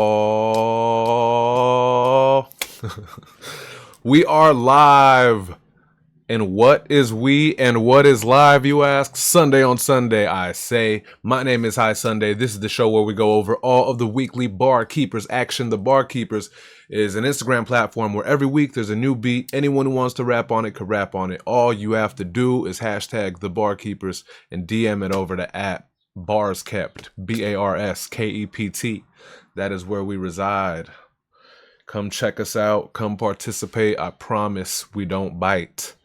Oh, we are live. And what is we and what is live, you ask? Sunday on Sunday, I say. My name is High Sunday. This is the show where we go over all of the weekly Barkeepers action. The Barkeepers is an Instagram platform where every week there's a new beat. Anyone who wants to rap on it could rap on it. All you have to do is hashtag the Barkeepers and DM it over to @barskept, BARSKEPT. That is where we reside. Come check us out. Come participate. I promise we don't bite.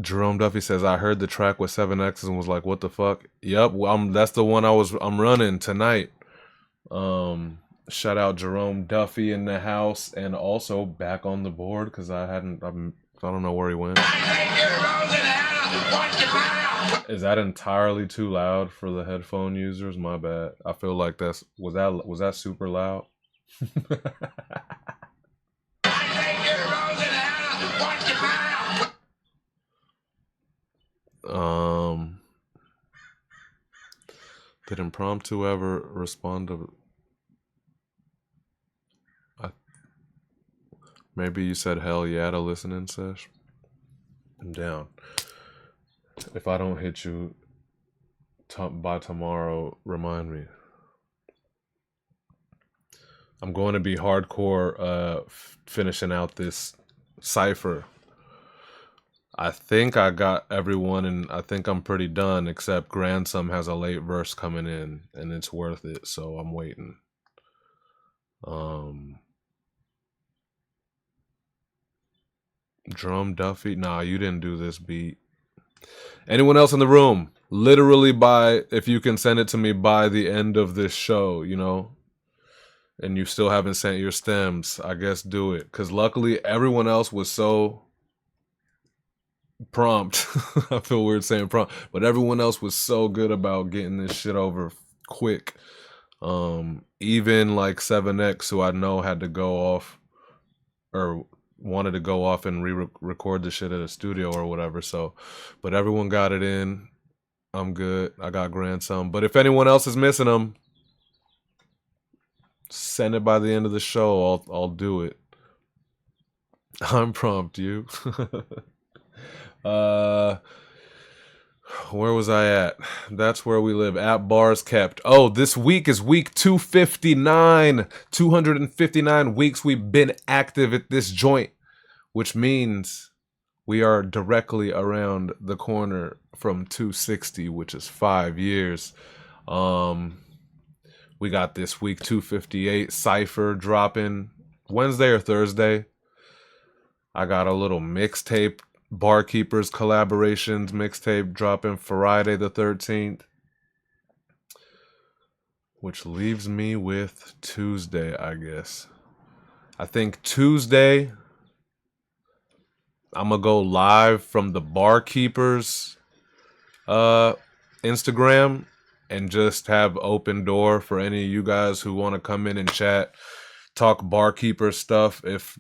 Jerome Duffy says, I heard the track with 7X's and was like, what the fuck? Yep, that's the one I'm running tonight. Shout out Jerome Duffy in the house and also back on the board because I don't know where he went. Is that entirely too loud for the headphone users? My bad. I feel like was that super loud? Did Impromptu ever respond to? Maybe you said hell yeah to listening sesh. I'm down. If I don't hit you by tomorrow, remind me. I'm going to be hardcore finishing out this cipher. I think I got everyone, and I think I'm pretty done, except Grandson has a late verse coming in, and it's worth it, so I'm waiting. Drum Duffy? Nah, you didn't do this beat. Anyone else in the room? Literally if you can send it to me by the end of this show, you know? And you still haven't sent your stems, I guess do it. Because luckily everyone else was so prompt. I feel weird saying prompt. But everyone else was so good about getting this shit over quick. Even like 7X, who I know had to go off or wanted to go off and re-record the shit at a studio or whatever. So, but everyone got it in. I'm good. I got Grandson. But if anyone else is missing them, send it by the end of the show. I'll do it. I'm prompt you. Where was I at? That's where we live, at Bars Kept. Oh, this week is week 259. 259 weeks we've been active at this joint, which means we are directly around the corner from 260, which is 5 years. We got this week 258 Cypher dropping Wednesday or Thursday. I got a little mixtape, Barkeepers collaborations mixtape dropping Friday the 13th. Which leaves me with Tuesday, I guess. I think Tuesday, I'm going to go live from the Barkeepers Instagram and just have open door for any of you guys who want to come in and chat, talk Barkeeper stuff. If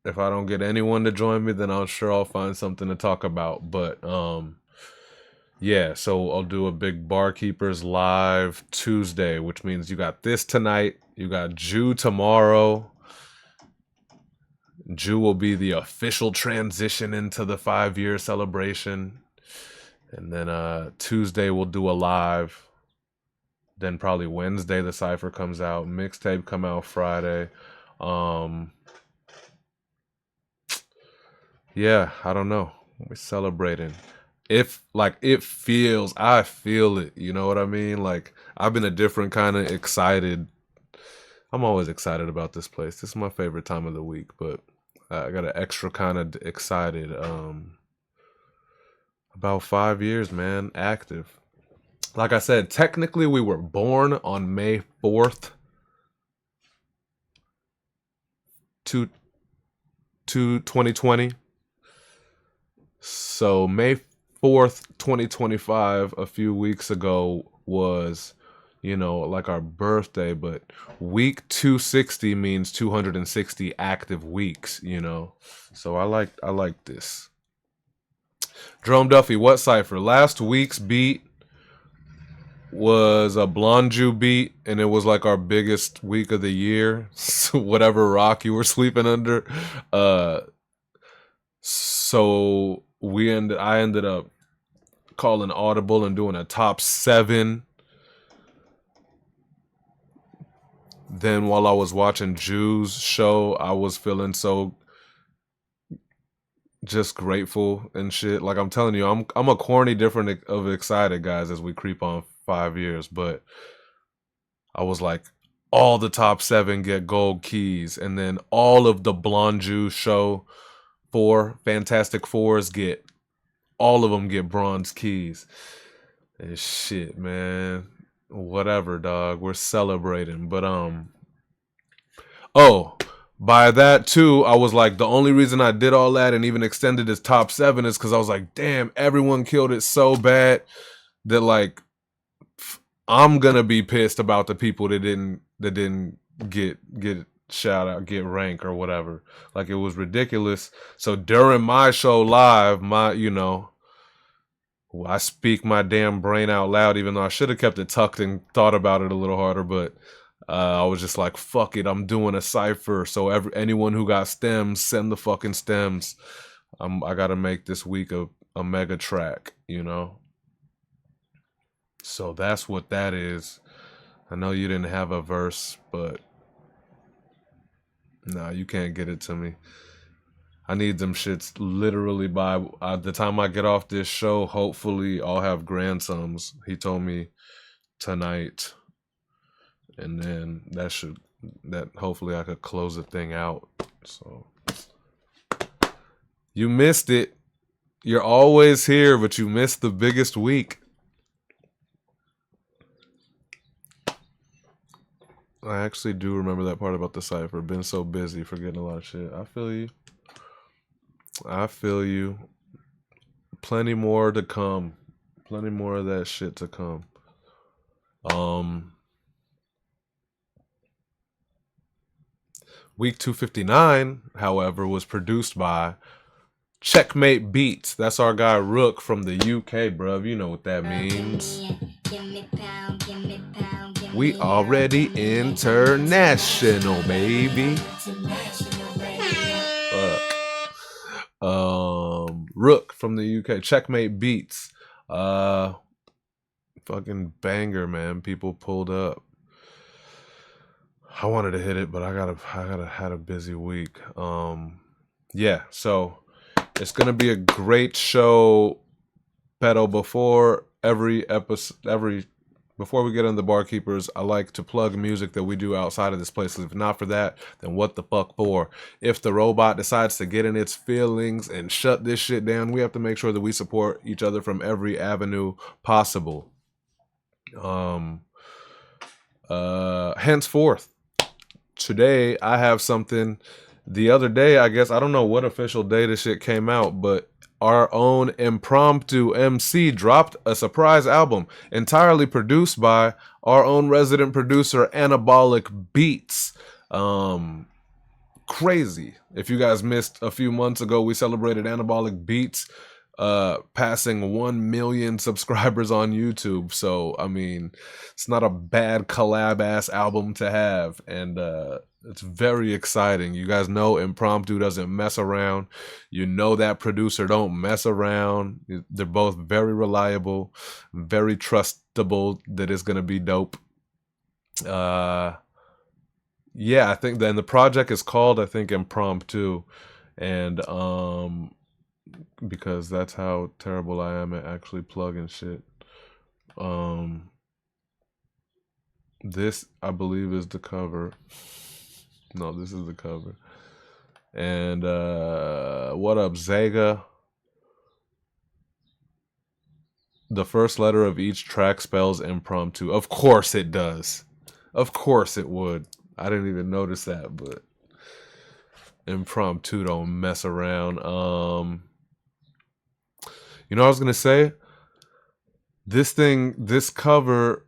I don't get anyone to join me, then I'm sure I'll find something to talk about. But yeah, so I'll do a big Barkeepers live Tuesday, which means you got this tonight, you got Jew tomorrow. Jew will be the official transition into the 5-year celebration. And then Tuesday we'll do a live. Then probably Wednesday the cipher comes out. Mixtape come out Friday. Yeah, I don't know. We're celebrating. I feel it. You know what I mean? Like, I've been a different kind of excited. I'm always excited about this place. This is my favorite time of the week, but I got an extra kind of excited. About 5 years, man, active. Like I said, technically we were born on May 4th, 2020. So May 4th, 2025, a few weeks ago was, like our birthday, but week 260 means 260 active weeks, So I like this. Jerome Duffy, what cipher? Last week's beat was a Blonde Jew beat, and it was like our biggest week of the year. So whatever rock you were sleeping under. Uh, so I ended up calling audible and doing a top 7. Then while I was watching Jew's show, I was feeling so just grateful and shit. Like I'm telling you, I'm a corny different of excited, guys, as we creep on 5 years. But I was like, all the top 7 get gold keys, and then all of the Blonde Jew show 4 Fantastic Fours get all of them get bronze keys. And shit, man. Whatever, dog. We're celebrating. But oh, by that too, I was like, the only reason I did all that and even extended his top 7 is because I was like, damn, everyone killed it so bad that like I'm gonna be pissed about the people that didn't get shout out, get rank or whatever. Like it was ridiculous. So during my show live, I speak my damn brain out loud, even though I should have kept it tucked and thought about it a little harder. But I was just like, fuck it, I'm doing a cipher. So anyone who got stems, send the fucking stems. I gotta make this week a mega track, So that's what that is. I know you didn't have a verse, but nah, you can't get it to me. I need them shits literally by the time I get off this show. Hopefully, I'll have grandsons. He told me tonight, and then that hopefully I could close the thing out. So you missed it. You're always here, but you missed the biggest week. I actually do remember that part about the cipher. Been so busy forgetting a lot of shit. I feel you. I feel you. Plenty more to come. Plenty more of that shit to come. Week 259, however, was produced by Checkmate Beats. That's our guy Rook from the UK, bruv. You know what that means. We already international, baby. Rook from the UK. Checkmate Beats. Fucking banger, man. People pulled up. I wanted to hit it, but I had a busy week. Yeah, so it's gonna be a great show. Pedo, before every episode, before we get into the barkeepers, I like to plug music that we do outside of this place. If not for that, then what the fuck for? If the robot decides to get in its feelings and shut this shit down, we have to make sure that we support each other from every avenue possible. Henceforth, today I have something. The other day, I guess, I don't know what official day this shit came out, but our own Impromptu MC dropped a surprise album entirely produced by our own resident producer, Anabolic Beats. Crazy. If you guys missed a few months ago, we celebrated Anabolic Beats passing 1 million subscribers on YouTube. So, I mean, it's not a bad collab ass album to have. And it's very exciting. You guys know Impromptu doesn't mess around. You know that producer don't mess around. They're both very reliable, very trustable that it's going to be dope. Yeah, I think then the project is called, I think, Impromptu. And because that's how terrible I am at actually plugging shit. This, I believe, is the cover. No, this is the cover. And what up, Zega? The first letter of each track spells impromptu. Of course it does. Of course it would. I didn't even notice that, but impromptu don't mess around. You know what I was gonna say? This cover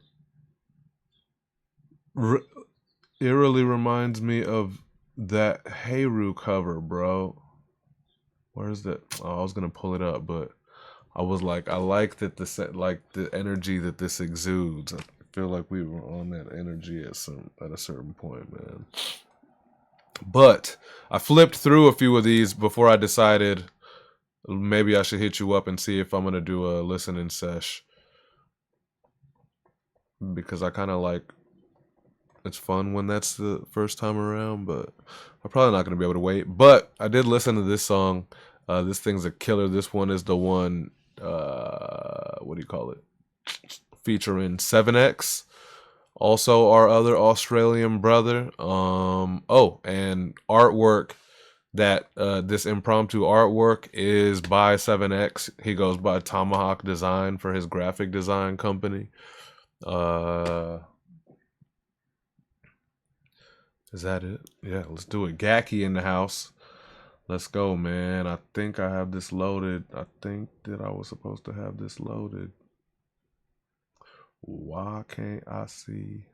eerily reminds me of that Heyru cover, bro. Where's that? Oh, I was gonna pull it up, but I was like, I like that like the energy that this exudes. I feel like we were on that energy at a certain point, man. But I flipped through a few of these before I decided maybe I should hit you up and see if I'm gonna do a listening sesh, because I kind of like, it's fun when that's the first time around, but I'm probably not gonna be able to wait. But I did listen to this song. This thing's a killer. This one is the one. What do you call it? Featuring 7X. Also, our other Australian brother. Oh, and artwork. That this impromptu artwork is by 7X. He goes by Tomahawk Design for his graphic design company. Is that it? Yeah, let's do it. Gacky in the house. Let's go, man. I think I have this loaded. I think that I was supposed to have this loaded. Why can't I see?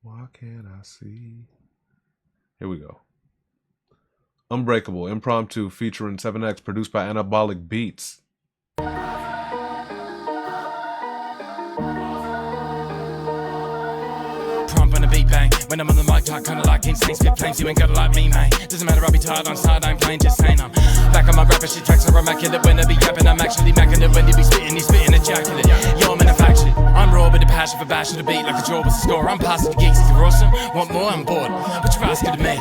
Why can't I see? Here we go. Unbreakable, impromptu, featuring 7X, produced by Anabolic Beats. Prompt on the beat bang. When I'm on the mic, talk kinda like insane. Spit flames, you ain't gotta like me, man. Doesn't matter, I'll be tired on side, I'm playing, just saying I'm back on my rapper shit. Tracks are immaculate when I be rapping. I'm actually macking it when you be spitting, he's spitting ejaculate. You're manufactured. I'm raw with a passion for bashing the beat like a jaw was a score. I'm passing the gigs, you're awesome. Want more, I'm bored. But you're asking to me.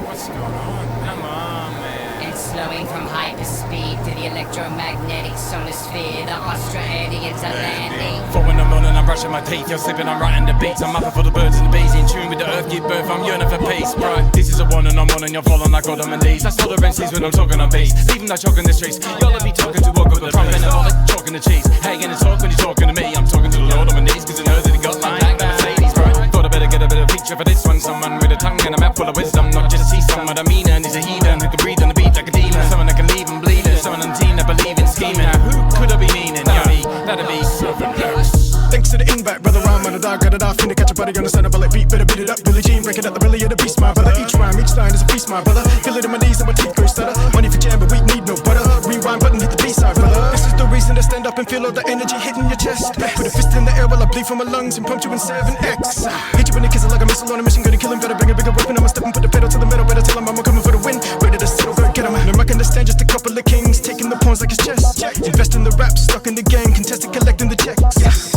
What's going on? Come on, man. It's slowing from hyperspeed to the electromagnetic solar sphere. The Australians are landing. For when I'm on and I'm brushing my teeth, you're slipping, I'm writing the beats. I'm up for the birds and the bees, in tune with the earth, give birth. I'm yearning for peace, bro. This is a one and I'm on and you're falling like Adam and these. That's all the MCs when I'm talking on beats. Leaving that chalk in the streets. Y'all be talking to walk up the prop and I'm like chalking the cheese. Hey, gonna talk when you're talking to me. I'm talking to the Lord on my knees, cause I know that he got my back Mercedes, bro. Thought I better get a better picture for this one. Someone with a tongue and a mouth full of wisdom. Not just see someone I mean, and he's a heathen who can breathe on the beat like a demon. Someone that can leave and bleed. Someone on the team that believe in scheming. Now who could I be meaning? That'd be something else. Thanks to the invite, brother, I'm on a dog, got it off, finna catch a body on the sound of a beat, better beat it up, Billie Jean, break it up, the belly of the beast, my brother, each rhyme, each line is a feast, my brother, feel it in my knees and my teeth go stutter, money for jam, but we need no butter, rewind button, hit the B-side, brother, this is the reason to stand up and feel all the energy hitting your chest, put a fist in the air while I bleed from my lungs, impromptu in 7X, hit you in the kiss like a missile on a mission, gonna kill him, better bring a bigger weapon, I'ma step and put the pedal to the metal, better tell him I'm coming for the win, ready to settle, go get him, no I can understand just a couple of kings, taking the pawns like it's chess, invest in the rap, stuck in the game, contested, collecting the checks,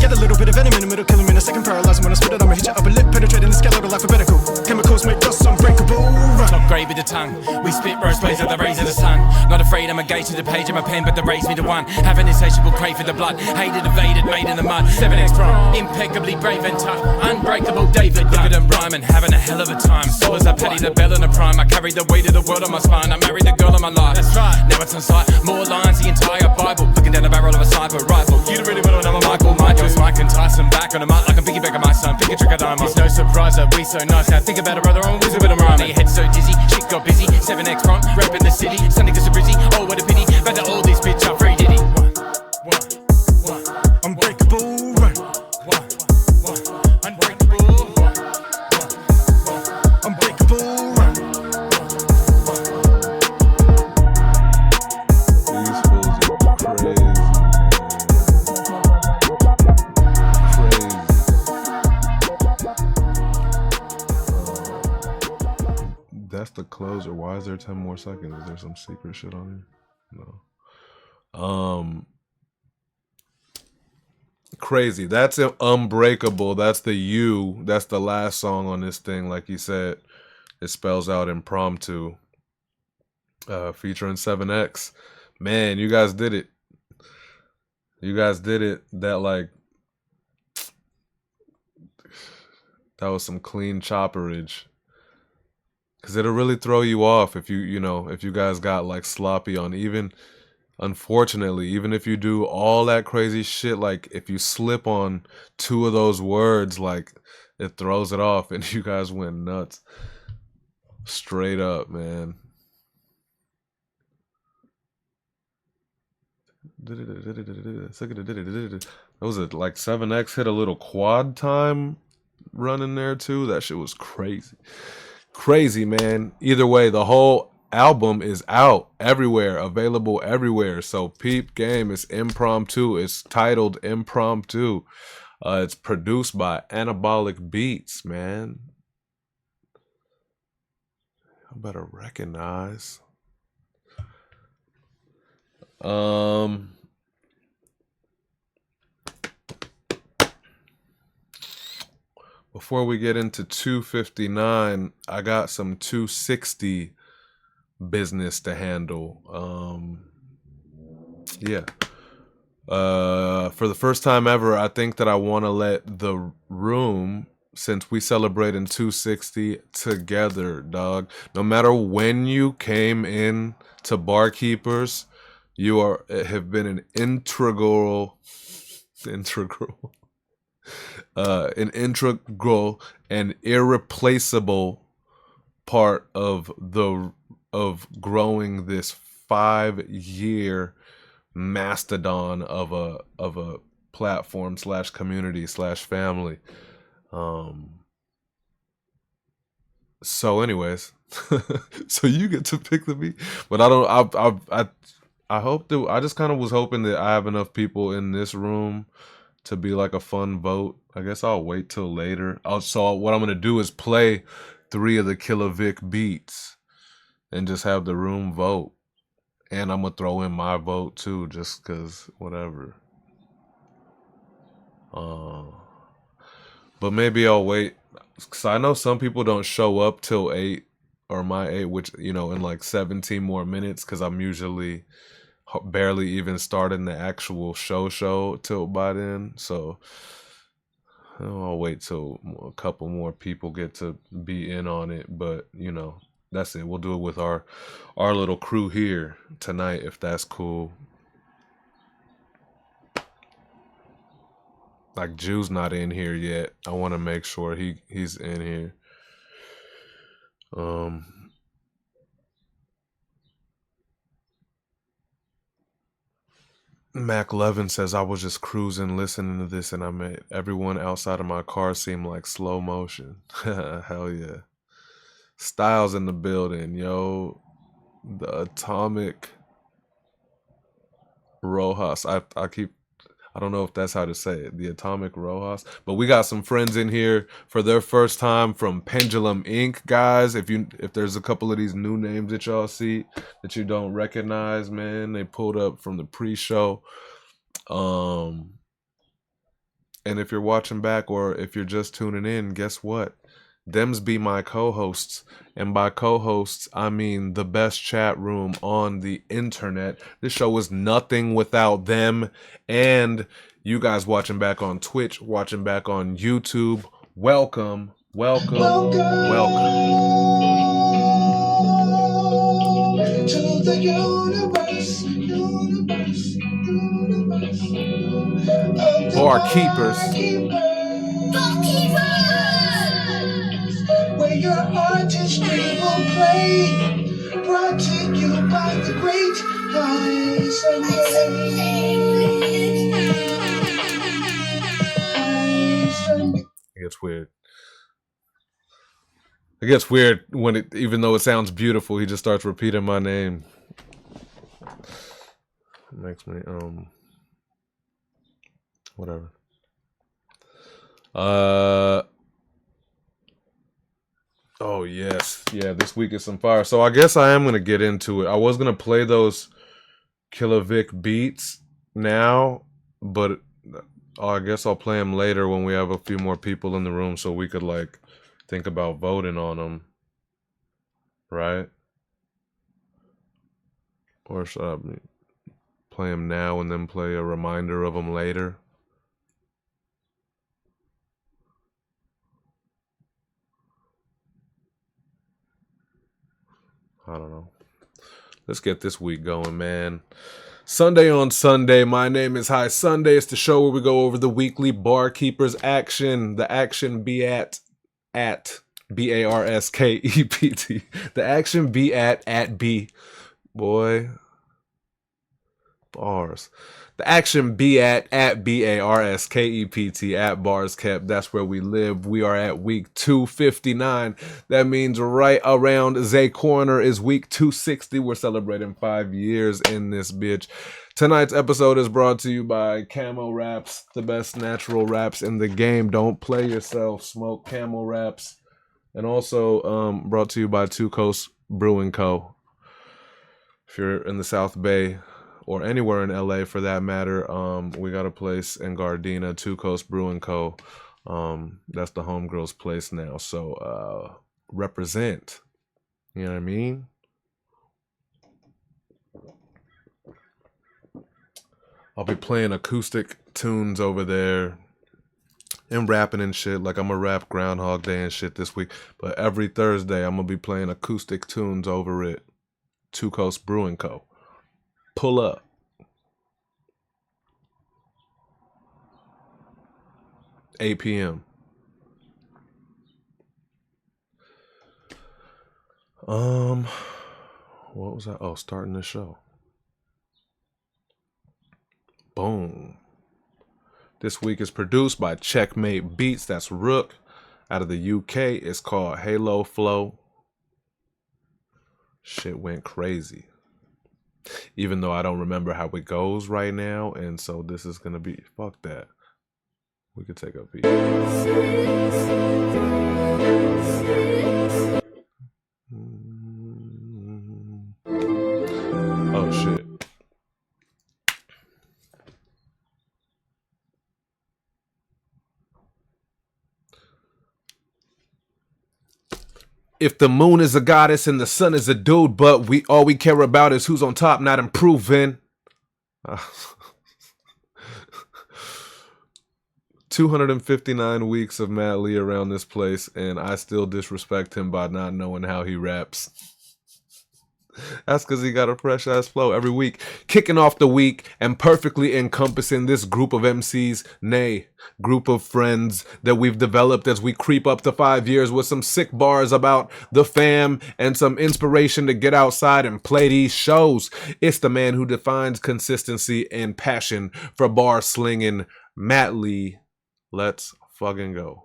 get a little bit of venom in the middle, kill him in a second, paralyze him when I spit it, I'ma hit your upper lip, penetrating the skeletal alphabetical, chemicals make us unbreakable, run. Top grade with the tongue, we spit rose blaze at the rays of the sun. Not afraid, I'm engaged to the page of my pen, but they raise me to one. Have an insatiable crave for the blood, hated, evaded, made in the mud. 7X prime, impeccably brave and tough, unbreakable David. Look at them rhyming, having a hell of a time. So as I patty the bell in the prime, I carry the weight of the world on my spine. I married the girl of my life. That's right. Now it's on sight, more lines, the entire Bible. Looking down the barrel of a sniper rifle. You don't really want to know my Michael, my Joe's Mike and Tyson back on a mic like I'm piggybacking my son. Pick a trick, I dime. It's no surprise that we so nice. Now think about it, brother, I'm a wizard with a rhyme. Your head so dizzy, shit got busy. 7X prompt, rap in the city. Sunday gets so busy, oh what a pity. Better all these bitch up, free diddy. One. Unbreakable, run. One. Unbreakable. Unbreakable, run. These fools are crazy, man. That's the closer. Why is there 10 more seconds? Is there some secret shit on here? No. Crazy. That's Unbreakable. That's the U. That's the last song on this thing. Like you said, it spells out impromptu. Featuring 7X. Man, you guys did it. You guys did it. That was some clean chopperage. Cause it'll really throw you off if if you guys got like sloppy on even, unfortunately, even if you do all that crazy shit, like if you slip on two of those words, like it throws it off and you guys went nuts. Straight up, man. That was it, like 7X hit a little quad time run in there too. That shit was crazy. Crazy, man. Either way, the whole album is out everywhere, available everywhere. So peep game. It's Impromptu. It's titled Impromptu. It's produced by Anabolic Beats, man. I better recognize. Before we get into 259, I got some 260 business to handle. Yeah. For the first time ever, I think that I want to let the room, since we celebrate in 260 together, dog. No matter when you came in to Barkeepers, you have been an integral and irreplaceable part of growing this 5-year mastodon of a platform / community / family. So anyways, so you get to pick the beat, but I hope that I just kind of was hoping that I have enough people in this room to be like a fun vote. I guess I'll wait till later. So what I'm gonna do is play 3 of the Killer Vic beats and just have the room vote. And I'm gonna throw in my vote too, just cause whatever. But maybe I'll wait, cause I know some people don't show up till 8 or my 8, which in like 17 more minutes, cause I'm usually barely even starting the actual show till by then. So I'll wait till a couple more people get to be in on it. But that's it. We'll do it with our little crew here tonight, if that's cool. Like Jew's not in here yet. I want to make sure he's in here. Mac Levin says, I was just cruising listening to this and I made everyone outside of my car seem like slow motion. Hell yeah. Styles in the building, yo. The Atomic Rojas. I don't know if that's how to say it. The Atomic Rojas. But we got some friends in here for their first time from Pendulum Inc., guys. If there's a couple of these new names that y'all see that you don't recognize, man, they pulled up from the pre-show. And if you're watching back or if you're just tuning in, guess what? Thems be my co-hosts, and by co-hosts, I mean the best chat room on the internet. This show is nothing without them, and you guys watching back on Twitch, watching back on YouTube. Welcome. To the universe. Barkeepers. Where your artistry will play, brought to you by the great High Sunday. It gets weird. It gets weird when even though it sounds beautiful, he just starts repeating my name. It makes me whatever. Oh yes, yeah. This week is some fire. So I guess I am gonna get into it. I was gonna play those Killer Vic beats now, but I guess I'll play them later when we have a few more people in the room, so we could like think about voting on them, right? Or should I play them now and then play a reminder of them later? I don't know. Let's get this week going, man. Sunday on Sunday. My name is High Sunday. It's the show where we go over the weekly Barkeepers action. The action be at BARSKEPT. The action be at B. Boy. Bars. The action be at BARSKEPT, at Bars Kept. That's where we live. We are at week 259. That means right around Zay Corner is week 260. We're celebrating 5 years in this bitch. Tonight's episode is brought to you by Camo Wraps, the best natural wraps in the game. Don't play yourself. Smoke Camo Wraps. And also brought to you by Two Coast Brewing Co. If you're in the South Bay, or anywhere in LA for that matter, we got a place in Gardena, Two Coast Brewing Co. That's the homegirl's place now. So represent. You know what I mean? I'll be playing acoustic tunes over there and rapping and shit. Like I'm gonna rap Groundhog Day and shit this week. But every Thursday I'm gonna be playing acoustic tunes over at Two Coast Brewing Co. Pull up. $8 p.m. What was that? Oh, starting the show. Boom. This week is produced by Checkmate Beats. That's Rook out of the UK. It's called Halo Flow. Shit went crazy. Even though I don't remember how it goes right now. And so this is going to be... Fuck that. We could take a beat. Oh, shit. If the moon is a goddess and the sun is a dude, but all we care about is who's on top, not improving. 259 weeks of Matt Lee around this place, and I still disrespect him by not knowing how he raps. That's because he got a fresh ass flow every week. Kicking off the week and perfectly encompassing this group of MCs, nay, group of friends that we've developed as we creep up to 5 years with some sick bars about the fam and some inspiration to get outside and play these shows. It's the man who defines consistency and passion for bar slinging, Matt Lee. Let's fucking go.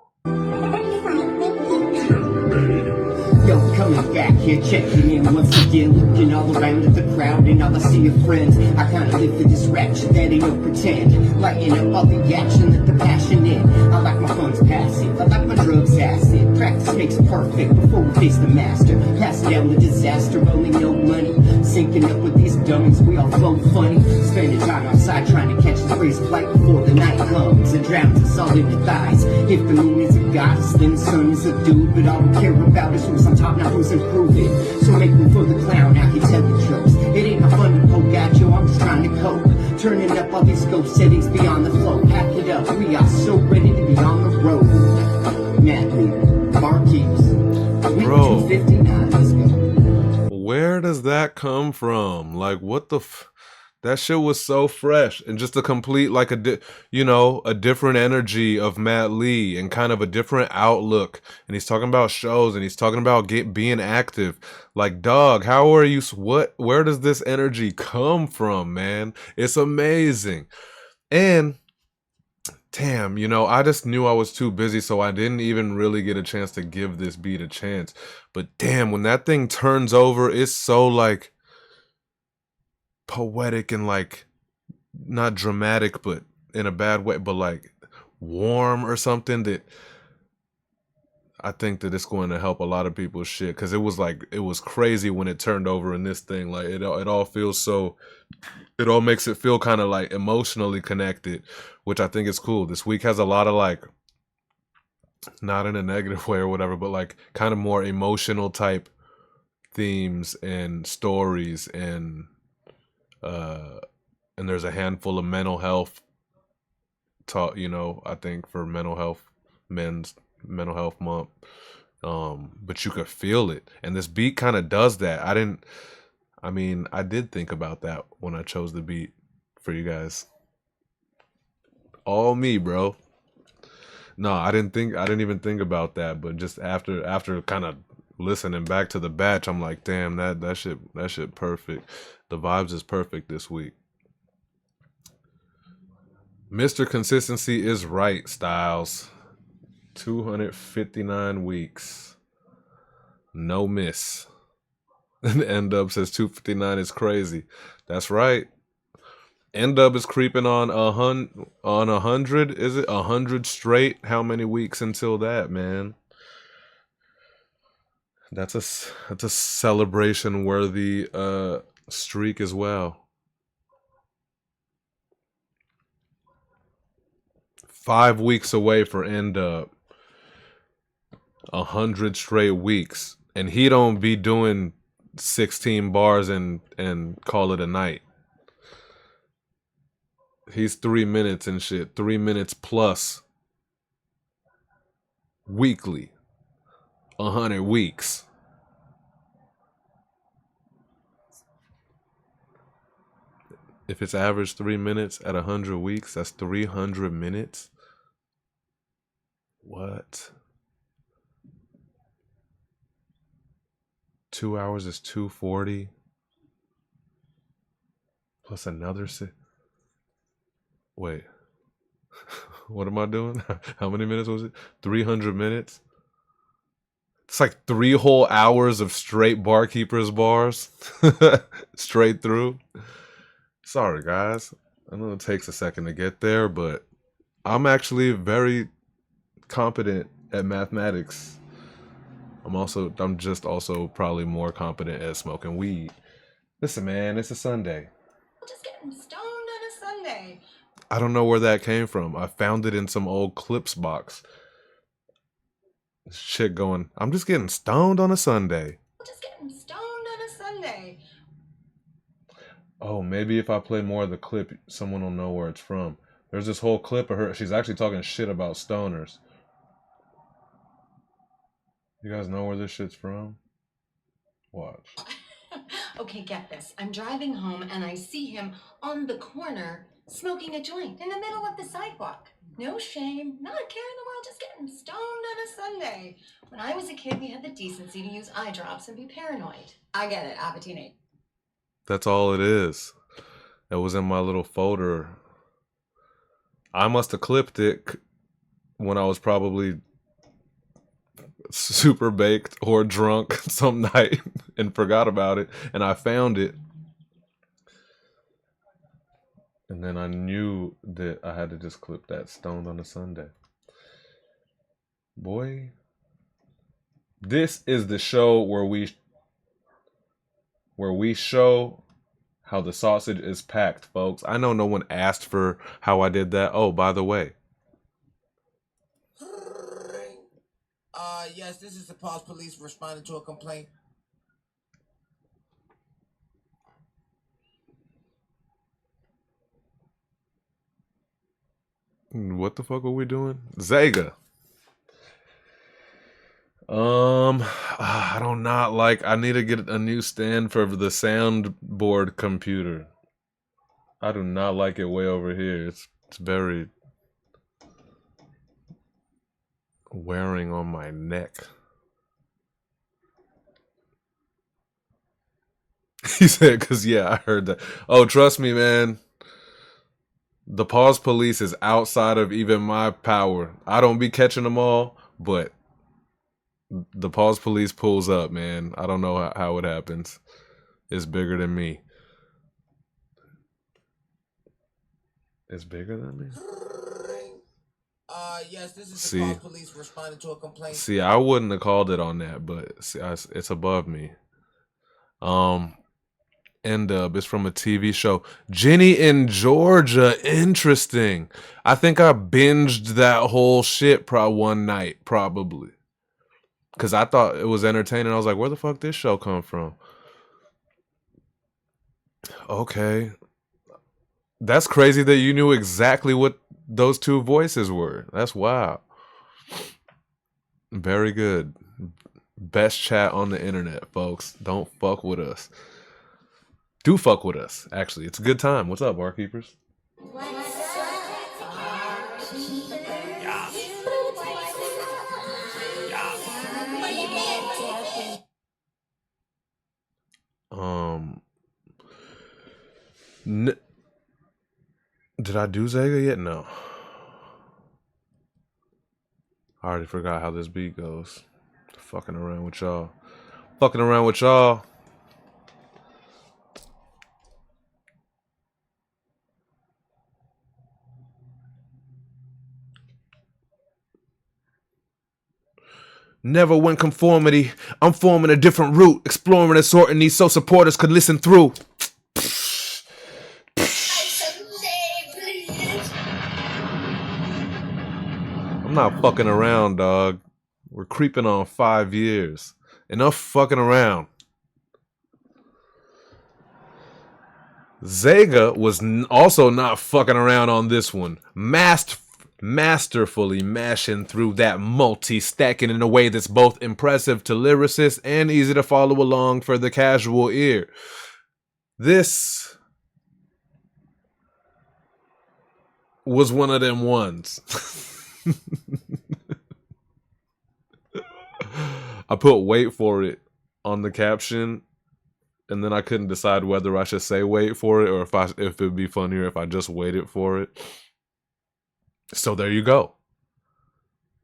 Yo, coming back here, checking in once again, looking all around at the crowd and all I see are friends. I kinda live for this rap shit, that ain't no pretend. Lighting up all the action, let the passion in. I like my funds passive, I like my drugs acid. Practice makes perfect before we face the master. Pass down the disaster, only no money. Syncing up with these dummies, we all flow funny. Spending time outside trying to catch the rays of light before the night comes and drowns us all in the thighs. If the moon is a goddess, then the sun is a dude. But all we care about is who's on top, not who's improving. So make room for the clown, now he tell the jokes. It ain't my fun to poke at you, I'm just trying to cope. Turning up all these scope settings beyond the flow. Pack it up, we are so ready to be on the road. Matt Lee, Bar Keeps. Bro, 259, let's go. Where does that come from? Like, what the that shit was so fresh and just a complete, like, a different energy of Matt Lee and kind of a different outlook. And he's talking about shows and he's talking about being active. Like, dog, how are you? Where does this energy come from, man? It's amazing. And damn, I just knew I was too busy, so I didn't even really get a chance to give this beat a chance. But damn, when that thing turns over, it's so, like, poetic and, like, not dramatic, but in a bad way, but, like, warm or something, that I think that it's going to help a lot of people's shit. Because it was crazy when it turned over in this thing. Like, it all feels so... It all makes it feel kind of, like, emotionally connected, which I think is cool. This week has a lot of, like, not in a negative way or whatever, but, like, kind of more emotional type themes and stories, and there's a handful of mental health talk, I think, for men's mental health month. But you could feel it. And this beat kind of does that. I did think about that when I chose the beat for you guys. All me, bro. No, I didn't even think about that, but just after kind of listening back to the batch, I'm like, damn, that shit perfect. The vibes is perfect this week. Mr. Consistency is right, Styles. 259 weeks. No miss. And N-Dub says 259 is crazy. That's right. N-Dub is creeping on 100. Is it 100 straight? How many weeks until that, man? That's a celebration worthy streak as well. 5 weeks away for N-Dub. 100 straight weeks, and he don't be doing 16 bars and call it a night. He's 3 minutes and shit. 3 minutes plus weekly. 100 weeks. If it's average 3 minutes at 100 weeks, that's 300 minutes. What? 2 hours is 240. Plus another wait. What am I doing? How many minutes was it? 300 minutes? It's like 3 whole hours of straight barkeepers bars. Straight through. Sorry, guys. I know it takes a second to get there, but I'm actually very competent at mathematics. I'm just also probably more competent at smoking weed. Listen, man, it's a Sunday. Just getting stoned on a Sunday. I don't know where that came from. I found it in some old clips box. Shit going, I'm just getting stoned on a Sunday. Just getting stoned on a Sunday. Oh, maybe if I play more of the clip, someone will know where it's from. There's this whole clip of her. She's actually talking shit about stoners. You guys know where this shit's from? Watch. Okay, get this. I'm driving home and I see him on the corner smoking a joint in the middle of the sidewalk. No shame, not a care in the world, just getting stoned on a Sunday. When I was a kid, we had the decency to use eye drops and be paranoid. I get it, I'm a teenager. That's all it is. That was in my little folder. I must have clipped it when I was probably super baked or drunk some night and forgot about it, and I found it, and then I knew that I had to just clip that stoned on a Sunday. Boy, this is the show where we show how the sausage is packed, folks. I know no one asked for how I did that. Oh, by the way, yes, this is the Pause Police responding to a complaint. what the fuck are we doing? Zega. I don't not like. I need to get a new stand for the soundboard computer. I do not like it way over here. It's very wearing on my neck. He said, "Cause yeah, I heard that." Oh, trust me, man. The Pause Police is outside of even my power. I don't be catching them all, but the Pause Police pulls up, man. I don't know how it happens. It's bigger than me. It's bigger than me? Yes, this is the Pause Police responding to a complaint. See, I wouldn't have called it on that, but see, it's above me. N-Dub is from a TV show. Jenny in Georgia. Interesting. I think I binged that whole shit one night, probably. Because I thought it was entertaining. I was like, where the fuck this show come from? Okay. That's crazy that you knew exactly what those two voices were. That's wild. Very good. Best chat on the internet, folks. Don't fuck with us. Do fuck with us. Actually, it's a good time. What's up, barkeepers? Did I do Zega yet? No. I already forgot how this beat goes. Fucking around with y'all. Fucking around with y'all. Never went conformity. I'm forming a different route, exploring and sorting these so supporters could listen through. I'm not fucking around, dog. We're creeping on 5 years. Enough fucking around. Zega was also not fucking around on this one. Masterfully mashing through that multi-stacking in a way that's both impressive to lyricists and easy to follow along for the casual ear. This was one of them ones. I put wait for it on the caption, and then I couldn't decide whether I should say wait for it or if it'd be funnier if I just waited for it. So there you go.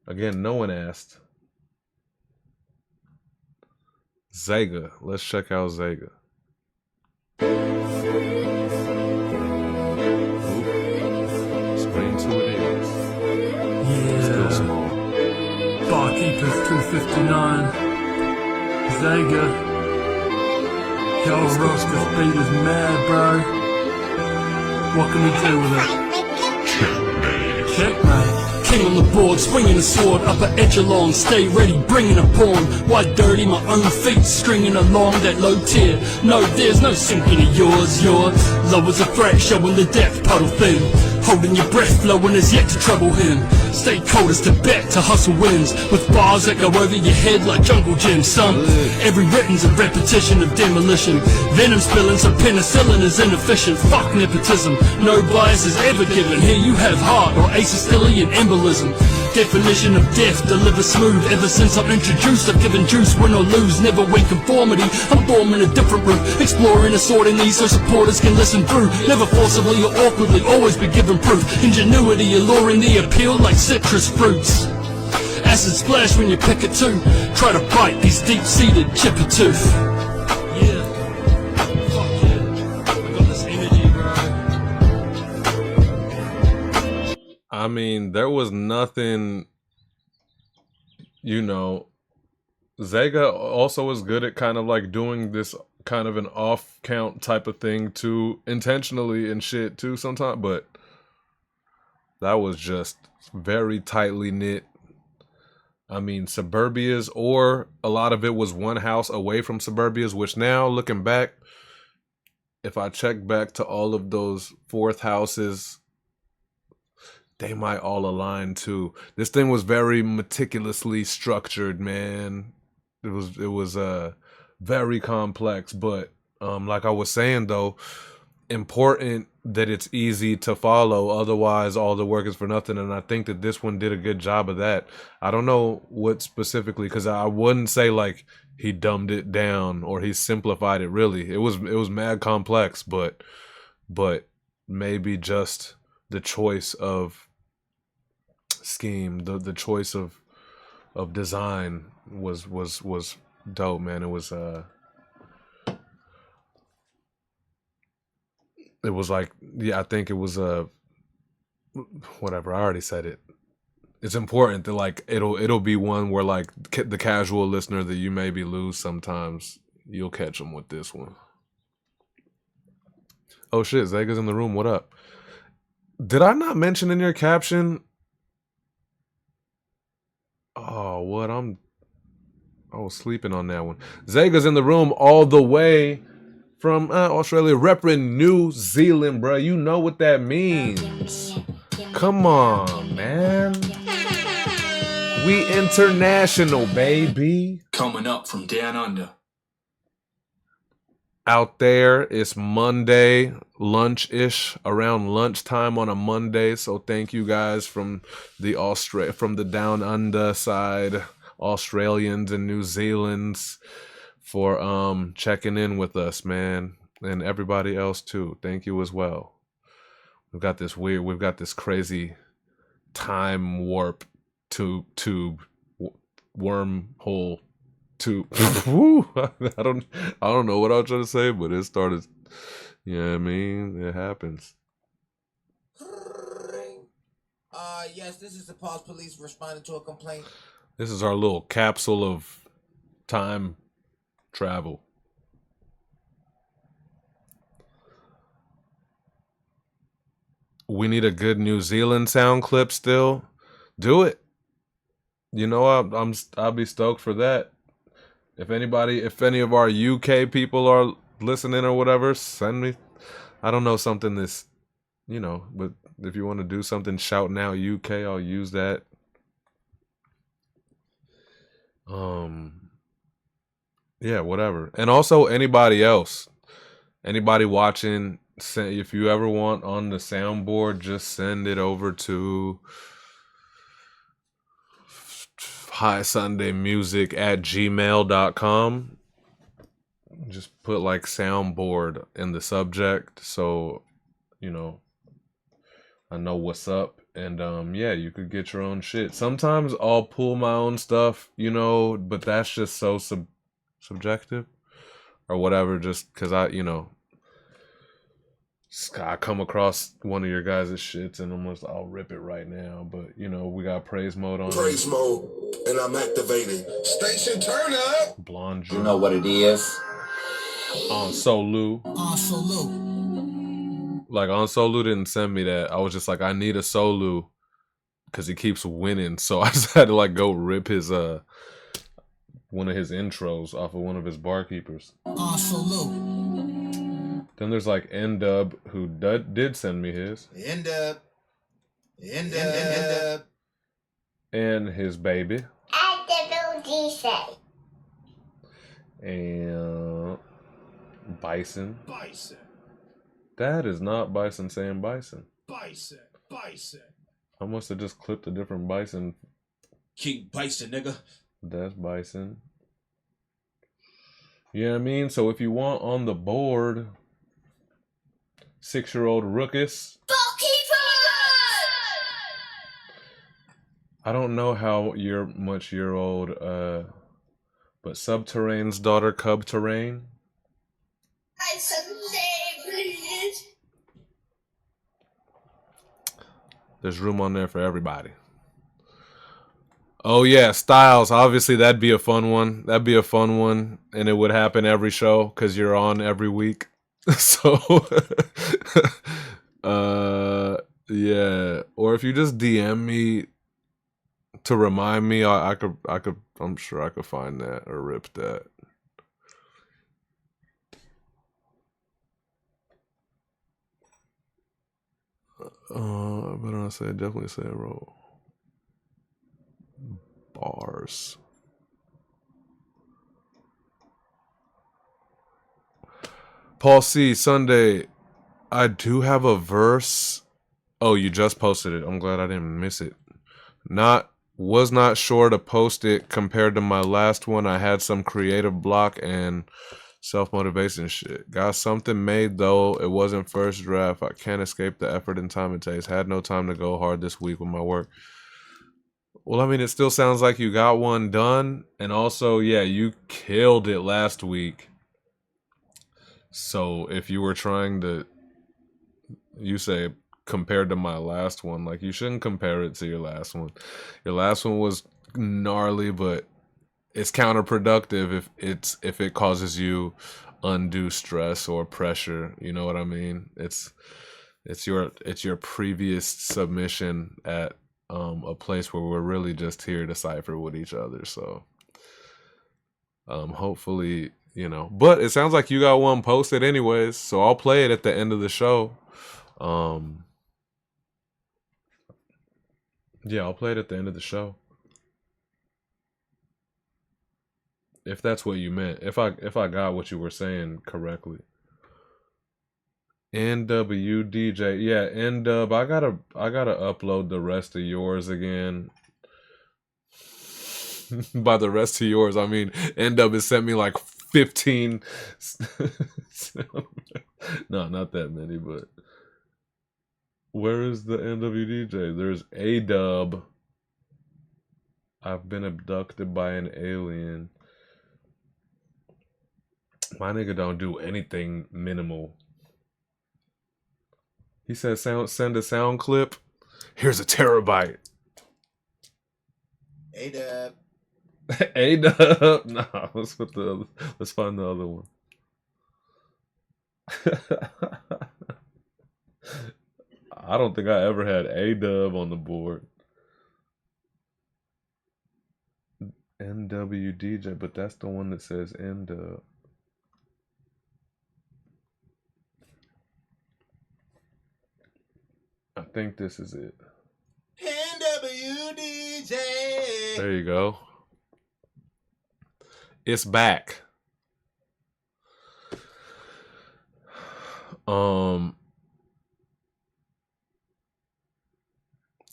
Again, no one asked. Zega. Let's check out Zega. Screen 2 it is. Still small. Barkeepers 259. Zega. Yo, Russ, this beat is mad, bro. What can we do with it? Checkmate. King on the board, swinging a sword, upper echelon, stay ready, bringing a pawn. White dirty, my own feet, stringing along that low tier. No, there's no sinking of yours, your low as a threat, showing the depth, puddle thin. Holding your breath, flowing is yet to trouble him. Stay cold as to bet, to hustle wins. With bars that go over your head like jungle gym, son. Every written's a repetition of demolition. Venom spilling, so penicillin is inefficient. Fuck nepotism, no bias is ever given. Here you have heart or asystolian embolism. Definition of death, deliver smooth. Ever since I'm introduced, I've given juice, win or lose. Never win conformity, I'm forming a different route. Exploring and sorting these so supporters can listen through. Never forcibly or awkwardly, always be given proof. Ingenuity alluring the appeal like citrus fruits. Acid splash when you pick a two. Try to bite these deep-seated chipper tooth. Yeah, fuck yeah, I got this energy, bro. I mean, there was nothing, you know. Zega also is good at kind of like doing this kind of an off count type of thing too, intentionally and shit too sometimes, but that was just very tightly knit. I mean, suburbias, or a lot of it was one house away from suburbias, which now looking back, if I check back to all of those fourth houses, they might all align too. This thing was very meticulously structured, man. It was very complex, but like I was saying though, important that it's easy to follow, otherwise all the work is for nothing, and I think that this one did a good job of that. I don't know what specifically, because I wouldn't say like he dumbed it down or he simplified it. Really, it was mad complex, but maybe just the choice of scheme, the choice of design was dope, man. It was like, yeah, I think it was whatever, I already said it. It's important that like it'll be one where like the casual listener that you maybe lose sometimes, you'll catch them with this one. Oh shit, Zega's in the room. What up? Did I not mention in your caption? Oh, what? I was sleeping on that one. Zega's in the room all the way from Australia, repping New Zealand, bro. You know what that means. Come on, man. We international, baby. Coming up from down under. Out there, it's Monday, lunch-ish, around lunchtime on a Monday. So thank you guys from the down under side, Australians and New Zealanders, for checking in with us, man, and everybody else too. Thank you as well. we've got this crazy time warp tube wormhole tube. Woo! I don't know what I was trying to say, but it started. Yeah, I mean, it happens. Yes, this is the Pause Police responding to a complaint. This is our little capsule of time travel. We need a good New Zealand sound clip still. Do it. You know, I'll be stoked for that. If any of our UK people are listening or whatever, send me, I don't know, something this, but if you want to do something shouting out UK, I'll use that. Yeah, whatever. And also anybody else, anybody watching, if you ever want on the soundboard, just send it over to highsundaymusic@gmail.com. Just put like soundboard in the subject, so I know what's up. And yeah, you could get your own shit. Sometimes I'll pull my own stuff, but that's just so subjective or whatever, just because I come across one of your guys' shits and I'll rip it right now. But we got praise mode on. Praise mode, and I'm activated. Station turn up. Blonde. You know what it is. On Solu. Like On Solu didn't send me that. I was just like, I need a Solu because he keeps winning. So I just had to like go rip his one of his intros off of one of his barkeepers. Then there's like N-Dub who did send me his. N-Dub. And his baby. And Bison. That is not Bison saying Bison. Bison. I must have just clipped a different Bison. Keep Bison, nigga. That's Bison. You know what I mean? So if you want on the board, 6-year-old Rookus. I don't know how much you're old, but Subterrane's daughter, Cub Terrain. There's room on there for everybody. Oh yeah, Styles. Obviously, that'd be a fun one. And it would happen every show because you're on every week. So, yeah. Or if you just DM me to remind me, I could. I'm sure I could find that or rip that. But I say definitely say roll bars. Paul C. Sunday. I do have a verse. Oh, you just posted it. I'm glad I didn't miss it. Was not sure to post it compared to my last one. I had some creative block and self-motivation shit. Got something made though. It wasn't first draft. I can't escape the effort and time it takes. Had no time to go hard this week with my work. Well, I mean, it still sounds like you got one done. And also, yeah, you killed it last week. So if you were trying to, you say compared to my last one, like you shouldn't compare it to your last one. Your last one was gnarly, but it's counterproductive if it causes you undue stress or pressure. You know what I mean? It's your previous submission at a place where we're really just here to cipher with each other. So hopefully, but it sounds like you got one posted anyways, so I'll play it at the end of the show. Yeah, I'll play it at the end of the show. If that's what you meant. If I got what you were saying correctly. NWDJ. Yeah, NW. I gotta upload the rest of yours again. By the rest of yours, I mean NW has sent me like 15. No, not that many, but Where is the NWDJ? There's A-Dub. I've been abducted by an alien. My nigga don't do anything minimal. He said send a sound clip. Here's a terabyte. A-Dub. A-Dub. Nah, let's find the other one. I don't think I ever had A-Dub on the board. NWDJ, but that's the one that says N-Dub. I think this is it. NWDJ. There you go. It's back.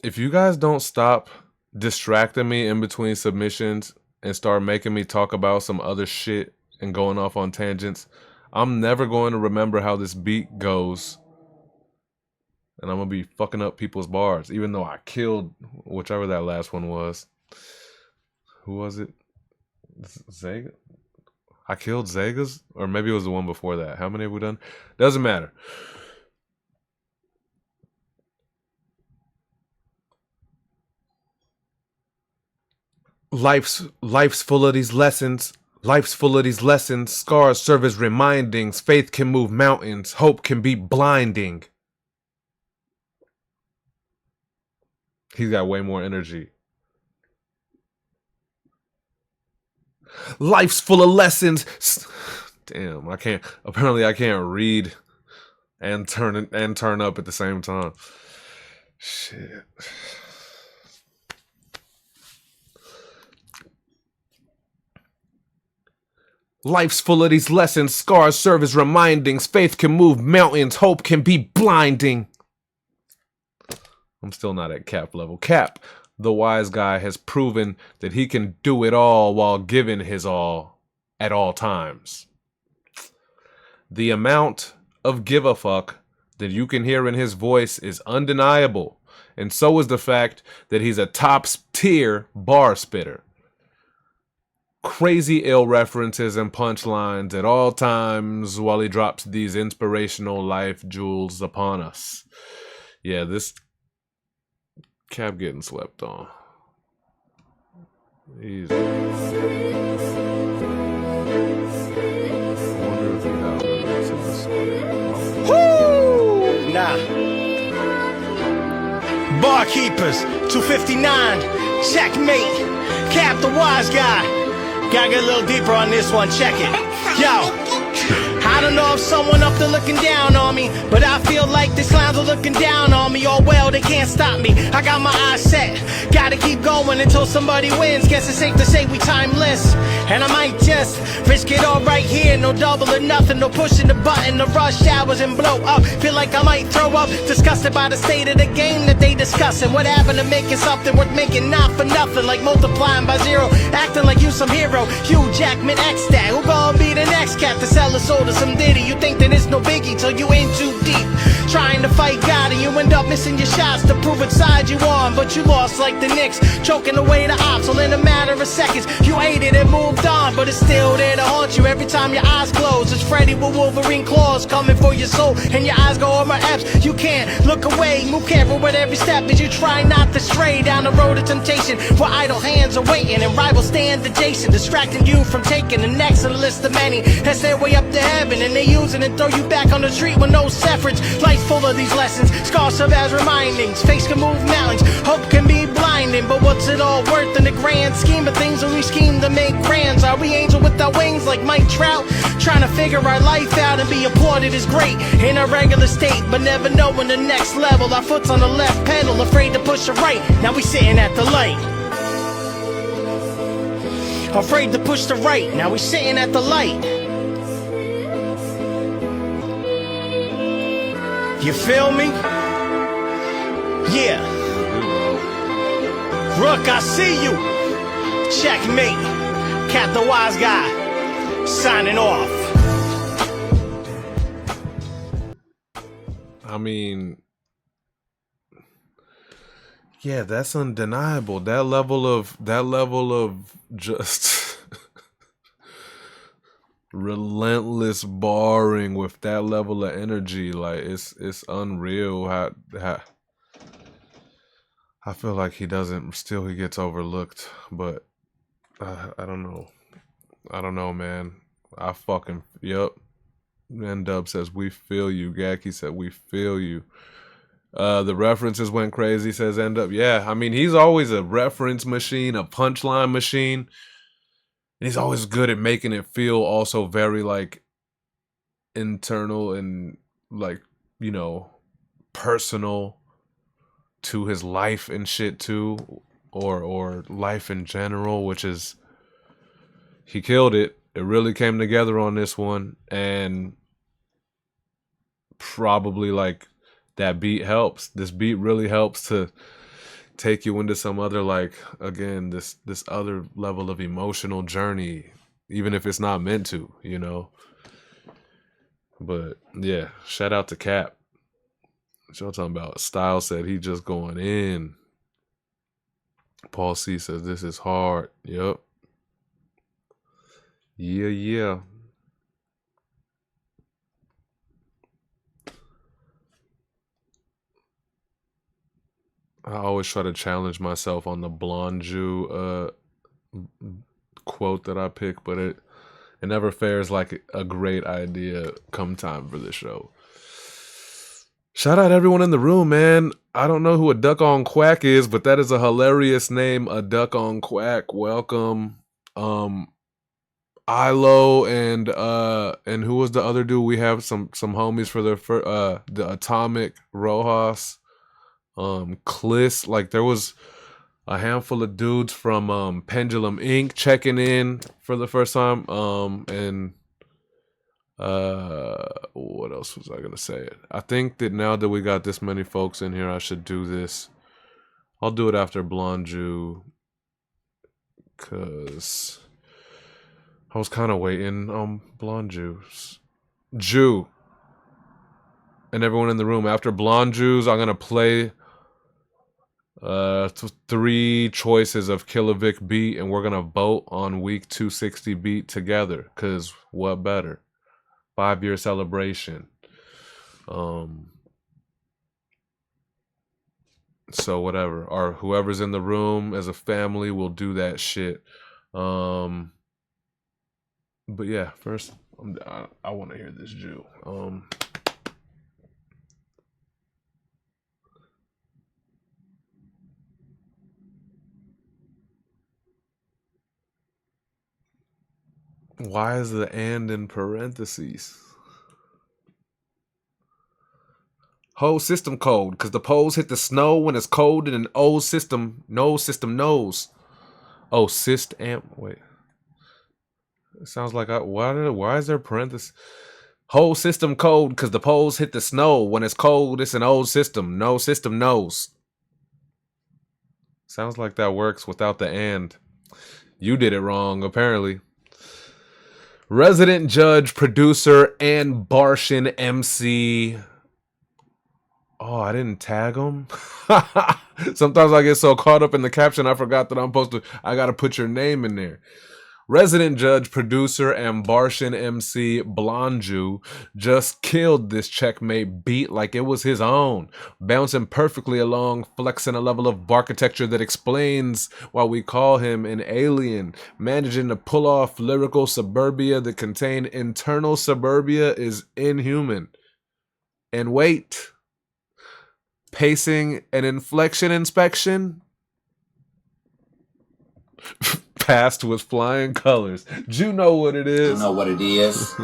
If you guys don't stop distracting me in between submissions and start making me talk about some other shit and going off on tangents, I'm never going to remember how this beat goes. And I'm going to be fucking up people's bars, even though I killed whichever that last one was. Who was it? Zega? I killed Zegas? Or maybe it was the one before that. How many have we done? Doesn't matter. Life's full of these lessons. Life's full of these lessons. Scars serve as remindings. Faith can move mountains. Hope can be blinding. He's got way more energy. Life's full of lessons. Damn, I can't. Apparently, I can't read and turn up at the same time. Shit. Life's full of these lessons. Scars serve as remindings. Faith can move mountains. Hope can be blinding. I'm still not at Cap level. Cap, the wise guy, has proven that he can do it all while giving his all at all times. The amount of give a fuck that you can hear in his voice is undeniable, and so is the fact that he's a top tier bar spitter. Crazy ill references and punchlines at all times while he drops these inspirational life jewels upon us. Yeah, this Cap getting slept on. Easy. Woo! Nah. Barkeepers, 259, checkmate. Cap the wise guy. Gotta get a little deeper on this one, check it. Yo. I don't know if someone up there looking down on me, but I feel like these clowns are looking down on me. Oh well, they can't stop me. I got my eyes set. Gotta keep going until somebody wins. Guess it's safe to say we timeless. And I might just risk it all right here. No double or nothing, no pushing the button, no rush hours and blow up. Feel like I might throw up. Disgusted by the state of the game that they discussing. What happened to making something worth making not for nothing? Like multiplying by zero, acting like you some hero. Hugh Jackman X that. Who gonna be the next cat to sell a soul to some ditty? You think that it's no biggie till you in too deep. Trying to fight God and you end up missing your shots to prove which side you on. But you lost like the Knicks, choking away the ops. All in a matter of seconds, you ate it and moved on. But it's still there to haunt you every time your eyes close. It's Freddy with Wolverine claws coming for your soul. And your eyes go on my F's. You can't look away, move careful with every step as you try not to stray down the road of temptation, where idle hands are waiting and rivals stand adjacent, distracting you from taking the next on the list of many. That's their way up to heaven, and they use it and throw you back on the street with no severance. Life's full of these lessons, scars serve as remindings. Face can move mountains, hope can be blinding. But what's it all worth in the grand scheme of things when we scheme to make grands? Are we angel with our wings like Mike Trout? Trying to figure our life out and be applauded is great in a regular state, but never knowing the next level. Our foot's on the left pedal, afraid to push it right. Now we sitting at the light. Afraid to push the right, now we sitting at the light. You feel me? Yeah. Rook, I see you. Checkmate. Cap the wise guy. Signing off. I mean, Yeah, that's undeniable. That level of just relentless barring with that level of energy, like it's unreal how I feel like he gets overlooked, but I don't know. I don't know, man. Yep. N-Dub says, we feel you. Gaki said, we feel you. The references went crazy, says N-Dub. Yeah, I mean, he's always a reference machine, a punchline machine. And he's always good at making it feel also very, like, internal and, like, you know, personal to his life and shit, too. Or life in general, which is... He killed it. It really came together on this one. And... probably like that beat helps. This beat really helps to take you into some other, like, again, this other level of emotional journey, even if it's not meant to, you know. But yeah, shout out to Cap. What y'all talking about? Style said he just going in. Paul C says this is hard. Yep. Yeah. I always try to challenge myself on the Blonde Jew quote that I pick, but it never fares like a great idea come time for the show. Shout out everyone in the room, man. I don't know who a duck on quack is, but that is a hilarious name, a duck on quack. Welcome. Ilo and who was the other dude? We have some homies for the Atomic Rojas. Kliss, like there was a handful of dudes from Pendulum Inc. checking in for the first time. And what else was I gonna say? I think that now that we got this many folks in here, I should do this. I'll do it after Blonde Jew, cause I was kind of waiting on Blonde Jew and everyone in the room. After Blonde Jews, I'm gonna play 3 choices of Kilovic beat, and we're gonna vote on week 260 beat together, cause what better? 5-year celebration. So whatever, or whoever's in the room as a family will do that shit. But yeah, first I want to hear this Jew. Why is the and in parentheses? Whole system code, because the poles hit the snow when it's cold in an old system. No system knows. Oh, syst amp. Wait. It sounds like why is there parentheses? Whole system code, because the poles hit the snow when it's cold. It's an old system. No system knows. Sounds like that works without the and. You did it wrong, apparently. Resident judge, producer, and Barshin MC. Oh, I didn't tag him. Sometimes I get so caught up in the caption, I forgot that I gotta put your name in there. Resident judge, producer, and Barshin MC Blonju just killed this checkmate beat like it was his own, bouncing perfectly along, flexing a level of architecture that explains why we call him an alien. Managing to pull off lyrical suburbia that contain internal suburbia is inhuman. And wait, pacing and inflection inspection? Passed with flying colors. Do you know what it is? I know what it is.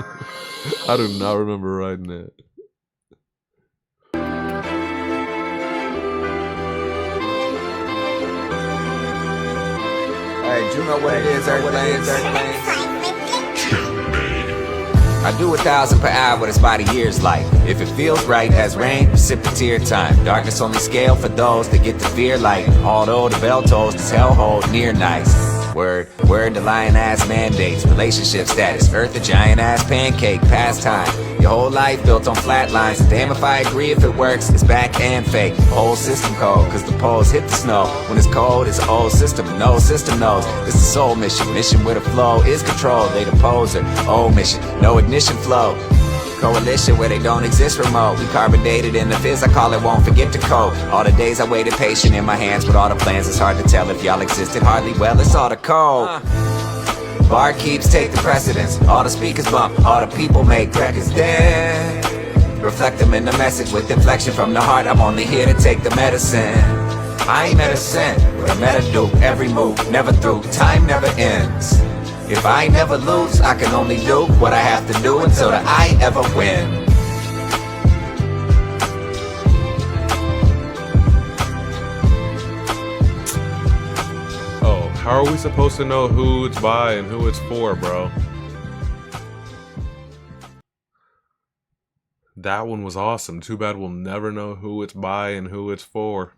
I do not remember writing that. Hey, do you know what it is, Earthlings? I do 1,000 per hour, what a spotty years like. If it feels right as rain, precipitate time. Darkness only scale for those that get the fear light. Although the bell tolls, this hellhole near nice. Word to lying ass mandates, relationship status, earth a giant ass pancake, pastime. Your whole life built on flat lines. Damn if I agree if it works, it's back and fake. Whole system cold, cause the poles hit the snow. When it's cold, it's an old system, and no system knows. It's the soul mission, mission with a flow is control. They the poser, old mission, no ignition flow. Coalition where they don't exist remote. We carbonated in the fizz, I call it won't forget to cope. All the days I waited patient in my hands with all the plans. It's hard to tell if y'all existed hardly well, it's all the code. Bar keeps take the precedence. All the speakers bump, all the people make records dead. Reflect them in the message with inflection from the heart. I'm only here to take the medicine. I ain't medicine, but I met a do every move, never through, time never ends. If I never lose, I can only do what I have to do until that I ever win. Oh, how are we supposed to know who it's by and who it's for, bro? That one was awesome. Too bad we'll never know who it's by and who it's for.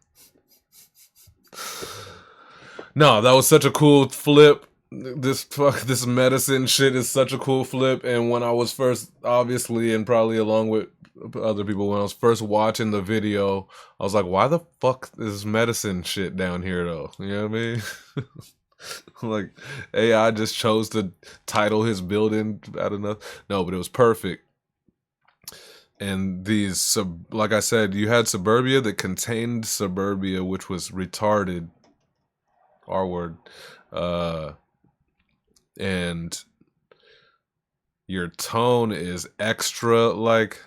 No, that was such a cool flip. This medicine shit is such a cool flip. And when I was first, obviously, and probably along with other people, when I was first watching the video, I was like, why the fuck is medicine shit down here though? You know what I mean? Like, AI just chose to title his building out of nothing. No, but it was perfect. And these, like I said, you had Suburbia that contained Suburbia, which was retarded. R word. And your tone is extra, like,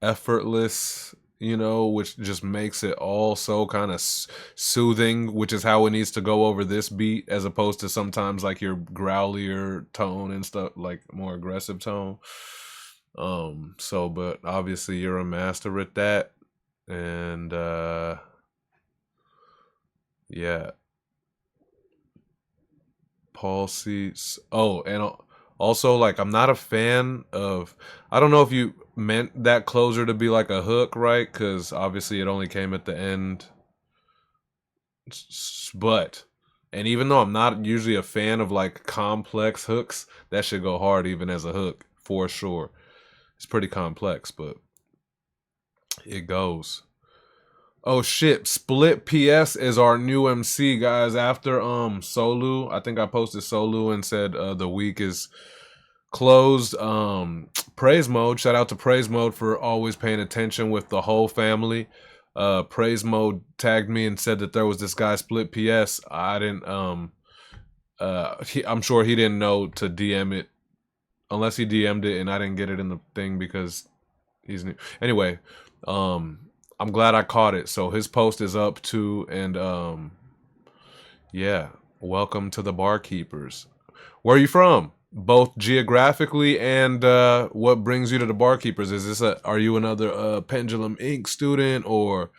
effortless, you know, which just makes it all so kind of soothing, which is how it needs to go over this beat, as opposed to sometimes like your growlier tone and stuff, like more aggressive tone. So, but obviously you're a master at that. And, yeah. Paul seats. Oh, and also, like, I'm not a fan of, I don't know if you meant that closer to be like a hook, right? Because obviously it only came at the end. But, and even though I'm not usually a fan of like complex hooks, that should go hard even as a hook, for sure. It's pretty complex, but it goes. Oh shit, Split PS is our new MC, guys. After Solu, I think I posted Solu and said the week is closed. Praise Mode, shout out to Praise Mode for always paying attention with the whole family. Praise Mode tagged me and said that there was this guy Split PS. I didn't I'm sure he didn't know to DM it, unless he DM'd it and I didn't get it in the thing because he's new. Anyway, I'm glad I caught it. So his post is up too, and yeah, welcome to the Barkeepers. Where are you from? Both geographically and what brings you to the Barkeepers? Is this are you another Pendulum Inc. student, or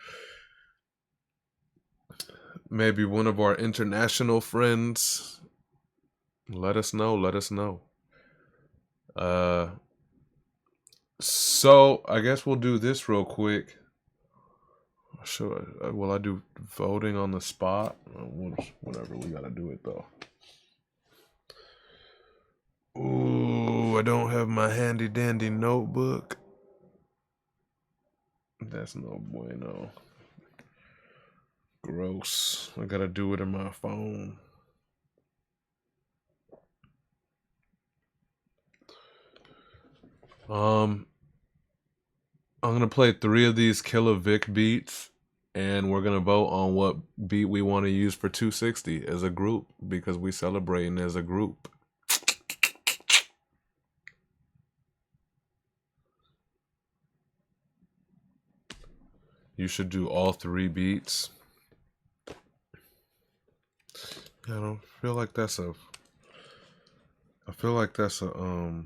maybe one of our international friends? Let us know. Let us know. So I guess we'll do this real quick. Will I do voting on the spot? Whatever, we gotta do it though. Ooh, I don't have my handy dandy notebook. That's no bueno. Gross. I gotta do it in my phone. I'm gonna play 3 of these Killer Vic beats, and we're gonna vote on what beat we want to use for 260 as a group, because we celebrating as a group. You should do all 3 beats. I don't feel like that's a. I feel like that's a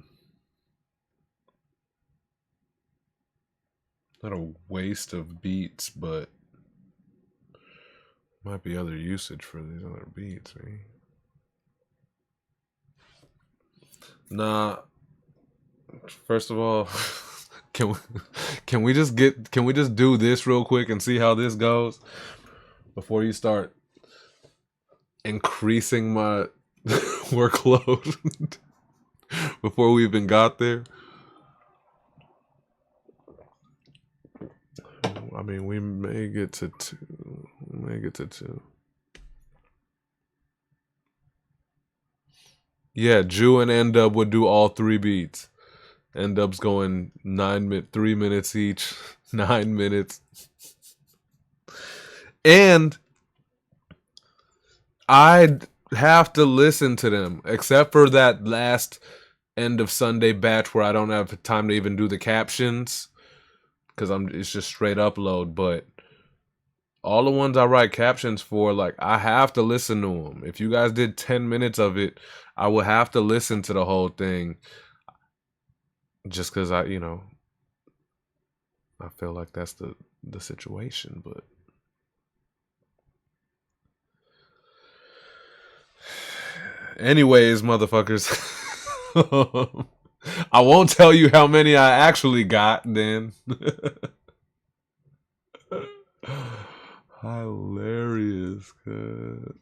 not a waste of beats, but might be other usage for these other beats, right? Nah. First of all, can we just do this real quick and see how this goes before you start increasing my workload before we even got there. I mean, we may get to 2. We may get to 2. Yeah, Jew and N-Dub would do all 3 beats. N-Dub's going 3 minutes each. 9 minutes. And I'd have to listen to them, except for that last end of Sunday batch where I don't have time to even do the captions because it's just straight upload. But all the ones I write captions for, like, I have to listen to them. If you guys did 10 minutes of it, I would have to listen to the whole thing just because I feel like that's the situation. But anyways, motherfuckers, I won't tell you how many I actually got then. Hilarious, cuz.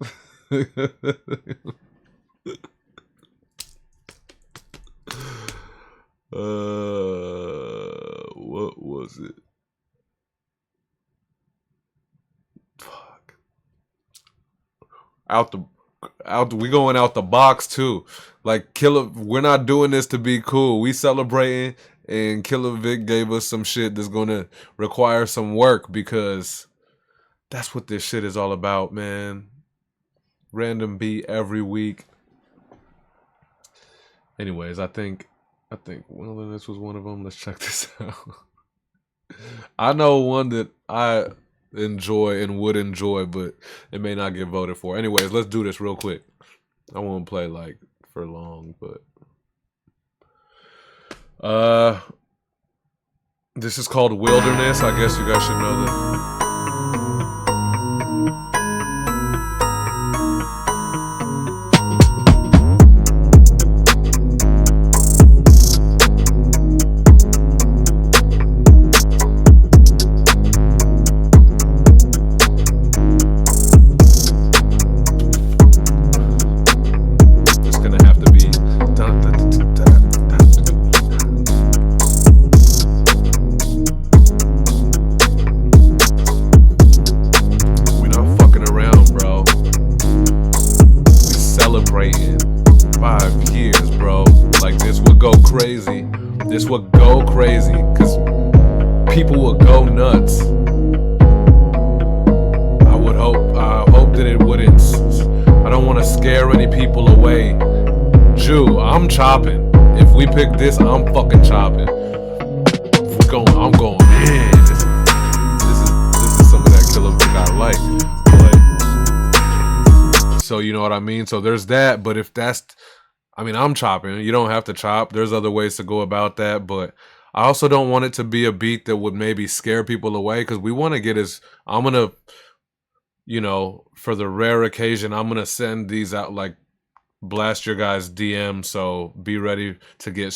What was it? Fuck. We going out the box too. Like we're not doing this to be cool. We celebrating, and Killer Vic gave us some shit that's gonna require some work because that's what this shit is all about, man. Random beat every week. Anyways, I think Wilderness was one of them. Let's check this out. I know one that I enjoy and would enjoy, but it may not get voted for. Anyways, let's do this real quick. I won't play like for long, but this is called Wilderness. I guess you guys should know that. This would go crazy because people would go nuts. I hope that it wouldn't. I don't want to scare any people away. Jew, I'm chopping. If we pick this, I'm fucking chopping. I'm going, man. This is some of that Killer Vic I like. But, so you know what I mean? So there's that, but if that's, I mean, I'm chopping. You don't have to chop. There's other ways to go about that, but I also don't want it to be a beat that would maybe scare people away because we want to get I'm going to, for the rare occasion, I'm going to send these out, like, blast your guys' DM, so be ready to get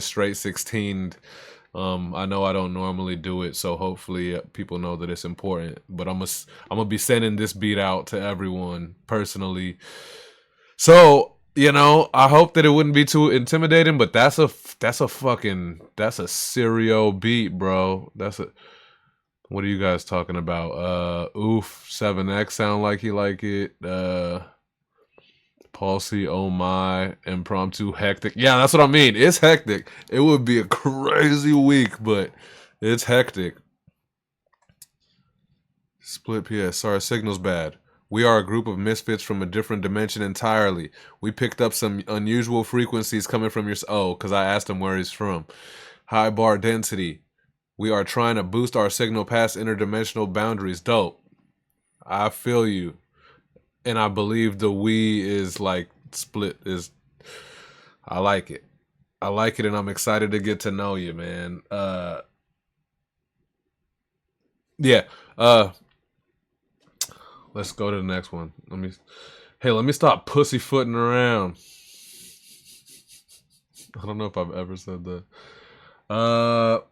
straight 16'd. I know I don't normally do it, so hopefully people know that it's important, but I'm going to be sending this beat out to everyone personally. So, I hope that it wouldn't be too intimidating, but that's a serial beat, bro. What are you guys talking about? Oof, 7X sound like he like it. Palsy, oh my, impromptu, hectic. Yeah, that's what I mean. It's hectic. It would be a crazy week, but it's hectic. Split PS. Sorry, signal's bad. We are a group of misfits from a different dimension entirely. We picked up some unusual frequencies coming from your... Oh, because I asked him where he's from. High bar density. We are trying to boost our signal past interdimensional boundaries. Dope. I feel you. And I believe the we is like split is... I like it. I like it, and I'm excited to get to know you, man. Yeah. Let's go to the next one. Let me stop pussyfooting around. I don't know if I've ever said that.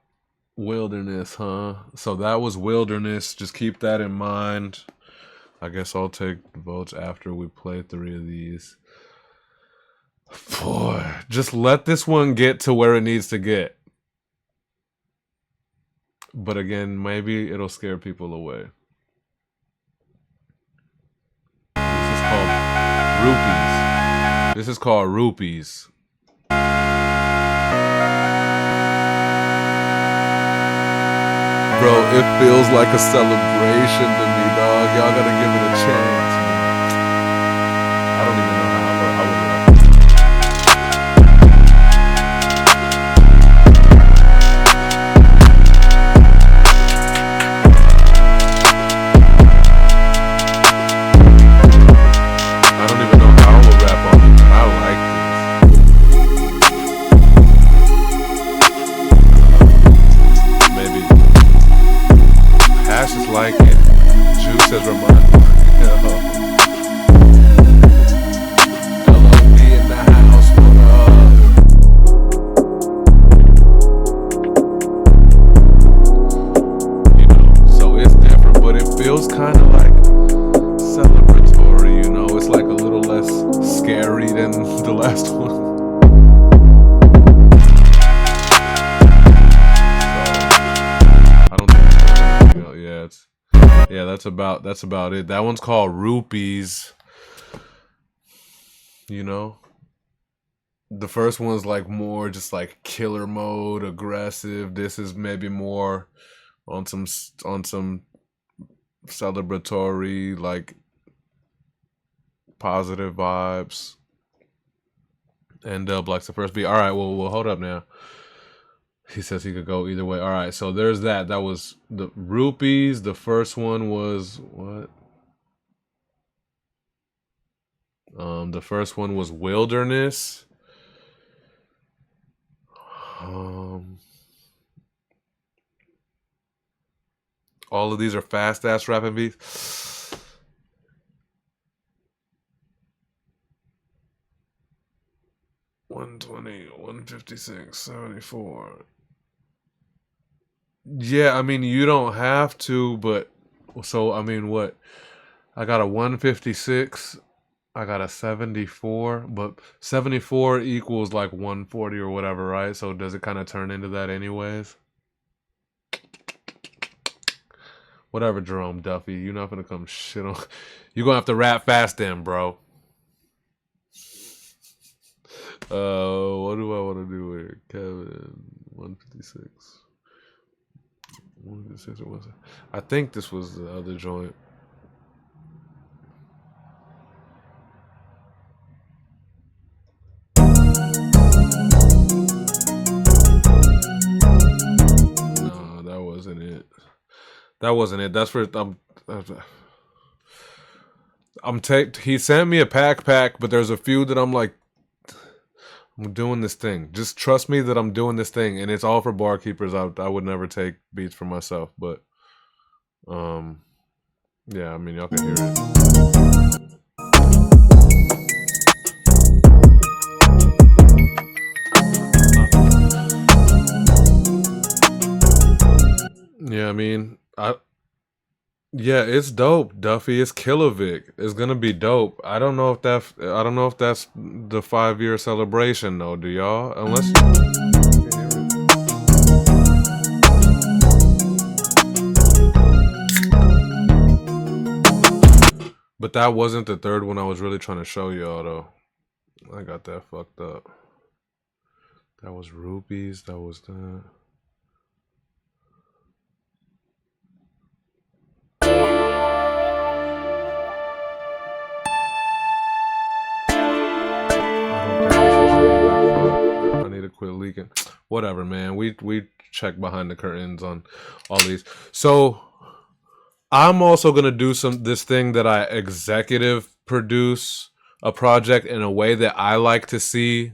Wilderness, huh? So that was Wilderness. Just keep that in mind. I guess I'll take the votes after we play 3 of these. Boy, just let this one get to where it needs to get. But again, maybe it'll scare people away. This is called Rupees. This is called Rupees. Bro, it feels like a celebration to me, dog. Y'all gotta give it a chance. I don't even know how I would rap. I don't even know how I would rap on it, but I like this. Maybe Hash is like it. Juice has reminded me. LOB in the house, what up? You know, so it's different, but it feels kind of like celebratory, you know? It's like a little less scary than the last one. Yeah, that's about it. That one's called Rupees. You know? The first one's like more just like killer mode, aggressive. This is maybe more on some celebratory, like positive vibes. And Dub likes the first beat. All right, well, hold up now. He says he could go either way. All right, so there's that. That was the Rupees. The first one was what? The first one was Wilderness. All of these are fast ass rapping beats. $120, $156, $74. Yeah, I mean you don't have to, but so I mean what? I got a 156, I got a 74, but 74 equals like 140 or whatever, right? So does it kind of turn into that anyways? Whatever, Jerome Duffy, you're not gonna come shit on. You're gonna have to rap fast then, bro. What do I want to do here? Kevin, 156. 156 or 156. I think this was the other joint. No, that wasn't it. That wasn't it. That's for he sent me a pack, but there's a few that I'm like, I'm doing this thing. Just trust me that I'm doing this thing, and it's all for barkeepers. I would never take beats for myself, but yeah, I mean y'all can hear it. Yeah, I mean, yeah, it's dope, Duffy. It's Kilovic. It's gonna be dope. I don't know if that's the 5-year celebration though. Do y'all? Unless. But that wasn't the third one I was really trying to show y'all though. I got that fucked up. That was Rupees. That was that. I need to quit leaking. Whatever, man. We check behind the curtains on all these. So I'm also gonna do this thing that I executive produce a project in a way that I like to see,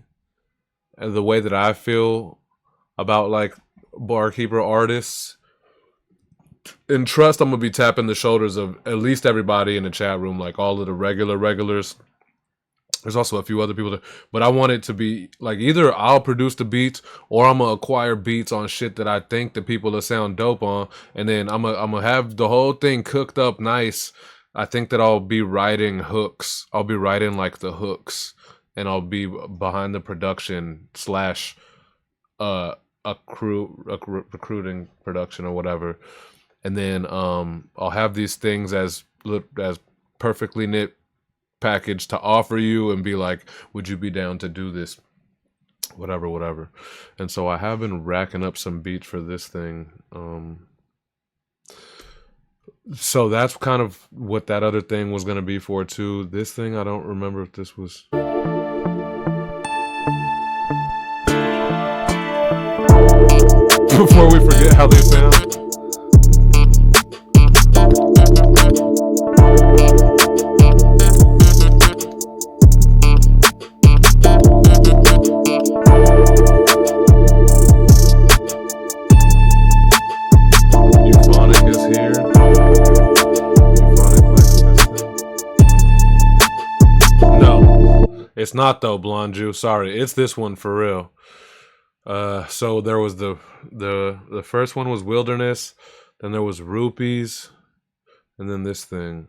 and the way that I feel about like barkeeper artists. And trust, I'm gonna be tapping the shoulders of at least everybody in the chat room, like all of the regulars. There's also a few other people that, but I want it to be like either I'll produce the beats or I'm gonna acquire beats on shit that I think the people that sound dope on, and then I'm gonna have the whole thing cooked up nice I think that I'll be writing hooks. I'll be writing like the hooks, and I'll be behind the production slash recruiting production or whatever. And then I'll have these things as perfectly knit package to offer you and be like, would you be down to do this? Whatever. And so I have been racking up some beats for this thing. So that's kind of what that other thing was going to be for too. This thing, I don't remember if this was... Before we forget how they sound. Euphonic is here. Euphonic likes this thing. No, it's not though, Blonde Jew. Sorry, it's this one for real. So there was the first one was Wilderness, then there was Rupees, and then this thing.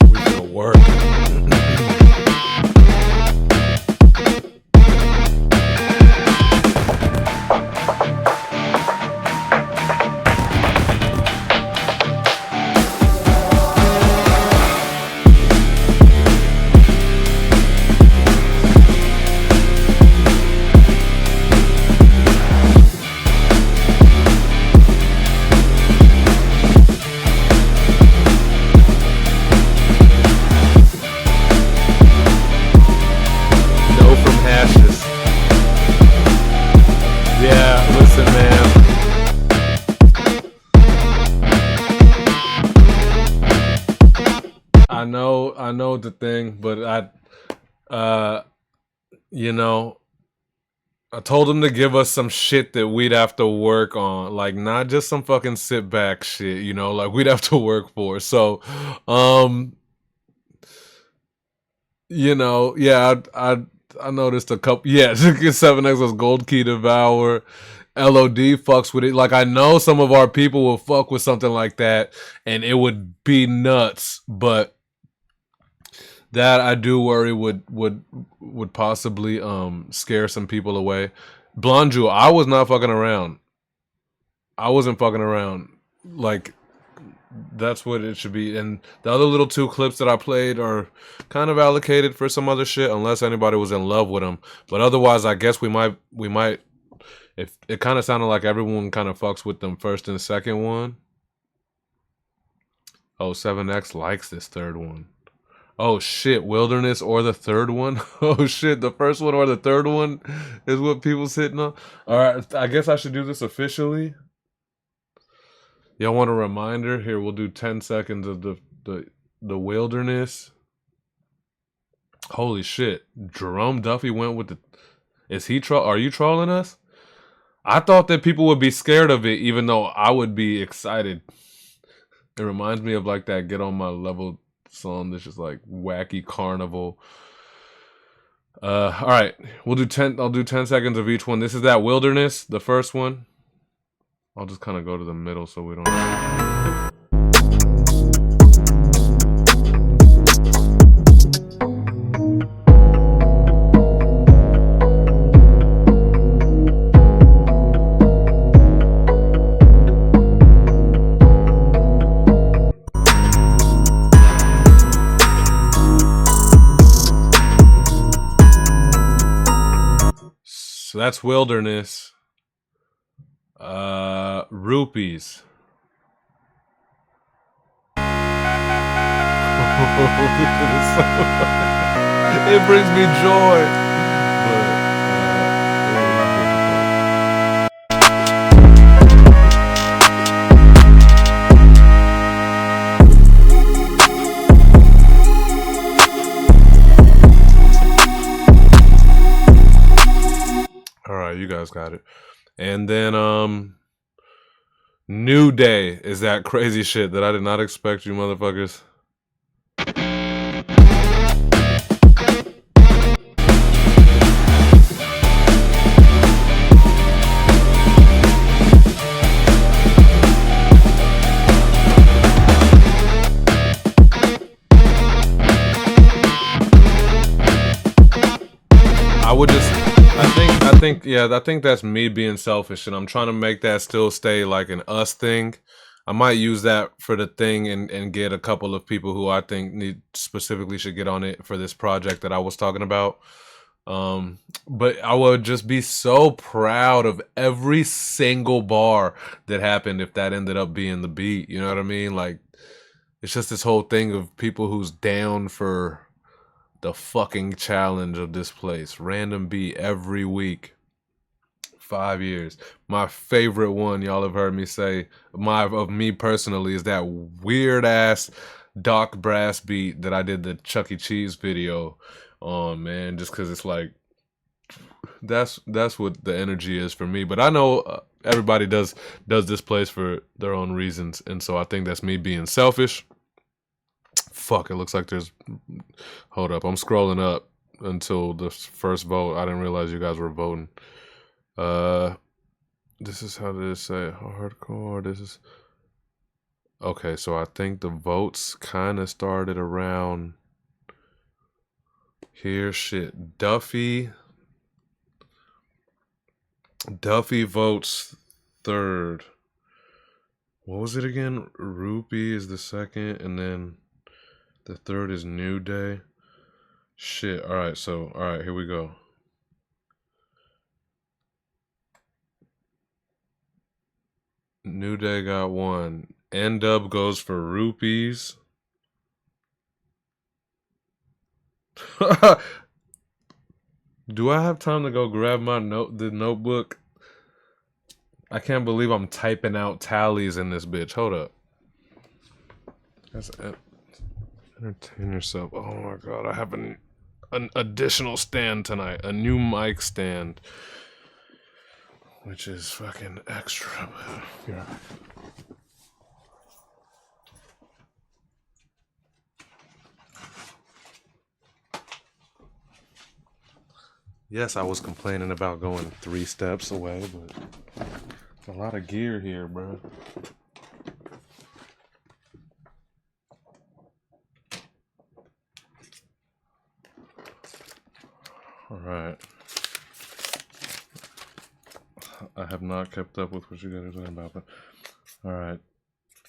We gonna work. I know the thing, but I told him to give us some shit that we'd have to work on, like not just some fucking sit back shit, like we'd have to work for. So, yeah, I noticed a couple. Yeah, 7X was Gold Key Devour. LOD fucks with it. Like I know some of our people will fuck with something like that, and it would be nuts, but. That I do worry would possibly scare some people away. Blonde Jew, I was not fucking around. I wasn't fucking around. Like that's what it should be. And the other little 2 clips that I played are kind of allocated for some other shit, unless anybody was in love with them. But otherwise, I guess we might. If it kind of sounded like everyone kind of fucks with them first and second one. Oh, 7X likes this third one. Oh shit, Wilderness or the third one? Oh shit, the first one or the third one is what people's hitting on. Alright, I guess I should do this officially. Y'all want a reminder? Here, we'll do 10 seconds of the Wilderness. Holy shit. Jerome Duffy went with the... Are you trolling us? I thought that people would be scared of it, even though I would be excited. It reminds me of like that Get On My Level song that's just like wacky carnival. All right, I'll do 10 seconds of each one. This is that Wilderness, the first one. I'll just kind of go to the middle so we don't. So that's Wilderness. Rupees. It brings me joy. All right, you guys got it. And then New Day is that crazy shit that I did not expect you motherfuckers. would just, I think that's me being selfish, and I'm trying to make that still stay like an us thing. I might use that for the thing and get a couple of people who I think specifically should get on it for this project that I was talking about. But I would just be so proud of every single bar that happened if that ended up being the beat. You know what I mean? Like, it's just this whole thing of people who's down for the fucking challenge of this place. Random beat every week. 5 years. My favorite one, y'all have heard me say, of me personally, is that weird ass Doc Brass beat that I did the Chuck E. Cheese video on, man. Just because it's like, that's what the energy is for me. But I know everybody does this place for their own reasons, and so I think that's me being selfish. Fuck, it looks like there's... Hold up, I'm scrolling up until the first vote. I didn't realize you guys were voting. This is how did it say hardcore? This is... Okay, so I think the votes kind of started around here. Shit, Duffy votes third. What was it again? Rupee is the second, and then the third is New Day. Shit. All right, here we go. New Day got one. N-Dub goes for Rupees. Do I have time to go grab my the notebook? I can't believe I'm typing out tallies in this bitch. Hold up. That's it. Entertain yourself. Oh my god, I have an additional stand tonight. A new mic stand. Which is fucking extra. Yeah. Yes, I was complaining about going 3 steps away, but a lot of gear here, bro. All right. I have not kept up with what you guys are talking about, but all right.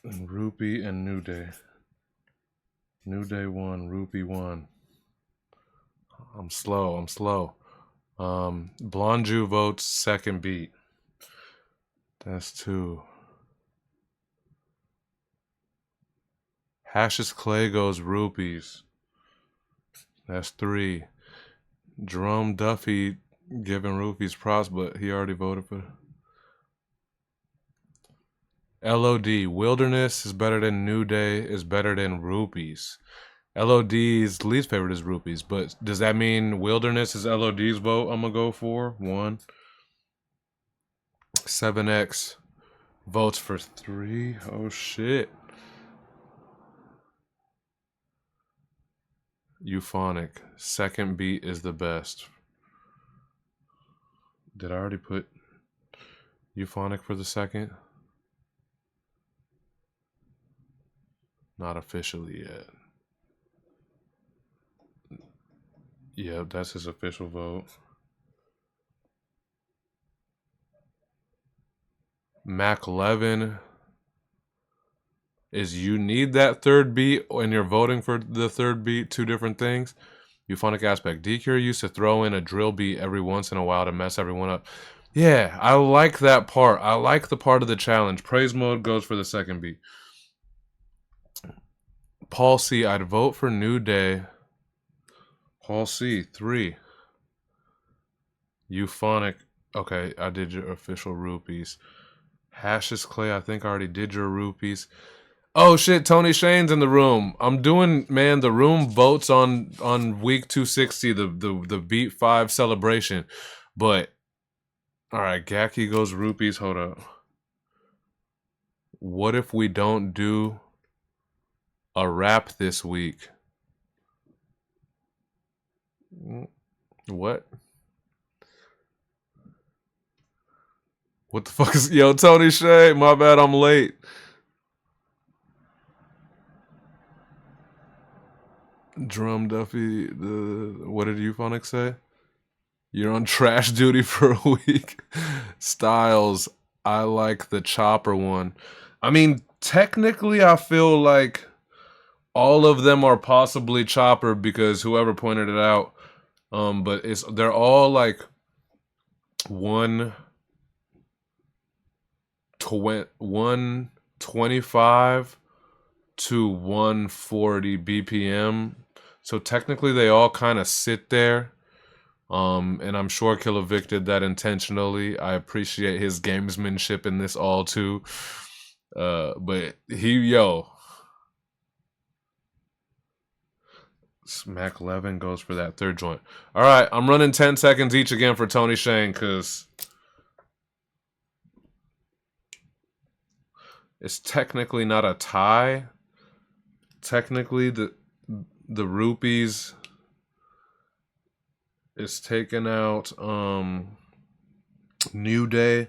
Rupee and New Day. New Day 1, Rupee 1. I'm slow. Blonju votes second beat. That's 2. Hashes Clay goes Rupees. That's 3. Jerome Duffy giving Rupees props, but he already voted for LOD. Wilderness is better than New Day is better than Rupees. LOD's least favorite is Rupees, but does that mean Wilderness is LOD's vote I'm gonna go for? 1. 7X votes for 3. Oh shit. Euphonic. Second beat is the best. Did I already put Euphonic for the second? Not officially yet. Yep, that's his official vote. Mac 11 is you need that third beat and you're voting for the third beat, 2 different things. Euphonic aspect. D-Cure used to throw in a drill beat every once in a while to mess everyone up. Yeah, I like that part. I like the part of the challenge. Praise Mode goes for the second beat. Paul C, I'd vote for New Day. Paul C, 3. Euphonic. Okay, I did your official Rupees. Hashes Clay, I think I already did your Rupees. Oh shit, Tony Shane's in the room. I'm doing, man, the room votes on week 260, the Beat 5 celebration. But, alright, Gaki goes Rupees. Hold up. What if we don't do a rap this week? What? What the fuck is... Yo, Tony Shea, my bad, I'm late. Drum Duffy, what did Euphonic say? You're on trash duty for a week. Styles, I like the chopper one. I mean, technically, I feel like all of them are possibly chopper because whoever pointed it out. But they're all like 125 to 140 BPM. So technically, they all kind of sit there. And I'm sure Killer Vic did that intentionally. I appreciate his gamesmanship in this all too. But Smack 11 goes for that third joint. All right, I'm running 10 seconds each again for Tony Shane because it's technically not a tie. Technically, the Rupees is taken out New Day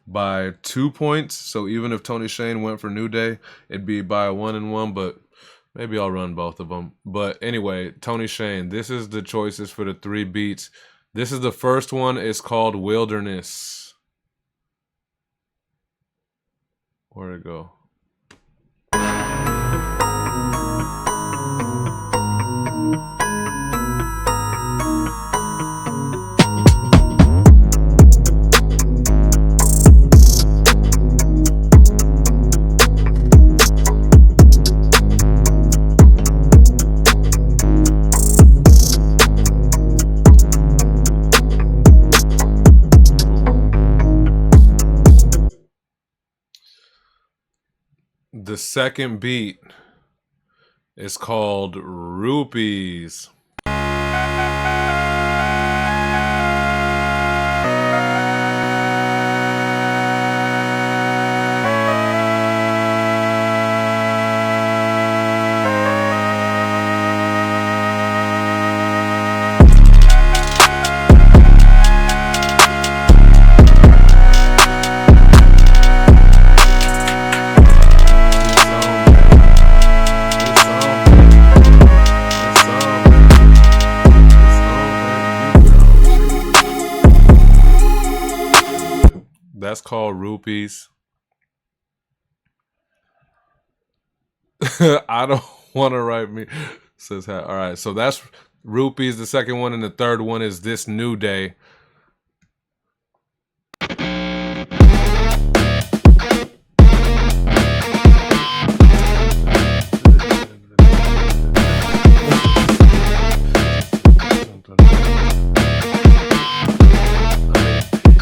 by 2 points. So even if Tony Shane went for New Day, it'd be by 1 and 1, but maybe I'll run both of them. But anyway, Tony Shane, this is the choices for the 3 beats. This is the first one. It's called Wilderness. Where'd it go? The second beat is called Rupees. That's called Rupees. I don't want to write me. Says all right, so that's Rupees, the second one, and the third one is This New Day.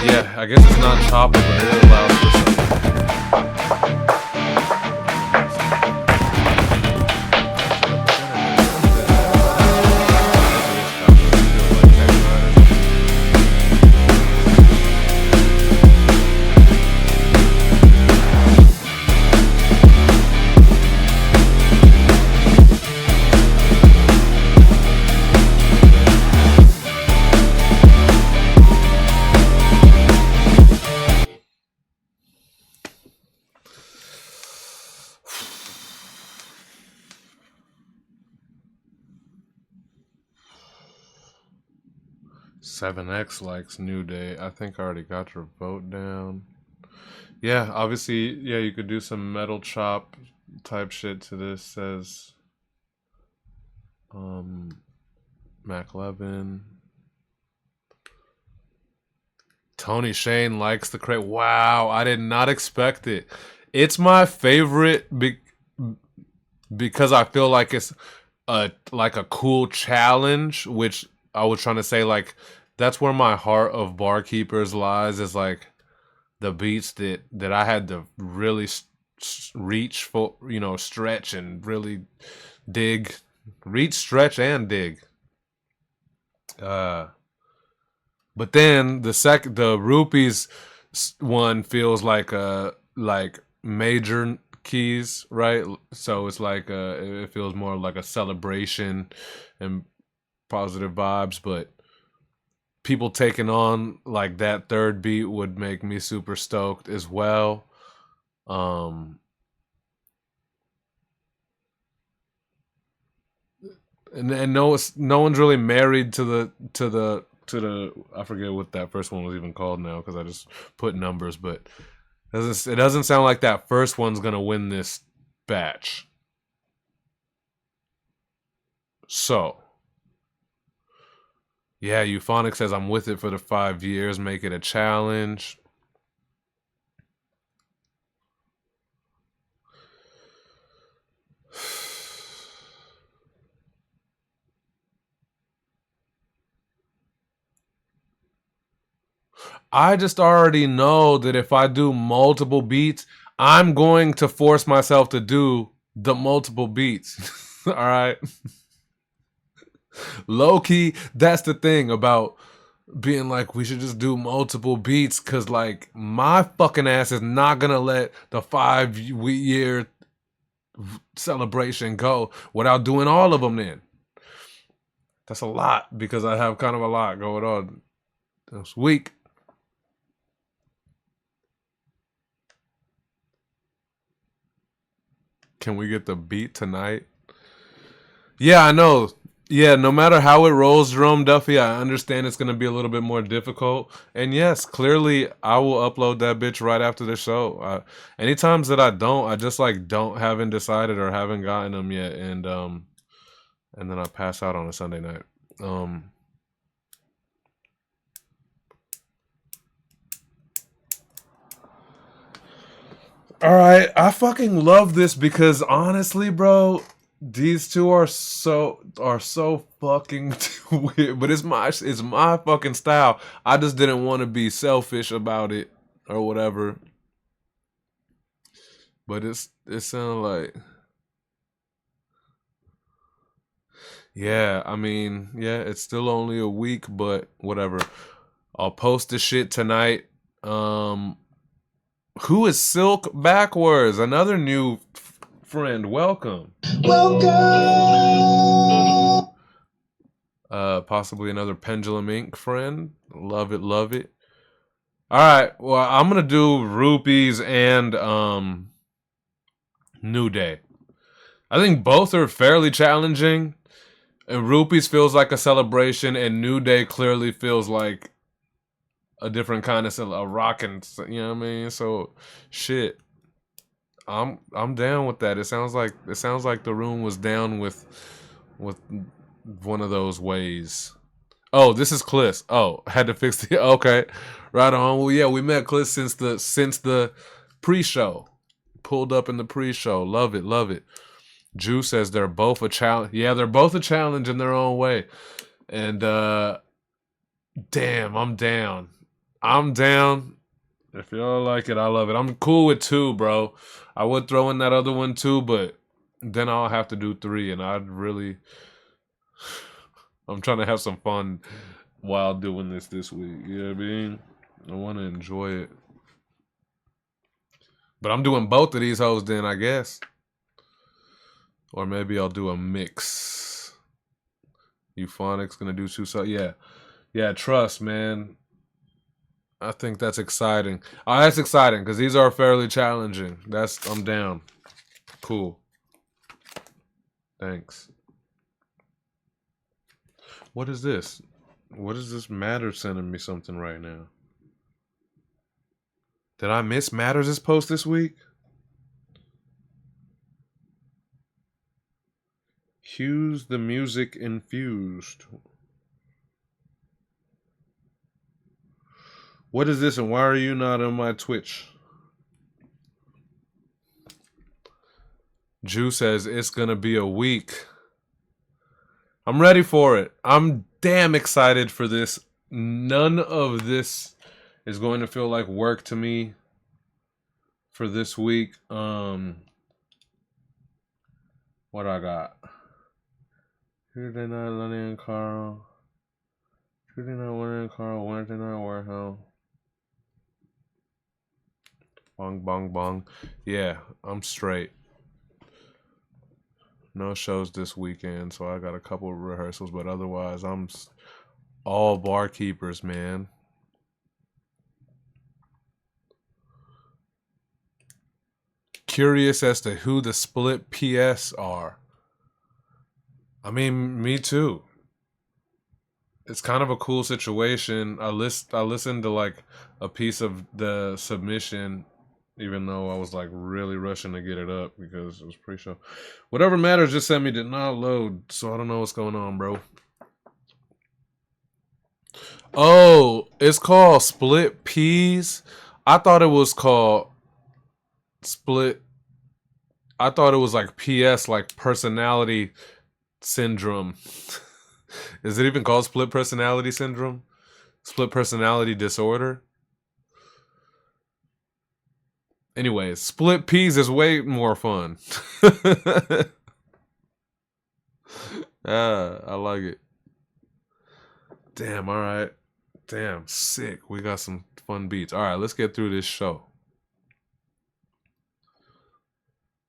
Yeah, I guess it's not chopper, but it allows for something. $7X likes New Day. I think I already got your vote down. Yeah, obviously, yeah, you could do some metal chop type shit to this, says Mac 11. Tony Shane likes the crate. Wow, I did not expect it. It's my favorite because I feel like it's like a cool challenge, which I was trying to say, like, that's where my heart of Barkeepers lies, is like the beats that I had to really reach for, stretch and really dig, reach, stretch, and dig. But then the Rupees one feels like major keys, right? So it's like it feels more like a celebration and positive vibes, but people taking on like that third beat would make me super stoked as well. And no one's really married to the to the, I forget what that first one was even called now because I just put numbers, but it doesn't sound like that first one's gonna win this batch. So, yeah, Euphonic says I'm with it for the 5 years. Make it a challenge. I just already know that if I do multiple beats, I'm going to force myself to do the multiple beats. All right. Low key, that's the thing about being like, we should just do multiple beats because, like, my fucking ass is not going to let the 5-year celebration go without doing all of them then. That's a lot because I have kind of a lot going on this week. Can we get the beat tonight? Yeah, I know. Yeah, no matter how it rolls, Jerome Duffy, I understand it's going to be a little bit more difficult. And yes, clearly, I will upload that bitch right after the show. Any times that I don't, I just like haven't decided or haven't gotten them yet, and then I pass out on a Sunday night. All right, I fucking love this because honestly, bro, these two are so fucking weird. But it's my fucking style. I just didn't want to be selfish about it or whatever. But it sounded like, yeah. I mean, yeah, it's still only a week, but whatever. I'll post the shit tonight. Who is Silk Backwards? Another new friend. Welcome. Welcome. Possibly another Pendulum Inc. friend. Love it, love it. All right. Well, I'm gonna do Rupees and New Day. I think both are fairly challenging. And Rupees feels like a celebration, and New Day clearly feels like a different kind of a rockin', you know what I mean? So shit. I'm down with that. It sounds like the room was down with one of those ways. Oh, this is Cliss. Oh, had to fix the okay. Right on. Well, yeah, we met Cliss since the pre-show. Pulled up in the pre-show. Love it, love it. Drew says they're both a challenge. Yeah, they're both a challenge in their own way. And damn, I'm down. I'm down. If y'all like it, I love it. I'm cool with 2, bro. I would throw in that other one too, but then I'll have to do 3, and I'm trying to have some fun while doing this week. You know what I mean? I want to enjoy it. But I'm doing both of these hoes then, I guess. Or maybe I'll do a mix. Euphonic's gonna do 2, so yeah. Yeah, trust, man. I think that's exciting. Oh, that's exciting because these are fairly challenging. I'm down. Cool. Thanks. What is this? What is this Matter sending me something right now? Did I miss Matters' post this week? Hughes the Music Infused. What is this and why are you not on my Twitch? Jew says it's gonna be a week. I'm ready for it. I'm damn excited for this. None of this is going to feel like work to me for this week. What I got? Tuesday night, Lenny and Carl. Tuesday night, Lenny and Carl. Wednesday night, Warehouse. Bong, bong, bong. Yeah, I'm straight. No shows this weekend, so I got a couple of rehearsals, but otherwise, I'm all barkeepers, man. Curious as to who the split PS are. I mean, me too. it's kind of a cool situation. I listened to like a piece of the submission, even though I was like really rushing to get it up because it was pre-show. Whatever matters just sent me did not load, so I don't know what's going on, bro. Oh, it's called Split Peas. I thought it was called Split. I thought it was like PS, like personality syndrome. Is it even called split personality syndrome? Split personality disorder? Anyways, split peas is way more fun. I like it. Damn, all right. Damn, sick. We got some fun beats. All right, let's get through this show.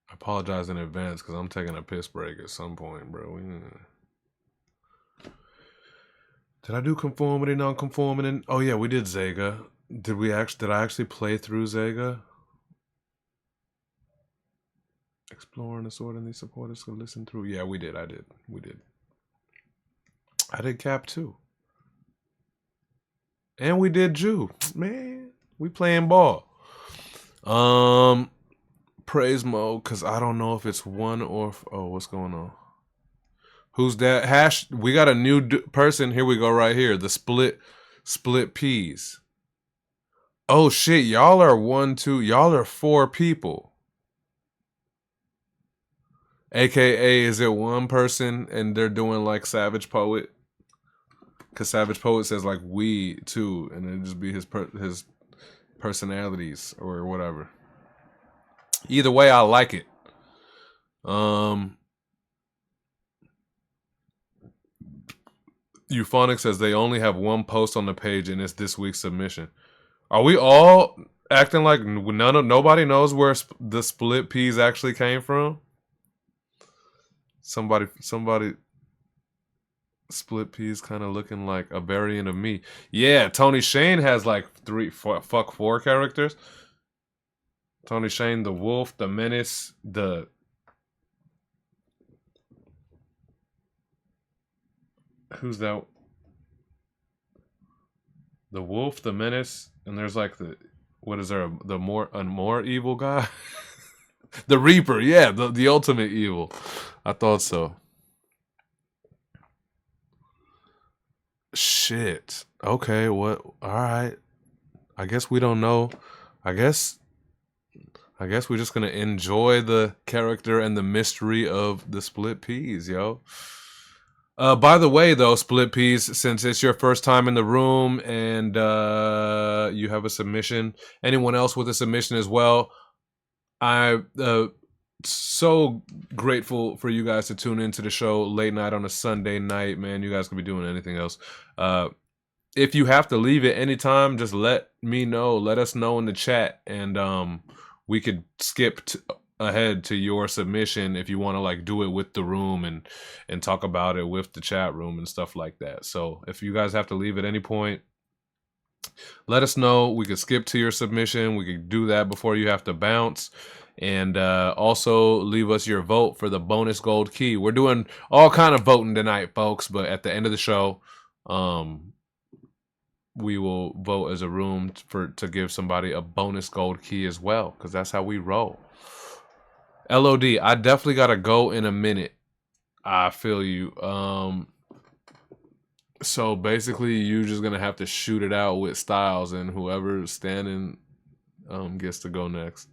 I apologize in advance because I'm taking a piss break at some point, bro. Did I do conformity, non-conformity? Oh yeah, we did Zega. Did I actually play through Zega? Exploring the sword and these supporters to listen through. Yeah, we did. We did. I did Cap too. And we did Jew. Man, we playing ball. Praise mode, because I don't know if it's one or... Oh, what's going on? Who's that? We got a new person. Here we go right here. The split peas. Oh, shit. Y'all are 1, 2. Y'all are 4 people. AKA, is it one person and they're doing like Savage Poet? Because Savage Poet says like we too, and it'd just be his personalities or whatever. Either way, I like it. Euphonic says they only have one post on the page and it's this week's submission. Are we all acting like nobody knows where the split peas actually came from? Somebody split peas kind of looking like a variant of me. Yeah, Tony Shane has like 4 characters. Tony Shane, the Wolf, the Menace, who's that? The Wolf, the Menace, and there's like the more evil guy? The Reaper, yeah, the ultimate evil. I thought so. Shit. Okay, what? All right. I guess we don't know. I guess we're just gonna enjoy the character and the mystery of the split peas, yo. By the way, though, split peas, since it's your first time in the room and you have a submission, anyone else with a submission as well, I so grateful for you guys to tune into the show late night on a Sunday night, man. You guys could be doing anything else. If you have to leave at any time, just let me know. Let us know in the chat, and we could skip ahead to your submission if you want to like do it with the room and talk about it with the chat room and stuff like that. So if you guys have to leave at any point, let us know. We could skip to your submission. We could do that before you have to bounce. And also leave us your vote for the bonus gold key. We're doing all kind of voting tonight, folks, but at the end of the show, we will vote as a room to give somebody a bonus gold key as well, because that's how we roll. LOD, I definitely gotta go in a minute. I feel you. So basically, you're just gonna have to shoot it out with Styles, and whoever's standing gets to go next.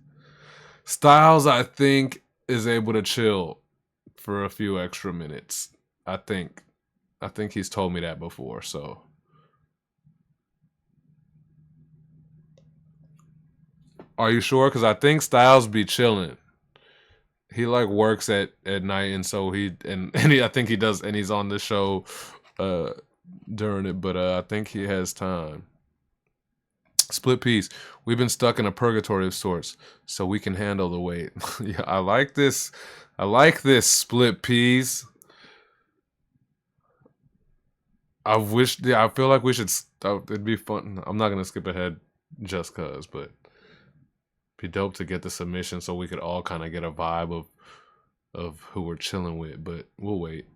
Styles, I think, is able to chill for a few extra minutes. I think he's told me that before, so. Are you sure? Because I think Styles be chilling. He like works at night, and so I think he does, and he's on the show during it, but I think he has time. Split piece. We've been stuck in a purgatory of sorts, so we can handle the weight. Yeah, I like this. I like this, split peas. I feel like we should. It'd be fun. I'm not gonna skip ahead just cause, but be dope to get the submission so we could all kind of get a vibe of who we're chilling with. But we'll wait.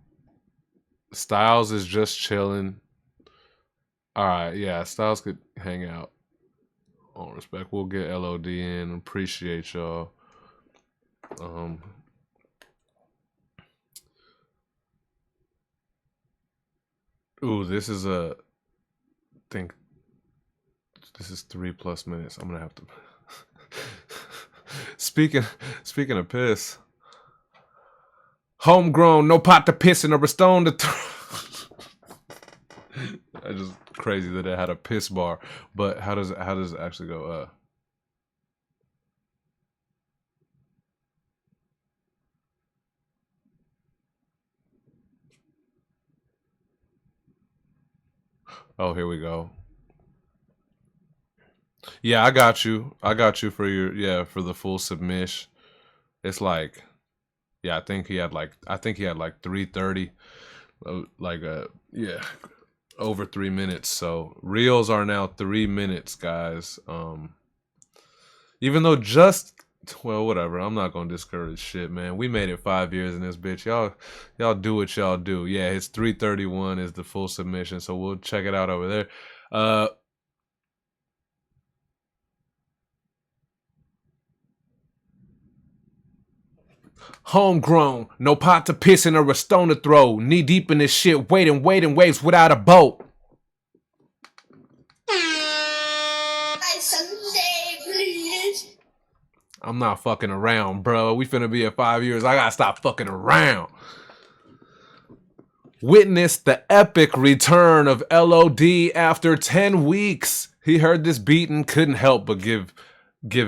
Styles is just chilling. All right, yeah, Styles could hang out. On respect, we'll get LOD in. Appreciate y'all. Ooh, this is I think this is 3+ minutes. I'm gonna have to. Speaking of piss, homegrown, no pot to piss in or a stone to throw. That's just crazy that it had a piss bar. But how does it actually go? Oh, here we go. Yeah, I got you. I got you for for the full submission. It's like, yeah, I think he had like 3:30, over 3 minutes. So reels are now 3 minutes, guys. Even though whatever. I'm not gonna discourage shit, man. We made it 5 years in this bitch. Y'all do what y'all do. Yeah, it's 3:31 is the full submission. So we'll check it out over there. Homegrown, no pot to piss in or a stone to throw. Knee deep in this shit, waiting waves without a boat. I'm not fucking around, bro. We finna be at 5 years. I gotta stop fucking around. Witness the epic return of LOD after 10 weeks. He heard this beat and couldn't help but give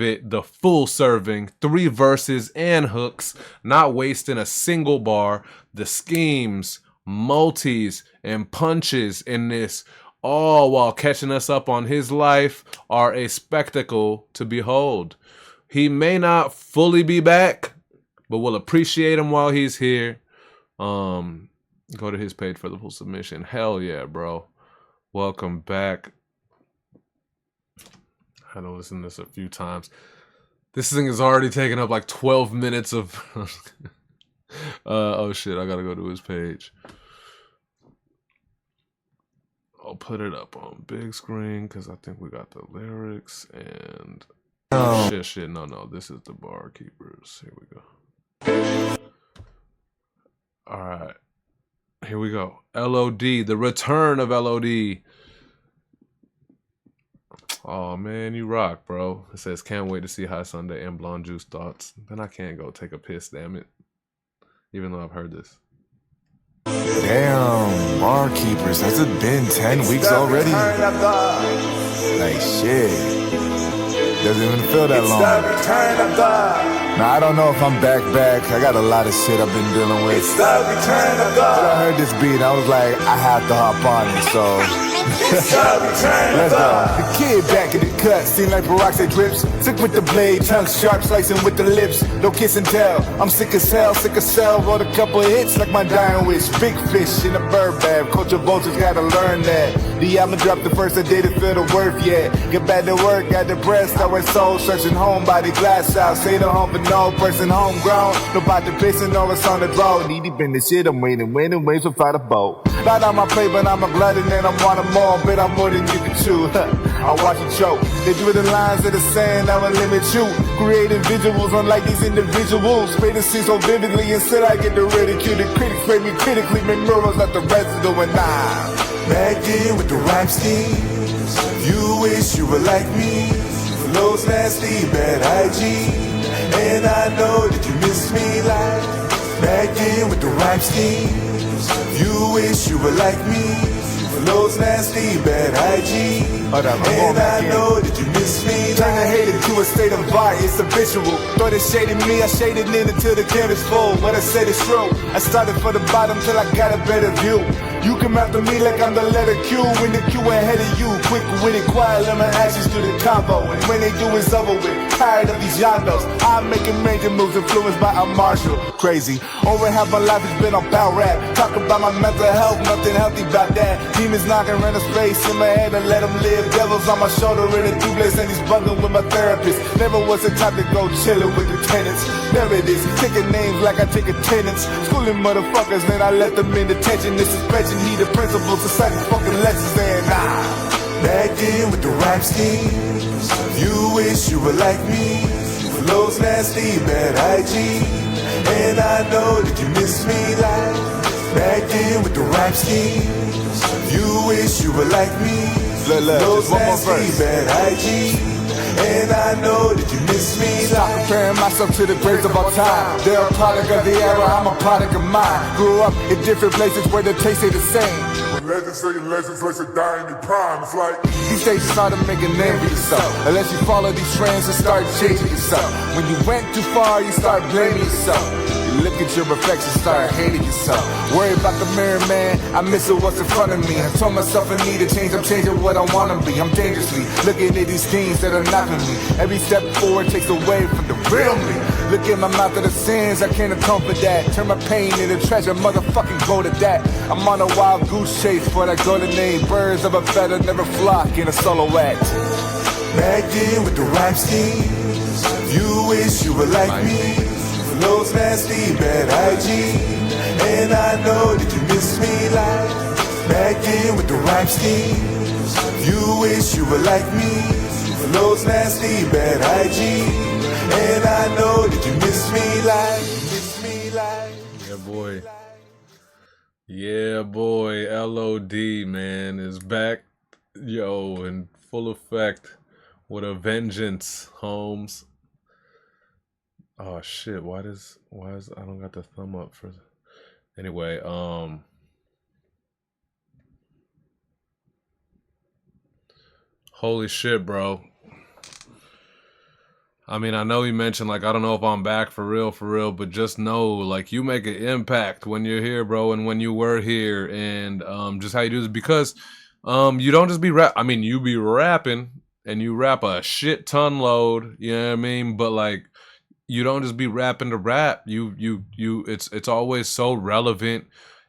it the full serving, 3 verses and hooks, not wasting a single bar. The schemes, multis, and punches in this, all while catching us up on his life, are a spectacle to behold. He may not fully be back, but we'll appreciate him while he's here. Go to his page for the full submission. Hell yeah, bro. Welcome back. I had to listen to this a few times. This thing is already taken up like 12 minutes of... oh shit, I gotta go to his page. I'll put it up on big screen because I think we got the lyrics and... Shit, no, this is the Barkeepers. Here we go. Alright. Here we go. LOD, the return of LOD. Oh man, you rock, bro. It says, can't wait to see High Sunday and Blonde Juice thoughts. Then I can't go take a piss, damn it. Even though I've heard this. Damn, Barkeepers, has it been 10 weeks already? Like shit. Doesn't even feel that long. Now I don't know if I'm back. I got a lot of shit I've been dealing with. It's the return of God. But I heard this beat, I was like, I have to hop on it, so let's go. The kid back in the cut, seem like peroxide drips. Sick with the blade, tongue sharp, slicing with the lips. No kiss and tell. I'm sick as hell. Wrote a couple of hits like my dying wish. Big fish in a bird bath. Culture vultures gotta learn that. The album dropped the first, I didn't feel the worth yet. Get back to work, got depressed, I went soul searching, homebody glass house. Ain't no home for no person, homegrown. Nobody pissing, no it's on the road. Knee deep in the shit, I'm waiting without a boat. Not on my plate, but I'm a glutton and I'm wanting more. Bet I'm more than you can chew. I watch you choke. They drew the lines of the sand, I will limit you. Creating visuals unlike these individuals. Paint the scene so vividly, instead I get the ridicule. The critics frame me critically, make murals like the residue and I. Back in with the rhyme schemes. You wish you were like me. Flows nasty, bad hygiene. And I know that you miss me like. Back in with the rhyme schemes. You wish you were like me. Flows nasty, bad hygiene. And I know that you miss me. Turn the hate into a state of art, it's habitual. Thought it shaded me, I shaded in until the canvas full. What I said is true. I started from the bottom till I got a better view. You come after me like I'm the letter Q. When the Q ahead of you. Quick with it, quiet, let my actions do the combo. And when they do, it's over with. Tired of these yondos. I'm making major moves influenced by a Marshall. Crazy. Over half my life has been on bout rap. Talk about my mental health, nothing healthy about that. Demons knocking around the space in my head and let them live. Devils on my shoulder in a duplex and he's bugging with my therapist. Never was the type to go chillin' with the tenants. There it is, taking names like I take attendance. Schooling motherfuckers, then I let them in detention. This suspension teaching me the principles of certain fucking lessons. And back in with the rhyme scheme. You wish you were like me. Flows nasty, bad hygiene. And I know that you miss me like back in with the rhyme scheme. You wish you were like me. Flows nasty, bad hygiene. And I know that you miss me. Stop comparing myself to the greats of all time. They're a product of the era, I'm a product of mine. Grew up in different places where the taste ain't the same. When legends say legends, let's die in your prime. It's like these days it's hard to make a name for yourself unless you follow these trends and start changing yourself. When you went too far, you start blaming yourself. You look at your reflection, start hating yourself. Worry about the mirror, man, I miss it what's in front of me. I told myself I need to change, I'm changing what I wanna be. I'm dangerously looking at these things that are knocking me. Every step forward takes away from the real me. Look at my mouth of the sins, I can't atone for that. Turn my pain into treasure, motherfucking go to that. I'm on a wild goose chase for that golden name. Birds of a feather never flock in a solo act. Back in with the rhyme scheme. You wish you were like me. Flows nasty, bad hygiene. And I know that you miss me like back in with the rhyme scheme. You wish you were like me. Flows nasty, bad hygiene. And I know that you miss me like. Yeah, boy. Yeah, boy. LOD, man, is back, yo, in full effect with a vengeance, Holmes. Oh shit! Why is I don't got the thumb up for? Anyway, holy shit, bro. I mean, I know you mentioned, like, I don't know if I'm back for real, but just know, like, you make an impact when you're here, bro, and when you were here, and just how you do this, because you don't just be I mean, you be rapping, and you rap a shit ton load, you know what I mean? But, like, you don't just be rapping to rap. It's always so relevant.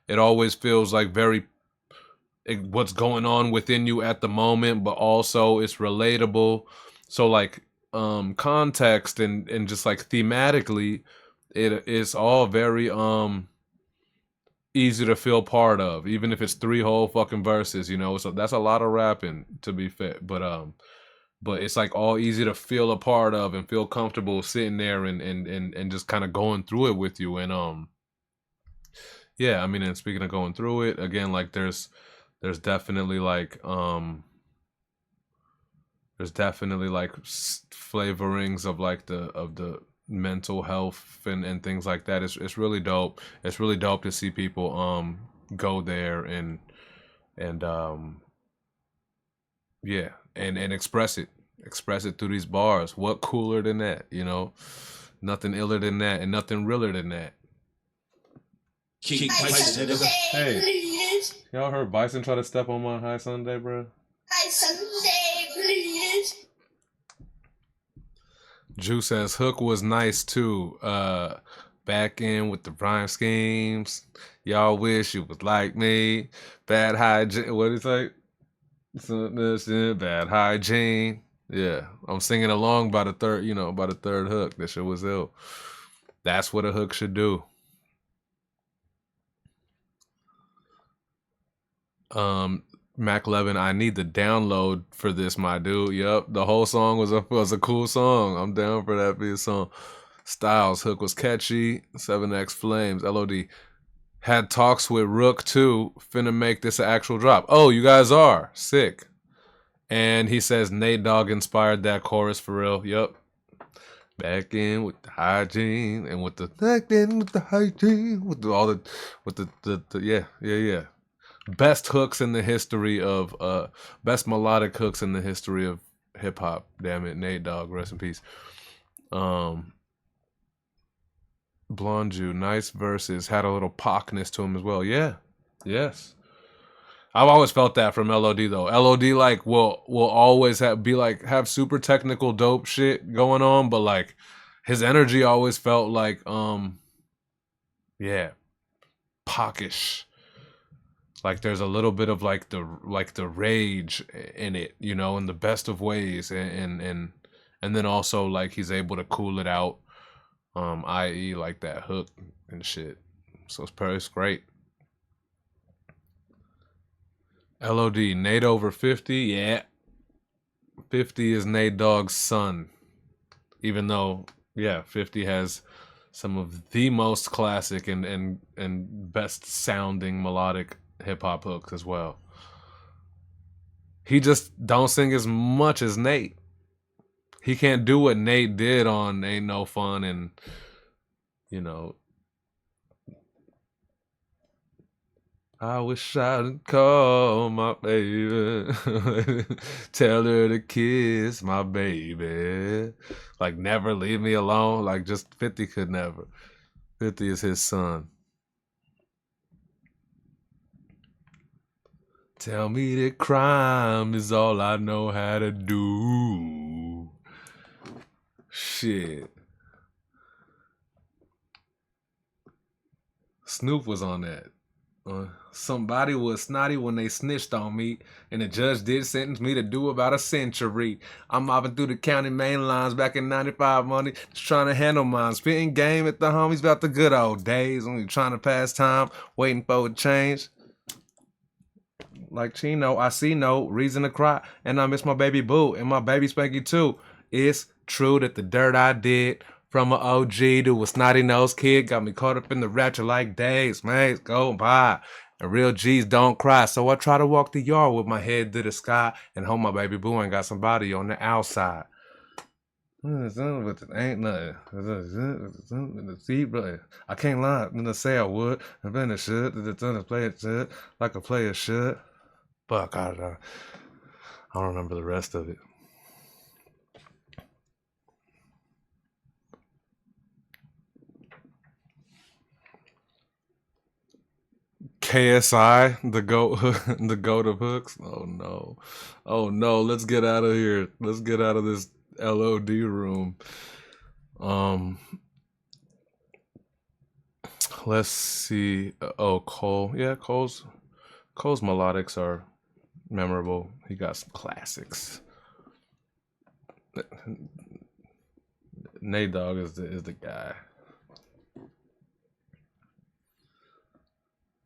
It always feels like what's going on within you at the moment, but also it's relatable. So, like, context and just like thematically, it's all very easy to feel part of, even if it's 3 whole fucking verses, you know. So that's a lot of rapping, to be fair, but it's like all easy to feel a part of and feel comfortable sitting there and just kind of going through it with you. And yeah, I mean, and speaking of going through it again, like there's definitely like flavorings of like the mental health and things like that. It's really dope. It's really dope to see people go there and yeah, and express it through these bars. What cooler than that, you know? Nothing iller than that, and nothing realer than that. Hey, y'all heard Bison try to step on my high Sunday, bro? High Sunday, please. Juice says Hook was nice too. Back in with the rhyme schemes. Y'all wish you was like me. Bad hygiene. What is it? Bad hygiene. Yeah, I'm singing along by the third hook. That shit was ill. That's what a hook should do. Mac Levin, I need the download for this, my dude. Yep, the whole song was a cool song. I'm down for that be a song. Styles, Hook was catchy. 7X Flames, LOD. Had talks with Rook too. Finna make this an actual drop. Oh, you guys are sick. And he says Nate Dogg inspired that chorus for real. Yep. Back in with the hygiene and with the yeah. Best hooks in the history of best melodic hooks in the history of hip hop. Damn it, Nate Dogg, rest in peace. Blonde Jew, nice verses, had a little pockness to him as well. Yeah, yes. I've always felt that from LOD though. LOD like will always have super technical dope shit going on, but like his energy always felt like yeah, pockish. Like there's a little bit of like the rage in it, you know, in the best of ways, and then also like he's able to cool it out, i.e. like that hook and shit. So it's great. LOD, Nate over 50? Yeah. 50 is Nate Dogg's son. Even though, yeah, 50 has some of the most classic and best sounding melodic hip hop hooks as well. He just don't sing as much as Nate. He can't do what Nate did on Ain't No Fun and, you know, I wish I'd call my baby, tell her to kiss my baby. Like, never leave me alone. Like, just 50 could never. 50 is his son. Tell me that crime is all I know how to do. Shit. Snoop was on that. Somebody was snotty when they snitched on me, and the judge did sentence me to do about a century. I'm mopping through the county main lines back in 95 money, just trying to handle mine. Spitting game at the homies about the good old days, only trying to pass time, waiting for a change. Like Chino, I see no reason to cry, and I miss my baby boo and my baby Spanky too. It's true that the dirt I did from an OG to a snotty-nosed kid got me caught up in the rapture like days, man, go by. And real G's don't cry, so I try to walk the yard with my head to the sky and hope my baby boo ain't got somebody on the outside. But it ain't nothing. I can't lie, I'm gonna say I would. I've been a shit, play it shit like a player should. Fuck, I don't remember the rest of it. KSI, the goat, the goat of hooks. Oh no, oh no. Let's get out of here. Let's get out of this LOD room. Let's see. Oh, Cole. Yeah, Cole's melodics are memorable. He got some classics. Nate Dogg is the guy.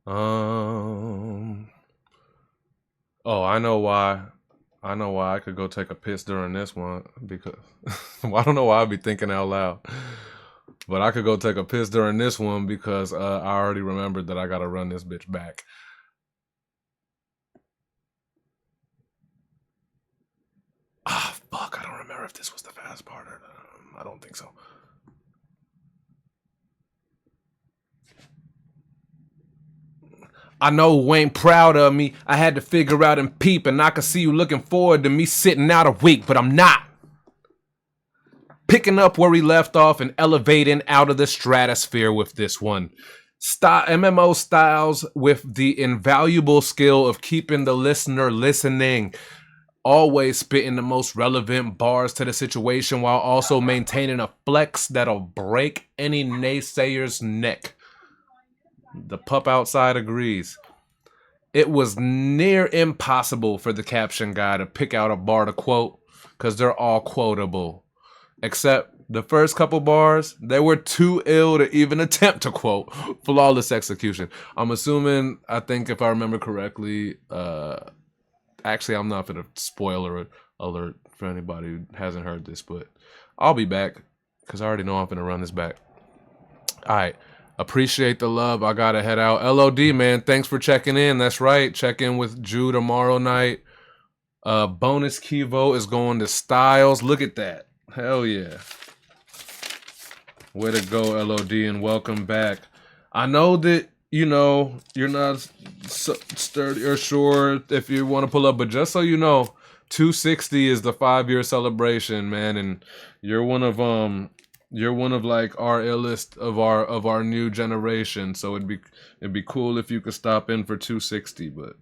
Oh, I know why. I know why I could go take a piss during this one because well, I don't know why I'd be thinking out loud. But I could go take a piss during this one because I already remembered that I gotta run this bitch back. Ah, fuck, I don't remember if this was the fast part or I don't think so. I know you ain't proud of me. I had to figure out and peep, and I could see you looking forward to me sitting out a week, but I'm not. Picking up where we left off and elevating out of the stratosphere with this one. MMO Styles with the invaluable skill of keeping the listener listening. Always spitting the most relevant bars to the situation while also maintaining a flex that'll break any naysayer's neck. The pup outside agrees. It was near impossible for the caption guy to pick out a bar to quote because they're all quotable. Except the first couple bars, they were too ill to even attempt to quote. Flawless execution. I'm assuming, I think if I remember correctly, actually I'm not going to spoiler alert for anybody who hasn't heard this, but I'll be back because I already know I'm going to run this back. All right. Appreciate the love. I gotta head out. LOD, man. Thanks for checking in. That's right. Check in with Jew tomorrow night. Bonus key vote is going to Styles. Look at that. Hell yeah. Way to go, LOD, and welcome back. I know that, you know, you're not sturdy or sure if you want to pull up, but just so you know, 260 is the 5-year celebration, man, and you're one of like our illest of our new generation, so it'd be cool if you could stop in for 260, but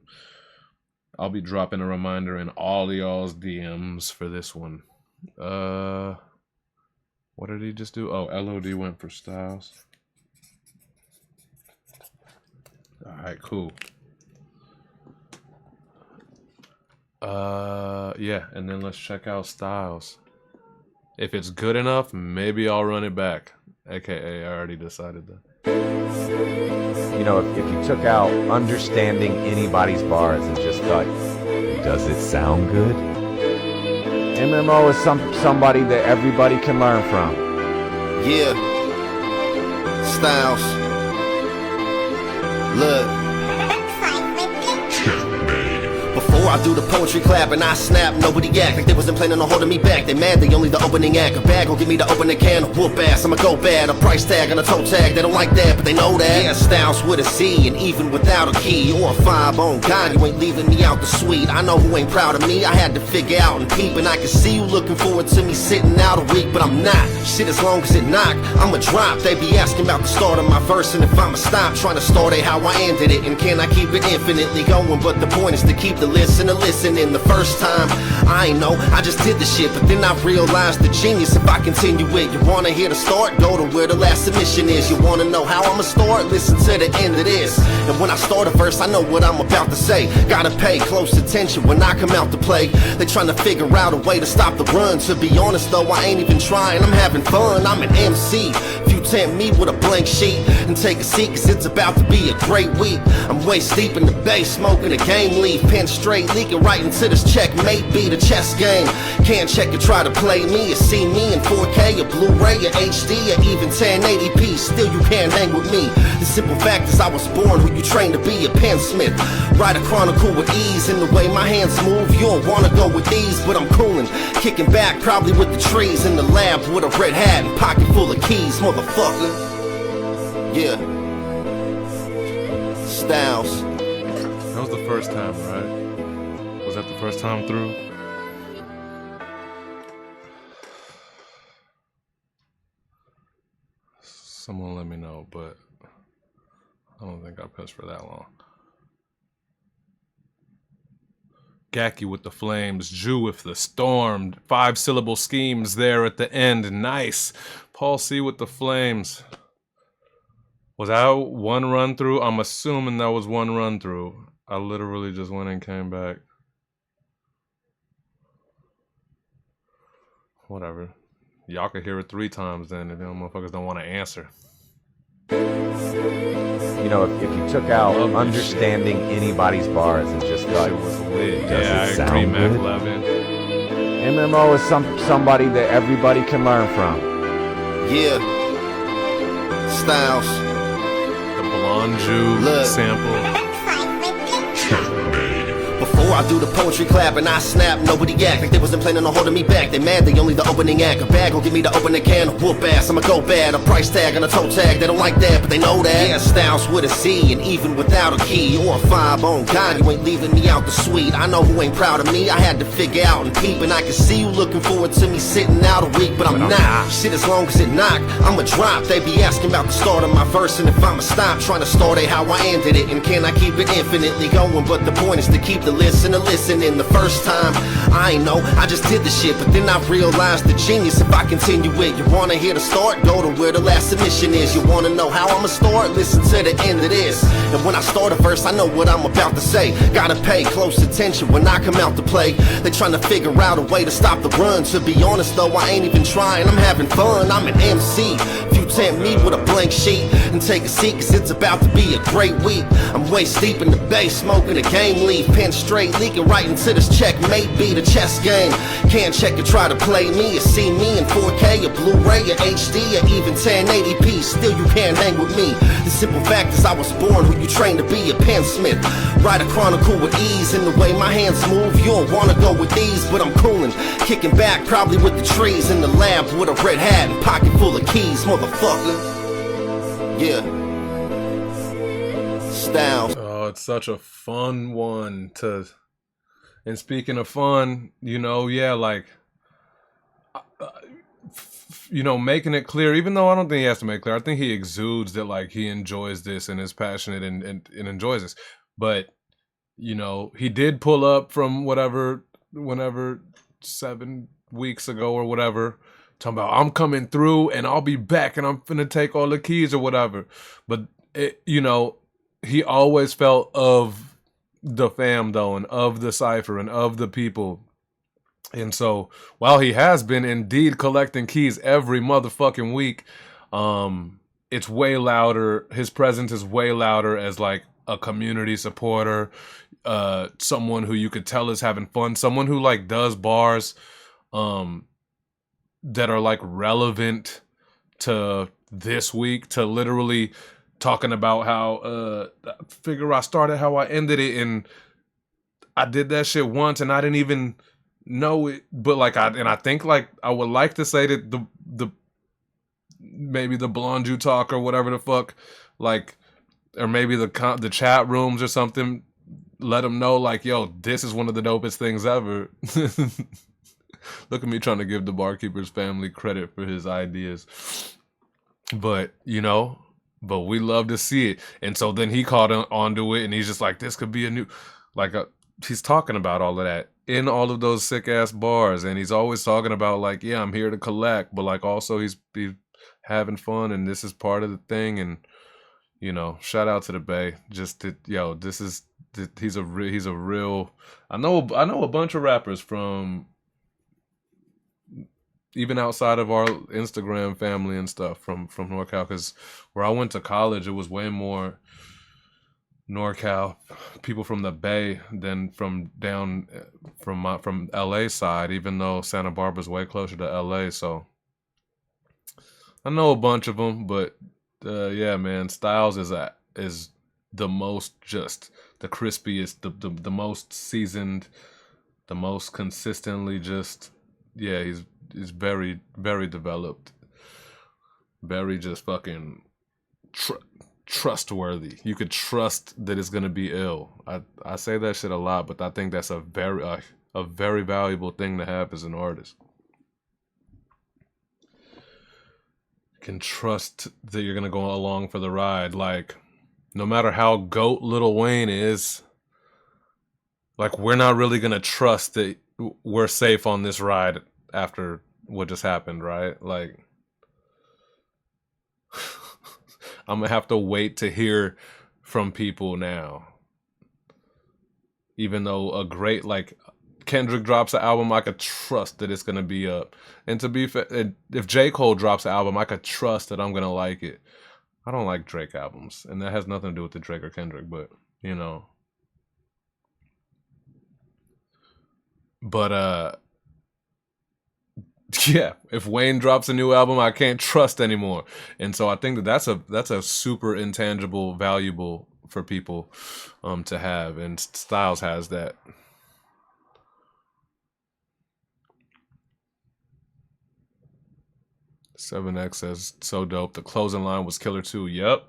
I'll be dropping a reminder in all of y'all's DMs for this one. What did he just do? Oh, LOD went for Styles. Alright, cool. Yeah, and then let's check out Styles. If it's good enough, maybe I'll run it back. AKA, I already decided that. You know, if you took out understanding anybody's bars and just thought, does it sound good? MMO is somebody that everybody can learn from. Yeah. Styles. Look. Before I do the poetry clap and I snap, nobody act like they wasn't planning on holding me back. They mad, they only the opening act. A bag will give me the opening can of whoop ass. I'ma go bad, a price tag and a toe tag. They don't like that, but they know that. Yeah, Styles with a C, and even without a key or a 5 on God, you ain't leaving me out the suite. I know who ain't proud of me, I had to figure out and peep. And I can see you looking forward to me sitting out a week, but I'm not. Shit, as long as it knock, I'ma drop. They be asking about the start of my verse and if I'ma stop trying to start it how I ended it. And can I keep it infinitely going? But the point is to keep the listener listening. The first time, I ain't know, I just did the shit, but then I realized the genius if I continue it. You wanna hear the start? Go to where the last submission is. You wanna know how I'ma start? Listen to the end of this. And when I start a verse, I know what I'm about to say. Gotta pay close attention when I come out to play. They trying to figure out a way to stop the run. To be honest though, I ain't even trying, I'm having fun. I'm an MC. If you tempt me with a blank sheet and take a seat, cause it's about to be a great week. I'm waist deep in the bass, smoking a game leaf, pen straight, leaking right into this checkmate, be the chess game. Can't check or try to play me or see me in 4K or Blu-ray or HD or even 1080p. Still you can't hang with me. The simple fact is I was born who you trained to be a pensmith. Write a chronicle with ease in the way my hands move. You don't wanna go with these, but I'm coolin', kicking back probably with the trees in the lab with a red hat and pocket full of keys, motherfucker. Yeah. Styles. That was the first time, right? Was that the first time through? Someone let me know, but I don't think I pissed for that long. Gacky with the flames, Jew with the storm, 5-syllable schemes there at the end, nice. Paul C with the flames. Was that one run through? I'm assuming that was one run through. I literally just went and came back. Whatever. Y'all could hear it 3 times then if them motherfuckers don't want to answer. You know, if you took out understanding anybody's bars and just thought, was lit. Does Yeah, it I agree, sound Mac good? 11. MMO is somebody that everybody can learn from. Yeah. Styles. The blonde Jew sample. Before I do the poetry clap and I snap, nobody act like they wasn't planning on holding me back. They mad, they only the opening act. A bag will give me the opening can of whoop ass. I'ma go bad, a price tag and a toe tag. They don't like that, but they know that. Yeah, Styles with a C, and even without a key or a 5 on God, you ain't leaving me out the suite. I know who ain't proud of me, I had to figure out and peep. And I can see you looking forward to me sitting out a week, but I'm not. Shit, as long as it knock, I'ma drop. They be asking about the start of my verse and if I'ma stop trying to start it how I ended it. And can I keep it infinitely going? But the point is to keep the listener listening. The first time, I ain't know, I just did the shit, but then I realized the genius if I continue it. You wanna hear the start? Go to where the last submission is. You wanna know how I'ma start? Listen to the end of this. And when I start a verse, I know what I'm about to say. Gotta pay close attention when I come out to play. They trying to figure out a way to stop the run. To be honest though, I ain't even trying, I'm having fun. I'm an MC. If you tempt me with a blank sheet and take a seat, cause it's about to be a great week. I'm waist deep in the bass, smoking a game leaf, pen straight, leaking right into this checkmate, be the chess game. Can't check or try to play me or see me in 4K or Blu-ray or HD or even 1080p. Still you can't hang with me. The simple fact is I was born who you trained to be a pensmith. Write a chronicle with ease in the way my hands move. You don't wanna go with these, but I'm coolin', kicking back probably with the trees in the lab with a red hat and pocket full of keys, motherfucker. Yeah. Styles. Oh, it's such a fun one to. And speaking of fun, you know, yeah, like, you know, making it clear, even though I don't think he has to make it clear, I think he exudes that, like, he enjoys this and is passionate and enjoys this. But, you know, he did pull up from whenever 7 weeks ago or whatever, talking about, I'm coming through and I'll be back and I'm finna take all the keys or whatever. But, you know, he always felt of the fam though, and of the cipher and of the people. And so while he has been indeed collecting keys every motherfucking week, it's way louder. His presence is way louder as like a community supporter, someone who you could tell is having fun, someone who like does bars that are like relevant to this week, to literally talking about how figure I started how I ended it, and I did that shit once and I didn't even know it, but like I think like I would like to say that the maybe the Blonde You Talk or whatever the fuck, like, or maybe the chat rooms or something, let them know like, yo, this is one of the dopest things ever. Look at me trying to give the Barkeeper's family credit for his ideas. But, you know, but we love to see it. And so then he caught onto it and he's just like, this could be a new, like, he's talking about all of that in all of those sick ass bars. And he's always talking about like, yeah, I'm here to collect, but like also he's having fun and this is part of the thing. And, you know, shout out to the Bay. Just to, yo, this is, he's a real, I know a bunch of rappers from even outside of our Instagram family and stuff from NorCal, because where I went to college, it was way more NorCal people from the Bay than from down from LA side, even though Santa Barbara's way closer to LA. So I know a bunch of them, but yeah, man, Styles is the most, just the crispiest, the most seasoned, the most consistently just, yeah, he's very, very developed, very just fucking trustworthy. You could trust that it's gonna be ill. I say that shit a lot, but I think that's a very valuable thing to have as an artist. You can trust that you're gonna go along for the ride. Like, no matter how goat Lil Wayne is, like, we're not really gonna trust that we're safe on this ride after what just happened, right? Like, I'm gonna have to wait to hear from people now. Even though a great, like, Kendrick drops an album, I could trust that it's gonna be up. And to be fair, if J. Cole drops an album, I could trust that I'm gonna like it. I don't like Drake albums, and that has nothing to do with the Drake or Kendrick, but, you know. But yeah, if Wayne drops a new album, I can't trust anymore. And so I think that's a super intangible, valuable for people to have, and Styles has that. $7X says, so dope. The closing line was killer too. Yep.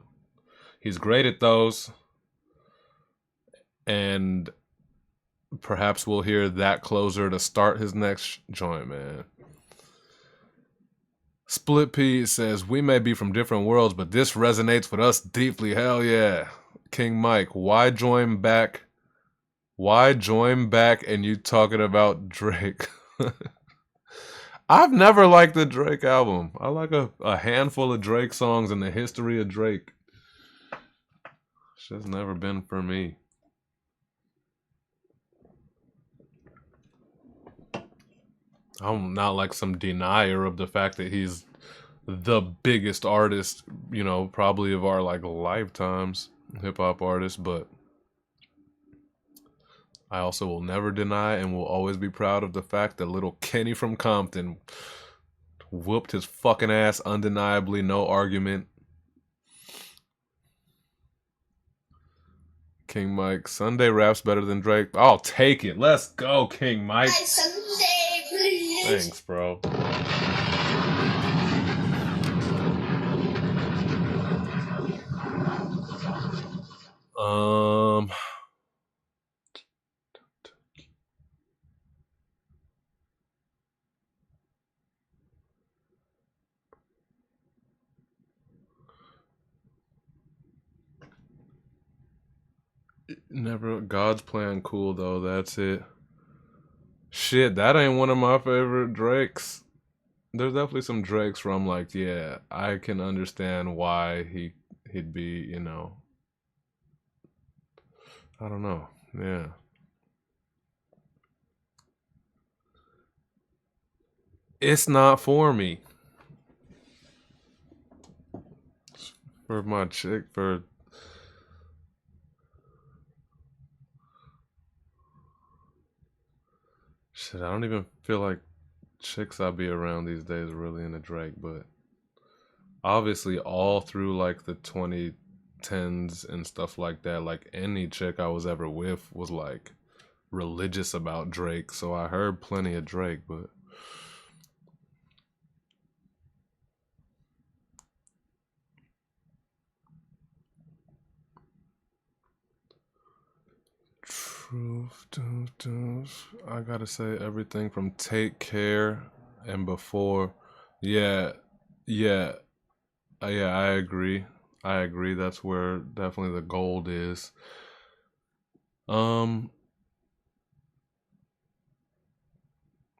He's great at those. And perhaps we'll hear that closer to start his next joint, man. Split P says, we may be from different worlds, but this resonates with us deeply. Hell yeah. King Mike, why join back and you talking about Drake? I've never liked the Drake album. I like a handful of Drake songs in the history of Drake. It's just never been for me. I'm not like some denier of the fact that he's the biggest artist, you know, probably of our like lifetimes, hip hop artist, but I also will never deny and will always be proud of the fact that little Kenny from Compton whooped his fucking ass undeniably, no argument. King Mike, Sunday raps better than Drake. I'll take it. Let's go, King Mike. Sunday, please. Thanks, bro. Never. God's Plan, cool though. That's it. Shit, that ain't one of my favorite Drakes. There's definitely some Drakes where I'm like, yeah, I can understand why he'd be, you know. I don't know. Yeah. It's not for me. for my chick for. Shit, I don't even feel like chicks I be around these days are really into Drake, but obviously all through like the 2010s and stuff like that, like any chick I was ever with was like religious about Drake, so I heard plenty of Drake, but I gotta say everything from Take Care and Before. Yeah, yeah, yeah, I agree. That's where definitely the gold is. Um,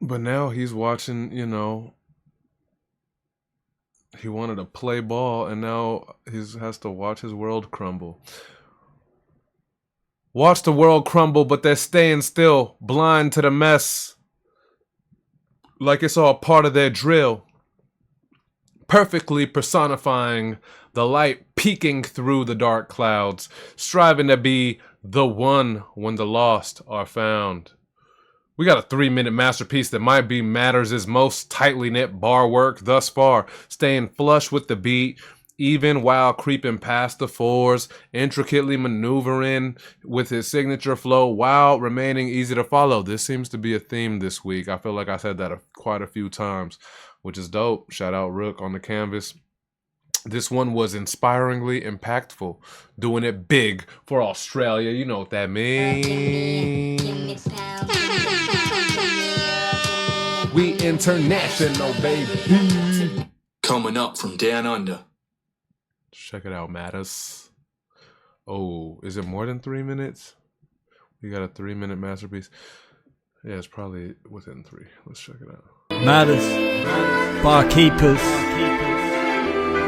but now he's watching, he wanted to play ball and now he has to watch his world crumble. Watch the world crumble, but they're staying still, blind to the mess. Like it's all part of their drill. Perfectly personifying the light peeking through the dark clouds, striving to be the one when the lost are found. We got a 3-minute masterpiece that might be Matters' most tightly knit bar work thus far, staying flush with the beat, even while creeping past the fours, intricately maneuvering with his signature flow while remaining easy to follow. This seems to be a theme this week. I feel like I said that quite a few times, which is dope. Shout out Rook on the canvas. This one was inspiringly impactful, doing it big for Australia. You know what that means. We international, baby. Coming up from down under. Check it out, Mattis. Oh, is it more than 3 minutes? We got a 3-minute masterpiece. Yeah, it's probably within 3. Let's check it out. Matters. Barkeepers.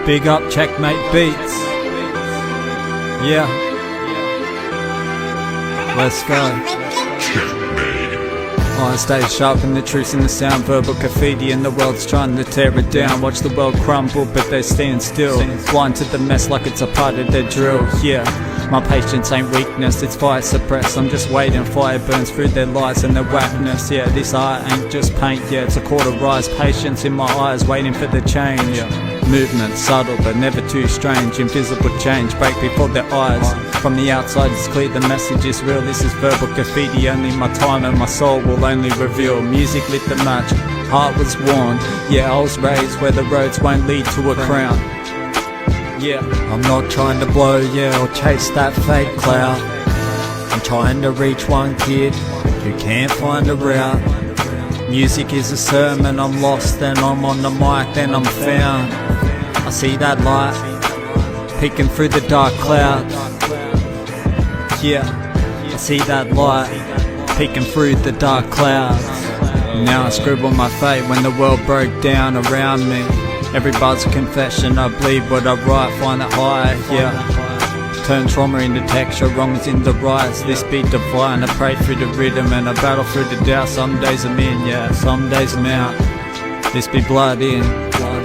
Big up Checkmate Beats. Yeah. Let's go. I stay sharp in the truth in the sound, verbal graffiti, and the world's trying to tear it down. Watch the world crumble, but they stand still, blind to the mess like it's a part of their drill. Yeah, my patience ain't weakness, it's fire suppressed. I'm just waiting, fire burns through their lies and their whackness. Yeah, this art ain't just paint, yeah, it's a quarter rise. Patience in my eyes, waiting for the change. Movement subtle but never too strange, invisible change break before their eyes. From the outside it's clear the message is real. This is verbal graffiti, only my time and my soul will only reveal. Music lit the match, heart was worn. Yeah, I was raised where the roads won't lead to a crown. Yeah, I'm not trying to blow, yeah, or chase that fake cloud. I'm trying to reach one kid who can't find a route. Music is a sermon, I'm lost, then I'm on the mic, then I'm found. I see that light, peeking through the dark clouds. Yeah, I see that light, peeking through the dark clouds. Now I scribble my fate when the world broke down around me. Every bar's a confession, I bleed what I write, find it high, yeah. Turn trauma into texture, wrongs into rights. This beat divine, I pray through the rhythm and I battle through the doubt. Some days I'm in, yeah, some days I'm out. This be blood in,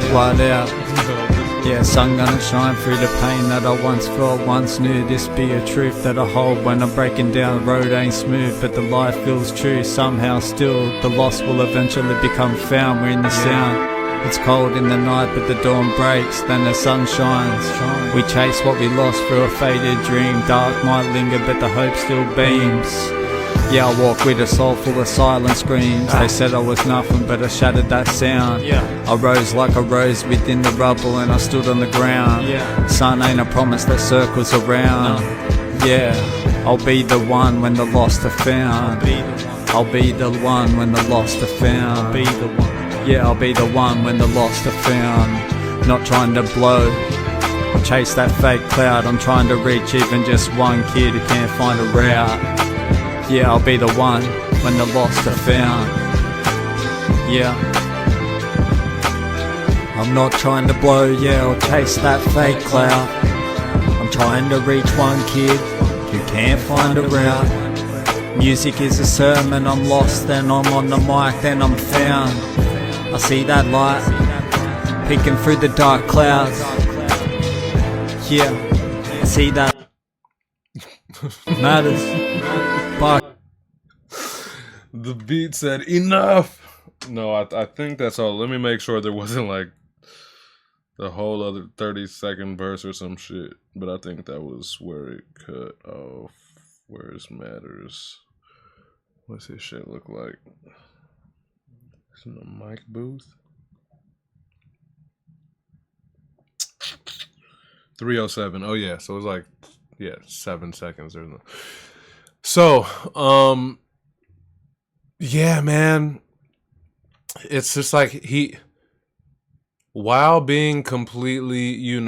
blood out. Yeah, sun gonna shine through the pain that I once felt, once knew. This be a truth that I hold when I'm breaking down. The road ain't smooth, but the life feels true. Somehow still, the lost will eventually become found. We're in the sound. It's cold in the night, but the dawn breaks, then the sun shines. We chase what we lost through a faded dream. Dark might linger, but the hope still beams. Yeah, I walk with a soul full of silent screams. They said I was nothing, but I shattered that sound. I rose like a rose within the rubble, and I stood on the ground. Sun ain't a promise that circles around. Yeah, I'll be the one when the lost are found. I'll be the one when the lost are found. Yeah, I'll be the one when the lost are found. Not trying to blow or chase that fake cloud. I'm trying to reach even just one kid who can't find a route. Yeah, I'll be the one when the lost are found. Yeah, I'm not trying to blow, yeah, or chase that fake cloud. I'm trying to reach one kid who can't find a route. Music is a sermon, I'm lost, then I'm on the mic, then I'm found. I see that light, peeking through the dark clouds. Yeah, I see that matters. Fuck. The beat said enough. No, I think that's all. Let me make sure there wasn't like the whole other 30-second verse or some shit. But I think that was where it cut off. Where's matters? What's his shit look like? It's in the mic booth. 307. Oh yeah, so it was like 7 seconds or no. So, yeah, man. It's just like while being completely, I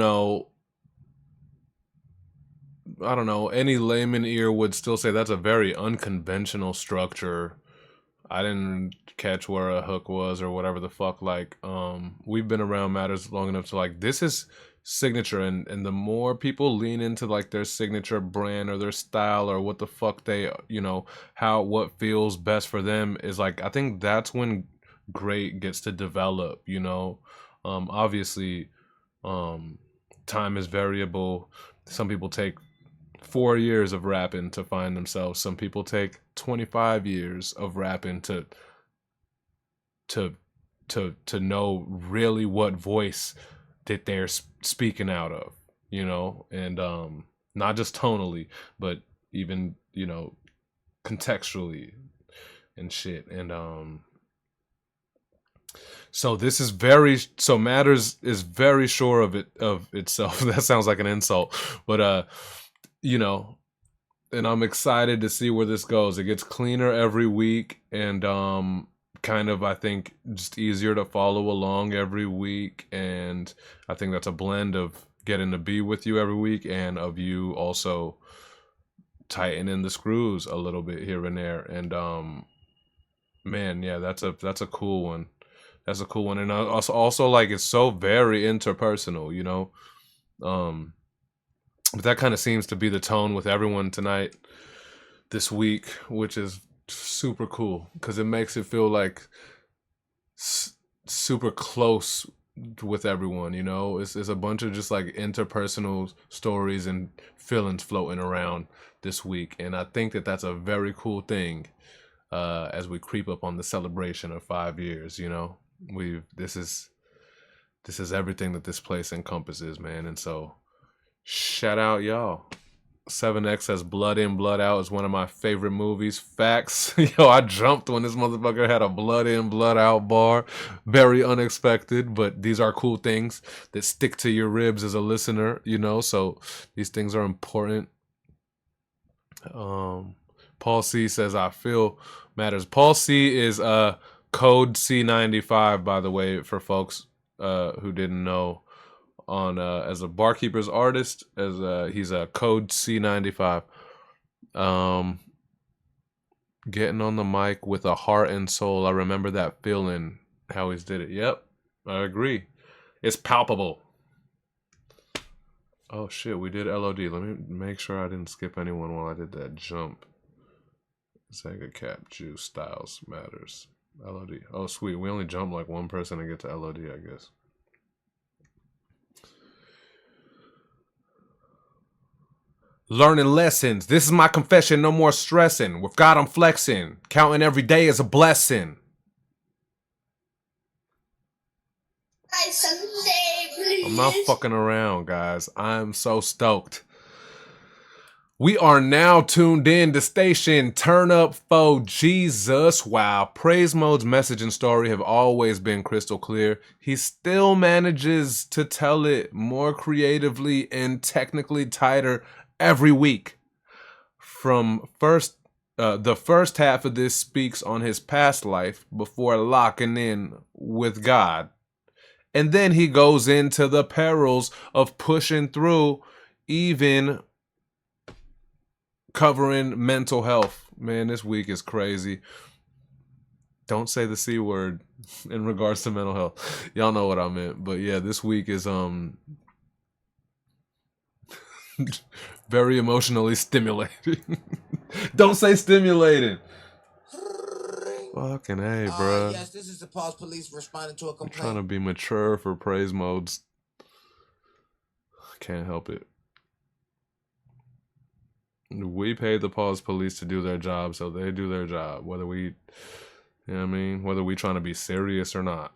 don't know, any layman ear would still say that's a very unconventional structure. I didn't catch where a hook was or whatever the fuck. Like, we've been around matters long enough to like, this is signature, and the more people lean into like their signature brand or their style or what the fuck they, what feels best for them is like, I think that's when great gets to develop, obviously, time is variable. Some people take 4 years of rapping to find themselves. Some people take 25 years of rapping to know really what voice that they're speaking out of, and not just tonally, but even, contextually and shit. And so this is matters is very sure of itself. That sounds like an insult, but and I'm excited to see where this goes. It gets cleaner every week, and kind of, I think, just easier to follow along every week. And I think that's a blend of getting to be with you every week and of you also tightening the screws a little bit here and there. And man, yeah, that's a cool one. That's a cool one. And also like, it's so very interpersonal, but that kind of seems to be the tone with everyone tonight, this week, which is super cool because it makes it feel like super close with everyone. It's a bunch of just like interpersonal stories and feelings floating around this week, and I think that that's a very cool thing as we creep up on the celebration of 5 years. This is everything that this place encompasses, man. And so shout out y'all. 7X says Blood In, Blood Out is one of my favorite movies. Facts. Yo, I jumped when this motherfucker had a Blood In, Blood Out bar. Very unexpected, but these are cool things that stick to your ribs as a listener, so these things are important. Paul C says, I feel matters. Paul C is code C95, by the way, for folks who didn't know. On as a Barkeeper's artist, as he's a code C95. Getting on the mic with a heart and soul. I remember that feeling, how he's did it. Yep, I agree. It's palpable. Oh shit, we did LOD. Let me make sure I didn't skip anyone while I did that jump. Sega Cap, Juice, Styles, Matters, LOD. Oh sweet, we only jumped like one person to get to LOD, I guess. Learning lessons. This is my confession. No more stressing. With God, I'm flexing. Counting every day is a blessing. I'm not fucking around, guys. I'm so stoked. We are now tuned in to station Turn Up for Jesus. While Praise Mode's message and story have always been crystal clear, he still manages to tell it more creatively and technically tighter every week. From the first half of this speaks on his past life before locking in with God. And then he goes into the perils of pushing through, even covering mental health. Man, this week is crazy. Don't say the C word in regards to mental health. Y'all know what I meant. But yeah, this week is very emotionally stimulating. Don't say stimulating. Fucking hey, bro. Yes, this is the Pulse Police responding to a I'm complaint. trying to be mature for Praise Mode's Can't help it. We paid the pause police to do their job, so they do their job. Whether we, you know what I mean? Whether we trying to be serious or not.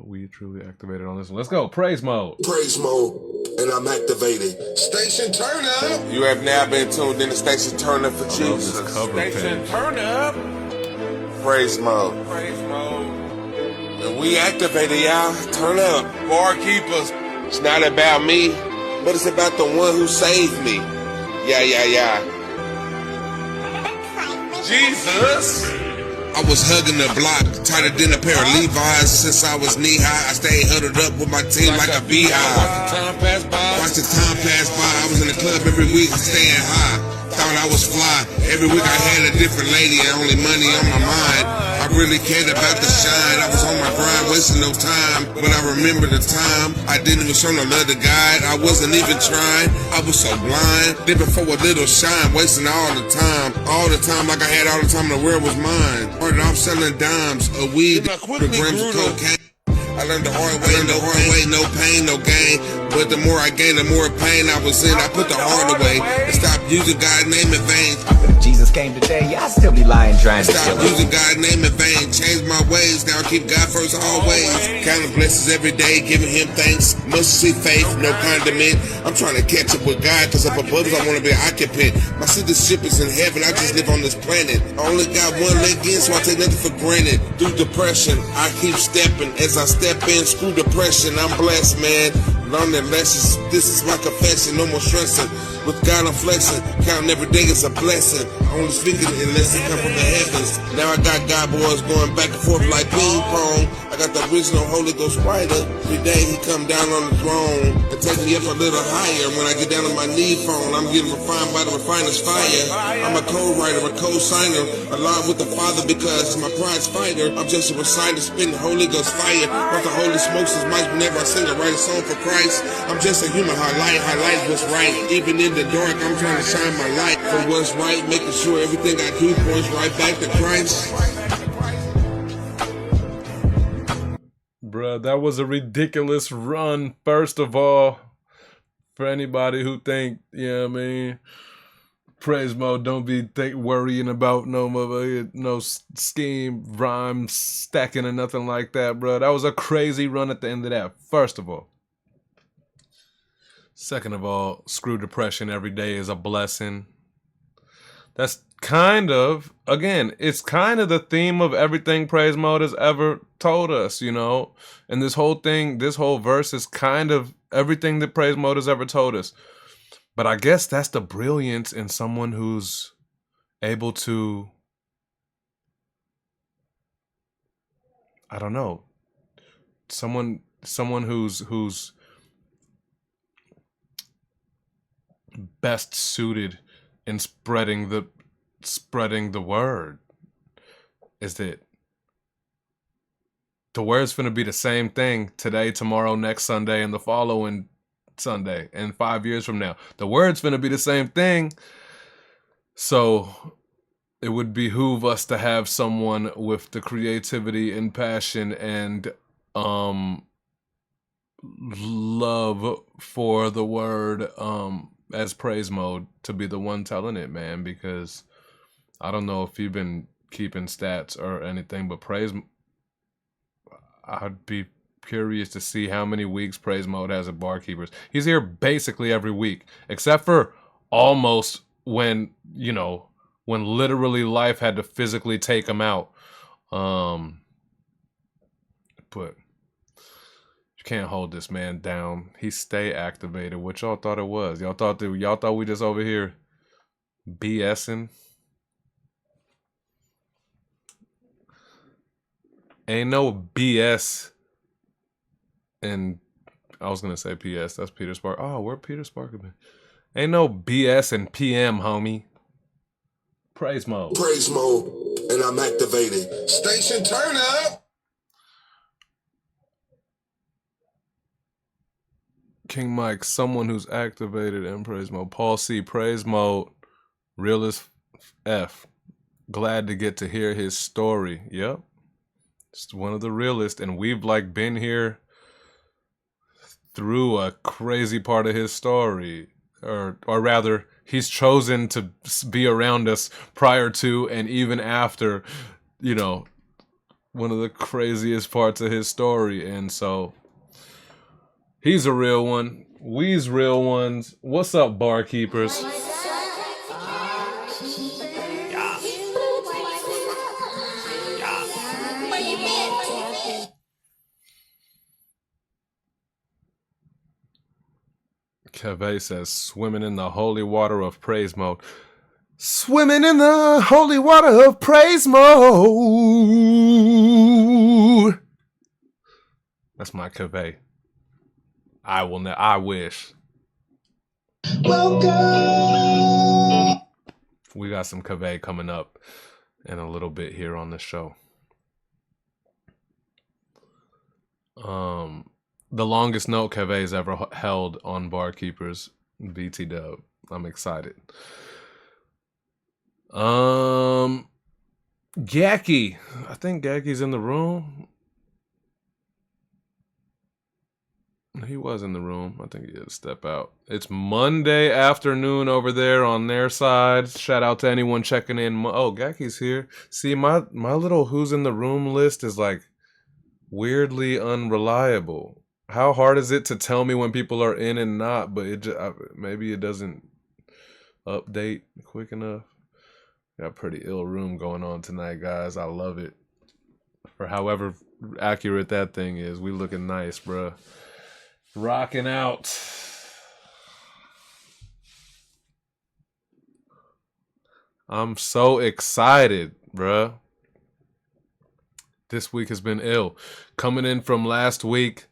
We truly activated on this one. Let's go. Praise mode. Praise mode. And I'm activated. Station turn up. You have now been tuned in to Station Turn Up for Jesus. Station turn up. Praise mode. Praise mode. And we activated, y'all. Turn up. Barkeepers. It's not about me, but it's about the one who saved me. Yeah. Jesus. I was hugging the block, tighter than a pair of Levi's. Since I was knee high, I stayed huddled up with my team like a beehive. Watch the time pass by. I was in the club every week, staying high. Thought I was fly. Every week I had a different lady and only money on my mind. I really cared about the shine. I was on my grind, wasting no time. But I remember the time I didn't even show no love to God. I wasn't even trying. I was so blind. Living for a little shine, wasting all the time. All the time like I had all the time in the world was mine. Started off selling dimes of weed, the grams of cocaine. I learned the hard way, no pain, no gain. But the more I gained, the more pain I was in. I put the heart away and stopped using God's name in vain. If Jesus came today, I'd still be lying trying to kill Stop him. using God's name in vain. Change my ways, now I keep God first always. Counting blessings every day, giving him thanks. Must see faith, no condiment. I'm trying to catch up with God, cause up above I want to be an occupant. My citizenship is in heaven, I just live on this planet. I only got one leg in, so I take nothing for granted. Through depression, I keep stepping. As I step in, screw depression, I'm blessed, man. Learning lessons, this is my confession, no more stressing. With God I'm flexing, counting every day is a blessing. Only speaking unless it come from the heavens. Now I got God boys going back and forth like ping pong. I got the original Holy Ghost fighter. Every day he come down on the throne and take me up a little higher. When I get down on my knee phone, I'm getting refined by the refiner's fire. I'm a co-writer, a co-signer, along with the Father because my pride's fighter. I'm just a reciter, spitting Holy Ghost fire. But the Holy Smokes is mic whenever I sing or write a song for Christ. I'm just a human highlight what's right. Even in the dark, I'm trying to shine my light for what's right, making sure everything I do points right back to Christ. Bruh, that was a ridiculous run, first of all. For anybody who think, you know what I mean, praise mode, don't be worrying about no scheme, rhyme, stacking or nothing like that, bruh. That was a crazy run at the end of that, first of all. Second of all, screw depression every day is a blessing. That's kind of, again, it's kind of the theme of everything Praise Mode has ever told us, you know? And this whole thing, this whole verse is kind of everything that Praise Mode has ever told us. But I guess that's the brilliance in someone who's able to, I don't know, someone who's best suited in spreading the word is that the word's finna be the same thing today, tomorrow, next Sunday, and the following Sunday, and 5 years from now. The word's finna be the same thing. So it would behoove us to have someone with the creativity and passion and love for the word as Praise Mode to be the one telling it, man, because I don't know if you've been keeping stats or anything, but I'd be curious to see how many weeks Praise Mode has at Barkeepers. He's here basically every week, except for almost when literally life had to physically take him out. But can't hold this man down. He stay activated. What y'all thought it was? Y'all thought we just over here BSing? Ain't no BS. And I was gonna say PS. That's Peter Spark. Oh, where Peter Sparker been? Ain't no BS and PM, homie. Praise mode. Praise mode, and I'm activated. Station turn up. King Mike, someone who's activated in praise mode. Paul C, praise mode, real as F. Glad to get to hear his story. Yep. It's one of the realest, and we've been here through a crazy part of his story, or rather, he's chosen to be around us prior to and even after, you know, one of the craziest parts of his story. And so he's a real one. We's real ones. What's up, barkeepers? Keve says, swimming in the holy water of praise mode. Swimming in the holy water of praise mode. That's my Keve. I wish. Welcome. We got some Keve coming up in a little bit here on the show. The longest note Keve's ever held on Barkeepers, BT Dub. I'm excited. Gaki. I think Gaki's in the room. He was in the room. I think he had to step out. It's Monday afternoon over there on their side. Shout out to anyone checking in. Oh, Gaki's here. See, my little who's in the room list is like weirdly unreliable. How hard is it to tell me when people are in and not? But maybe it doesn't update quick enough. Got a pretty ill room going on tonight, guys. I love it. For however accurate that thing is, we looking nice, bruh. Rocking out. I'm so excited, bruh. This week has been ill. Coming in from last week,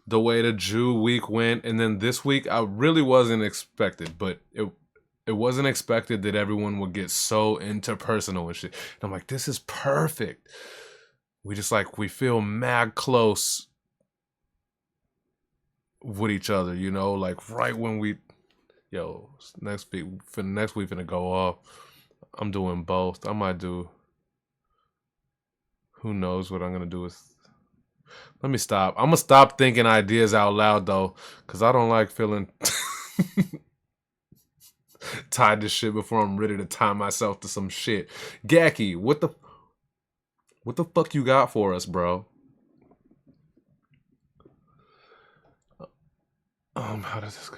the way the Jew week went, and then this week, I really wasn't expected, but it wasn't expected that everyone would get so interpersonal and shit. And I'm like, this is perfect. We feel mad close with each other, you know, like right when next week finna go off. I'm doing both. I might do, who knows what I'm gonna do with. Let me stop. I'm gonna stop thinking ideas out loud though, because I don't like feeling tied to shit before I'm ready to tie myself to some shit. Gaki, what the fuck you got for us, bro? How does this go?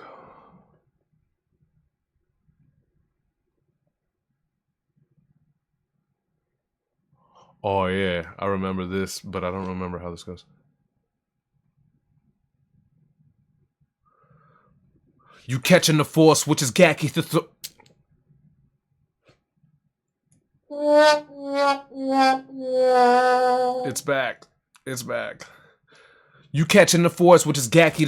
Oh yeah, I remember this, but I don't remember how this goes. You catching the force, which is Gaki. It's back. It's back. You catching the force, which is Gaki.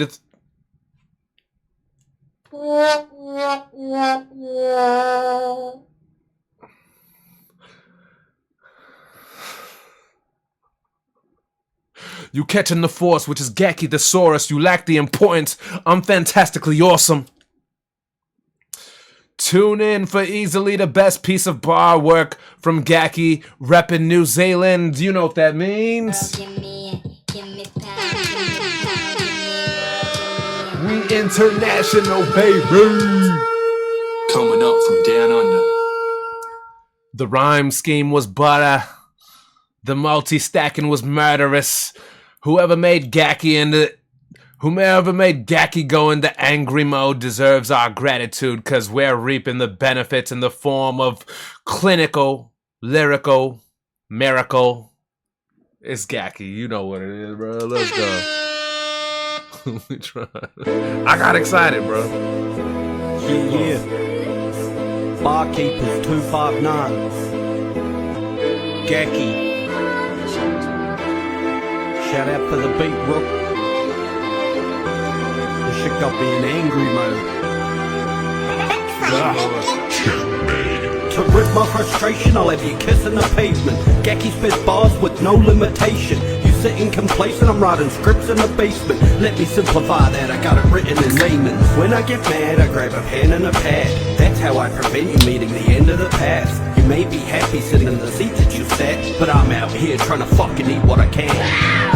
You catching the force, which is Gaki the Saurus. You lack the importance. I'm fantastically awesome. Tune in for easily the best piece of bar work from Gaki, reppin' New Zealand. You know what that means. We international, baby. Coming up from down under. The rhyme scheme was butter. The multi-stacking was murderous. Whoever made Gaki go into angry mode deserves our gratitude, cause we're reaping the benefits in the form of clinical, lyrical, miracle. It's Gaki, you know what it is, bro. Let's go. We try. I got excited, bro. Yeah. Barkeepers 259. Gaki. Shout out for the beat, Rook. This shit got me in angry mode. To rip my frustration, I'll have you kissing the pavement. Gaki spits bars with no limitation. You sitting complacent, I'm writing scripts in the basement. Let me simplify that, I got it written in layman's. When I get mad, I grab a pen and a pad. That's how I prevent you meeting the end of the past. You may be happy sitting in the seat that you sat, but I'm out here trying to fucking eat what I can.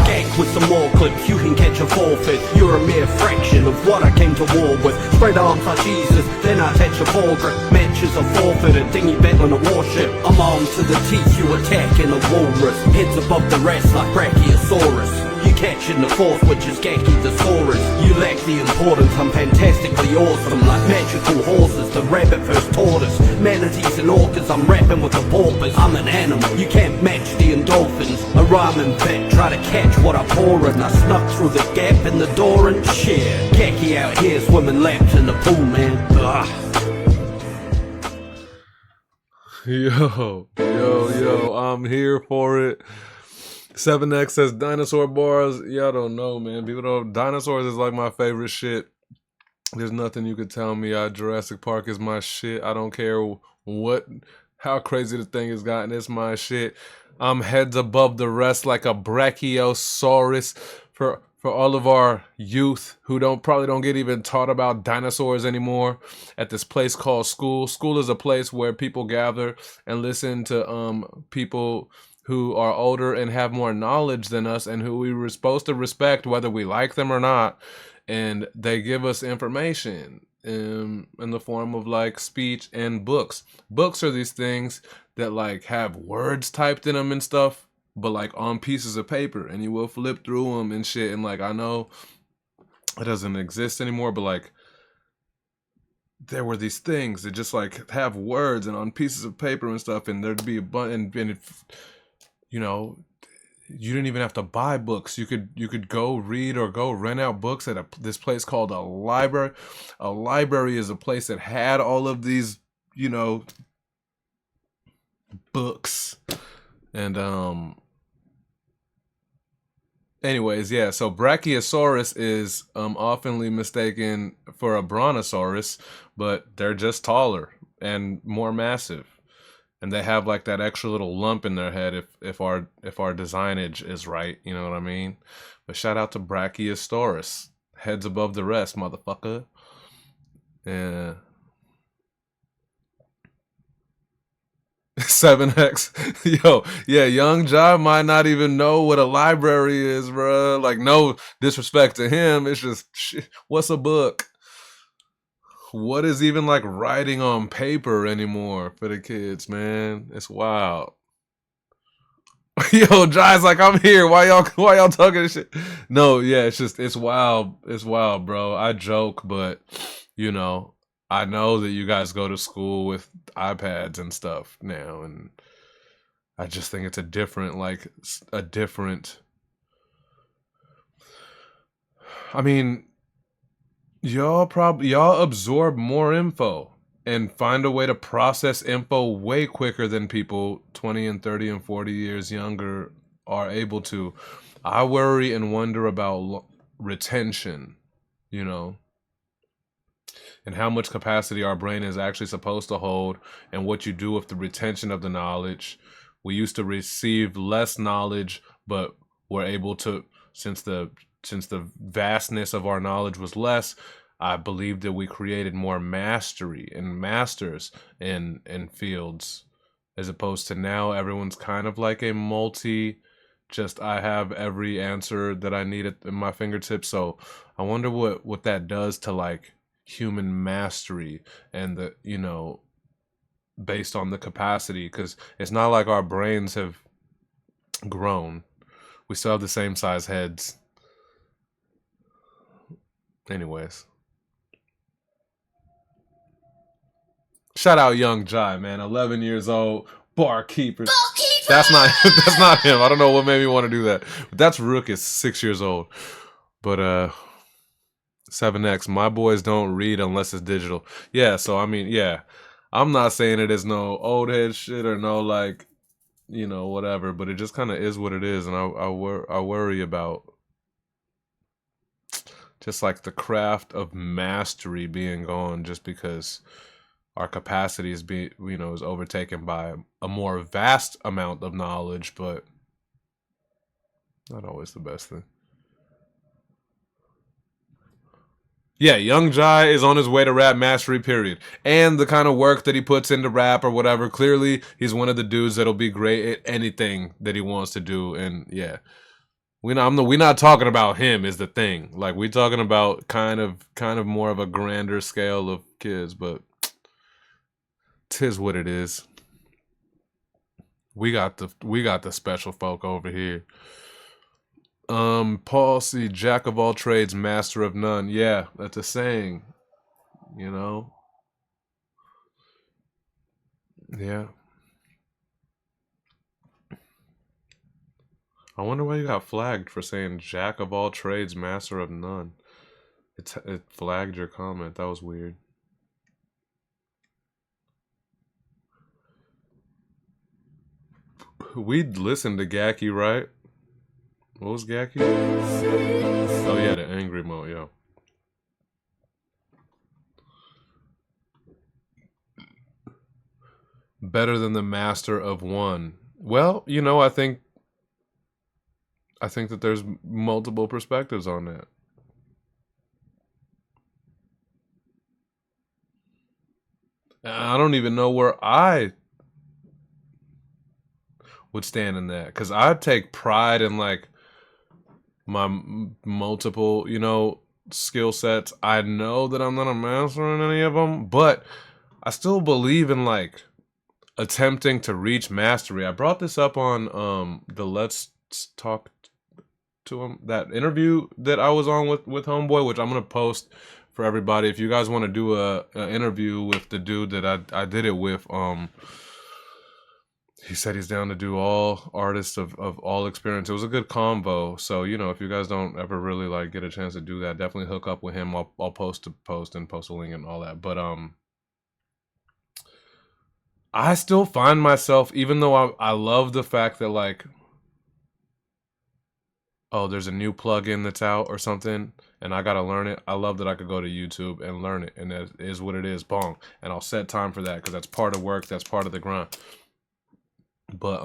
Gag with some more clips, you can catch a forfeit. You're a mere fraction of what I came to war with. Spread arms like Jesus, then I attach a foregrip. Matches are forfeited, dinghy battling a warship. I'm armed to the teeth, you attack in a walrus. Heads above the rest like Brachiosaurus. You catching the fourth, which is Gachythosaurus. You lack the importance, I'm fantastically awesome. Like magical horses, the rabbit first tortoise. Manatees and orcas, I'm rapping with the porpoise. I'm an animal, you can't match the endorphins. A rhyming vet, try to catch what I pour in. I snuck through the gap in the door and share. Gacky out here swimming laps in the pool, man. Ugh. Yo, I'm here for it. 7X says dinosaur bars. Y'all don't know, man. People don't. Dinosaurs is like my favorite shit. There's nothing you could tell me. Jurassic Park is my shit. I don't care how crazy the thing has gotten. It's my shit. I'm heads above the rest like a Brachiosaurus. For all of our youth who probably don't get even taught about dinosaurs anymore at this place called school. School is a place where people gather and listen to people who are older and have more knowledge than us and who we were supposed to respect whether we like them or not. And they give us information in the form of like speech and books. Books are these things that like have words typed in them and stuff, but like on pieces of paper, and you will flip through them and shit. And like, I know it doesn't exist anymore, but like there were these things that just like have words and on pieces of paper and stuff, and there'd be a bunch, and it, you know, you didn't even have to buy books. You could go read or go rent out books at this place called a library. A library is a place that had all of these, you know, books. And anyways, yeah, so Brachiosaurus is oftenly mistaken for a Brontosaurus, but they're just taller and more massive. And they have like that extra little lump in their head if our designage is right, you know what I mean? But shout out to Brachiosaurus. Heads above the rest, motherfucker. Yeah. 7X. Yo, yeah, young John might not even know what a library is, bruh. Like, no disrespect to him. It's just, what's a book? What is even like writing on paper anymore for the kids, man? It's wild. Yo, Jai's like, I'm here. Why y'all talking this shit? No, yeah, it's wild. It's wild, bro. I joke, but you know, I know that you guys go to school with iPads and stuff now, and I just think it's a different. I mean, y'all absorb more info and find a way to process info way quicker than people 20 and 30 and 40 years younger are able to. I worry and wonder about retention, you know, and how much capacity our brain is actually supposed to hold and what you do with the retention of the knowledge. We used to receive less knowledge, but we're able to, since the vastness of our knowledge was less, I believe that we created more mastery and masters in fields, as opposed to now everyone's kind of like a I have every answer that I need at my fingertips. So I wonder what that does to like human mastery and the, you know, based on the capacity, because it's not like our brains have grown. We still have the same size heads. Anyways. Shout out young Jai, man. 11 years old, barkeeper. That's not him. I don't know what made me want to do that. But that's Rook is 6 years old. But 7X, my boys don't read unless it's digital. Yeah, so I mean, yeah. I'm not saying it is no old head shit or no like, you know, whatever, but it just kind of is what it is, and I worry about just like the craft of mastery being gone just because our capacity is is overtaken by a more vast amount of knowledge, but not always the best thing. Yeah, Young Jai is on his way to rap mastery, period. And the kind of work that he puts into rap or whatever, clearly he's one of the dudes that'll be great at anything that he wants to do. And yeah, we're not talking about him is the thing. Like, we're talking about kind of more of a grander scale of kids, but 'tis what it is. We got the special folk over here. Paul C. Jack of all trades, master of none. Yeah, that's a saying. You know? Yeah. I wonder why you got flagged for saying Jack of all trades, master of none. It flagged your comment. That was weird. We'd listen to Gaki, right? What was Gaki? Oh yeah, the angry mode, yeah. Better than the master of one. Well, you know, I think that there's multiple perspectives on that. I don't even know where I would stand in that, because I take pride in like my multiple, you know, skill sets. I know that I'm not a master in any of them, but I still believe in like attempting to reach mastery. I brought this up on the Let's Talk to Him, that interview that I was on with Homeboy, which I'm gonna post for everybody. If you guys want to do a interview with the dude that I did it with, he said he's down to do all artists of all experience. It was a good combo. So, you know, if you guys don't ever really like get a chance to do that, definitely hook up with him. I'll post a link and all that. But I still find myself, even though I love the fact that like, oh, there's a new plugin that's out or something and I gotta learn it. I love that I could go to YouTube and learn it, and that is what it is. Bong. And I'll set time for that because that's part of work. That's part of the grind. But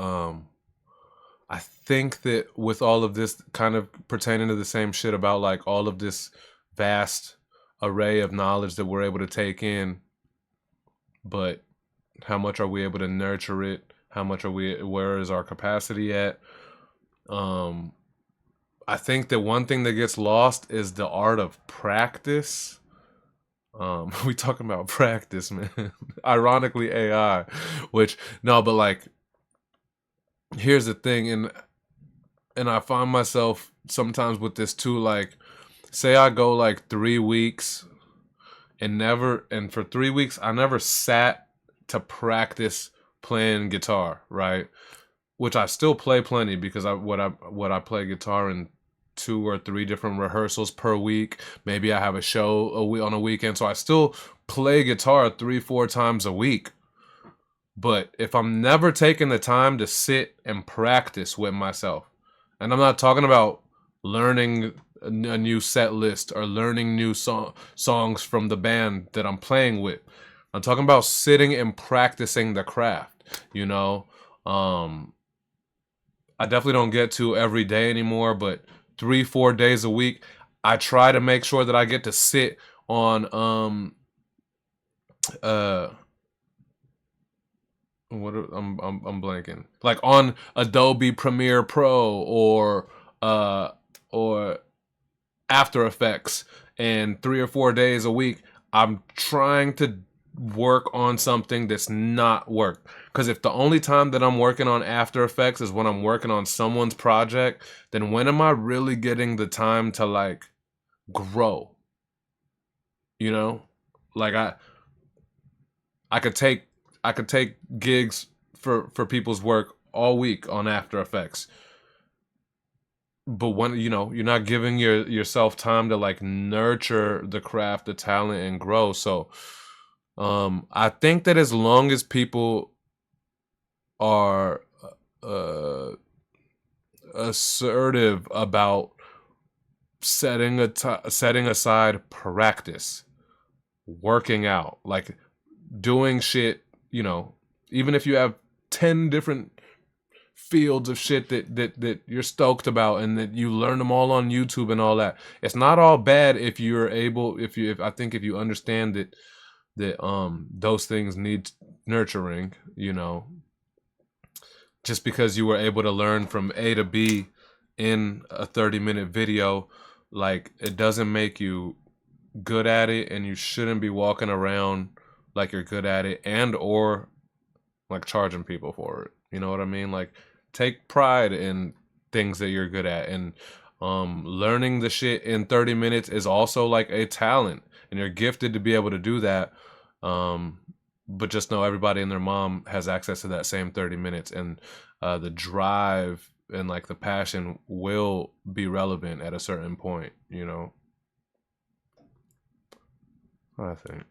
I think that with all of this kind of pertaining to the same shit about like all of this vast array of knowledge that we're able to take in, but how much are we able to nurture it? How much are we, where is our capacity at? I think that one thing that gets lost is the art of practice. We talking about practice, man. Ironically AI, which no, but like here's the thing, and I find myself sometimes with this too, like say I go like 3 weeks and for 3 weeks I never sat to practice playing guitar, right? Which I still play plenty because I play guitar in 2 or 3 different rehearsals per week. Maybe I have a show on a weekend, so I still play guitar 3-4 times a week. But if I'm never taking the time to sit and practice with myself, and I'm not talking about learning a new set list or learning new songs from the band that I'm playing with, I'm talking about sitting and practicing the craft, you know? I definitely don't get to every day anymore, but 3-4 days a week, I try to make sure that I get to sit on I'm blanking. Like on Adobe Premiere Pro or After Effects, and 3 or 4 days a week I'm trying to work on something that's not work. Because if the only time that I'm working on After Effects is when I'm working on someone's project, then when am I really getting the time to like grow? You know? Like I could take gigs for people's work all week on After Effects. But when, you know, you're not giving yourself time to like nurture the craft, the talent, and grow. So I think that as long as people are assertive about setting aside practice, working out, like doing shit, you know, even if you have 10 different fields of shit that you're stoked about, and that you learn them all on YouTube and all that. It's not all bad if you're able, if you understand that those things need nurturing, you know. Just because you were able to learn from A to B in a 30-minute video, like, it doesn't make you good at it, and you shouldn't be walking around like you're good at it and or like charging people for it. You know what I mean? Like, take pride in things that you're good at, and learning the shit in 30 minutes is also like a talent, and you're gifted to be able to do that. But just know everybody and their mom has access to that same 30 minutes, and the drive and like the passion will be relevant at a certain point, you know. I think.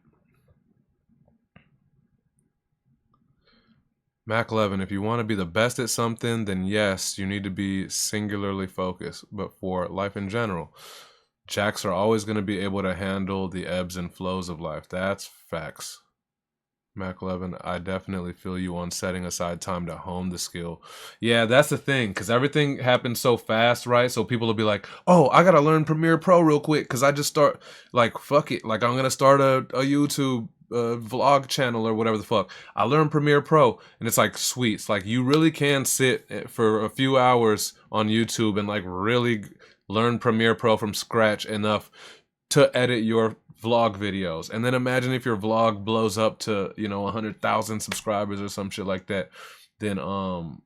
Mac 11, if you want to be the best at something, then yes, you need to be singularly focused. But for life in general, jacks are always going to be able to handle the ebbs and flows of life. That's facts. Mac 11, I definitely feel you on setting aside time to hone the skill. Yeah, that's the thing, because everything happens so fast, right? So people will be like, oh, I got to learn Premiere Pro real quick because I just start, like, fuck it. Like, I'm going to start a YouTube vlog channel or whatever the fuck. I learned Premiere Pro, and it's like, sweet. It's like, you really can sit for a few hours on YouTube and like really learn Premiere Pro from scratch enough to edit your vlog videos. And then imagine if your vlog blows up to, you know, 100,000 subscribers or some shit like that. Then and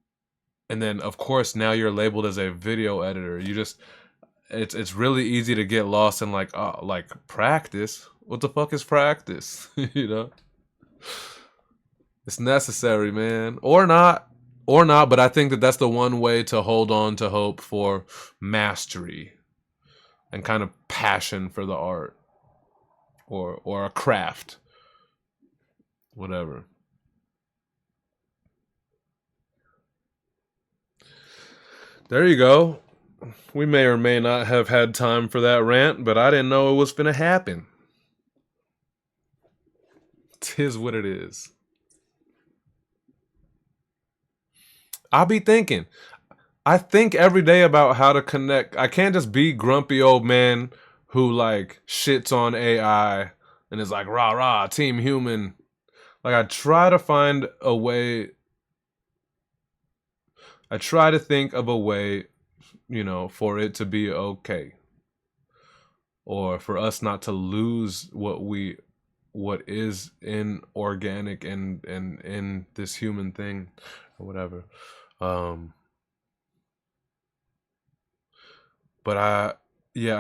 then of course now you're labeled as a video editor. You just, it's really easy to get lost in like practice. What the fuck is practice? You know, it's necessary, man, or not, but I think that that's the one way to hold on to hope for mastery and kind of passion for the art or a craft, whatever. There you go. We may or may not have had time for that rant, but I didn't know it was gonna happen. Tis what it is. I be thinking. I think every day about how to connect. I can't just be grumpy old man who like shits on AI and is like, rah, rah, team human. Like, I try to find a way. I try to think of a way, you know, for it to be okay. Or for us not to lose what is inorganic and in this human thing or whatever. But I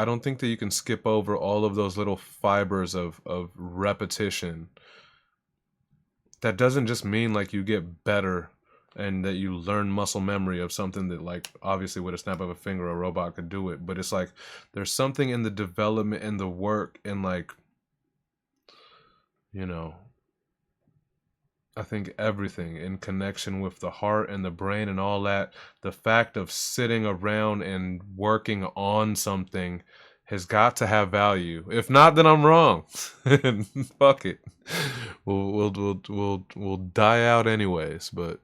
don't think that you can skip over all of those little fibers of repetition. That doesn't just mean like you get better and that you learn muscle memory of something that, like, obviously with a snap of a finger a robot could do it, but it's like there's something in the development and the work and, like, you know, I think everything in connection with the heart and the brain and all that, the fact of sitting around and working on something has got to have value. If not, then I'm wrong. Fuck it. We'll die out anyways, but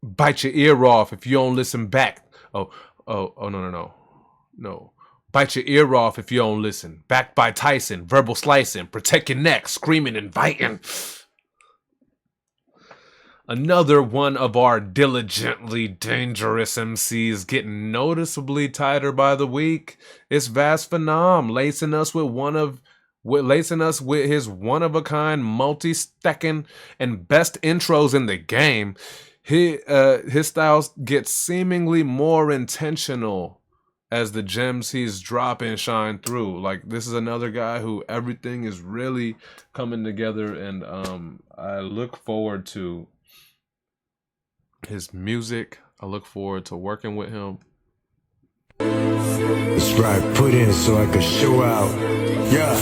bite your ear off if you don't listen back. Oh, no. Bite your ear off if you don't listen. Backed by Tyson, verbal slicing, protect your neck, screaming and biting. Another one of our diligently dangerous MCs getting noticeably tighter by the week. It's Vast Phenom lacing us with his one-of-a-kind, multi-stacking, and best intros in the game. His styles get seemingly more intentional as the gems he's dropping shine through. Like, this is another guy who everything is really coming together, and I look forward to his music. I look forward to working with him. That's right, put in so I can show out. Yeah.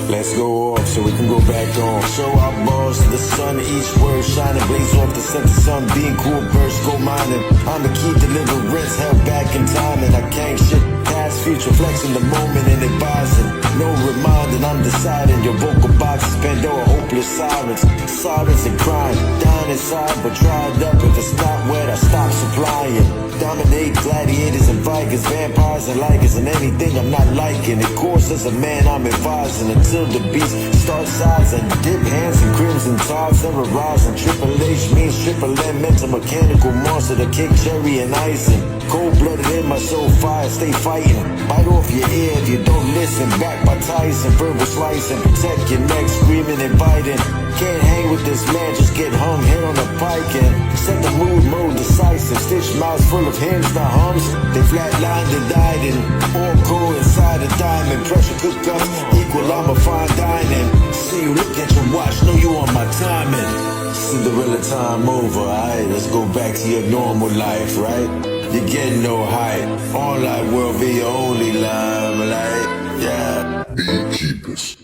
Let's go off so we can go back on. Show our balls to the sun, each word shining, blaze off the center sun, being cool, burst, go mining. I'm the key deliverance, held back in time, and I can't shit. Past, future, flexing the moment and advising. No reminding, I'm deciding. Your vocal boxes, Pandora, hopeless sirens. Sirens and crime, dying inside, but dried up. If it's not wet, I stop supplying. Dominate gladiators and vikings, vampires and likers, and anything I'm not liking. Of course, as a man, I'm advising until the beast starts sizing. Dip hands in crimson tides, terrorizing. Triple H means triple M, mental mechanical monster, the cake, cherry, and icing. Cold-blooded in my soul, fire, stay fighting. Bite off your ear if you don't listen. Back by Tyson, verbal slicing. Protect your neck, screaming and biting. Can't hang with this man, just get hung, head on a pike and set the mood, mode decisive. Stitch mouths full of hymns, the hums. They flatlined and died in. All cold inside a diamond. Pressure cookups, equal, I'm a fine dining. See you, look at your watch, know you on my timing. Cinderella time over, alright, let's go back to your normal life, right? You get no hype. Online world be your only limelight. Yeah. Beekeepers.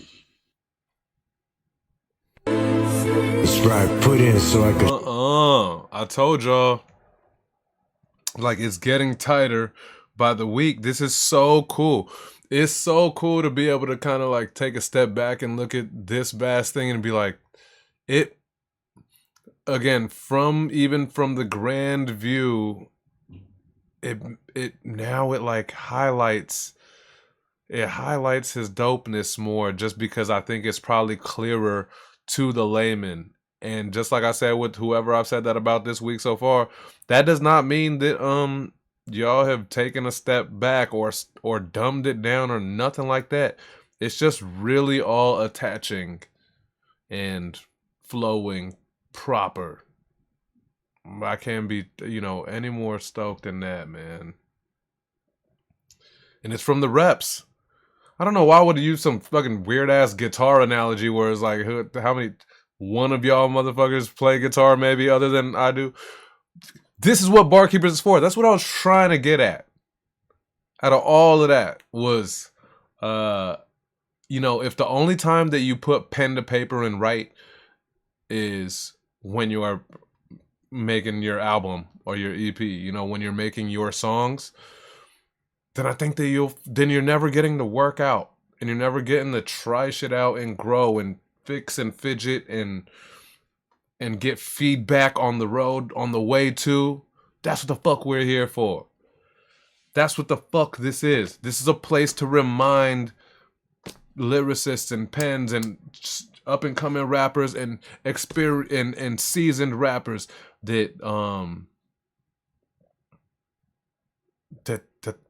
That's right. Put in so I can. I told y'all. Like, it's getting tighter by the week. This is so cool. It's so cool to be able to kind of like take a step back and look at this vast thing and be like, it. Again, even from the grand view. It like highlights his dopeness more, just because I think it's probably clearer to the layman. And just like I said with whoever I've said that about this week so far, that does not mean that y'all have taken a step back or dumbed it down or nothing like that. It's just really all attaching and flowing proper. I can't be, any more stoked than that, man. And it's from the reps. I don't know why I would use some fucking weird ass guitar analogy where it's like, how many, one of y'all motherfuckers play guitar maybe other than I do. This is what Barkeepers is for. That's what I was trying to get at. Out of all of that was, if the only time that you put pen to paper and write is when you are making your album or your EP, when you're making your songs, then I think that you're never getting to work out, and you're never getting to try shit out and grow and fix and fidget and get feedback on the road, on the way to. That's what the fuck we're here for. That's what the fuck this is. This is a place to remind lyricists and pens and up and coming rappers and and seasoned rappers that that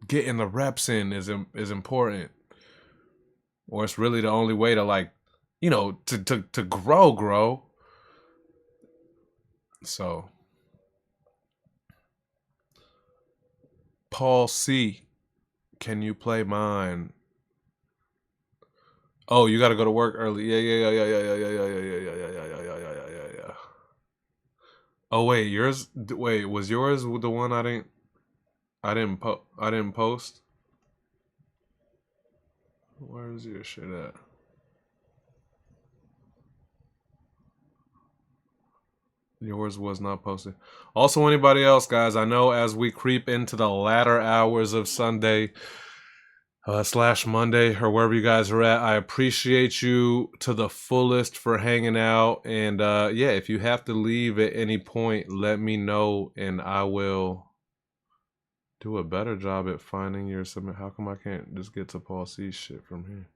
getting the reps in is important, or it's really the only way to to grow. So Paul C, can you play mine? Oh, you got to go to work early. Yeah. Oh wait, was yours the one I didn't post? Where's your shit at? Yours was not posted. Also, anybody else, guys, I know as we creep into the latter hours of Sunday / Monday, or wherever you guys are at, I appreciate you to the fullest for hanging out. And if you have to leave at any point, let me know and I will do a better job at finding your submit. How come I can't just get to Paul C's shit from here?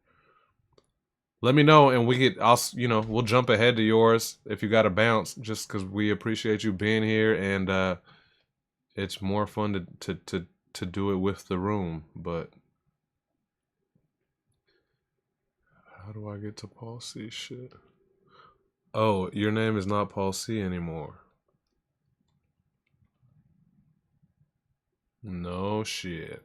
Let me know and we'll jump ahead to yours if you got to bounce, just because we appreciate you being here, and it's more fun to do it with the room. But how do I get to Paul C shit? Oh, your name is not Paul C anymore. No shit.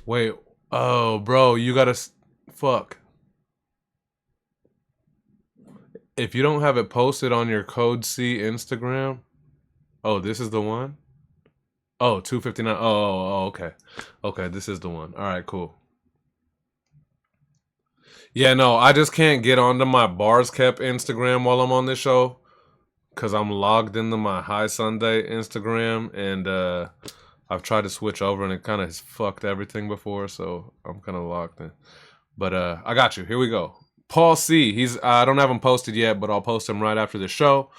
Wait. Oh, bro, you gotta... Fuck. If you don't have it posted on your Code C Instagram... Oh, this is the one? Oh, 259. Oh, okay. Okay, this is the one. All right, cool. Yeah, no, I just can't get onto my Bars Kept Instagram while I'm on this show because I'm logged into my High Sunday Instagram, and I've tried to switch over and it kind of has fucked everything before, so I'm kind of locked in. But I got you. Here we go. Paul C. I don't have him posted yet, but I'll post him right after the show.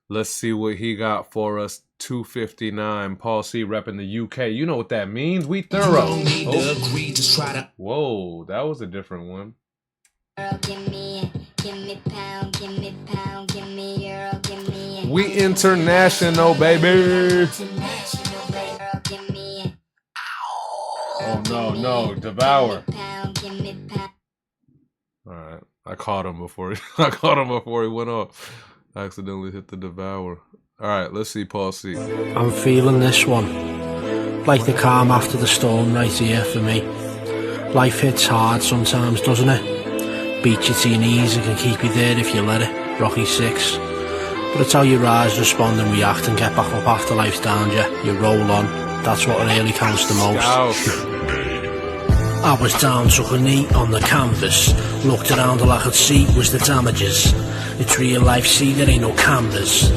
Let's see what he got for us. 259. Paul C. repping the UK. You know what that means. We thorough. Oh. Whoa, that was a different one. We international, baby. Oh no, Devour. Alright. I caught him before he went off. I accidentally hit the Devour. Alright, let's see Paul C. I'm feeling this one. Like the calm after the storm right here for me. Life hits hard sometimes, doesn't it? Beat you to your knees and can keep you there if you let it. Rocky 6. But it's how you rise, respond and react and get back up after life's downed you. You roll on. That's what really counts the most. I was down, took a knee on the canvas. Looked around, all I could see was the damages. It's real life, see, there ain't no cameras.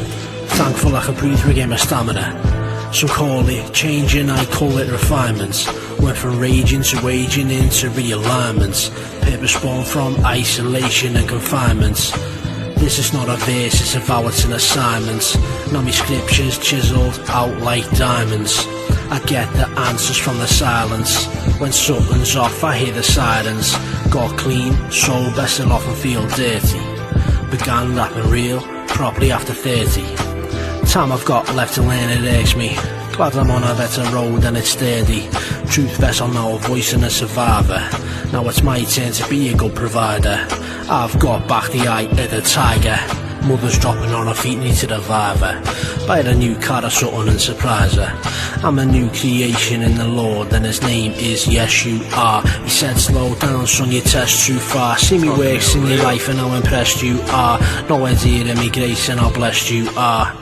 Thankful I could breathe, regain my stamina. Some call it changing, I call it refinements. Went from raging to waging into realignments. Purpose born from isolation and confinements. This is not a verse, it's a vow, it's an assignment. Now me scriptures chiseled out like diamonds. I get the answers from the silence. When something's off, I hear the sirens. Got clean, sober, still often feel dirty. Began rapping real, properly after 30. Time I've got left to learn, it irks me. Glad I'm on a better road and it's sturdy. Truth vessel, now a voice and a survivor. Now it's my turn to be a good provider. I've got back the eye of the tiger. Mother's dropping on her feet, need to revive her. Buy her a new car or something and surprise her. I'm a new creation in the Lord, and his name is Yes You Are. He said slow down son, you test too far. See me work, sing your life and how impressed you are. No idea of me grace and how blessed you are.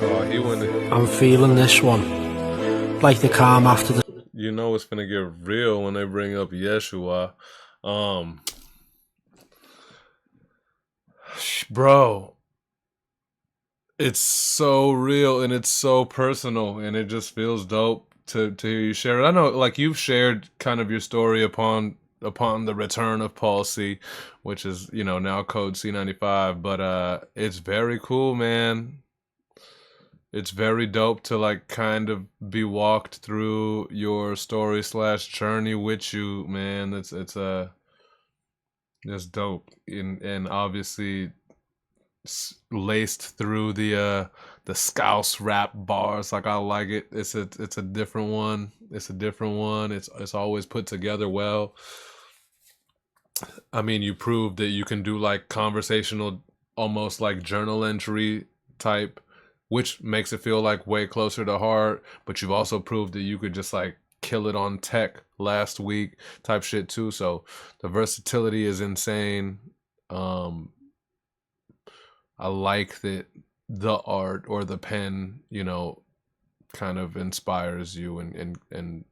Oh, he went. I'm feeling this one. Like the calm after the... You know it's gonna get real when they bring up Yeshua. Bro, it's so real and it's so personal and it just feels dope to hear you share it. I know, like, you've shared kind of your story upon the return of Paul C, which is, you know, now code C95, but it's very cool, man. It's very dope to like kind of be walked through your story / journey with you, man. It's dope, and obviously laced through the Scouse rap bars. Like, I like it. It's a different one. It's a different one. It's always put together well. I mean, you proved that you can do like conversational, almost like journal entry type, which makes it feel like way closer to heart. But you've also proved that you could just like kill it on tech last week type shit too. So the versatility is insane. I like that the art or the pen, you know, kind of inspires you and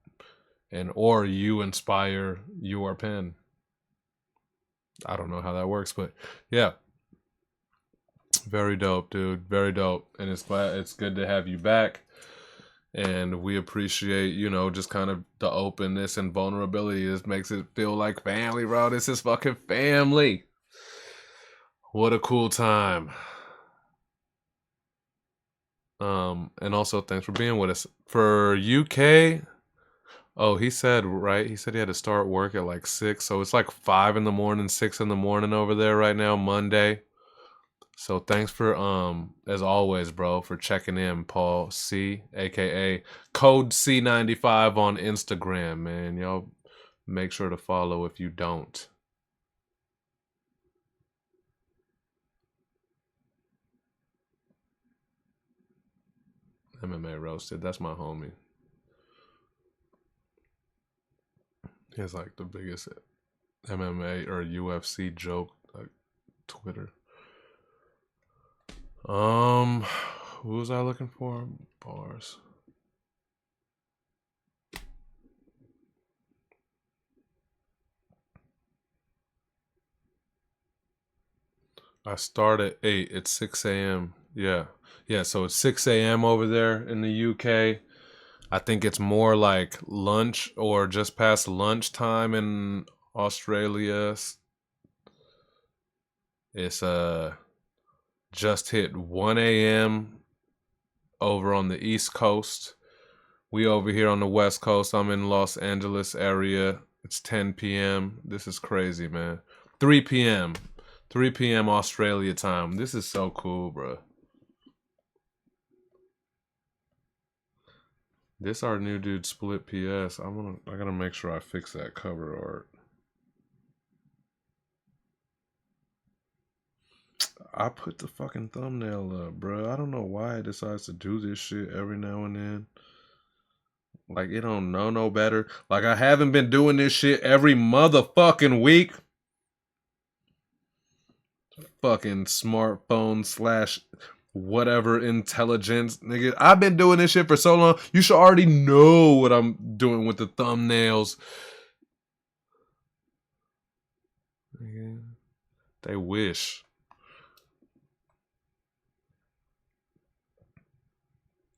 or you inspire your pen. I don't know how that works, but yeah. Very dope, dude. Very dope. And it's good to have you back. And we appreciate, you know, just kind of the openness and vulnerability. This makes it feel like family, bro. This is fucking family. What a cool time. And also thanks for being with us. For UK, oh, he said he had to start work at like 6. So it's like 5 in the morning, 6 in the morning over there right now, Monday. So thanks for, as always, bro, for checking in, Paul C, aka Code C95 on Instagram, man. Y'all make sure to follow if you don't. MMA Roasted, that's my homie. He's like the biggest MMA or UFC joke, like Twitter. Who was I looking for? Bars. I start at 8. It's 6 a.m. Yeah. Yeah, so it's 6 a.m. over there in the UK. I think it's more like lunch or just past lunchtime in Australia. It's just hit 1 a.m. over on the East Coast. We over here on the West Coast. I'm in Los Angeles area. It's 10 p.m. This is crazy, man. 3 p.m. 3 p.m. Australia time. This is so cool, bro. This our new dude Split PS. I gotta make sure I fix that cover art. I put the fucking thumbnail up, bro. I don't know why it decides to do this shit every now and then. Like, it don't know no better. Like, I haven't been doing this shit every motherfucking week. Fucking smartphone slash whatever intelligence, nigga. I've been doing this shit for so long. You should already know what I'm doing with the thumbnails. Nigga. They wish.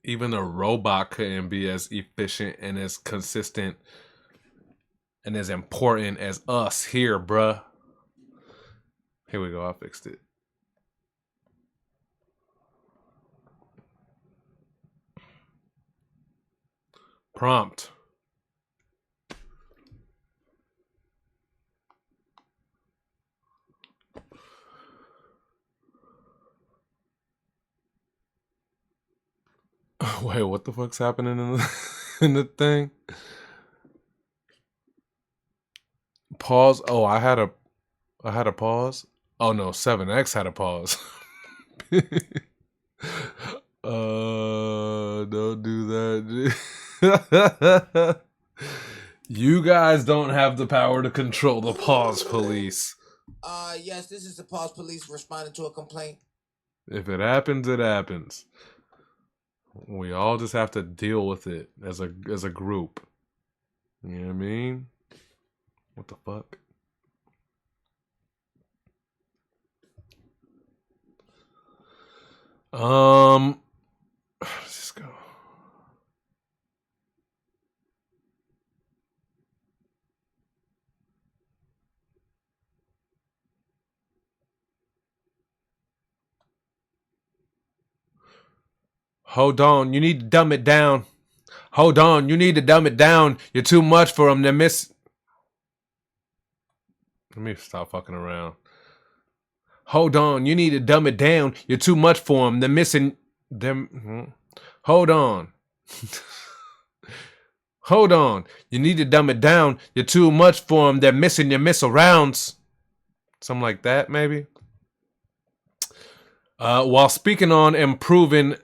Even a robot couldn't be as efficient and as consistent and as important as us here, bruh. Here we go. I fixed it. Prompt. Wait, what the fuck's happening in the thing? Pause. Oh, I had a pause. Oh no, 7X had a pause. Don't do that. You guys don't have the power to control the pause police. Yes, this is the pause police responding to a complaint. If it happens, it happens. We all just have to deal with it as a group. You know what I mean? What the fuck? How does this go? Hold on, you need to dumb it down. Hold on, you need to dumb it down. You're too much for them to miss. Let me stop fucking around. Hold on, you need to dumb it down. You're too much for them. They're missing them. Hold on. Hold on. You need to dumb it down. You're too much for them. They're missing your missile rounds. Something like that, maybe. While speaking on and proving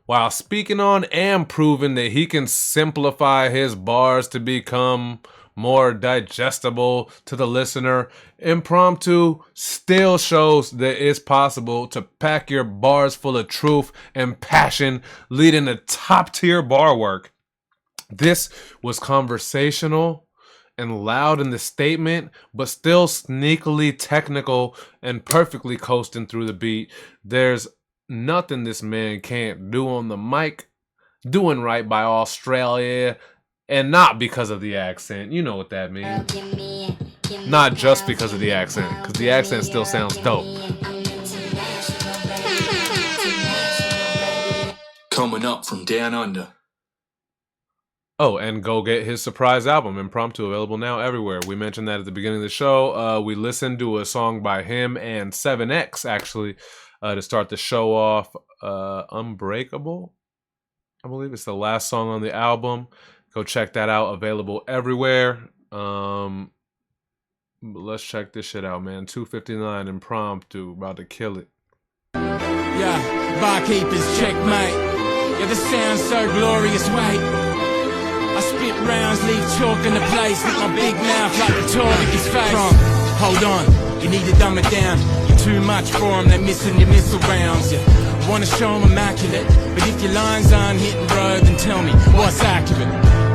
that he can simplify his bars to become more digestible to the listener, Impromptu still shows that it's possible to pack your bars full of truth and passion, leading to top-tier bar work. This was conversational and loud in the statement, but still sneakily technical and perfectly coasting through the beat. There's nothing this man can't do on the mic. Doing right by Australia, and not because of the accent. You know what that means. Not just because of the accent, because the accent still sounds dope. Coming up from down under. Oh, and go get his surprise album, Impromptu, available now everywhere. We mentioned that at the beginning of the show. We listened to a song by him and 7X, actually, to start the show off. Unbreakable, I believe it's the last song on the album. Go check that out, available everywhere. Let's check this shit out, man. 259 Impromptu, about to kill it. Yeah, barkeepers, checkmate. Yeah, this sounds so glorious, wait. I spit rounds, leave chalk in the place with my big mouth like Rhetoric's face. Hold on, you need to dumb it down. You're too much for them, they're missing your missile rounds. You wanna show them immaculate, but if your lines aren't hitting, bro, then tell me what's accurate.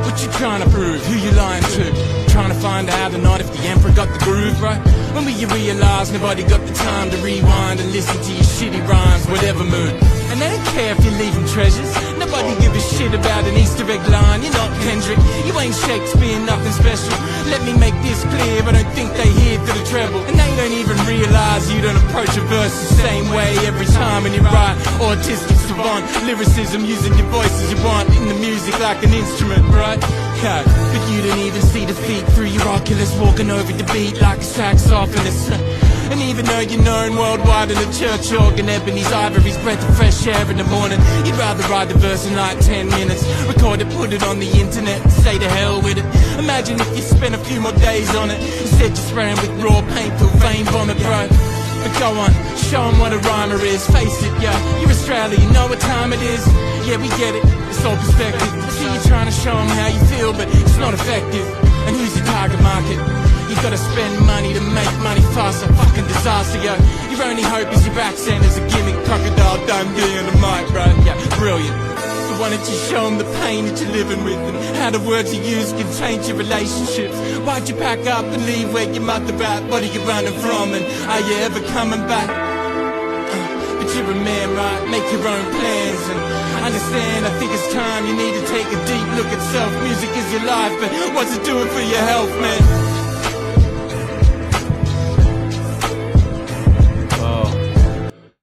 What you trying to prove? Who you lying to? Trying to find out the night if the emperor got the groove, bro? When will you realise nobody got the time to rewind and listen to your shitty rhymes, whatever mood? And they don't care if you're leaving treasures. Nobody give a shit about an Easter egg line. You're not Kendrick, you ain't Shakespeare, nothing special. Let me make this clear, I don't think they hear through the treble. And they don't even realise you don't approach a verse the same way every time when you write. Autistic savant, lyricism using your voice as you want, in the music like an instrument, right? Okay. But you don't even see the feet through your Oculus, walking over the beat like a saxophonist. And even though you're known worldwide in a church organ, Ebony's ivory's breath of fresh air in the morning, you'd rather write the verse in like 10 minutes, record it, put it on the internet, and say to hell with it. Imagine if you spent a few more days on it, instead you're spraying with raw paint till vein vomit, bro. But go on, show 'em what a rhymer is. Face it, yeah, you're Australian, you know what time it is. Yeah, we get it, it's all perspective. See, you're trying to show 'em how you feel, but it's not effective. And who's your target market? You gotta spend money to make money fast, a fucking disaster, yo. Your only hope is your accent is a gimmick, Crocodile Dundee on the mic, bro. Yeah, brilliant. So why don't you show 'em the pain that you're living with, and how the words you use can change your relationships. Why'd you pack up and leave where your mother at? What are you running from, and are you ever coming back? But you're a man, right? Make your own plans, and understand, I think it's time you need to take a deep look at self. Music is your life, but what's it doing for your health, man?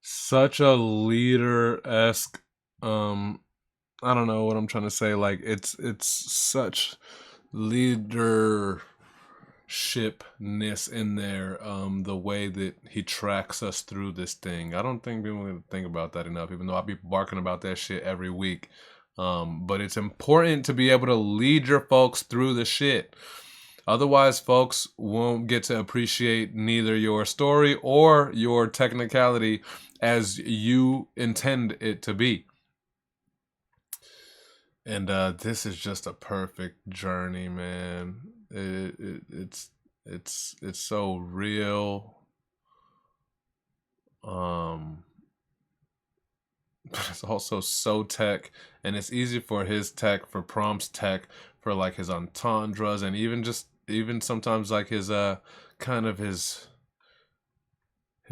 Such a leader-esque, I don't know what I'm trying to say. Like it's such leadershipness in there. The way that he tracks us through this thing. I don't think people think about that enough, even though I be barking about that shit every week. But it's important to be able to lead your folks through the shit. Otherwise, folks won't get to appreciate neither your story or your technicality as you intend it to be. And this is just a perfect journey, man. It's so real. But it's also so tech, and it's easy for his tech, for Prompt's tech, for like his entendres, and even sometimes like his kind of his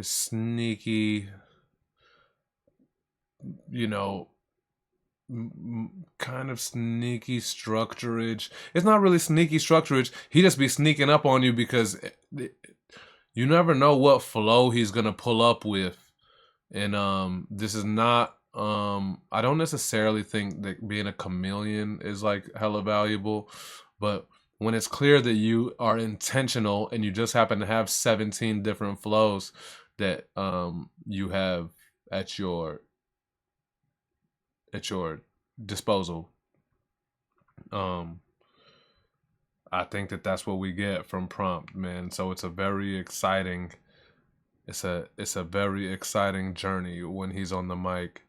sneaky, you know, kind of sneaky structurage. It's not really sneaky structurage. He just be sneaking up on you because you never know what flow he's gonna pull up with. And this is not. I don't necessarily think that being a chameleon is like hella valuable, but when it's clear that you are intentional and you just happen to have 17 different flows that you have at your disposal, I think that that's what we get from Prompt, man. So it's a very exciting, it's a very exciting journey when he's on the mic.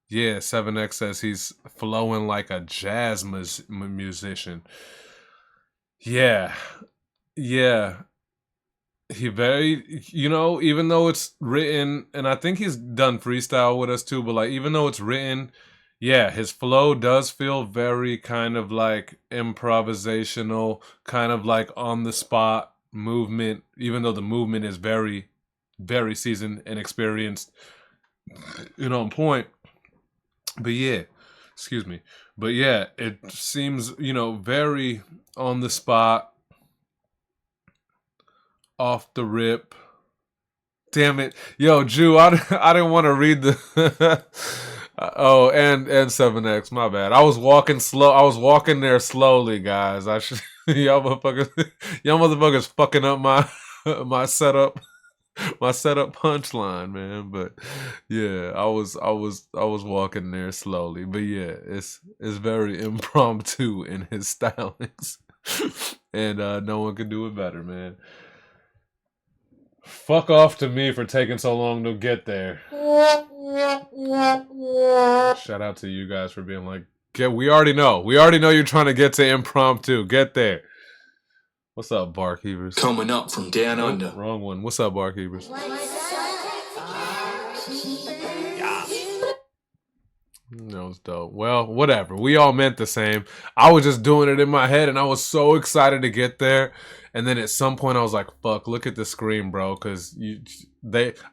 Yeah, 7X says he's flowing like a jazz musician. Yeah. He very, even though it's written, and I think he's done freestyle with us too, but like, even though it's written, yeah, his flow does feel very kind of like improvisational, kind of like on the spot movement, even though the movement is very, very seasoned and experienced, on point. But yeah, excuse me. But yeah, it seems, very on the spot, off the rip. Damn it. Yo, Jew, I didn't want to read the... oh, and 7X, my bad. I was walking slow. I was walking there slowly, guys. Y'all motherfuckers fucking up my setup. My setup punchline, man. But yeah, I was walking there slowly. But yeah, it's very impromptu in his stylings. And no one can do it better, man. Fuck off to me for taking so long to get there. Shout out to you guys for being like, we already know you're trying to get to impromptu. Get there. What's up, Barkeepers? Coming up from down under. Wrong one. What's up, Barkeepers? That was dope. Well, whatever. We all meant the same. I was just doing it in my head, and I was so excited to get there. And then at some point, I was like, "Fuck! Look at the screen, bro." Because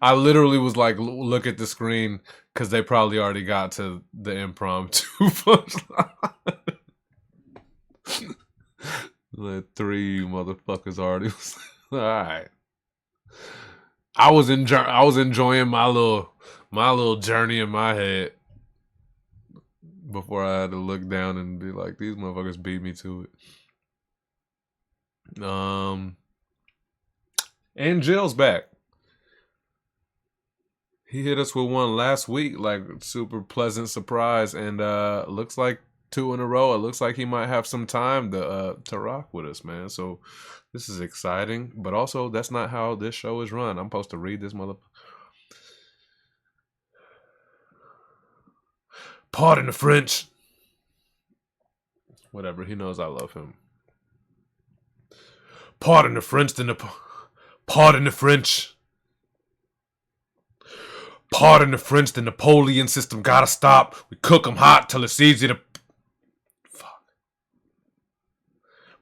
I literally was like, "Look at the screen," because they probably already got to the impromptu punchline. The 3 motherfuckers already. All right. I was enjoying my little journey in my head before I had to look down and be like, these motherfuckers beat me to it. And Jill's back. He hit us with one last week, like super pleasant surprise, and looks like 2 in a row. It looks like he might have some time to rock with us, man. So this is exciting, but also that's not how this show is run. I'm supposed to read this mother. Pardon the French. Whatever, he knows I love him. Pardon the French, pardon the French. Pardon the French, the Napoleon system gotta stop. We cook them hot till it's easy to... Fuck.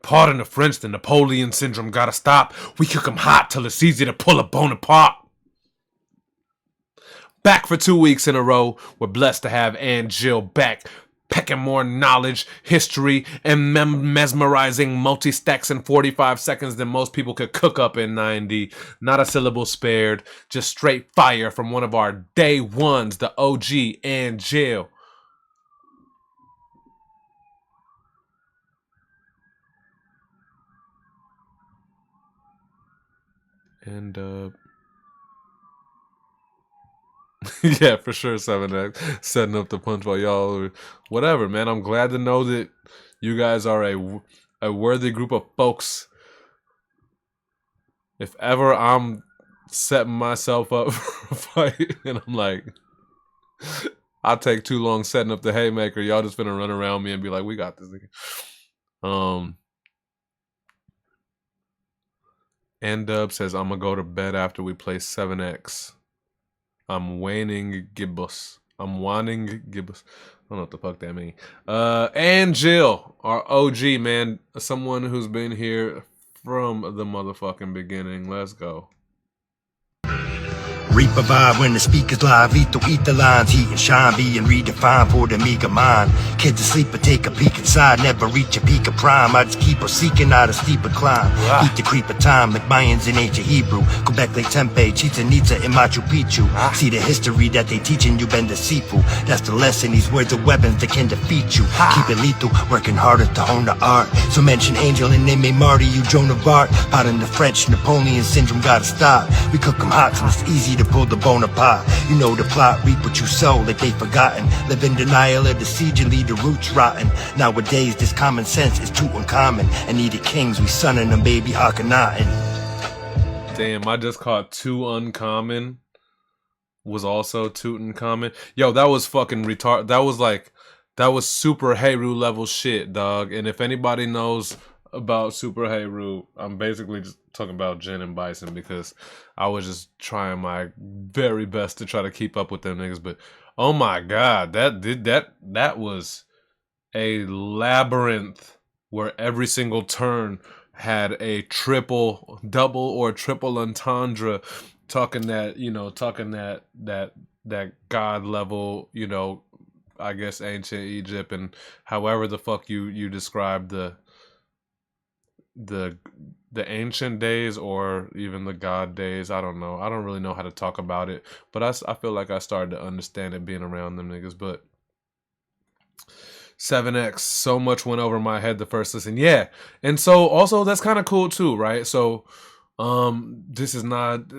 Pardon the French, the Napoleon syndrome gotta stop. We cook them hot till it's easy to pull a Bonaparte. Back for 2 weeks in a row. We're blessed to have Aunt Jill back, pecking more knowledge, history, and mesmerizing multi-stacks in 45 seconds than most people could cook up in 90. Not a syllable spared, just straight fire from one of our day ones, the OG Aunt Jill. And yeah, for sure, 7X setting up the punch while y'all, whatever, man. I'm glad to know that you guys are a worthy group of folks. If ever I'm setting myself up for a fight and I'm like, I'll take too long setting up the haymaker, y'all just finna run around me and be like, we got this nigga. And Dub says, I'm gonna go to bed after we play 7X. I'm waning gibbous. I'm wanting gibbous. I don't know what the fuck that means. And Jill, our OG, man. Someone who's been here from the motherfucking beginning. Let's go. Reaper vibe when the speaker's live. Eat the lines, heat and shine, being redefined for the meager mind. Kids asleep but take a peek inside, never reach a peak of prime. I just keep her seeking out a steeper climb. Eat the creep of time like Mayans in ancient Hebrew. Go back like Tempe, Chichen Itza in Machu Picchu. See the history that they teaching you been deceitful. That's the lesson, these words are weapons that can defeat you. Keep it lethal, working harder to hone the art. So mention Angel and they may marty you, Joan of Arc. Out in the French, Napoleon syndrome gotta stop. We cook them hot so it's easy to pull the Bonaparte. You know the plot, reap what you sow like they forgotten. Live in denial of the siege and leave the roots rotten. Nowadays this common sense is too uncommon. And needed kings, we sunning them baby Akhenaten. Damn, I just caught too uncommon was also Tutankhamun. Yo, that was fucking retard. That was super Heru level shit, dog. And if anybody knows about Super Heru, I'm basically just talking about Jin and Bison because I was just trying my very best to try to keep up with them niggas. But oh my god, that was a labyrinth where every single turn had a triple, double, or triple entendre, talking that god level, I guess ancient Egypt and however the fuck you describe the ancient days or even the god days. I don't know. I don't really know how to talk about it, but I feel like I started to understand it being around them niggas. But 7X, so much went over my head the first listen. Yeah. And so also that's kind of cool too, right? So this is not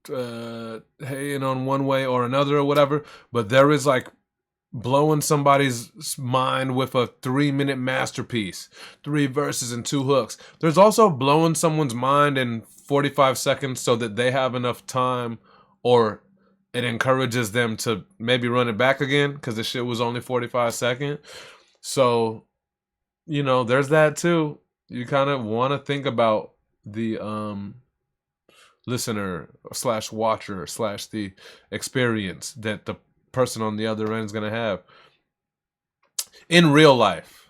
hating on one way or another or whatever, but there is like blowing somebody's mind with a 3-minute masterpiece, 3 verses and 2 hooks. There's also blowing someone's mind in 45 seconds so that they have enough time, or it encourages them to maybe run it back again because the shit was only 45 seconds. So, there's that too. You kind of want to think about the listener /watcher / the experience that the person on the other end is going to have. In real life,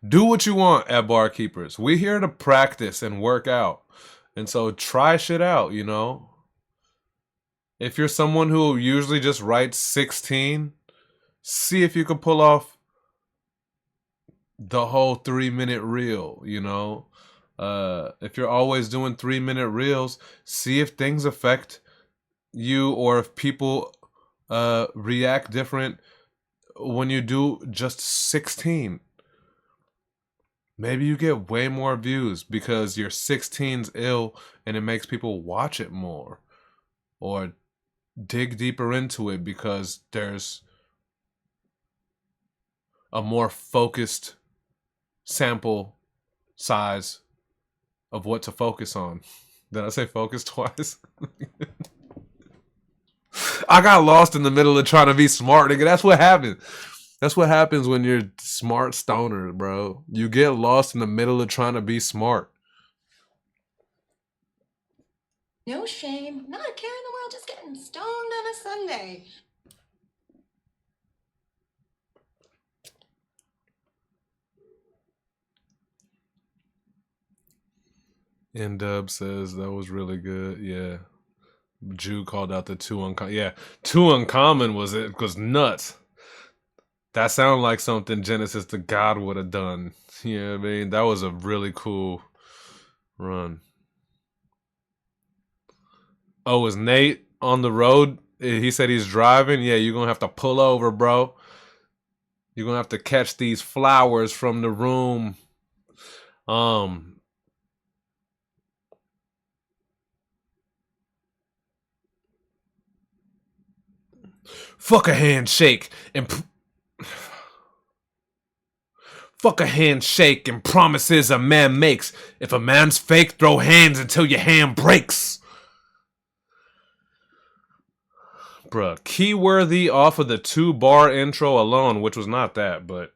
do what you want at Barkeepers. We're here to practice and work out. And so try shit out, you know. If you're someone who usually just writes 16, see if you can pull off the whole 3-minute reel, you know. If you're always doing 3-minute reels, see if things affect you or if people react different when you do just 16. Maybe you get way more views because your 16's ill and it makes people watch it more or dig deeper into it because there's a more focused sample size of what to focus on. Did I say focus twice? I got lost in the middle of trying to be smart, nigga. That's what happens. That's what happens when you're smart stoner, bro. You get lost in the middle of trying to be smart. No shame, not a care in the world, just getting stoned on a Sunday. N-Dub says that was really good. Yeah. Jew called out the Too Uncommon. Yeah, Too Uncommon was nuts. That sounded like something Genesis the God would have done. You know what I mean? That was a really cool run. Oh, is Nate on the road? He said he's driving. Yeah, you're going to have to pull over, bro. You're going to have to catch these flowers from the room. Fuck a handshake and fuck a handshake and promises a man makes. If a man's fake, throw hands until your hand breaks. Bruh, keyworthy off of the 2-bar intro alone, which was not that, but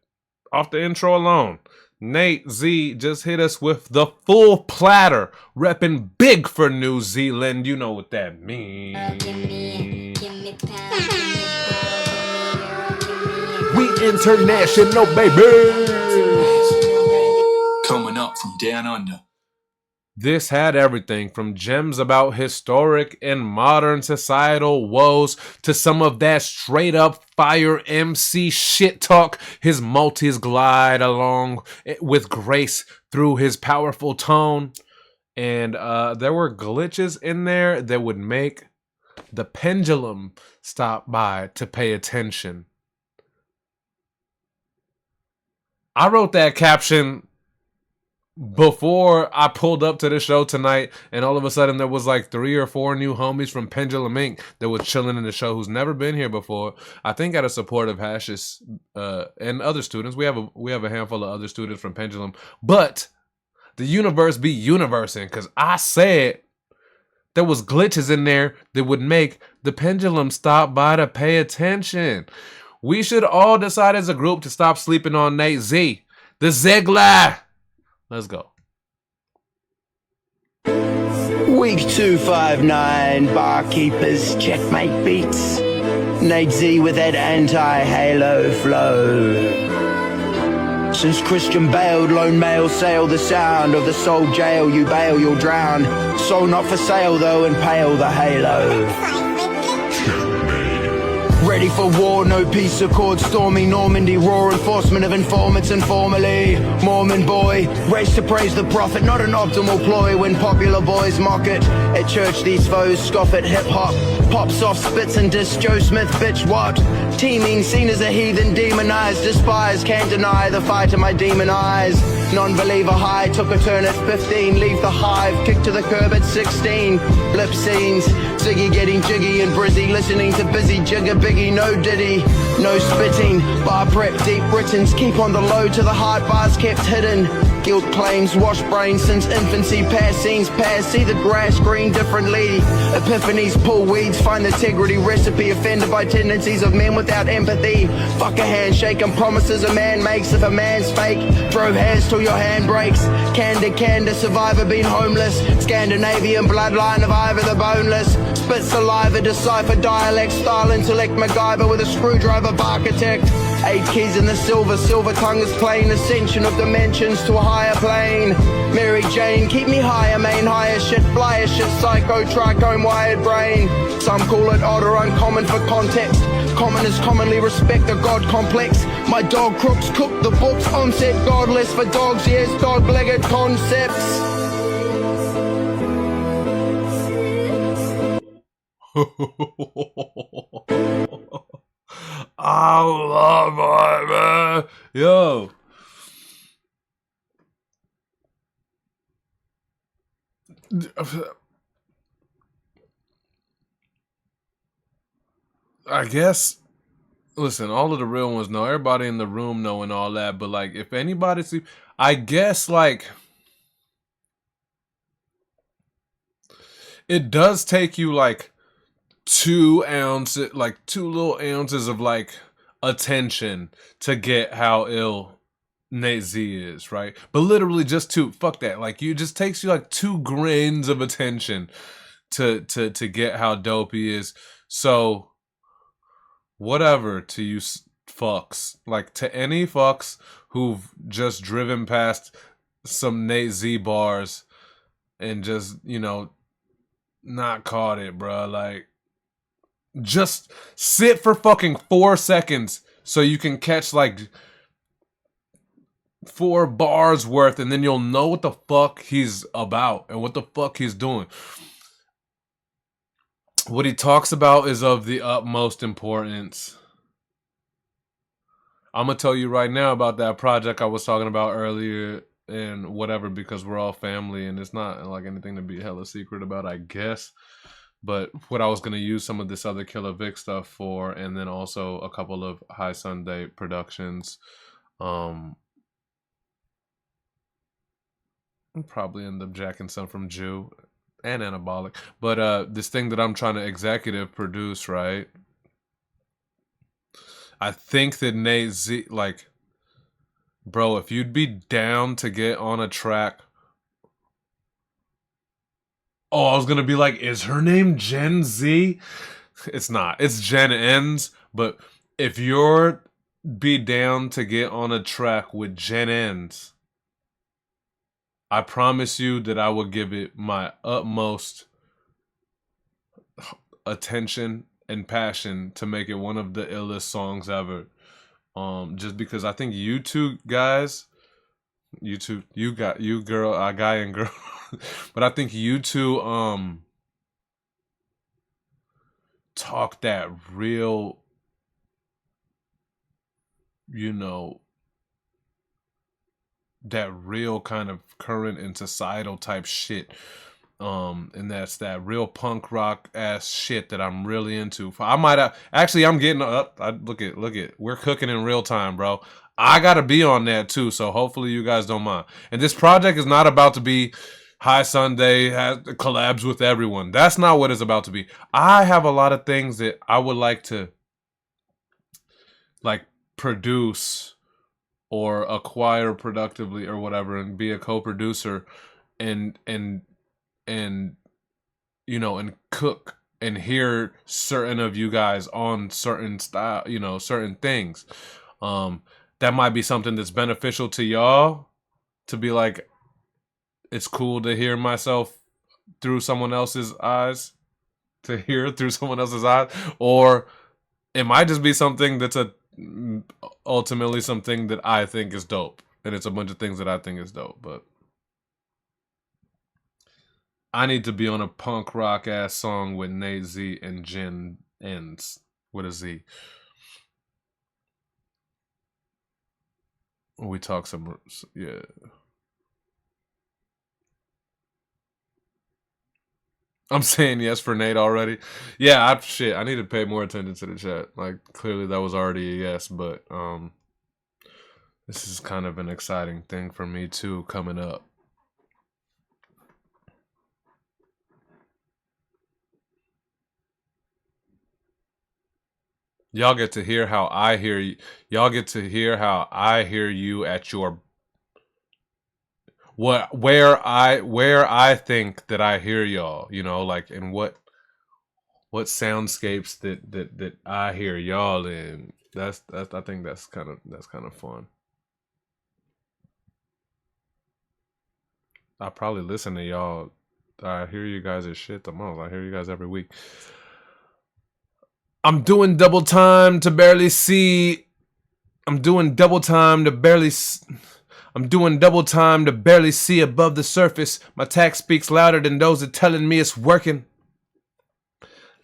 off the intro alone. Nate Z just hit us with the full platter, repping big for New Zealand. You know what that means. We international, baby. Coming up from down under. This had everything from gems about historic and modern societal woes to some of that straight up fire MC shit talk. His multis glide along with grace through his powerful tone. And there were glitches in there that would make the pendulum stop by to pay attention. I wrote that caption before I pulled up to the show tonight, and all of a sudden there was like 3 or 4 new homies from Pendulum Inc. that was chilling in the show who's never been here before. I think out of support of Hashis and other students. We have a handful of other students from Pendulum, but the universe be universing because I said there was glitches in there that would make the pendulum stop by to pay attention. We should all decide as a group to stop sleeping on Nate Z. The Ziegler. Let's go. Week 259, Barkeepers, checkmate beats. Nate Z with that anti-halo flow. Since Christian bailed, lone male sail the sound of the soul jail. You bail, you'll drown. Soul not for sale though, impale the halo. Ready for war, no peace accord, stormy Normandy, raw enforcement of informants informally. Mormon boy, race to praise the prophet, not an optimal ploy when popular boys mock it. At church these foes scoff at hip-hop, pops off spits and diss Joe Smith, bitch what? Teaming, seen as a heathen, demonized, despised, can't deny the fight of my demon eyes. Non-believer high, took a turn at 15, leave the hive, kick to the curb at 16. Lip scenes, Ziggy getting jiggy and brizzy, listening to busy jigger biggie, no diddy, no spitting, bar prep, deep Britons, keep on the low to the hard bars kept hidden. Guilt claims, wash brains since infancy, past scenes past, see the grass green differently. Epiphanies, pull weeds, find integrity, recipe, offended by tendencies of men without empathy. Fuck a handshake and promises a man makes if a man's fake. Drove hands till your hand breaks. Candid, survivor, been homeless. Scandinavian bloodline of Ivor the boneless. Spit saliva, decipher dialect, style, intellect, MacGyver with a screwdriver, architect. 8 keys in the silver tongue is plain. Ascension of dimensions to a higher plane. Mary Jane, keep me higher, main higher shit, flyer shit, psycho, trichome, wired brain. Some call it odd or uncommon for context. Commoners commonly respect the god complex. My dog crooks cook the books, onset godless for dogs, yes, dog-legged concepts. I love it, man. Yo. I guess, listen, all of the real ones know. Everybody in the room know and all that. But, like, if anybody see, I guess, like, it does take you, like, 2 ounces, like 2 little ounces of, like, attention to get how ill Nate Z is, right? But literally just 2. Fuck that. Like, it just takes you, like, 2 grains of attention to get how dope he is. So, whatever to you fucks. Like, to any fucks who've just driven past some Nate Z bars and just, you know, not caught it, bro. Like, just sit for fucking 4 seconds so you can catch, like, 4 bars worth, and then you'll know what the fuck he's about and what the fuck he's doing. What he talks about is of the utmost importance. I'm gonna tell you right now about that project I was talking about earlier and whatever, because we're all family and it's not like anything to be hella secret about, I guess. But what I was gonna use some of this other Killer Vic stuff for, and then also a couple of High Sunday productions. I'll probably end up jacking some from Jew and Anabolic. But this thing that I'm trying to executive produce, right? I think that Nate Z, like, bro, if you'd be down to get on a track. Oh, I was gonna be like, is her name Gen Z? It's not. It's Gen N's. But if you're be down to get on a track with Gen N's, I promise you that I will give it my utmost attention and passion to make it one of the illest songs ever. Just because I think you two guys, you girl, guy and girl, but I think you two talk that real, you know, that real kind of current and societal type shit. And that's that real punk rock ass shit that I'm really into. I might have actually. I'm getting up. Look at. We're cooking in real time, bro. I gotta be on that too. So hopefully you guys don't mind. And this project is not about to be High Sunday has collabs with everyone. That's not what it's about to be. I have a lot of things that I would like to like produce or acquire productively or whatever, and be a co-producer and you know, and cook and hear certain of you guys on certain style, you know, certain things. That might be something that's beneficial to y'all, to be like, it's cool to hear myself through someone else's eyes, to hear through someone else's eyes, or it might just be something that's ultimately something that I think is dope, and it's a bunch of things that I think is dope, but I need to be on a punk rock ass song with Nate Z and Jen Ends with a Z. We talk some, yeah. I'm saying yes for Nate already. Yeah, I need to pay more attention to the chat. Like, clearly that was already a yes, but This is kind of an exciting thing for me too coming up. Y'all get to hear how I hear you. Y'all get to hear how I hear you at your where I think that I hear y'all, you know, like in what soundscapes that I hear y'all in. That's I think that's kind of fun. I probably listen to y'all. I hear you guys as shit the most. I hear you guys every week. I'm doing double time to barely see. I'm doing double time to barely see above the surface. My tack speaks louder than those that telling me it's working.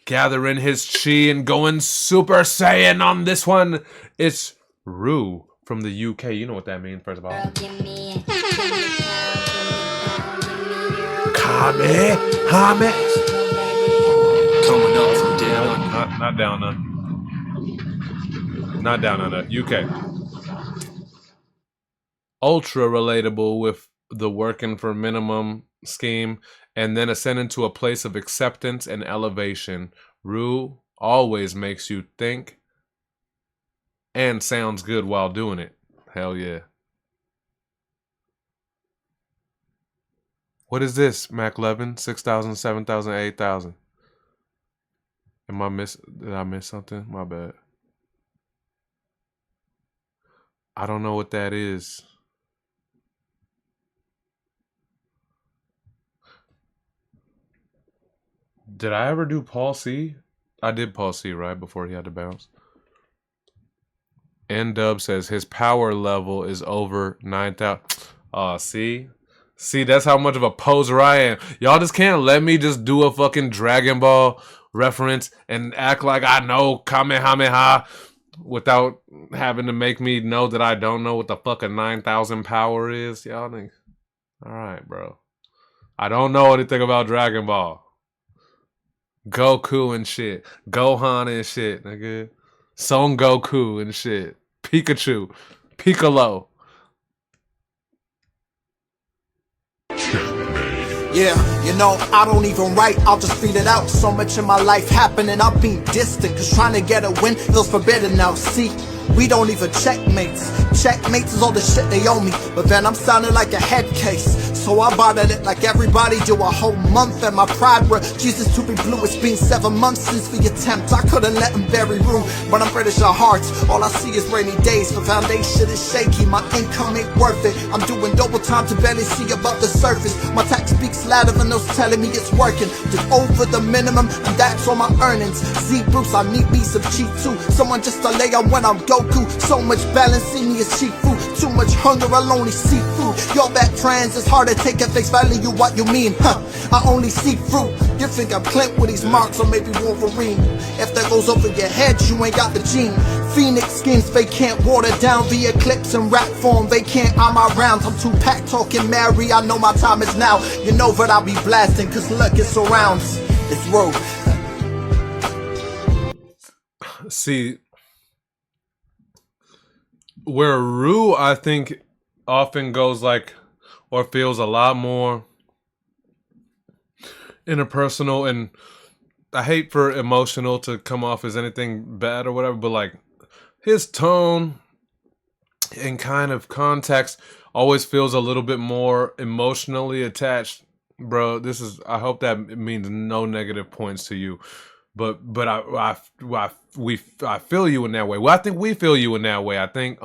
Gathering his chi and going Super Saiyan on this one. It's Rue from the UK. You know what that means, first of all. Kame. Coming up from down under. Not down under. Not down under. UK. Ultra relatable with the working for minimum scheme and then ascending to a place of acceptance and elevation. Rue always makes you think and sounds good while doing it. Hell yeah. What is this, Mac 11? 6,000, 7,000, 8,000. Did I miss something? My bad. I don't know what that is. Did I ever do Paul C? I did Paul C, right? Before he had to bounce. N-Dub says his power level is over 9,000. See? See, that's how much of a poser I am. Y'all just can't let me just do a fucking Dragon Ball reference and act like I know Kamehameha without having to make me know that I don't know what the fuck a 9,000 power is. Y'all think, all right, bro. I don't know anything about Dragon Ball. Goku and shit. Gohan and shit, nigga. Son Goku and shit. Pikachu. Piccolo. Yeah, you know, I don't even write, I'll just feed it out. So much in my life happening, I'm being distant, cause trying to get a win feels forbidden now. See, we don't even checkmates. Checkmates is all the shit they owe me, but then I'm sounding like a head case. So I bottled it like everybody do a whole month. And my pride were Jesus to be blue. It's been 7 months since the attempt. I couldn't let him bury room, but I'm British at heart. All I see is rainy days, the foundation is shaky. My income ain't worth it. I'm doing double time to barely see above the surface. My tax speaks louder than those telling me it's working. Just over the minimum, and that's all my earnings. Z Bruce, I need beats of cheat too. Someone just to lay on when I'm Goku. So much balance in me is cheap food. Too much hunger, I'll only see food. Yo, that trans is hard to take at face value what you mean, huh? I only see fruit. You think I'm Clint with these marks or maybe Wolverine. If that goes over your head, you ain't got the gene. Phoenix schemes, they can't water down via clips and rap form. They can't arm my rounds. I'm Tupac talking Mary. I know my time is now. You know that I'll be blasting, cause luck it surrounds. It's road. See, where Rue, I think, often goes like, or feels a lot more interpersonal, and I hate for emotional to come off as anything bad or whatever, but like his tone and kind of context always feels a little bit more emotionally attached. Bro, I hope that means no negative points to you. But I feel you in that way. Well, I think we feel you in that way. I think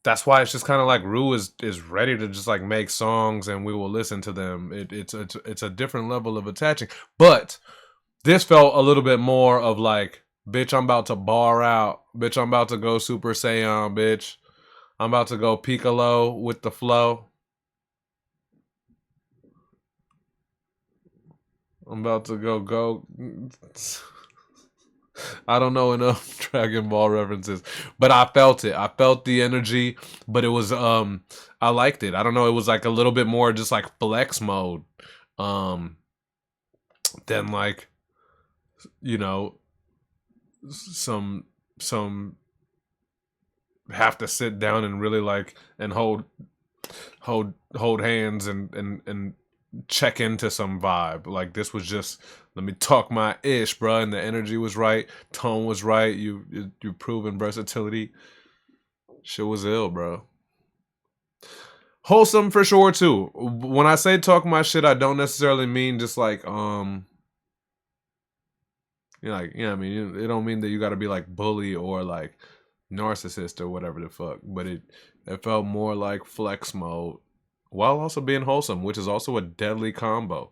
that's why it's just kind of like Rue is ready to just like make songs and we will listen to them. It's a different level of attaching. But this felt a little bit more of like, bitch, I'm about to bar out. Bitch, I'm about to go Super Saiyan, bitch. I'm about to go Piccolo with the flow. I'm about to go. I don't know enough Dragon Ball references, but I felt it. I felt the energy, but it was I liked it. I don't know, it was like a little bit more just like flex mode than like, you know, some have to sit down and really like and hold hands and check into some vibe. Like this was just let me talk my ish, bro, and the energy was right, tone was right. You proven versatility. Shit was ill, bro. Wholesome for sure too. When I say talk my shit, I don't necessarily mean just like like, I mean, it don't mean that you got to be like bully or like narcissist or whatever the fuck, but it felt more like flex mode while also being wholesome, which is also a deadly combo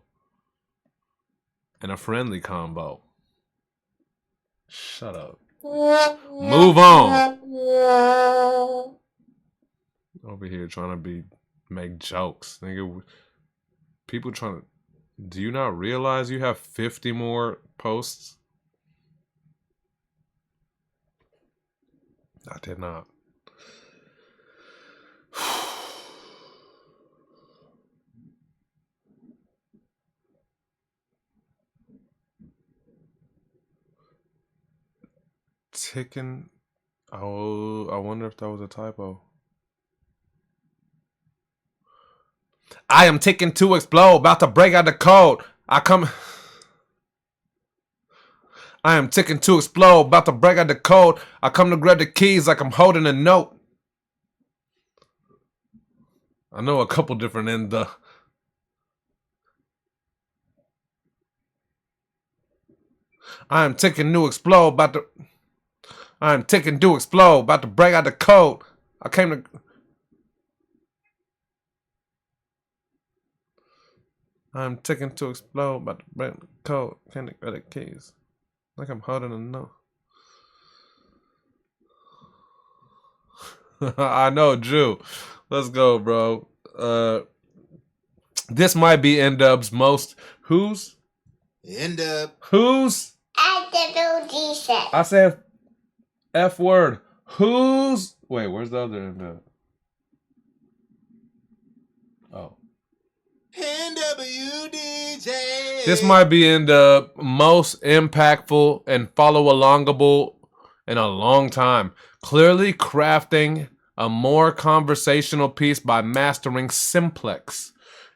and a friendly combo. Shut up. Move on. Over here trying to make jokes. Nigga, people trying to, do you not realize you have 50 more posts? I did not. Ticking. Oh, I wonder if that was a typo. I am ticking to explode, about to break out the code. I am ticking to explode, about to break out the code. I come to grab the keys like I'm holding a note. I know a couple different in the. I am ticking to explode, about to. I am ticking to explode, about to break out the code. I came to. I'm ticking to explode, about to break the code. Came to grab the keys like I'm holding a note. I know, Drew. Let's go, bro. This might be N-Dub's most. Who's? N-Dub. Who's? I said F word. Who's? Wait, where's the other N-Dub? Oh. NWDJ. This might be N-Dub most impactful and follow-alongable in a long time. Clearly crafting a more conversational piece by mastering simplex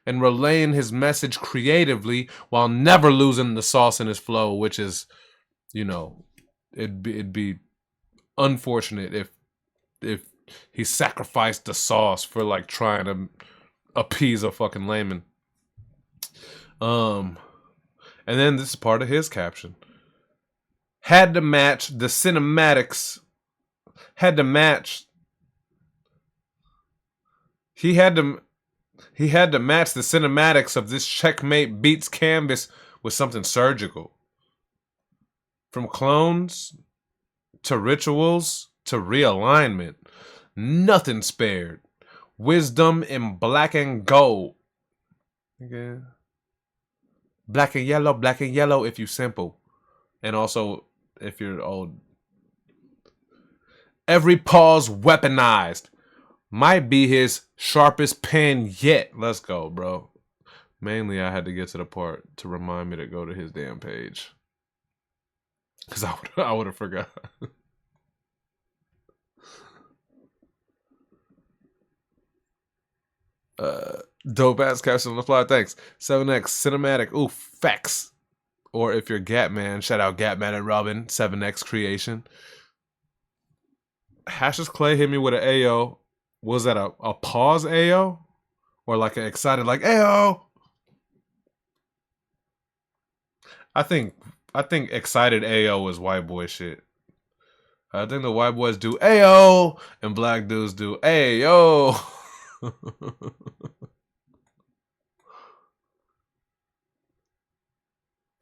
and relaying his message creatively while never losing the sauce in his flow, which is, it'd be unfortunate if he sacrificed the sauce for like trying to appease a fucking layman. And then this is part of his caption. Had to match the cinematics. Had to match. He had to match the cinematics of this Checkmate Beats canvas with something surgical. From clones to rituals to realignment, nothing spared. Wisdom in black and gold. Okay. Black and yellow if you simple. And also if you're old. Every pause weaponized. Might be his sharpest pen yet. Let's go, bro. Mainly, I had to get to the part to remind me to go to his damn page. Because I would have forgot. Dope ass caption on the fly. Thanks. 7X Cinematic. Ooh, facts. Or if you're Gatman, shout out Gatman and Robin. 7X Creation. Hashes Clay hit me with an AO. Was that a pause AO? Or like an excited like AO? I think excited AO is white boy shit. I think the white boys do AO and black dudes do AO.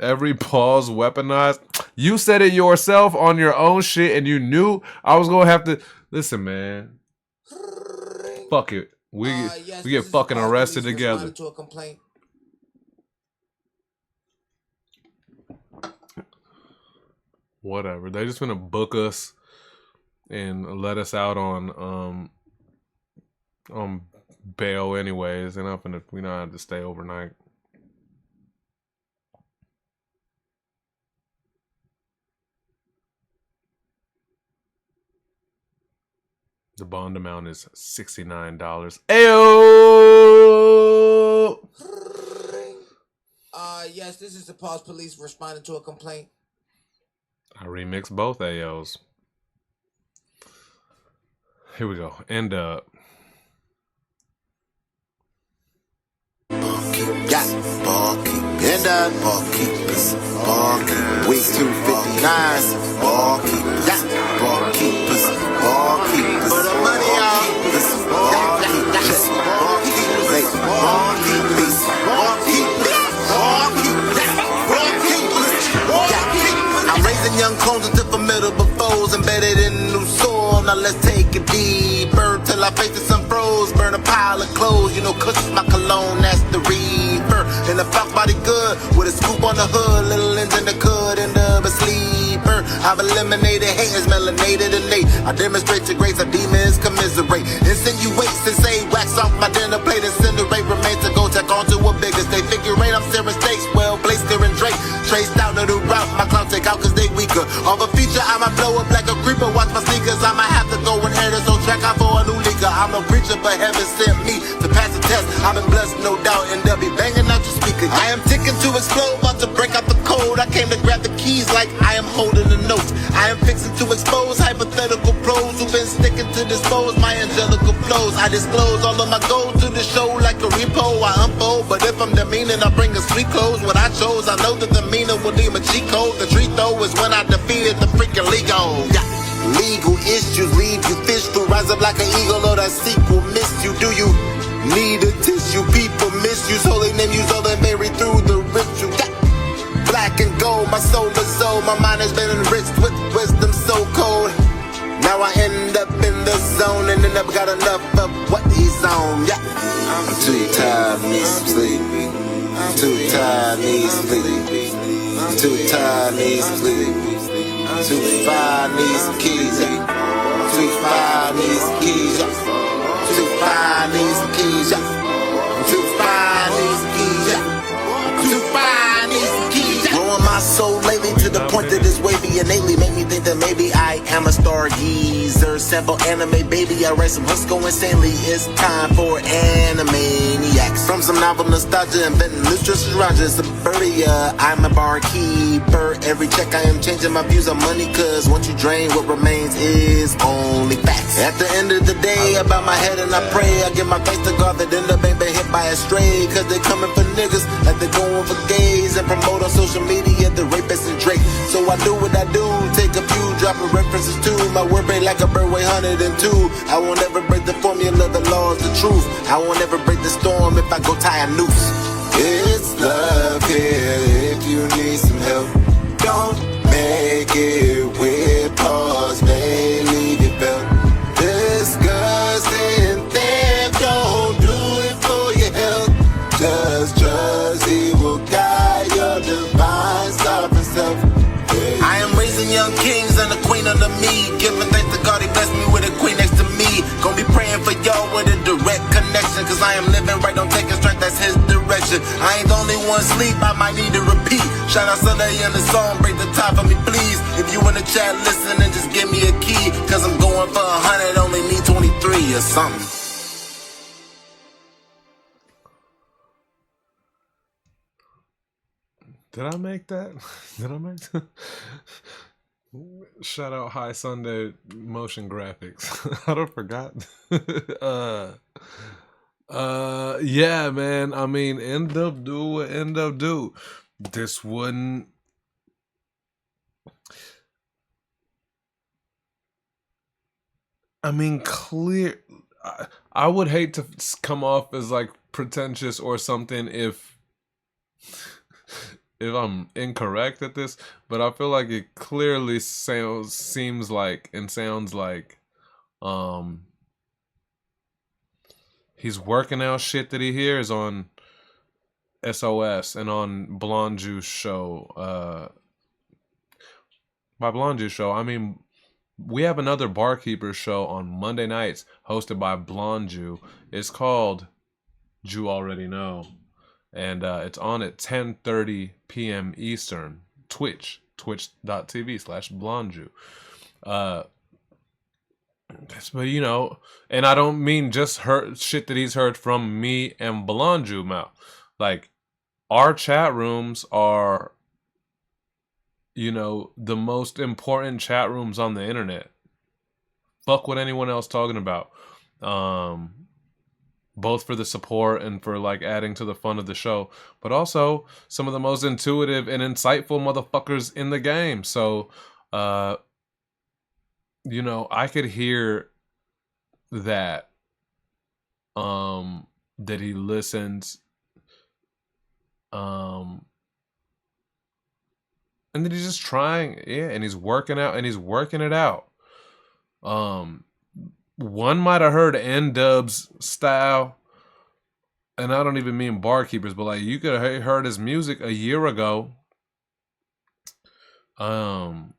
Every pause weaponized. You said it yourself on your own shit and you knew I was going to have to. Listen, man. Fuck it. We get fucking arrested together. To a complaint. Whatever. They just gonna book us and let us out on bail anyways, and we don't have to stay overnight. The bond amount is $69. Ayo! Yes, this is the Pause Police responding to a complaint. I remixed both AOs. Here we go. End up. Yeah, barkeepers. End up, barkeepers. Barkeepers. Week 259. Barkeepers. Yeah, barkeepers. Barkeepers. For the money, y'all. Barkeepers. Barkeepers. Barkeepers. Barkeepers. I'm raising young clones into formidable foes embedded in new soil. Now let's take it deeper till I face some froze. Burn a pile of clothes, you know, Kush is my cologne, that's the reaper. And the fuck body good with a scoop on the hood, little ends in the hood and the sleeper. I've eliminated haters, melanated innate. I demonstrate to grace, our demons commiserate. Insinuate, sensei, wax off my dinner plate, incinerate, remain to go check onto a bigger state. Figure eight, I'm staring stakes, well placed there and Drake. Traced out of the route, my clout take out cause they weaker. Of a feature, I'ma blow up like a creeper. Watch my sneakers, I'ma have to go and edit, so track out for a new leaker. I'm a preacher, but heaven sent me to pass the test. I've been blessed, no doubt, and they'll be banging out your speakers. I am ticking to explode, about to break out the code. I came to grab the keys like I am holding the notes. I am fixing to expose hypothetical pros who've been sticking to dispose my angelical flows. I disclose all of my goals to the show like a repo. I unfold, but if I'm demeaning, I bring a sweet clothes. What I chose, I know that the meaner will need a cheat code. The treat though is when I defeated the freaking legal. Yeah. Legal issues leave you fish to rise up like an eagle or that sequel missed you. Do you need a tissue? People misuse holy name, use all that Mary through the ritual. Yeah. Black and gold, my soul is old. My mind has been enriched with wisdom so cold. Now I end up in the zone and then I've got enough of what he's on. Yeah. I'm too tired, need some sleep. I'm too tired, need some sleep. I'm too tired, need some sleep. I'm too far, need some keys. I'm too far, need some keys. I'm too far, need some keys. I'm too far, need some keys. I'm too far, need some keys. Growing my soul lately to the point that it's wavy innately make me think that maybe I am a stargazer. Sample anime, baby, I write some hooks go insanely. It's time for Animaniacs. From some novel nostalgia, inventing lustrous Rogers, suburbia. I'm a barkeeper. Every check I am changing my views on money, cause once you drain, what remains is only facts. At the end of the day, I bow my head and I pray. I give my thanks to God that end up ain't been hit by a stray. Cause they coming for niggas like they going for gays and promote on social media the rapists and Drake. So I do what I do, take a few, dropping references to my wordplay like a bird weigh 102. I won't ever break the formula, the law is the truth. I won't ever break the storm if I go tie a noose. It's love here if you need some help. Don't make it with pause, may leave you felt. Disgusting theft, don't do it for your health. Just trust he will guide your divine sovereign self. I am raising young kings and a queen under me. Giving thanks to God, he blessed me with a queen next to me. Gonna be praying for y'all with a direct connection, cause I am living right, don't take a strike, that's his direction. I ain't the only one sleep, I might need to repeat. Shout out Sunday in the song, break the top for me please. If you in the chat listening, just give me a key, cause I'm going for 100, only need 23 or something. Did I make that? Did I make that? Shout out High Sunday Motion Graphics. I don't forgot. Yeah, man. I mean, end up do what end up do. This wouldn't. I mean, clear. I would hate to come off as like pretentious or something if I'm incorrect at this, but I feel like it clearly seems like he's working out shit that he hears on S.O.S. and on Blonde Juice show. By Blonde Juice show, I mean we have another barkeeper show on Monday nights hosted by Blonde Jew. It's called Jew Already Know. And it's on at 10:30 p.m. Eastern. twitch.tv/blondejew. But you know, and I don't mean just shit that he's heard from me and Belanju mouth. Like, our chat rooms are, you know, the most important chat rooms on the internet. Fuck what anyone else talking about. Both for the support and for like adding to the fun of the show, but also some of the most intuitive and insightful motherfuckers in the game. So, you know, I could hear that that he listens and that he's just trying, yeah, and he's working it out. One might have heard N-Dub's style, and I don't even mean Barkeepers, but like you could have heard his music a year ago, and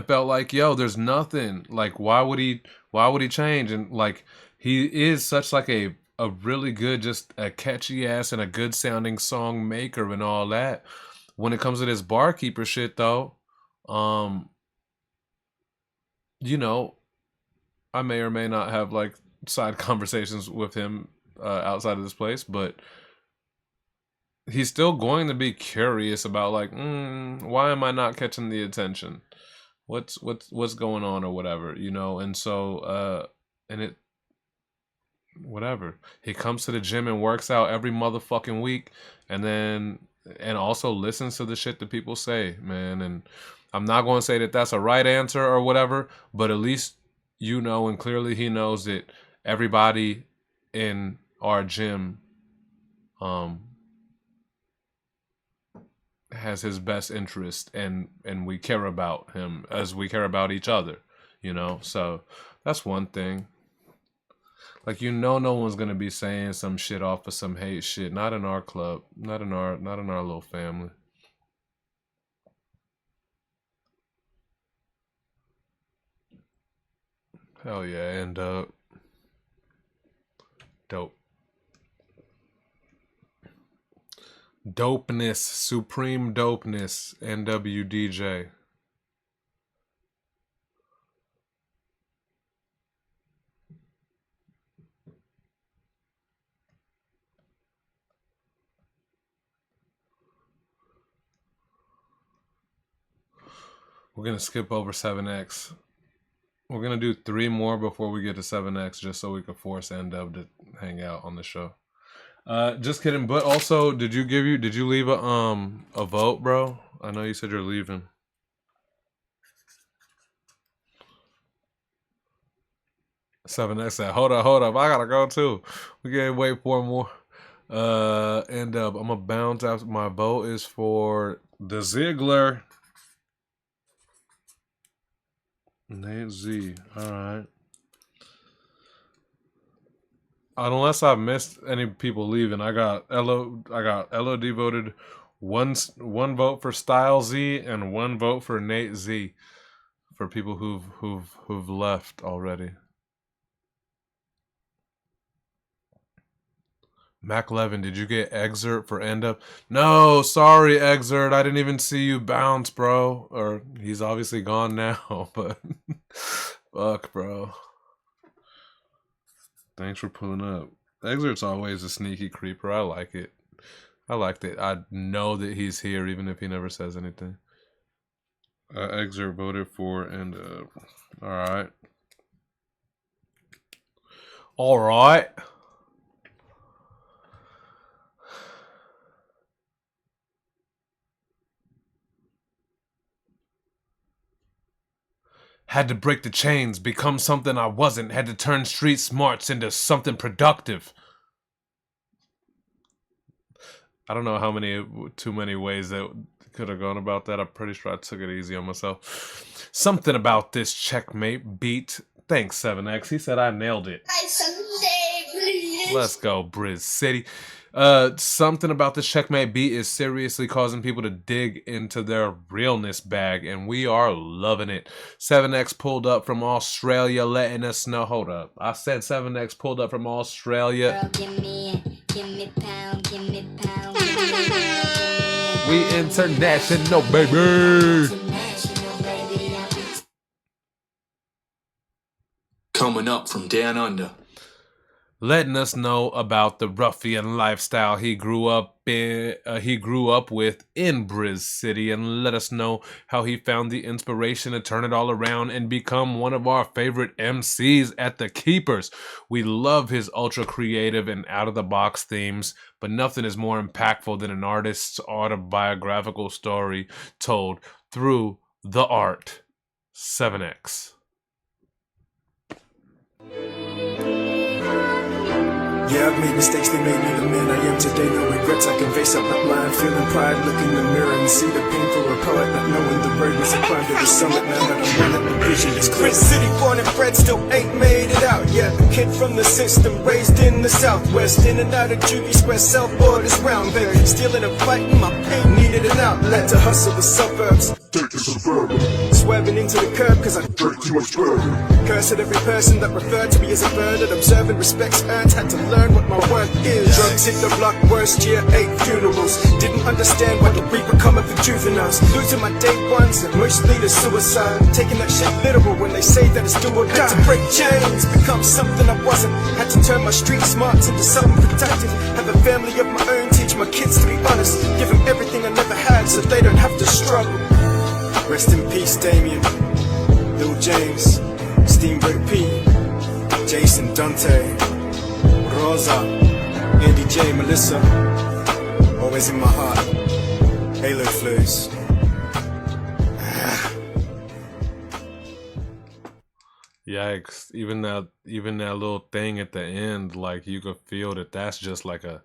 felt like, yo, there's nothing. Like, why would he change? And like, he is such like a really good, just a catchy ass and a good sounding song maker and all that. When it comes to this Barkeeper shit though, you know, I may or may not have like side conversations with him outside of this place, but he's still going to be curious about like, why am I not catching the attention? What's going on or whatever, you know? And so, and it, whatever. He comes to the gym and works out every motherfucking week, and also listens to the shit that people say, man. And I'm not going to say that that's a right answer or whatever, but at least you know, and clearly he knows that everybody in our gym has his best interest, and we care about him as we care about each other, you know? So that's one thing. Like, you know, no one's gonna be saying some shit off of some hate shit. Not in our club. Not in our little family. Hell yeah, and dope. Dopeness, supreme dopeness, NWDJ. We're gonna skip over 7X. We're gonna do 3 more before we get to 7X, just so we can force N-Dub to hang out on the show. Just kidding. But also, did you leave a vote, bro? I know you said you're leaving. X said, hold up, I gotta go too. We gotta wait 4 more. And I'm gonna bounce out. My vote is for the Ziggler. Nate Z. Alright. Unless I've missed any people leaving, I got LOD voted one vote for Style Z and 1 vote for Nate Z, for people who've left already. Mac Levin, did you get Exert for End Up? No, sorry, Exert. I didn't even see you bounce, bro. Or he's obviously gone now, but fuck, bro. Thanks for pulling up. Exert's always a sneaky creeper. I like it. I like that. I know that he's here even if he never says anything. Exert voted for End Up. Alright. Alright. Had to break the chains, become something I wasn't. Had to turn street smarts into something productive. I don't know how too many ways that could have gone about that. I'm pretty sure I took it easy on myself. Something about this checkmate beat. Thanks, 7X. He said I nailed it. Let's go, Briz City. Something about this checkmate beat is seriously causing people to dig into their realness bag, and we are loving it. 7X pulled up from Australia, letting us know. Hold up. I said 7X pulled up from Australia. Girl, give me pound, give me pound. We international, baby. Coming up from down under. Letting us know about the ruffian lifestyle he grew up with in Briz City, and let us know how he found the inspiration to turn it all around and become one of our favorite MCs at the Keepers. We love his ultra creative and out of the box themes, but nothing is more impactful than an artist's autobiographical story told through the art. 7X. Yeah, I've made mistakes, they made me the man I am today. No regrets, I can face up, not lying, feeling pride. Look in the mirror and see the painful a poet, not knowing the road was a climb to the summit. Now that I'm running, the vision is clear. City born and bred, still ain't made it out yet. A kid from the system, raised in the Southwest. In and out of Juvie Square, South borders round there. Stealing and fighting, my pain needed an outlet to hustle the suburbs. Take the suburban. Swerving into the curb, cause I drank too much bourbon. Curse at every person that referred to me as a burden. Observing respects earned, had to learn what my worth is. Drugs hit the block, worst year, 8 funerals. Didn't understand what the reaper coming for juveniles. Losing my day ones and mostly to suicide. Taking that shit literal when they say that it's do or die. Had to break chains, become something I wasn't. Had to turn my street smarts into something productive. Have a family of my own, teach my kids to be honest. Give them everything I never had so they don't have to struggle. Rest in peace, Damien, Lil James, Steamboat P, Jason, Dante, Rosa, Andy J, Melissa, always in my heart. Halo flows. Yikes! Even that little thing at the end, like you could feel that's just like a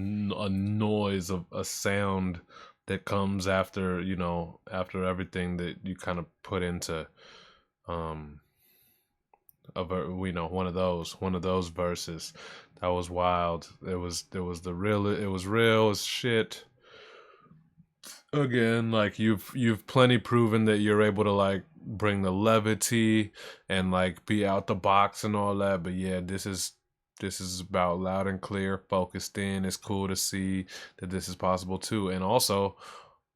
noise of a sound that comes after, after everything that you kind of put into one of those verses. That was wild. It was real as shit. Again, like you've plenty proven that you're able to like bring the levity and like be out the box and all that, but yeah, this is about loud and clear, focused in. It's cool to see that this is possible too. And also,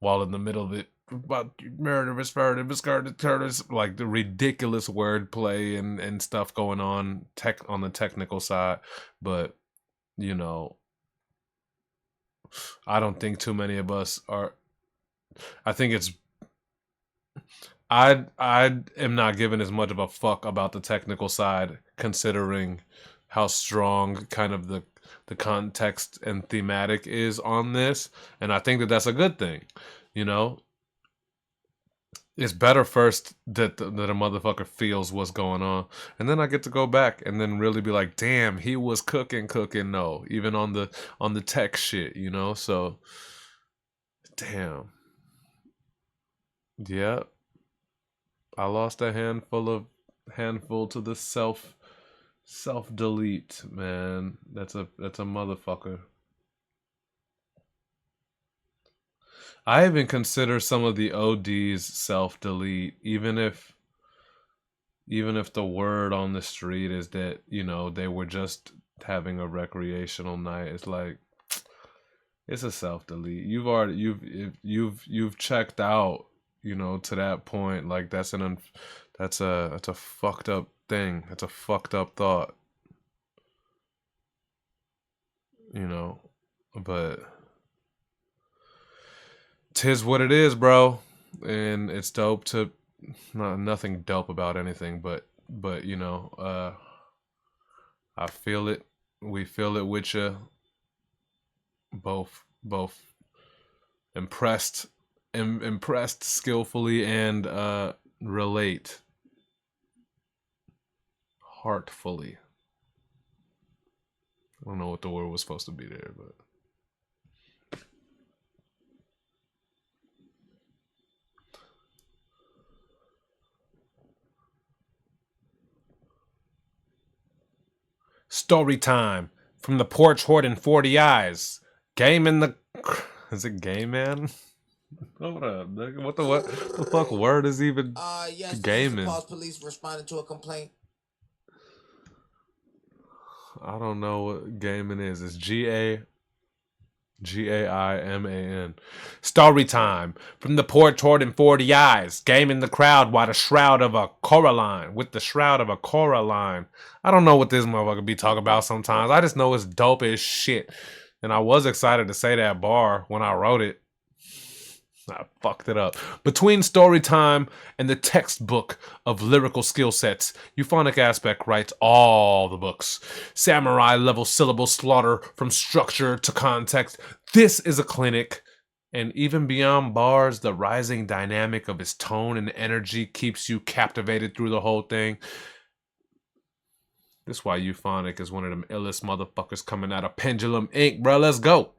while in the middle of it, about murderous, like the ridiculous wordplay and stuff going on on the technical side. But, I don't think too many of us are. I think it's. I am not giving as much of a fuck about the technical side, considering how strong kind of the context and thematic is on this, and I think that that's a good thing. It's better first that a motherfucker feels what's going on, and then I get to go back and then really be like, damn, he was cooking. No, even on the tech shit, So, damn, yeah, I lost a handful to the self delete, man. That's a motherfucker. I even consider some of the ODs self delete, even if the word on the street is that they were just having a recreational night. It's like, it's a self delete. You've checked out, to that point. Like that's a fucked up thing. That's a fucked up thought. But 'tis what it is, bro. And it's dope to nothing dope about anything, but I feel it. We feel it with you. Both impressed skillfully and relate heartfully. I don't know what the word was supposed to be there, but story time from the porch hoarding 40 eyes. Game in the is it gay man? Hold up, nigga. What the fuck word is even yes, gaming? The police responded to a complaint. I don't know what gaming is. It's GA. G-A-I-M-A-N. Story time. From the porch hoarding 40 eyes. Gaming the crowd while the shroud of a Coraline. With the shroud of a Coraline. I don't know what this motherfucker be talking about sometimes. I just know it's dope as shit. And I was excited to say that bar when I wrote it. I fucked it up. Between story time and the textbook of lyrical skill sets, Euphonic Aspect writes all the books. Samurai level syllable slaughter from structure to context. This is a clinic. And even beyond bars, the rising dynamic of his tone and energy keeps you captivated through the whole thing. This is why Euphonic is one of them illest motherfuckers coming out of Pendulum Inc., bro. Let's go.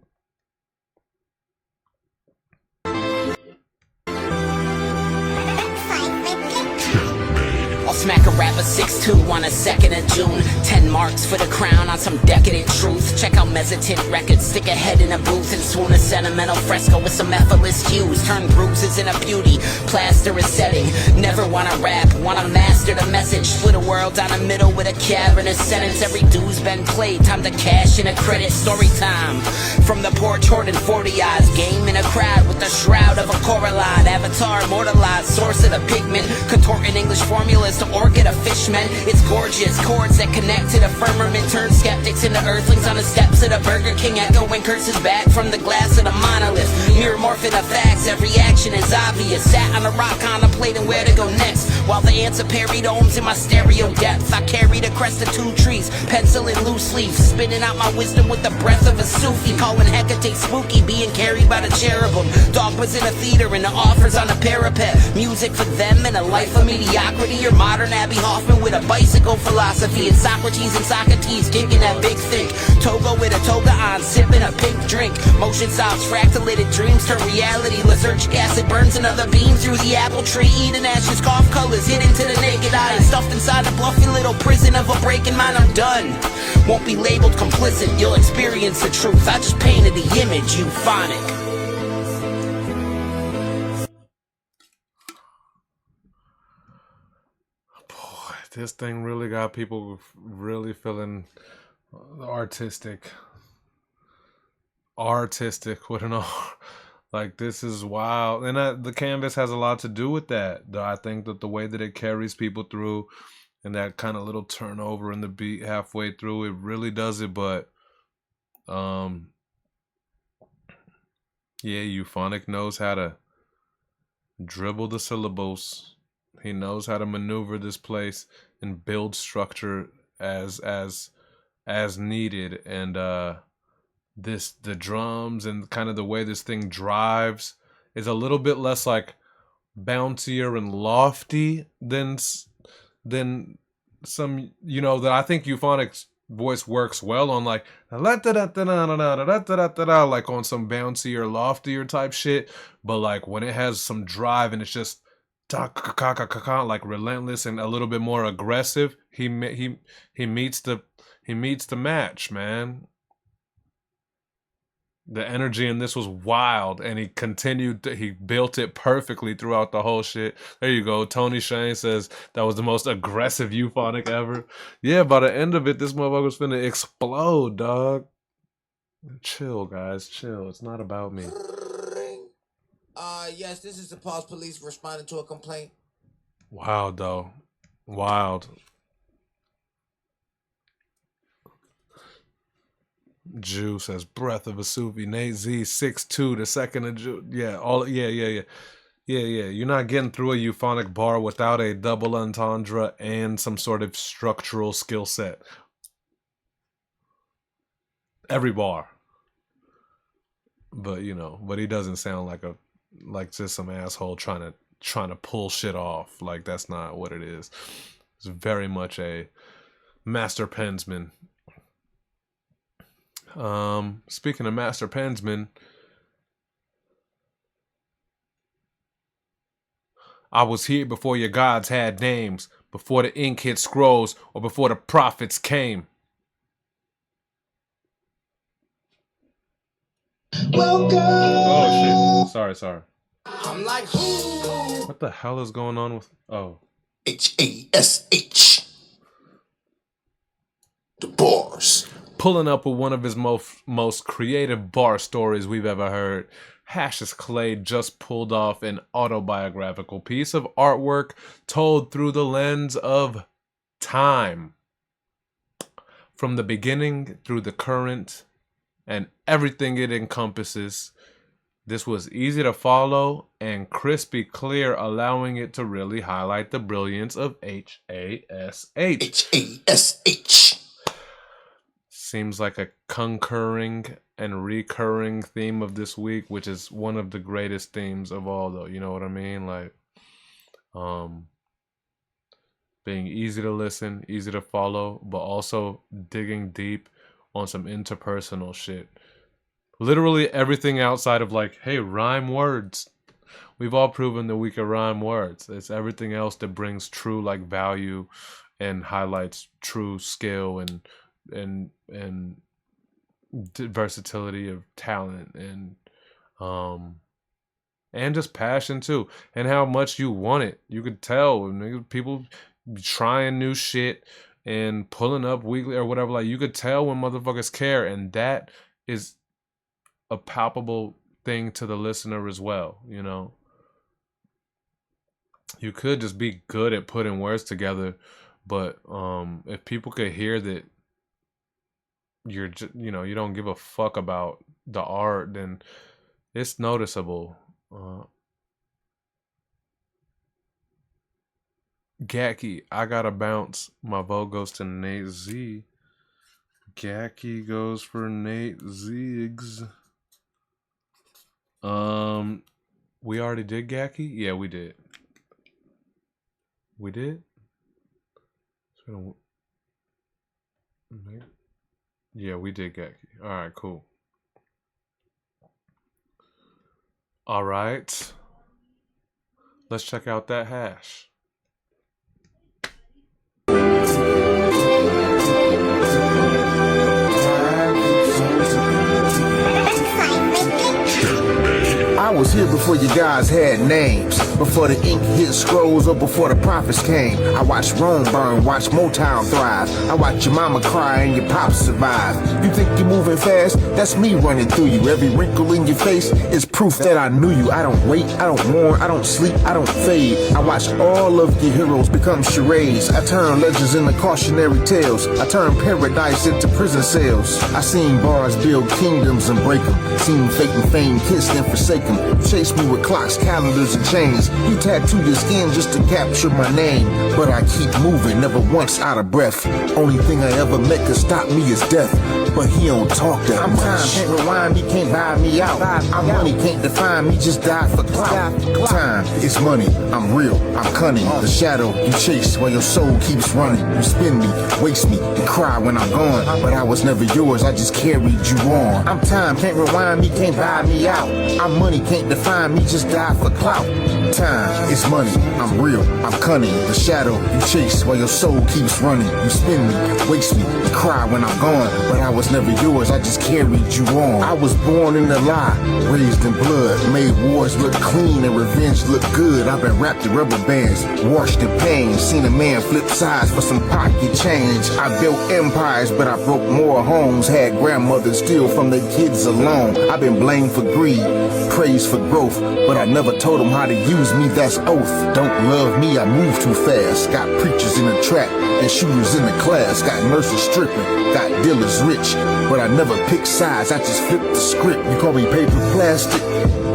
I'll smack a rapper 6'2" on the 2nd of June. 10 marks for the crown on some decadent truth. Check out Mesotin Records, stick a head in a booth and swoon a sentimental fresco with some effortless hues. Turn bruises into beauty, plaster a setting. Never wanna rap, wanna master the message. Split a world down the middle with a cavernous sentence. Every due's been played, time to cash in a credit. Story time, from the porch hoarding 40 eyes. Game in a crowd with the shroud of a Coraline. Avatar immortalized, source of the pigment. Contorting English formulas to orchid of fishmen. It's gorgeous, chords that connect to the firmament. Turn skeptics into earthlings on the steps of the Burger King. Echoing curses back from the glass of the monolith. Mirror morphing the facts, every action is obvious. Sat on a rock contemplating where to go next. While the ants are periodomes in my stereo depth. I carry the crest of 2 trees, pencil in loose leaves. Spinning out my wisdom with the breath of a Sufi. Calling Hecate spooky, being carried by the cherubim. Dogmas in a theater and the offers on a parapet. Music for them and a life of mediocrity. Or modern Abby Hoffman with a bicycle philosophy. And Socrates kicking that big think. Togo with a toga on, sipping a pink drink. Motion solves fractalated dreams turn reality. Lysergic acid burns another beam through the apple tree. Eden ashes, cough colors hidden to the naked eye. And stuffed inside a bluffy little prison of a breaking mind. I'm done. Won't be labeled complicit, you'll experience the truth. I just painted the image, euphonic. This thing really got people really feeling artistic with an R. Like, this is wild. And the canvas has a lot to do with that. I think that the way that it carries people through and that kind of little turnover in the beat halfway through, it really does it. But yeah, Euphonic knows how to dribble the syllables. He knows how to maneuver this place and build structure as needed. And the drums and kind of the way this thing drives is a little bit less like bouncier and lofty than some, that I think Euphonic's voice works well on, like like on some bouncier, loftier type shit. But like when it has some drive and it's just like relentless and a little bit more aggressive, he meets the match, man. The energy in this was wild, and he built it perfectly throughout the whole shit. There you go. Tony Shane says that was the most aggressive Euphonic ever. Yeah, by the end of it, this motherfucker's finna explode, dog. Chill, guys, chill. It's not about me. Yes, this is the S.O.S police responding to a complaint. Wild, though. Wild. Jew says breath of a Sufi. Nate Z 6'2", the 2nd of June. Yeah, yeah. You're not getting through a euphonic bar without a double entendre and some sort of structural skill set. Every bar. But he doesn't sound like just some asshole trying to pull shit off. Like, that's not what it is. It's very much a master pensman. Speaking of master pensmen, I was here before your gods had names, before the ink hit scrolls, or before the prophets came. Welcome. Oh shit! Sorry. I'm like, who? What the hell is going on with? Oh. HASH. The bars. pulling up with one of his most creative bar stories we've ever heard. Hashes Clay just pulled off an autobiographical piece of artwork told through the lens of time. From the beginning through the current and everything it encompasses. This was easy to follow and crispy clear, allowing it to really highlight the brilliance of H.A.S.H. H-A-S-H. Seems like a concurring and recurring theme of this week, which is one of the greatest themes of all, though. You know what I mean? Like, being easy to listen, easy to follow, but also digging deep on some interpersonal shit. Literally everything outside of like, hey, rhyme words. We've all proven that we can rhyme words. It's everything else that brings true like value and highlights true skill and versatility of talent and just passion too, and how much you want it. You could tell people trying new shit and pulling up weekly or whatever. Like, you could tell when motherfuckers care, and that is a palpable thing to the listener as well. You know, you could just be good at putting words together, but if people could hear that you're just, you know, you don't give a fuck about the art, then it's noticeable. Gacky, I gotta bounce. My vote goes to Nate Z. Gacky goes for Nate Ziggs. We already did Gacky? Yeah, we did. We did? Yeah, we did Gacky. Alright, cool. Alright. Let's check out that hash. I was here before you guys had names, before the ink hit scrolls or before the prophets came. I watched Rome burn, watched Motown thrive. I watched your mama cry and your pops survive. You think you're moving fast? That's me running through you. Every wrinkle in your face is proof that I knew you. I don't wait, I don't mourn, I don't sleep, I don't fade. I watched all of your heroes become charades. I turn legends into cautionary tales. I turn paradise into prison cells. I seen bars build kingdoms and break them. Seen fake and fame kissed and forsaken. You chase me with clocks, calendars, and chains. You tattoo your skin just to capture my name. But I keep moving, never once out of breath. Only thing I ever met could stop me is death. But he don't talk that much. Time can't rewind me, can't buy me out. I'm money, can't define me, just die for clout. Time is money, I'm real, I'm cunning. The shadow you chase while your soul keeps running. You spin me, waste me, and cry when I'm gone. But I was never yours, I just carried you on. I'm time, can't rewind me, can't buy me out. I'm money, can't define me, just die for clout. Time is money, I'm real, I'm cunning. The shadow you chase while your soul keeps running. You spin me, waste me, and cry when I'm gone. But I was never yours, I just carried you on. I was born in a lie, raised in blood. Made wars look clean and revenge look good. I've been wrapped in rubber bands, washed in pain. Seen a man flip sides for some pocket change. I built empires, but I broke more homes. Had grandmothers steal from their kids alone. I've been blamed for greed, praised for growth, but I never told them how to use me, that's oath. Don't love me, I move too fast. Got preachers in the trap and shooters in the class. Got nurses stripping, got dealers rich, but I never pick sides, I just flip the script. You call me paper plastic,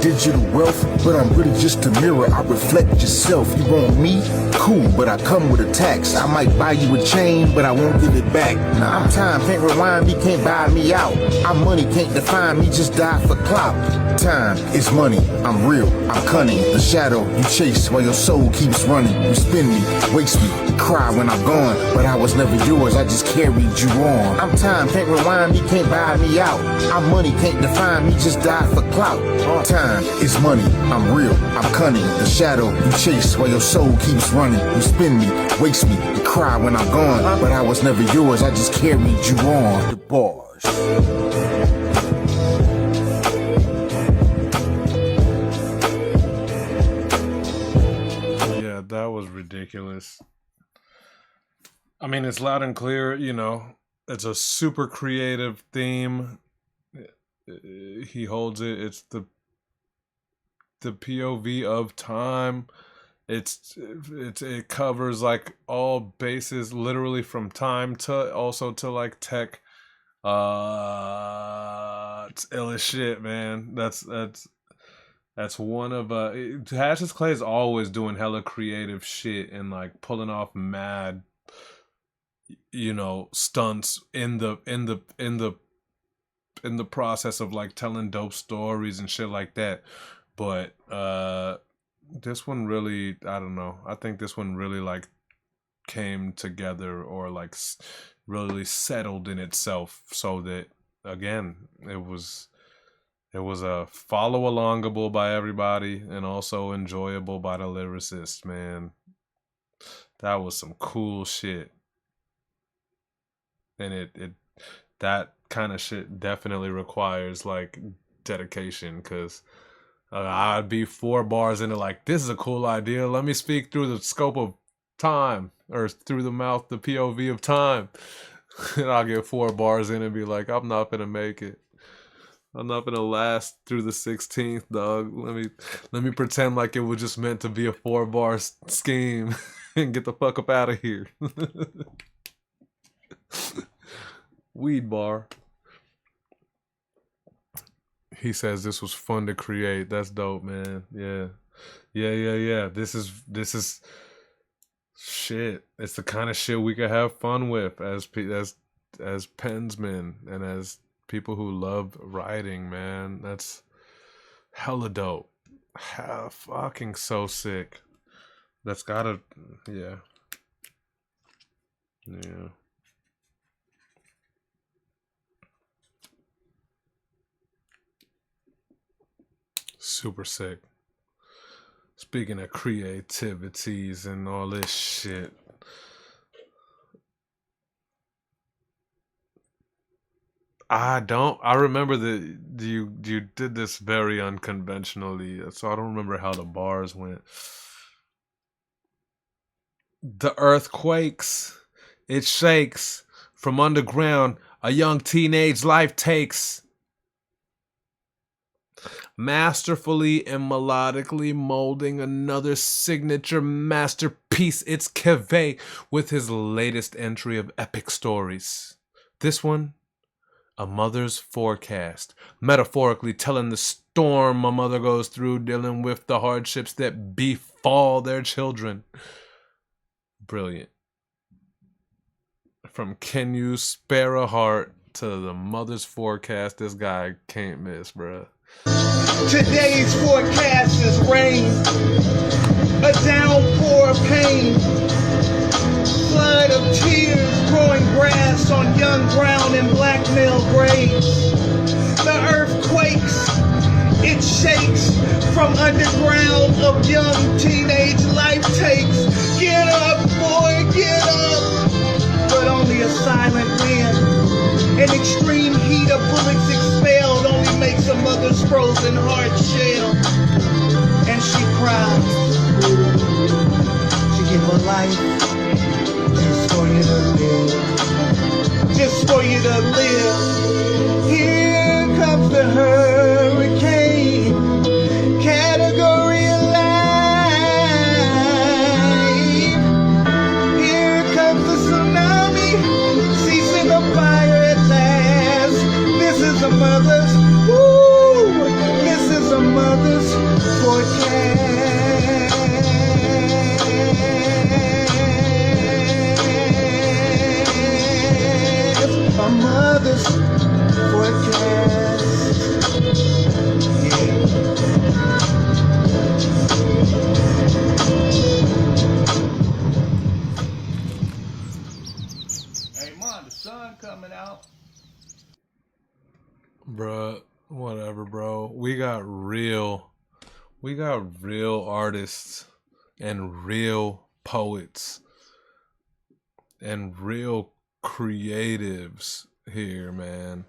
digital wealth, but I'm really just a mirror, I reflect yourself. You want me? Cool, but I come with a tax. I might buy you a chain, but I won't give it back. Nah, I'm time, can't rewind me, can't buy me out. I'm money, can't define me, just die for clout. Time is money, I'm real, I'm cunning. The shadow you chase while your soul keeps running. You spin me, waste me, cry when I'm gone. But I was never yours, I just carried you on. I'm time, can't rewind me, can't buy me out. I'm money, can't define me, just die for clout. Time is money, I'm real, I'm cunning. The shadow you chase while your soul keeps running. You spin me, waste me, and cry when I'm gone. But I was never yours, I just carried you on. The bars. That was ridiculous. I mean, it's loud and clear, you know. it's a super creative theme. He holds it. It's the POV of time. It covers like all bases, literally from time to also to like tech. It's ill as shit, man. That's one of Cassius Clay is always doing hella creative shit and like pulling off mad, stunts in the process of like telling dope stories and shit like that. But this one really, I don't know. I think this one really like came together or like really settled in itself, so that again, it was a follow alongable by everybody and also enjoyable by the lyricist, man. That was some cool shit. And it that kind of shit definitely requires like dedication, because I'd be 4 bars into like, this is a cool idea, let me speak through the scope of time, or through the POV of time. And I'll get 4 bars in and be like, I'm not gonna make it. I'm not gonna last through the 16th, dog. Let me pretend like it was just meant to be a 4-bar scheme and get the fuck up out of here. Weed bar. He says this was fun to create. That's dope, man. Yeah. This is shit. It's the kind of shit we could have fun with as pensmen and as people who love writing, man. That's hella dope. Fucking so sick. That's gotta, yeah. Super sick. Speaking of creativities and all this shit, I remember that you did this very unconventionally, so I don't remember how the bars went. The earth quakes, it shakes, from underground a young teenage life takes. Masterfully and melodically molding another signature masterpiece, it's Keve with his latest entry of epic stories. This one, A Mother's Forecast, metaphorically telling the storm a mother goes through dealing with the hardships that befall their children. Brilliant. From Can You Spare a Heart to The Mother's Forecast, this guy can't miss, bruh. Today's forecast is rain, a downpour of pain, flood of tears, growing grass on young brown and black male graves. The earth quakes, it shakes, from underground of young teenage life takes. Get up, boy, get up, but only a silent wind. An extreme heat of bullets expelled only makes a mother's frozen heart shell. And she cries. She gave her life just for you to live. Just for you to live. Here comes the hurricane. Category alive. Here comes the tsunami. Ceasing the fire. This is a mother's, woo, this is a mother's forecast. A mother's forecast. Hey, Mom, the sun coming out. Bruh, whatever, bro. We got real artists and real poets and real creatives here, man.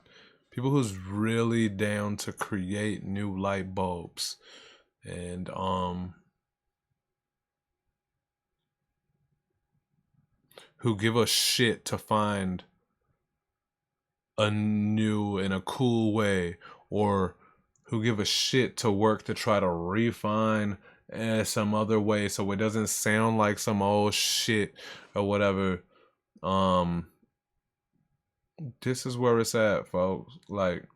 People who's really down to create new light bulbs and who give a shit to find a new and a cool way, or who give a shit to work to try to refine some other way so it doesn't sound like some old shit or whatever. This is where it's at, folks. Like,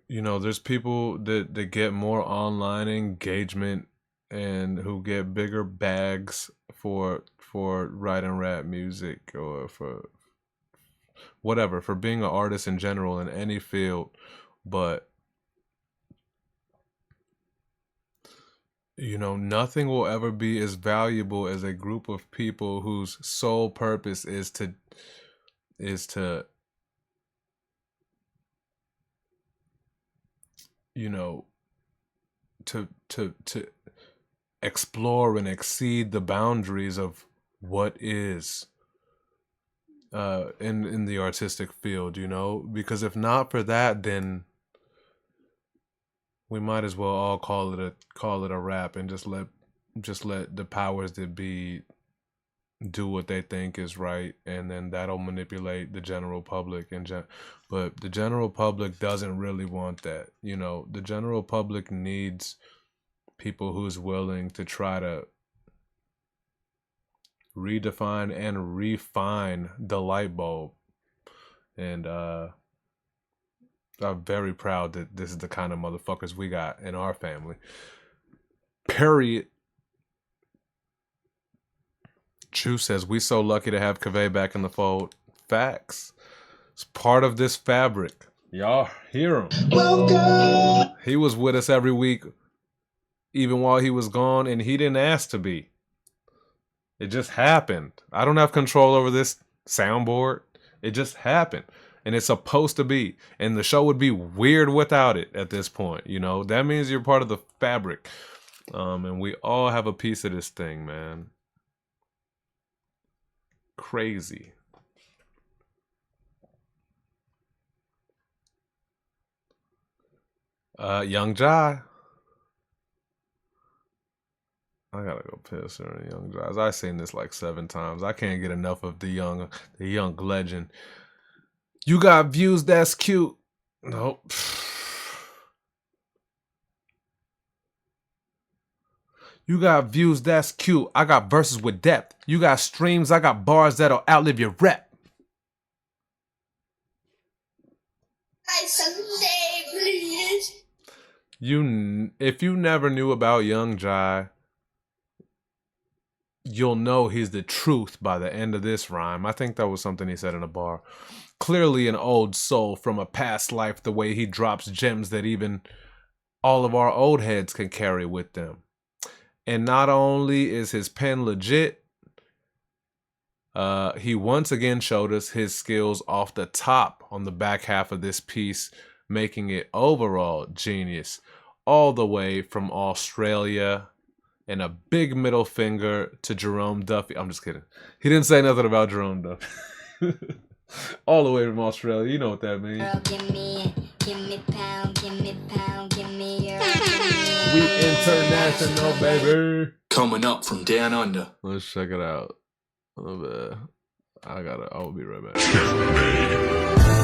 you know, there's people that get more online engagement and who get bigger bags for writing rap music, or for whatever, for being an artist in general in any field. But you know, nothing will ever be as valuable as a group of people whose sole purpose is to you know, to explore and exceed the boundaries of what is in the artistic field, you know, because if not for that, then we might as well all call it a rap and just let the powers that be do what they think is right, and then that'll manipulate the general public but the general public doesn't really want that. You know, the general public needs people who's willing to try to redefine and refine the light bulb. And I'm very proud that this is the kind of motherfuckers we got in our family. Period. Chu says, we so lucky to have Kaveh back in the fold. Facts. It's part of this fabric. Y'all hear him. Welcome. He was with us every week, even while he was gone, and he didn't ask to be. It just happened. I don't have control over this soundboard. It just happened. And it's supposed to be. And the show would be weird without it at this point. You know, that means you're part of the fabric. And we all have a piece of this thing, man. Crazy. Young Jai. I gotta go piss her, Young Jai. I've seen this like 7 times. I can't get enough of the young legend. You got views, that's cute. Nope. You got views, that's cute. I got verses with depth. You got streams, I got bars that'll outlive your rep. Someday, please. If you never knew about Young Jai, you'll know he's the truth by the end of this rhyme. I think that was something he said in a bar. Clearly an old soul from a past life, the way he drops gems that even all of our old heads can carry with them. And not only is his pen legit, he once again showed us his skills off the top on the back half of this piece, making it overall genius, all the way from Australia, and a big middle finger to Jerome Duffy. I'm just kidding. He didn't say nothing about Jerome Duffy. All the way from Australia. You know what that means. Girl, give me pound, give me pound, give me your. We international, baby. Coming up from down under. Let's check it out. I'll be right back.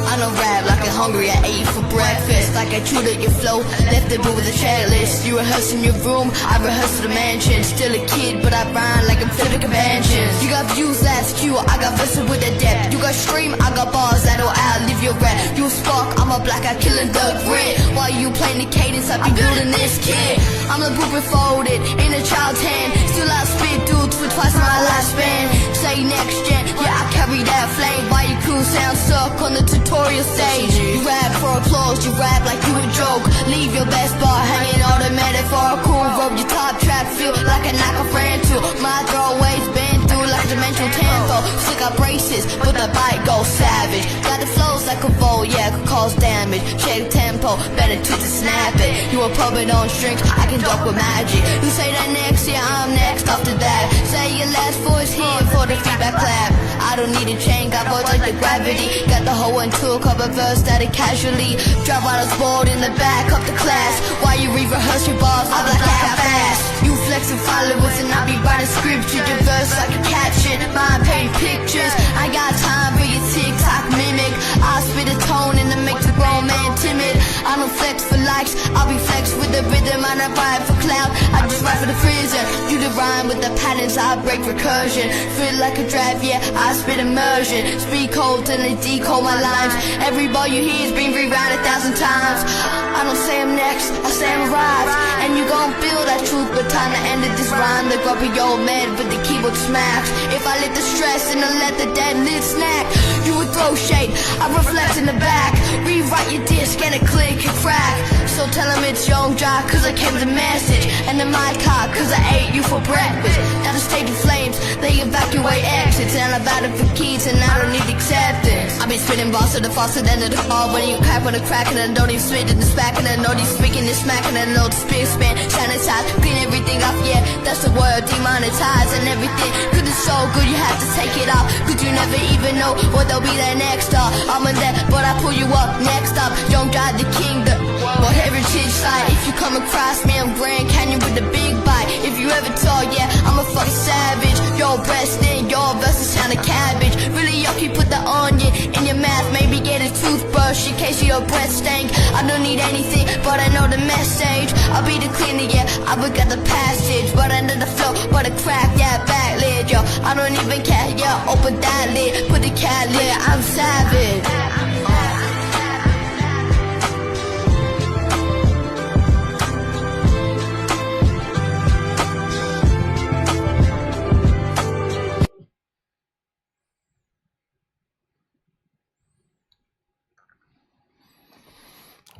I don't rap like I'm hungry, I ate for breakfast. Like I chewed at your flow, left the boot with a checklist. You rehearse in your room, I rehearse in the mansion. Still a kid, but I rhyme like I'm flipping conventions. You got views, that's cute, I got verses with a depth. You got stream, I got bars that'll outlive your rap. You spark, I'm a black, I killing Doug Red. While you playing the cadence, I be building this kid. I'm the blueprint folded, in a child's hand. Still I spit dudes for twice my lifespan. Say next gen, yeah I carry that flame. Why you cool sound stuck on the tutorial stage? You rap for applause, you rap like you a joke. Leave your best bar hanging all the metaphorical. Rub your top trap, feel like a knock a friend too. My throwaways been through like dimensional tempo. Stick up braces, but the bite goes savage. Got the flows like a bowl, yeah, could cause damage. Shake tempo, better to snap it. You a puppet on strings, I can duck with magic. You say that next, yeah, I'm next after that. Say your last voice here for the feedback clap. I don't need a chain, got voice like the gravity. Got the whole one tool, cover verse that it casually. Drop out of board in the back of the class. While you re-rehearse your bars, I'm like half fast. You flex flexing followers and I be writing scripture, diverse like a caption, mind paint pictures. I got time for your TikTok mimic. I spit a tone and it makes a grown man timid. I don't flex for likes, I'll be flexed with the rhythm. I don't ride for clout, I just ride for the prison. You the rhyme with the patterns, I break recursion. Feel like a drive, yeah, I spit immersion. Speak cold till they decode my lines. Every bar you hear is been rewound 1,000 times. I don't say I'm next, I say I'm arrived. And you gon' feel that truth, but time to end it this rhyme. The grumpy old man with the keyboard smacks. If I let the stress and I let the dead lid snack, you would throw shade, I reflect in the back. Rewrite your disc and a click and crack. So tell him it's Young Jock, cause I came with the message. And in my car, cause I ate you for breakfast. Now the state in flames, they evacuate exits. And I'm out of the keys and I don't need acceptance. I be spitting balls to the faucet end of the hall. When you crack with a crack and I don't even spit in the smack. And I know these speaking this smack and I know the spit span. Sanitize, clean everything off, yeah, that's the word. Demonetize and everything, cause it's so good you have to take it off. Cause you never even know what they'll be there next up. I'm in there, but I pull you up next up. Young God the king, the well, heritage side. If you come across me, I'm Grand Canyon with the big bite. If you ever talk, yeah, I'm a fucking savage. Your breast in your versus sound of cabbage. Really yucky, put the onion in your mouth. Maybe get a toothbrush in case your breath stank. I don't need anything, but I know the message. I'll be the cleaner, yeah, I forgot the passage. But under the flow, but a crack, yeah, back lid, yo. I don't even care, yeah, open that lid. Put the cat lid, I'm savage.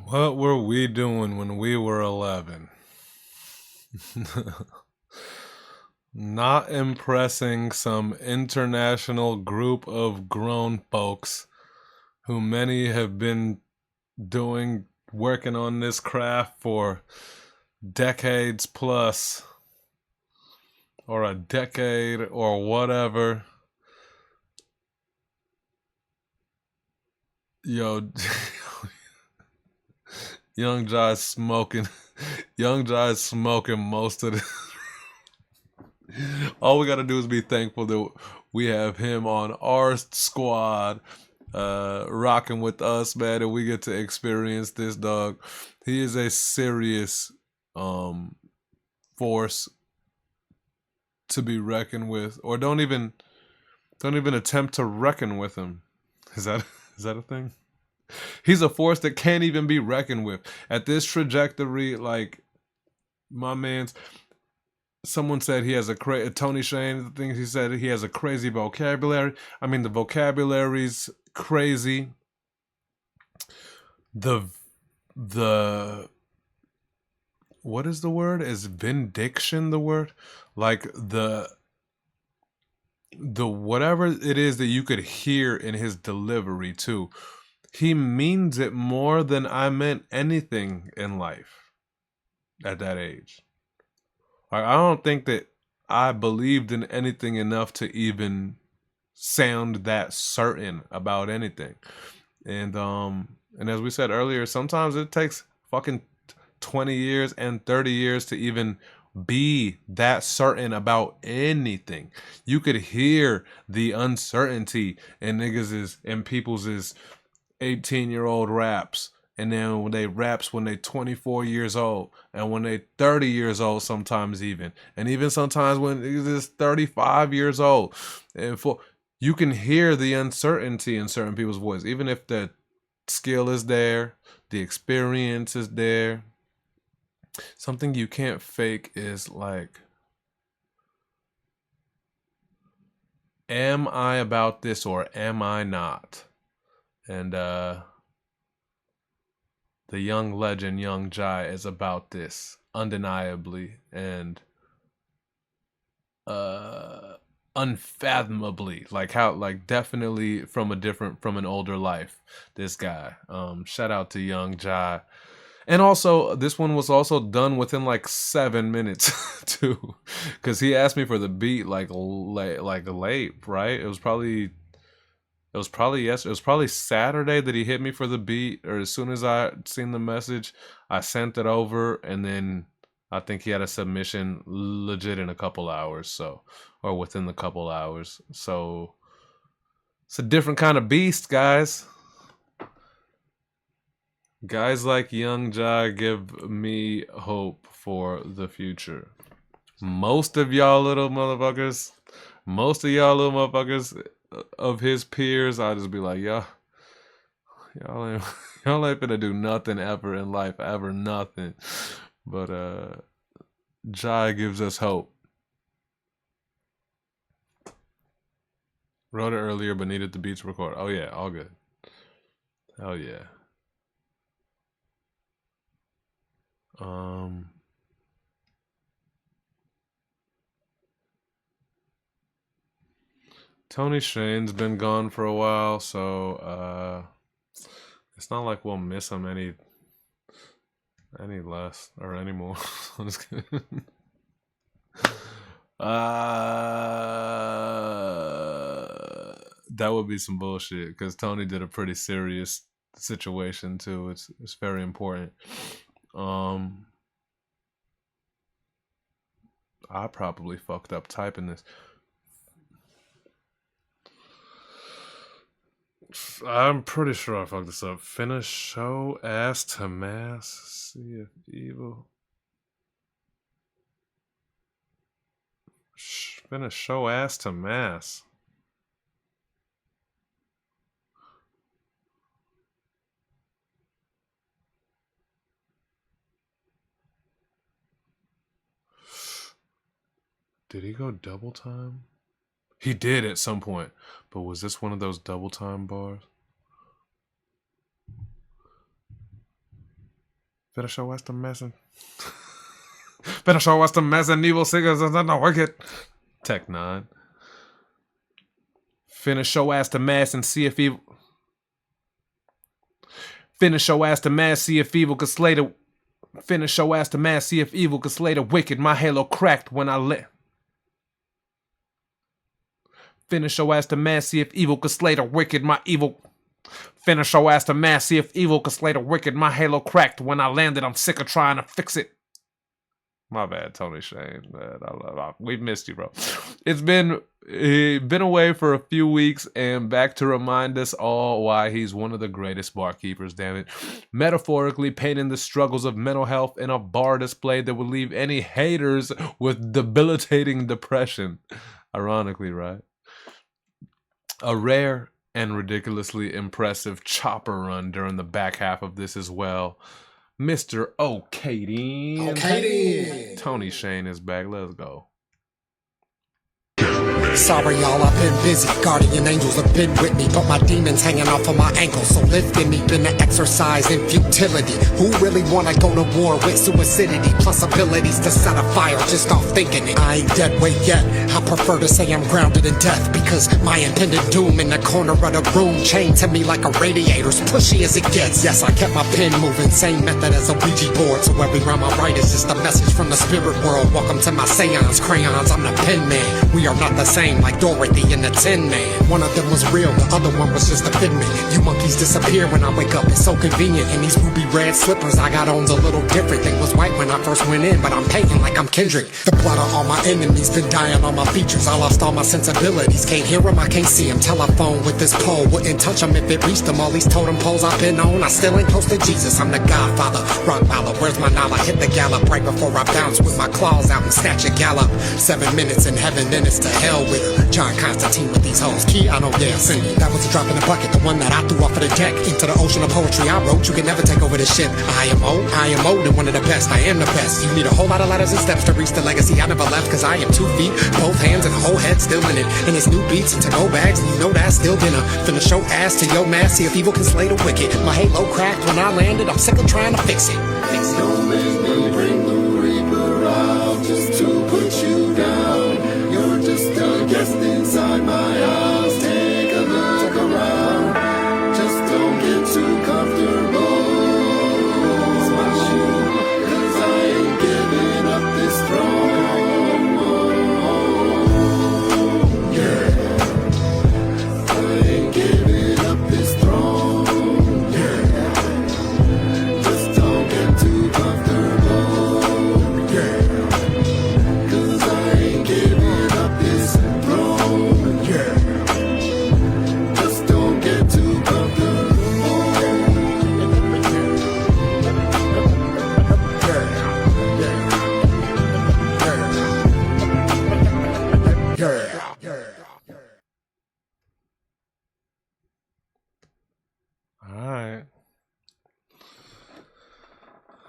What were we doing when we were 11? Not impressing some international group of grown folks who many have been working on this craft for decades plus, or a decade or whatever. Yo, Young Jai's smoking. Young Jai's smoking most of the. All we gotta do is be thankful that we have him on our squad, rocking with us, man, and we get to experience this dog. He is a serious force to be reckoned with, or don't even attempt to reckon with him. Is that a thing? He's a force that can't even be reckoned with. At this trajectory, like, my man's, someone said he has Tony Shane, things he said, he has a crazy vocabulary. I mean, the vocabulary's crazy. The what is the word? Is vindiction the word? Like the whatever it is that you could hear in his delivery too. He means it more than I meant anything in life at that age. I don't think that I believed in anything enough to even sound that certain about anything. And as we said earlier, sometimes it takes fucking 20 years and 30 years to even be that certain about anything. You could hear the uncertainty in people's 18-year-old raps, and then when they 24 years old, and when they 30 years old sometimes even, and even sometimes when it's 35 years old, and you can hear the uncertainty in certain people's voice, even if the skill is there, the experience is there. Something you can't fake is like, am I about this or am I not? And the young legend, Young Jai, is about this undeniably and unfathomably. Definitely from an older life. This guy. Shout out to Young Jai. And also, this one was also done within like 7 minutes too, because he asked me for the beat late, right? It was probably yes. It was probably Saturday that he hit me for the beat, or as soon as I seen the message, I sent it over, and then I think he had a submission legit in a couple hours, so, or within the couple hours. So it's a different kind of beast, guys. Guys like Young Jai give me hope for the future. Most of y'all little motherfuckers of his peers, I'll just be like, y'all ain't gonna do nothing ever in life, ever nothing. But Jai gives us hope. Wrote it earlier, but needed the beats recorded. Oh yeah, all good. Hell yeah. Tony Shane's been gone for a while, so it's not like we'll miss him any less or anymore. I'm just kidding. That would be some bullshit because Tony did a pretty serious situation too. It's very important. I probably fucked up typing this. I'm pretty sure I fucked this up. Finish show ass to mass. See if evil. Finish show ass to mass. Did he go double time? He did at some point, but was this one of those double time bars? Better show us the mess and better show us the mess and evil singers and not wicked. Tech 9. Finish show ass the mass and see if evil. Finish show ass the mass, see if evil could slay the. Finish show ass the mass, see if evil could slay the wicked. My halo cracked when I lit. Finish your ass to mass, see if evil could slay the wicked. My evil. Finish your ass to mass, see if evil could slay the wicked. My halo cracked when I landed. I'm sick of trying to fix it. My bad, Tony Shane. Man, we've missed you, bro. It's been away for a few weeks and back to remind us all why he's one of the greatest barkeepers. Damn it, metaphorically painting the struggles of mental health in a bar display that would leave any haters with debilitating depression. Ironically, right? A rare and ridiculously impressive chopper run during the back half of this as well. Mr. Okay. Tony Shane is back. Let's go. Sorry y'all, I've been busy. Guardian angels have been with me, but my demons hanging off of my ankles. So lifting me been an exercise in futility. Who really wanna go to war with suicidity? Plus abilities to set a fire just off thinking it. I ain't dead weight yet. I prefer to say I'm grounded in death, because my impending doom in the corner of the room chained to me like a radiator's pushy as it gets. Yes, I kept my pen moving, same method as a Ouija board. So every rhyme I write is just a message from the spirit world. Welcome to my seance, crayons, I'm the pen man. We are not the same, like Dorothy and the Tin Man. One of them was real, the other one was just a figment. You monkeys disappear when I wake up, it's so convenient. And these ruby red slippers I got on's a little different. They was white when I first went in, but I'm painting like I'm Kendrick. The blood of all my enemies been dying on my features. I lost all my sensibilities, can't hear them, I can't see them. Telephone with this pole, wouldn't touch them if it reached them. All these totem poles I've been on, I still ain't close to Jesus. I'm the Godfather, Rottweiler, where's my Nala? Hit the gallop right before I bounce with my claws out and snatch a gallop. 7 minutes in heaven, then it's to hell with her. John Constantine with these hoes. Keanu, yeah, sing it. That was a drop in the bucket, the one that I threw off of the deck into the ocean of poetry I wrote. You can never take over this shit. I am old and one of the best. I am the best. You need a whole lot of ladders and steps to reach the legacy I never left, cause I am 2 feet, both hands and a whole head still in it. And it's new beats and to-go bags, and you know that's still dinner. Finna show ass to your mass, see if evil can slay the wicked. My halo cracked when I landed, I'm sick of trying to fix it. Don't make me bring the reaper out just to put you down. You're just a guest inside my house. Take a look around. Just don't get too comfortable. It's my shoe, cause I ain't giving up this throne. Yeah, I ain't giving up this throne. Yeah, just don't get too comfortable.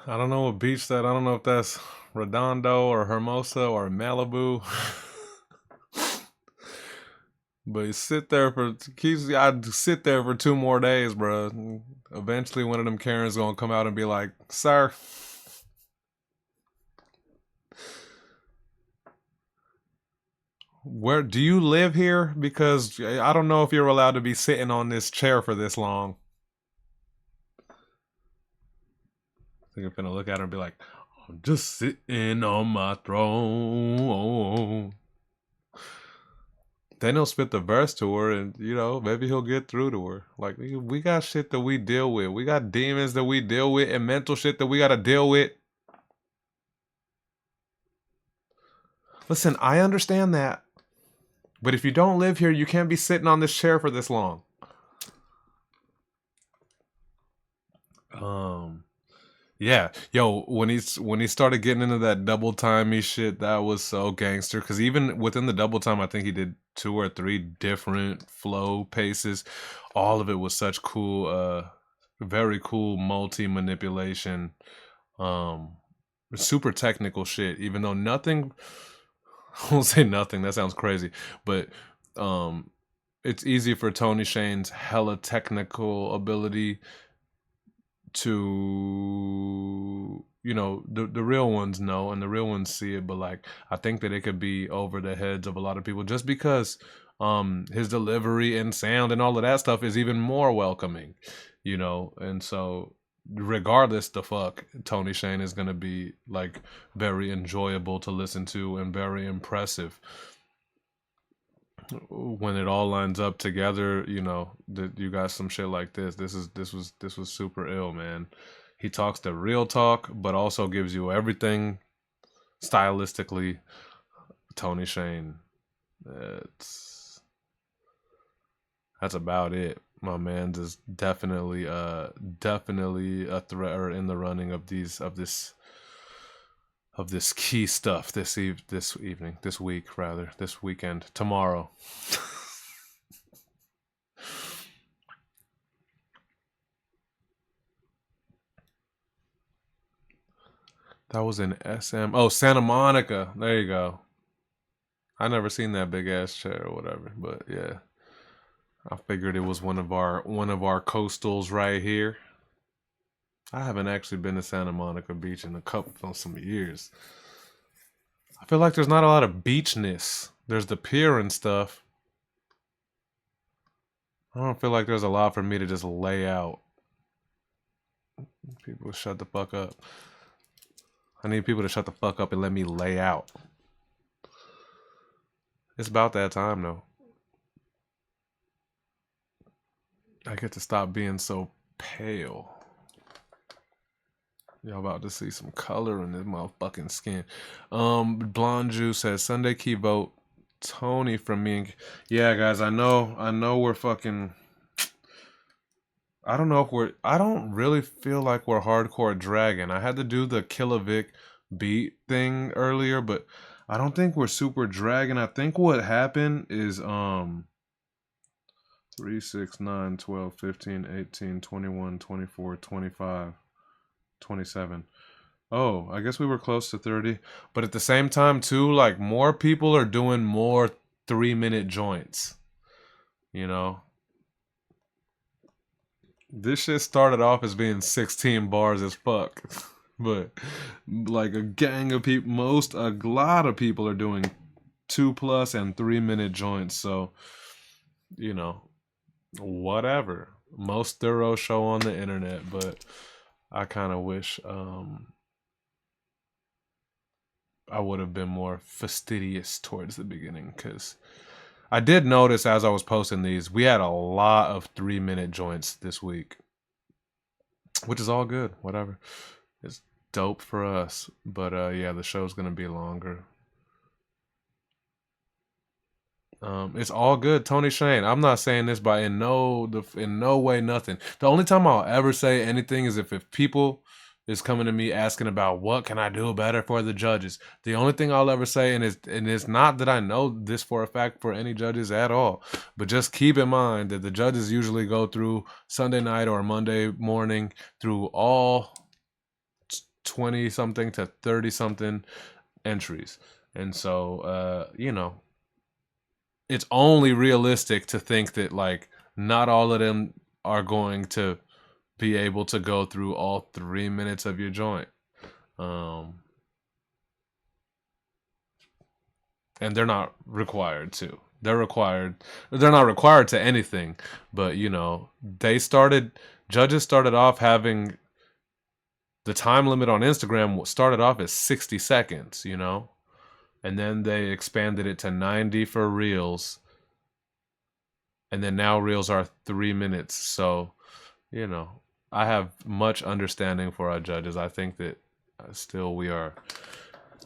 I don't know what beach that. I don't know if that's Redondo or Hermosa or Malibu. But I'd sit there for 2 more days, bro. Eventually, one of them Karens gonna come out and be like, "Sir, where do you live here? Because I don't know if you're allowed to be sitting on this chair for this long." I think I'm gonna look at her and be like, "I'm just sitting on my throne." Then he'll spit the verse to her, and maybe he'll get through to her. Like, we got shit that we deal with. We got demons that we deal with, and mental shit that we gotta deal with. Listen, I understand that, but if you don't live here, you can't be sitting on this chair for this long. Yeah, yo, when he started getting into that double timey shit, that was so gangster. Because even within the double time, I think he did 2 or 3 different flow paces. All of it was such cool, very cool multi manipulation, super technical shit. Even though nothing, I won't say nothing. That sounds crazy, but it's easy for Tony Shane's hella technical ability to the real ones know and the real ones see it, but like I think that it could be over the heads of a lot of people just because his delivery and sound and all of that stuff is even more welcoming, and so regardless the fuck, Tony Shane is gonna be like very enjoyable to listen to and very impressive when it all lines up together. That you got some shit like this was super ill, man. He talks the real talk but also gives you everything stylistically. Tony Shane, that's about it. My man is definitely a threat or in the running of this key stuff this weekend, tomorrow. That was in SM. Oh, Santa Monica. There you go. I never seen that big ass chair or whatever, but yeah, I figured it was one of our coastals right here. I haven't actually been to Santa Monica Beach in some years. I feel like there's not a lot of beachness. There's the pier and stuff. I don't feel like there's a lot for me to just lay out. People shut the fuck up. I need people to shut the fuck up and let me lay out. It's about that time though. I get to stop being so pale. Y'all about to see some color in this motherfucking skin. Blonde Juice says Sunday key vote Tony from me. Yeah, guys, I know we're fucking. I don't know if I don't really feel like we're hardcore dragging. I had to do the Kilovic beat thing earlier, but I don't think we're super dragging. I think what happened is 3, 6, 9, 12, 15, 18, 21, 24, 25, 27. Oh, I guess we were close to 30. But at the same time, too, like more people are doing more 3-minute joints. This shit started off as being 16 bars as fuck. But like a gang of people, a lot of people are doing 2+ and 3-minute joints. So, whatever. Most thorough show on the internet, but I kind of wish I would have been more fastidious towards the beginning, because I did notice as I was posting these, we had a lot of 3-minute joints this week, which is all good. Whatever. It's dope for us. But yeah, the show's going to be longer. It's all good, Tony Shane. I'm not saying this by in no way nothing. The only time I'll ever say anything is if people is coming to me asking about what can I do better for the judges. The only thing I'll ever say, and it's not that I know this for a fact for any judges at all, but just keep in mind that the judges usually go through Sunday night or Monday morning through all 20 something to 30 something entries. And so, you know, it's only realistic to think that like not all of them are going to be able to go through all 3 minutes of your joint. And they're not required to. They're not required to anything, but you know, judges started off having the time limit on Instagram started off as 60 seconds, you know, and then they expanded it to 90 for reels, and then now reels are 3 minutes. So, you know, I have much understanding for our judges. I think that still we are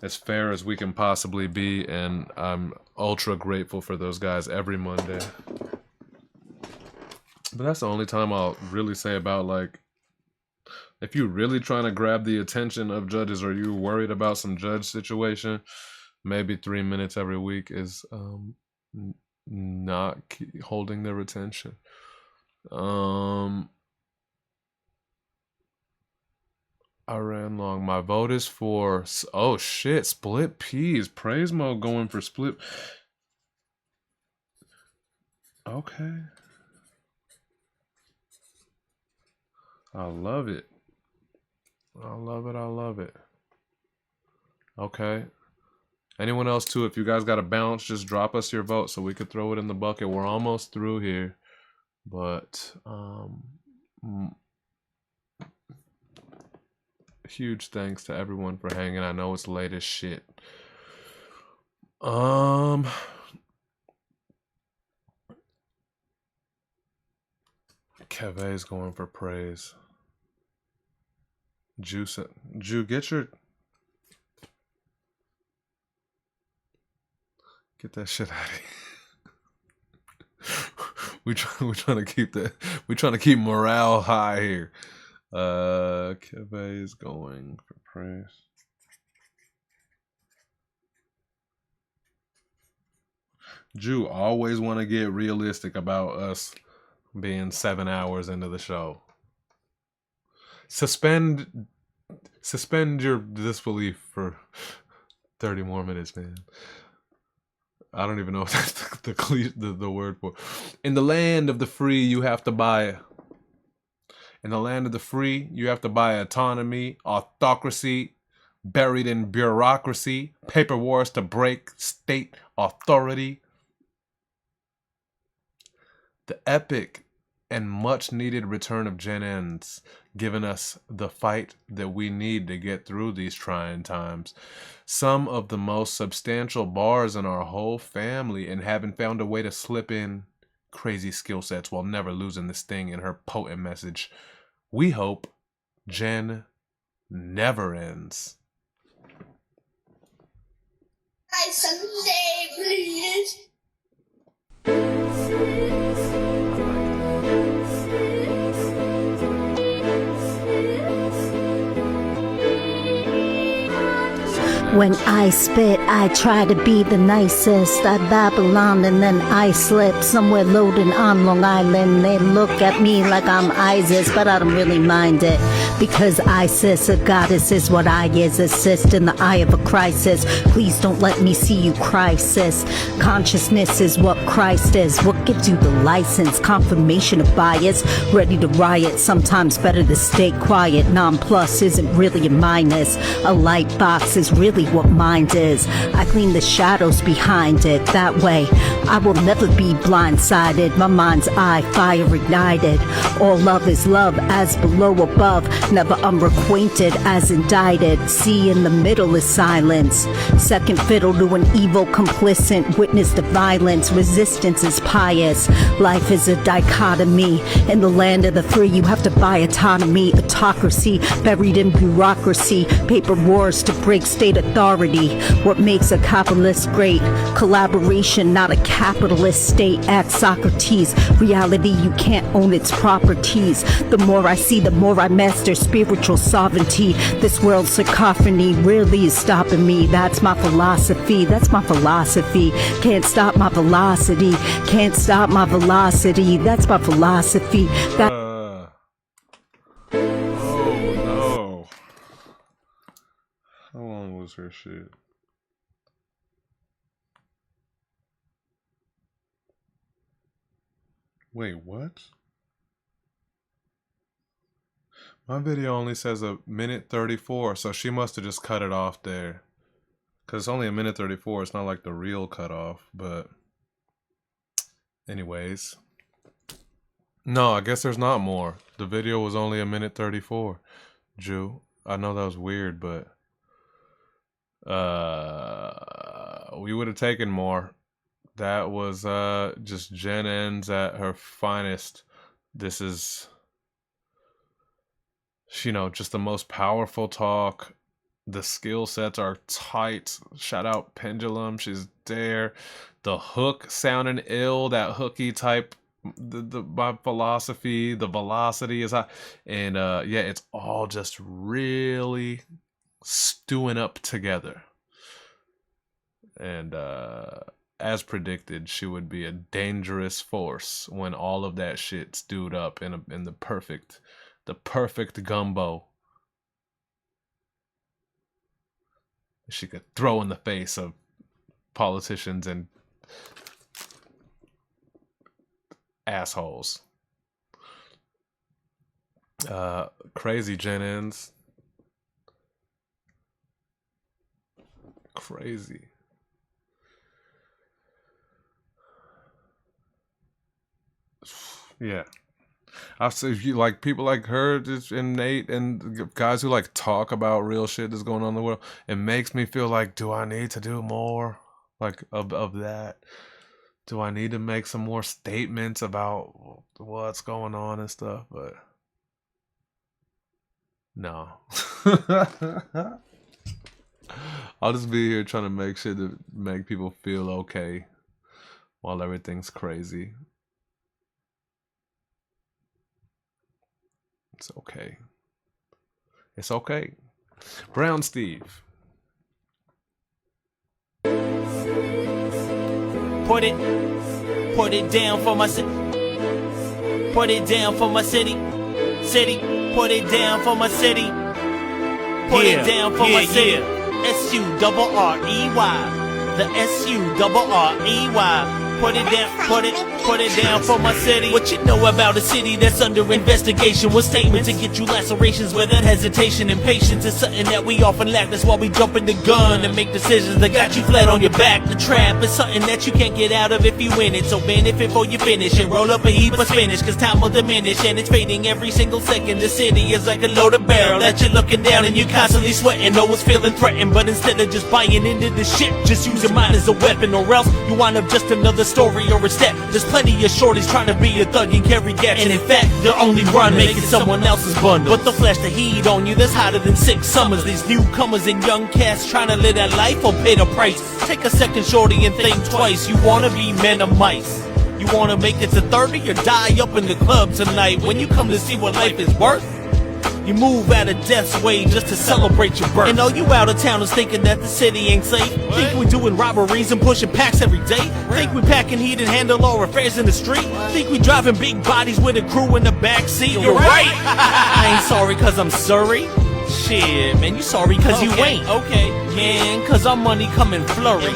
as fair as we can possibly be, and I'm ultra grateful for those guys every Monday. But that's the only time I'll really say about, like, if you're really trying to grab the attention of judges or you're worried about some judge situation, maybe 3 minutes every week is not holding their attention. I ran long. My vote is for, oh shit, Split Peas. Praise Mo going for Split. Okay. I love it. I love it. I love it. Okay. Anyone else too? If you guys got a bounce, just drop us your vote so we could throw it in the bucket. We're almost through here, but huge thanks to everyone for hanging. I know it's late as shit. Keve's going for praise. Jew, get that shit out of here. We're trying to keep morale high here. Keve is going for praise. Jew always want to get realistic about us being 7 hours into the show. Suspend your disbelief for 30 more minutes, man. I don't even know if that's the word for. In the land of the free, you have to buy. In the land of the free, you have to buy autonomy, autocracy, buried in bureaucracy, paper wars to break state authority. The epic and much needed return of Gen N's given us the fight that we need to get through these trying times. Some of the most substantial bars in our whole family, and having found a way to slip in crazy skill sets while never losing the sting in her potent message. We hope Jen never ends. I someday, please. When I spit, I try to be the nicest. I Babylon and then I slip somewhere loaded on Long Island. They look at me like I'm Isis, but I don't really mind it. Because Isis, a goddess, is what I is. Assist in the eye of a crisis. Please don't let me see you cry, sis. Consciousness is what Christ is. What gives you the license? Confirmation of bias. Ready to riot, sometimes better to stay quiet. Non-plus isn't really a minus. A light box is really what mind is. I clean the shadows behind it. That way I will never be blindsided. My mind's eye fire ignited. All love is love, as below above. Never unrequited as indicted. See in the middle is silence. Second fiddle to an evil complicit. Witness the violence. Resistance is pious. Life is a dichotomy. In the land of the free you have to buy autonomy. Autocracy buried in bureaucracy. Paper wars to break state authority. What makes a capitalist great? Collaboration, not a capitalist state. At Socrates, reality you can't own its properties. The more I see, the more I master spiritual sovereignty. This world's cacophony really is stopping me. That's my philosophy. That's my philosophy. Can't stop my velocity. Can't stop my velocity. That's my philosophy. was her shit. Wait, what? My video only says a minute 34, so she must have just cut it off there. Because it's only a minute 34, it's not like the real cutoff, but... Anyways. No, I guess there's not more. The video was only a minute 34. Jew. I know that was weird, but... we would have taken more. That was just Jen Ends at her finest. This is, you know, just the most powerful talk. The skill sets are tight. Shout out Pendulum, she's there. The hook sounding ill, that hooky type. My philosophy, the velocity is high, and yeah, it's all just really stewing up together. And as predicted, she would be a dangerous force when all of that shit stewed up in the perfect gumbo. She could throw in the face of politicians and assholes. Crazy Jennings. Crazy. Yeah. I've seen you like people like her and Nate and guys who like talk about real shit that's going on in the world. It makes me feel like, do I need to do more like of that? Do I need to make some more statements about what's going on and stuff? But no. I'll just be here trying to make shit to make people feel okay while everything's crazy. It's okay. It's okay. Brown Steve. Put it down for my city. Put it down for my city. City, put it down for my city. Put it down for my city. S-U-R-R-E-Y. The S-U-R-R-E-Y. Put it down for my city. What you know about a city that's under investigation? What statement to get you lacerations without hesitation and patience is something that we often lack. That's why we jump in the gun and make decisions that got you flat on your back. The trap is something that you can't get out of if you win it. So benefit before you finish and roll up a heap of spinach, cause time will diminish and it's fading every single second. The city is like a loaded barrel that you're looking down and you constantly sweating. No one's feeling threatened, but instead of just buying into the shit, just use your mind as a weapon, or else you wind up just another story or a step. There's plenty of shorties trying to be a thug and carry gas, and in fact they're only run making someone else's bundle. But they'll flash the heat on you that's hotter than 6 summers. These newcomers and young cats trying to live that life or pay the price. Take a second, shorty, and think twice. You wanna be men or mice? You wanna make it to 30 or die up in the club tonight? When you come to see what life is worth, you move out of death's way just to celebrate your birth. And all you out of towners thinking that the city ain't safe. Think we doing robberies and pushing packs every day. Think we packing heat and handle our affairs in the street. Think we driving big bodies with a crew in the backseat. You're right. I ain't sorry cause I'm Surrey. Shit, man, you sorry cause you ain't. Okay, man, cause our money come in flurries.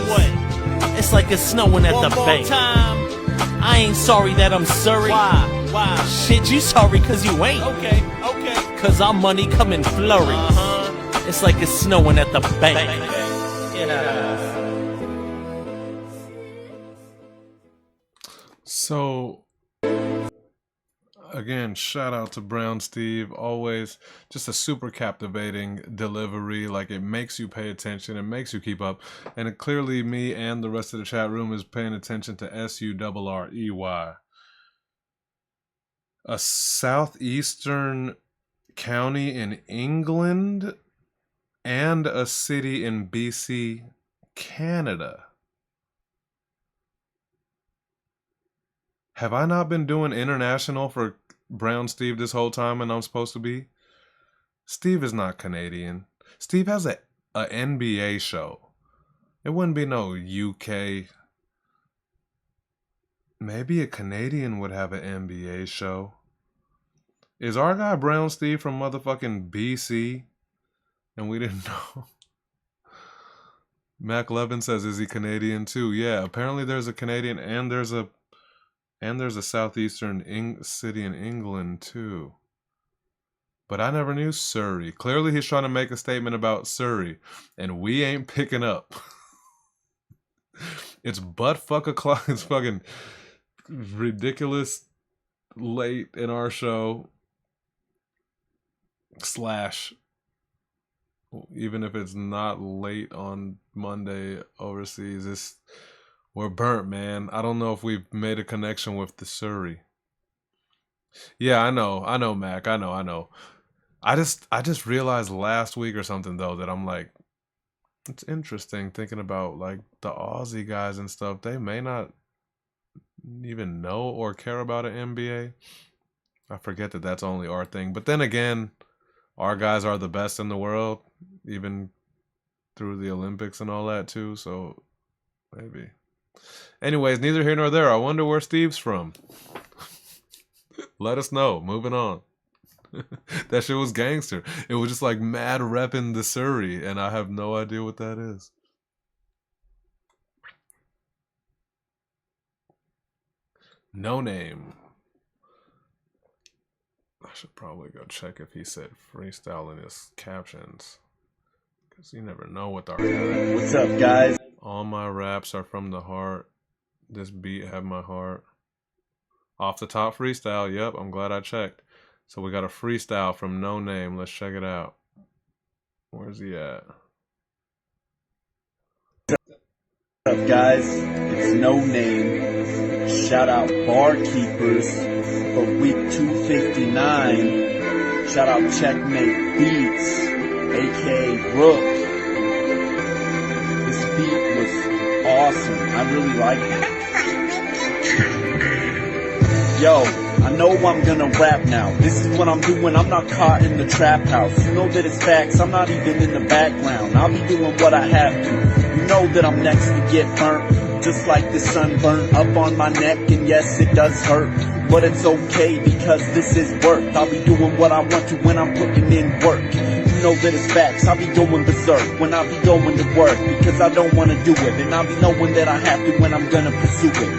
It's like it's snowing at the bank. I ain't sorry that I'm Surrey. Why? Shit, you sorry cause you ain't. Okay. Cause our money come in flurries. It's like it's snowing at the bank. So, again, shout out to Brown Steve. Always just a super captivating delivery. Like, it makes you pay attention. It makes you keep up. And clearly me and the rest of the chat room is paying attention to S-U-R-R-E-Y. A southeastern county in England and a city in BC, Canada. Have I not been doing international for Brown Steve this whole time and I'm supposed to be? Steve is not Canadian. Steve has a NBA show. It wouldn't be no UK. Maybe a Canadian would have an NBA show. Is our guy Brown Steve from motherfucking BC? And we didn't know. Mac Levin says, "Is he Canadian too?" Yeah, apparently there's a Canadian and there's a southeastern city in England too. But I never knew Surrey. Clearly, he's trying to make a statement about Surrey, and we ain't picking up. It's butt fuck o'clock. It's fucking ridiculous late in our show. Slash, even if it's not late on Monday overseas, we're burnt, man. I don't know if we've made a connection with the Surrey. Yeah, I know, Mac. I know. I just realized last week or something though that I'm like, it's interesting thinking about like the Aussie guys and stuff. They may not even know or care about an NBA. I forget that that's only our thing. But then again, our guys are the best in the world, even through the Olympics and all that too. So maybe. Anyways, neither here nor there. I wonder where Steve's from. Let us know. Moving on. That shit was gangster. It was just like mad repping the Surrey, and I have no idea what that is. No name. I should probably go check if he said freestyle in his captions, because you never know with our guy. What's up, guys? All my raps are from the heart. This beat have my heart. Off the top freestyle. Yep, I'm glad I checked. So we got a freestyle from No Name. Let's check it out. Where's he at? What's up, guys? It's No Name. Shout out Barkeepers for week 259. Shout out Checkmate Beats, aka Rook. This beat was awesome. I really like it. Yo, I know I'm gonna rap now. This is what I'm doing, I'm not caught in the trap house. You know that it's facts, I'm not even in the background. I'll be doing what I have to. You know that I'm next to get burnt, just like the sun burnt up on my neck. And yes, it does hurt, but it's okay because this is work. I'll be doing what I want to when I'm putting in work. You know that it's facts, I'll be going berserk when I be going to work, because I don't want to do it. And I'll be knowing that I have to when I'm gonna pursue it,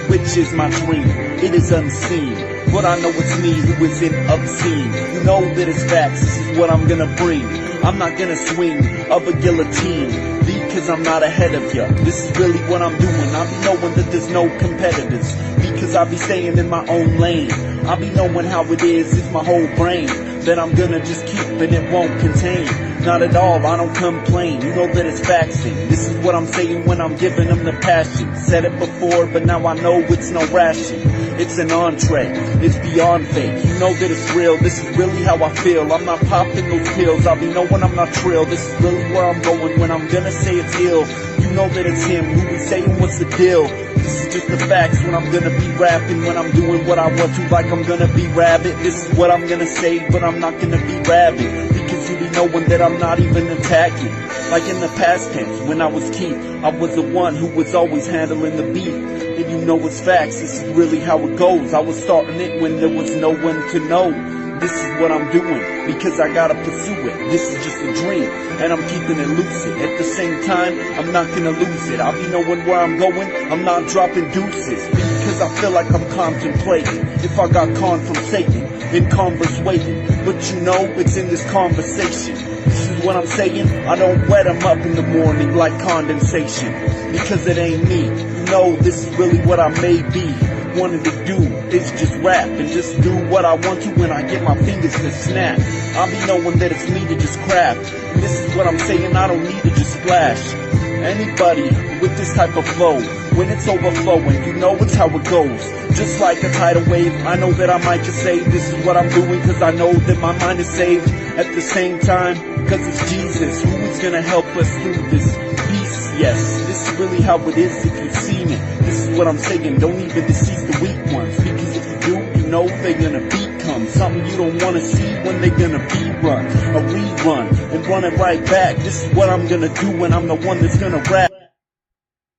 which is my dream. It is unseen, but I know it's me who is in obscene. You know that it's facts, this is what I'm gonna bring. I'm not gonna swing of a guillotine, because I'm not ahead of ya. This is really what I'm doing. I'll be knowing that there's no competitors, because I'll be staying in my own lane. I'll be knowing how it is, it's my whole brain that I'm gonna just keep and it won't contain. Not at all, I don't complain. You know that it's faxing. This is what I'm saying when I'm giving them the passion. Said it before, but now I know it's no ration. It's an entree, it's beyond fake. You know that it's real, this is really how I feel. I'm not popping those pills, I'll be knowing I'm not trill. This is really where I'm going when I'm gonna say it's ill. You know that it's him who be saying what's the deal. This is just the facts when I'm gonna be rapping, when I'm doing what I want to, like I'm gonna be rabbit. This is what I'm gonna say, but I'm not gonna be rabbit, because you be knowing that I'm not even attacking. Like in the past tense, when I was Keith, I was the one who was always handling the beat. And you know it's facts, this is really how it goes. I was starting it when there was no one to know. This is what I'm doing, because I gotta pursue it. This is just a dream, and I'm keeping it lucid. At the same time, I'm not gonna lose it. I'll be knowing where I'm going, I'm not dropping deuces, because I feel like I'm contemplating if I got con from Satan, in converse waiting. But you know, it's in this conversation. This is what I'm saying, I don't wet them up in the morning like condensation, because it ain't me. You know, this is really what I may be wanted to do, is just rap and just do what I want to when I get my fingers to snap. I'll be knowing that it's me to just craft. And this is what I'm saying, I don't need to just splash. Anybody with this type of flow, when it's overflowing, you know it's how it goes. Just like a tidal wave, I know that I might just say this is what I'm doing, cause I know that my mind is saved. At the same time, cause it's Jesus who is gonna help us through this beast. Yes, this is really how it is if you've seen it. This is what I'm saying, don't even deceive the weak ones, because if you do, you know they're gonna become something you don't wanna see when they're gonna be run. A rerun, and run it right back. This is what I'm gonna do when I'm the one that's gonna rap.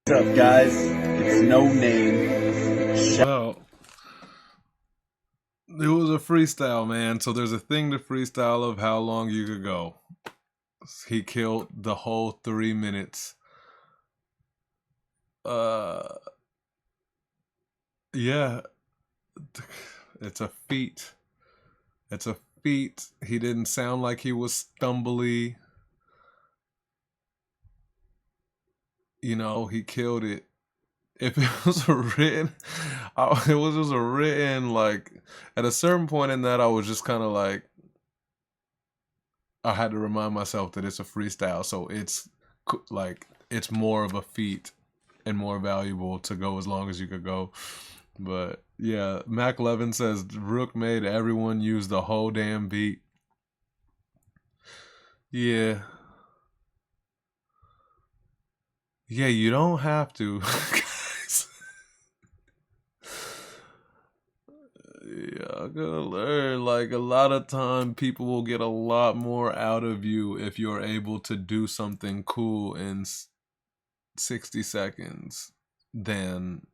What's up, guys? It's No Name. Well, it was a freestyle, man. So there's a thing to freestyle of how long you could go. He killed the whole 3 minutes Uh, yeah, it's a feat. It's a feat. He didn't sound like he was stumbly. You know, he killed it. If it was a written, it was just a written, like, at a certain point in that, I was just kind of like, I had to remind myself that it's a freestyle, so it's like, it's more of a feat and more valuable to go as long as you could go. But yeah, Mac Levin says Rook made everyone use the whole damn beat. Yeah. Yeah, you don't have to, guys. Yeah, I'm gonna learn. Like, a lot of time, people will get a lot more out of you if you're able to do something cool in 60 seconds than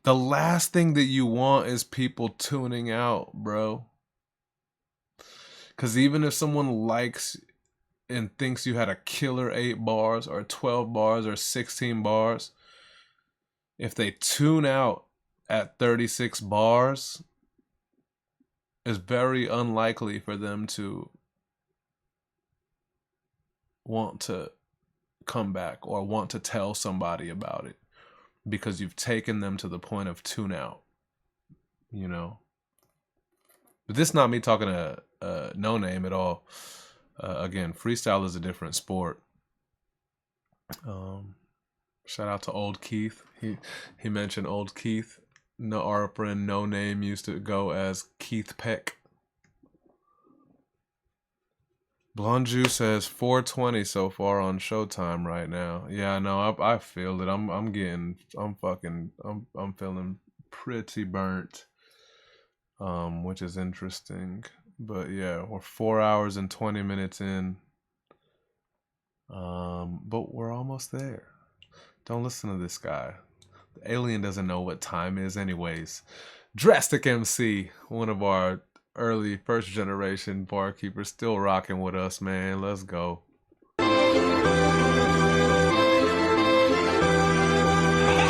the last thing that you want is people tuning out, bro. Because even if someone likes and thinks you had a killer 8 bars or 12 bars or 16 bars, if they tune out at 36 bars, it's very unlikely for them to want to come back or want to tell somebody about it because you've taken them to the point of tune out, you know. But this is not me talking to No Name at all. Again, freestyle is a different sport. Shout out to Old Keith. He mentioned Old Keith. No, our friend No Name used to go as Keith Peck. Blonde Juice says 420 so far on Showtime right now. Yeah, no, I feel it. I'm feeling pretty burnt. Which is interesting. But yeah, we're 4 hours and 20 minutes in. But we're almost there. Don't listen to this guy. The alien doesn't know what time is anyways. Drastic MC, one of our early first generation barkeepers, still rocking with us, man. Let's go. I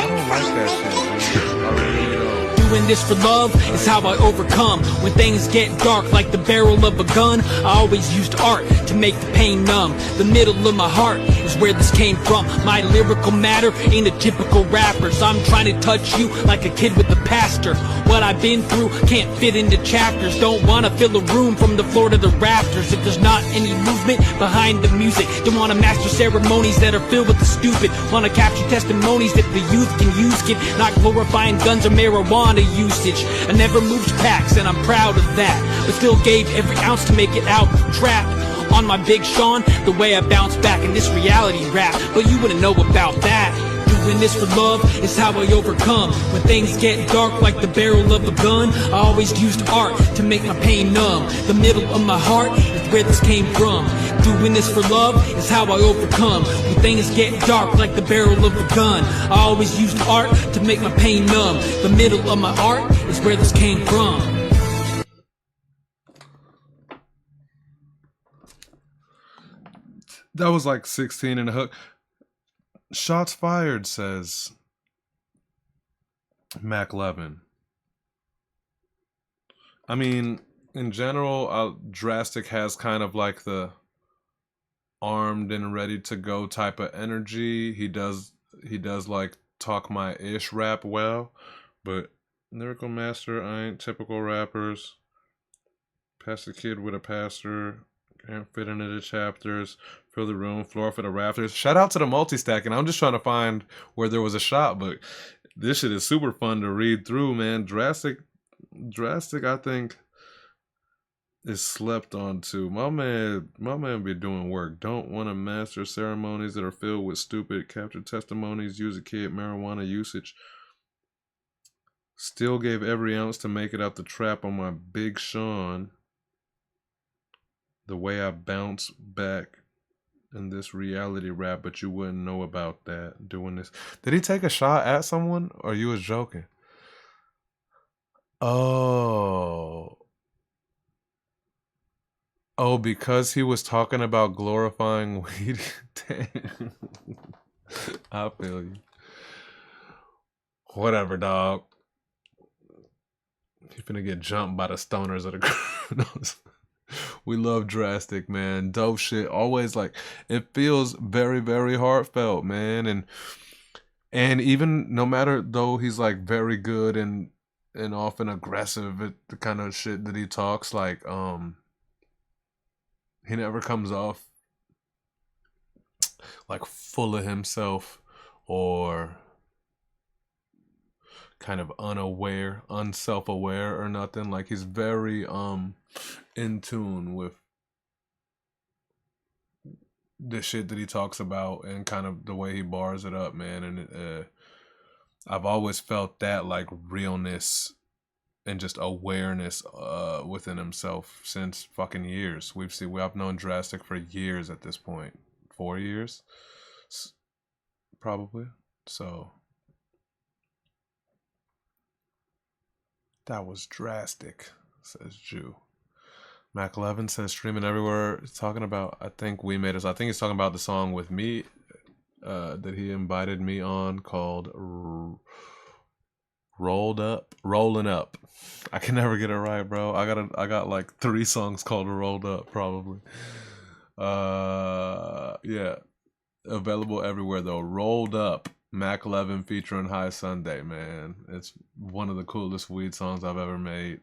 don't like that shit, dude. I really don't. Doing this for love is how I overcome. When things get dark like the barrel of a gun, I always used art to make the pain numb. The middle of my heart is where this came from. My lyrical matter ain't a typical rapper's. I'm trying to touch you like a kid with a pastor. What I've been through can't fit into chapters. Don't wanna fill a room from the floor to the rafters. If there's not any movement behind the music, don't wanna master ceremonies that are filled with the stupid. Wanna capture testimonies that the youth can use, kid. Not glorifying guns or marijuana usage. I never moved packs and I'm proud of that, but still gave every ounce to make it out the trap. On my Big Sean, the way I bounce back in this reality rap, but you wouldn't know about that. Doing this for love is how I overcome. When things get dark like the barrel of a gun, I always used art to make my pain numb. The middle of my heart is where this came from. Doing this for love is how I overcome. When things get dark like the barrel of a gun, I always used art to make my pain numb. The middle of my heart is where this came from. That was like 16 and a hook. Shots fired, says Mac Levin. I mean, in general, Drastic has kind of like the armed and ready to go type of energy. He does like talk my ish rap well, but Lyrical Master, I ain't typical rappers. Pass the kid with a pastor. Can't fit into the chapters. Fill the room, floor for the rafters. Shout out to the multi-stack, and I'm just trying to find where there was a shot, but this shit is super fun to read through, man. Drastic, I think, is slept on too. My man be doing work. Don't want to master ceremonies that are filled with stupid. Capture testimonies, use a kid, marijuana usage. Still gave every ounce to make it out the trap on my Big Sean. The way I bounce back in this reality rap, but you wouldn't know about that doing this. Did he take a shot at someone or you was joking? Oh, because he was talking about glorifying weed. Damn. I feel you. Whatever, dog. You finna get jumped by the stoners of the criminals. We love Drastic, man. Dope shit. Always like it feels very, very heartfelt, man. And even no matter though he's like very good and often aggressive at the kind of shit that he talks, like he never comes off like full of himself or kind of unaware, unself-aware or nothing. Like he's very in tune with the shit that he talks about and kind of the way he bars it up, man. And I've always felt that like realness and just awareness within himself since fucking years. I've known Drastic for years at this point. 4 years probably. So that was Drastic, says Jew. Mac 11 says streaming everywhere. It's talking about, I think he's talking about the song with me that he invited me on called Rolling Up. I can never get it right, bro. I got like 3 songs called Rolled Up probably. Yeah. Available everywhere though. Rolled Up. Mac 11 featuring High Sunday, man. It's one of the coolest weed songs I've ever made.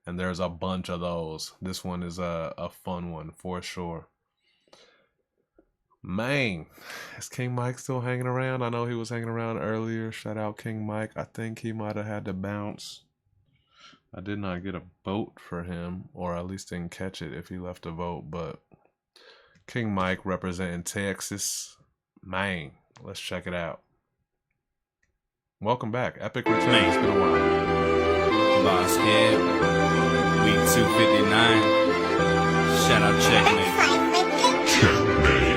And there's a bunch of those. This one is a fun one for sure. Man, is King Mike still hanging around? I know he was hanging around earlier. Shout out King Mike. I think he might have had to bounce. I did not get a vote for him, or at least didn't catch it if he left a vote. But King Mike representing Texas. Man, let's check it out. Welcome back. Epic return. It's been a while. Boss Head, week 259. Shout out Checkmate.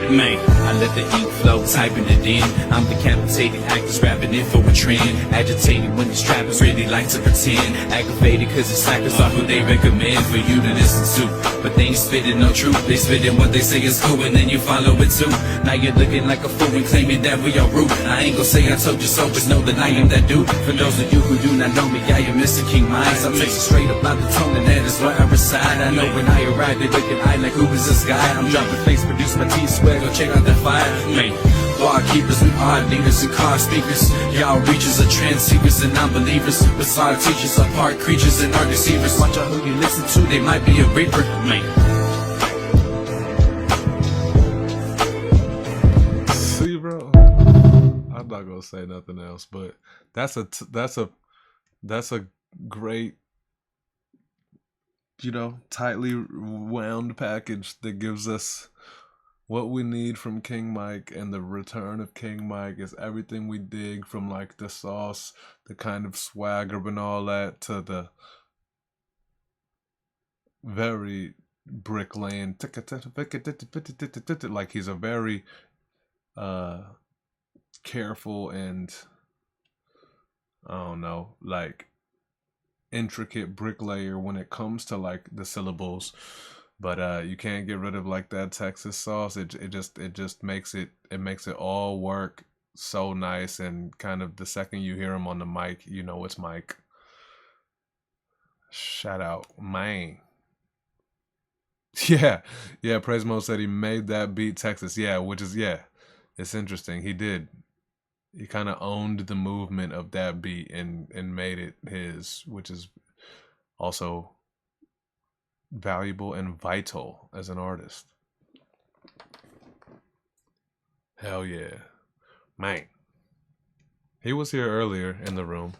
Man, I let the ink flow, typing it in. I'm decapitating actors, rapping in for a trend. Agitating when these trappers really like to pretend. Aggravated cause it's slackers are who they recommend for you to listen to. But they ain't spitting no truth, they spitting what they say is cool and then you follow it too. Now you're looking like a fool and claiming that we are rude. I ain't gon' say I told you so, but know that I am that dude. For those of you who do not know me, I am Mr. King Minds. I'm texting straight about the tone and that is where I reside. I know when I arrive, they look at I like who is this guy? I'm dropping face, produce my T-Swear, go check out that fire. Man, bar keepers, we are leaders and car speakers. Y'all reachers are trend seekers and non-believers. Bizarre teachers are part creatures and are deceivers. Watch out who you listen to, they might be a reaper. Man. See, bro, I'm not gonna say nothing else, but that's a great, tightly wound package that gives us what we need from King Mike. And the return of King Mike is everything we dig, from like the sauce, the kind of swagger and all that, to the very bricklaying, like he's a very careful and I don't know, like intricate bricklayer when it comes to like the syllables. But you can't get rid of like that Texas sauce. It just makes it all work so nice. And kind of the second you hear him on the mic, you know it's Mike. Shout out, man. Yeah, Praise Mo said he made that beat Texas. Yeah, which is, it's interesting. He did. He kind of owned the movement of that beat and made it his, which is also valuable and vital as an artist. Hell yeah. Man. He was here earlier in the room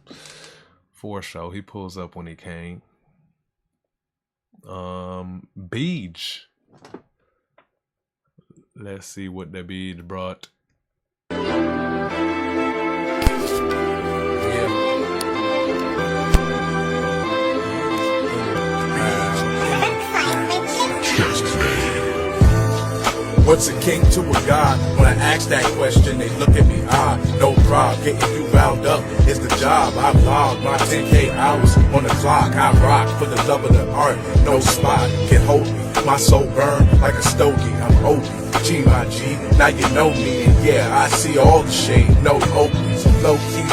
for a show. He pulls up when he came. Beej. Let's see what the Beej brought. What's a king to a god? When I ask that question, they look at me odd. No problem, getting you riled up is the job. I vlog my 10K hours on the clock. I rock for the love of the art. No spot can hold me. My soul burned like a stogie. I'm Opie, G my G. Now you know me, and yeah, I see all the shade. No Oakley's, low key.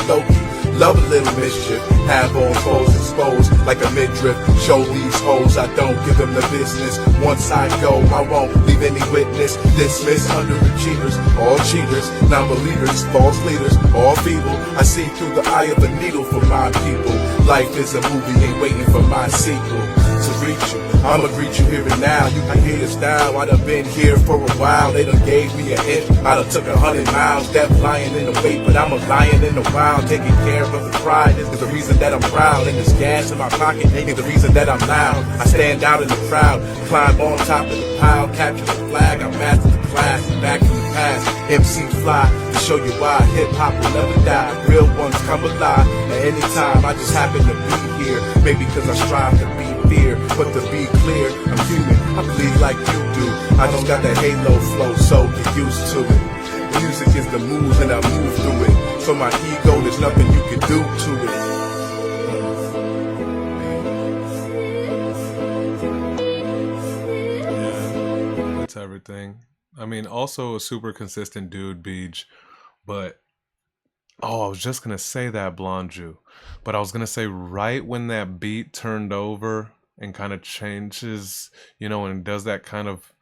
Love a little mischief. Have all clothes exposed like a midriff. Show these hoes I don't give them the business. Once I go, I won't leave any witness. Dismiss underachievers, all cheaters, non-believers, false leaders, all feeble. I see through the eye of a needle for my people. Life is a movie, ain't waiting for my sequel. To reach you, I'ma greet you here and now. You can hear the style, I done been here for a while. They done gave me an inch, I done took 100 miles. Death lying in the wait, but I'm a lion in the wild. Taking care of the pride is the reason that I'm proud. And this gas in my pocket ain't the reason that I'm loud. I stand out in the crowd, climb on top of the pile, capture the flag. I master the class, back in the past. MC fly to show you why hip-hop will never die. Real ones come alive at any time. I just happen to be here, maybe cause I strive to be fear. But to be clear, I'm human, I bleed like you do. I just got that halo flow, so get used to it. Music is the moves and I move through it. So my ego, there's nothing you can do to it. That's everything. I mean, also a super consistent dude, Beach, but oh, I was just gonna say that, Blonde Jew, but I was gonna say right when that beat turned over and kind of changes, you know, and does that kind of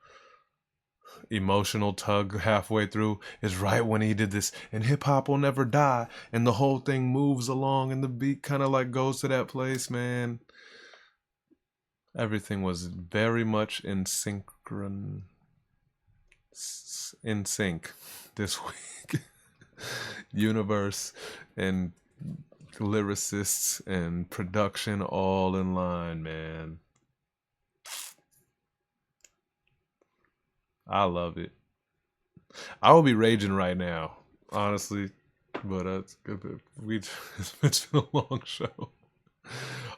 emotional tug halfway through is right when he did this, and hip hop will never die, and the whole thing moves along and the beat kind of like goes to that place, man. Everything was very much in sync this week. Universe and lyricists and production all in line, man. I love it. I will be raging right now, honestly, but it's been a long show.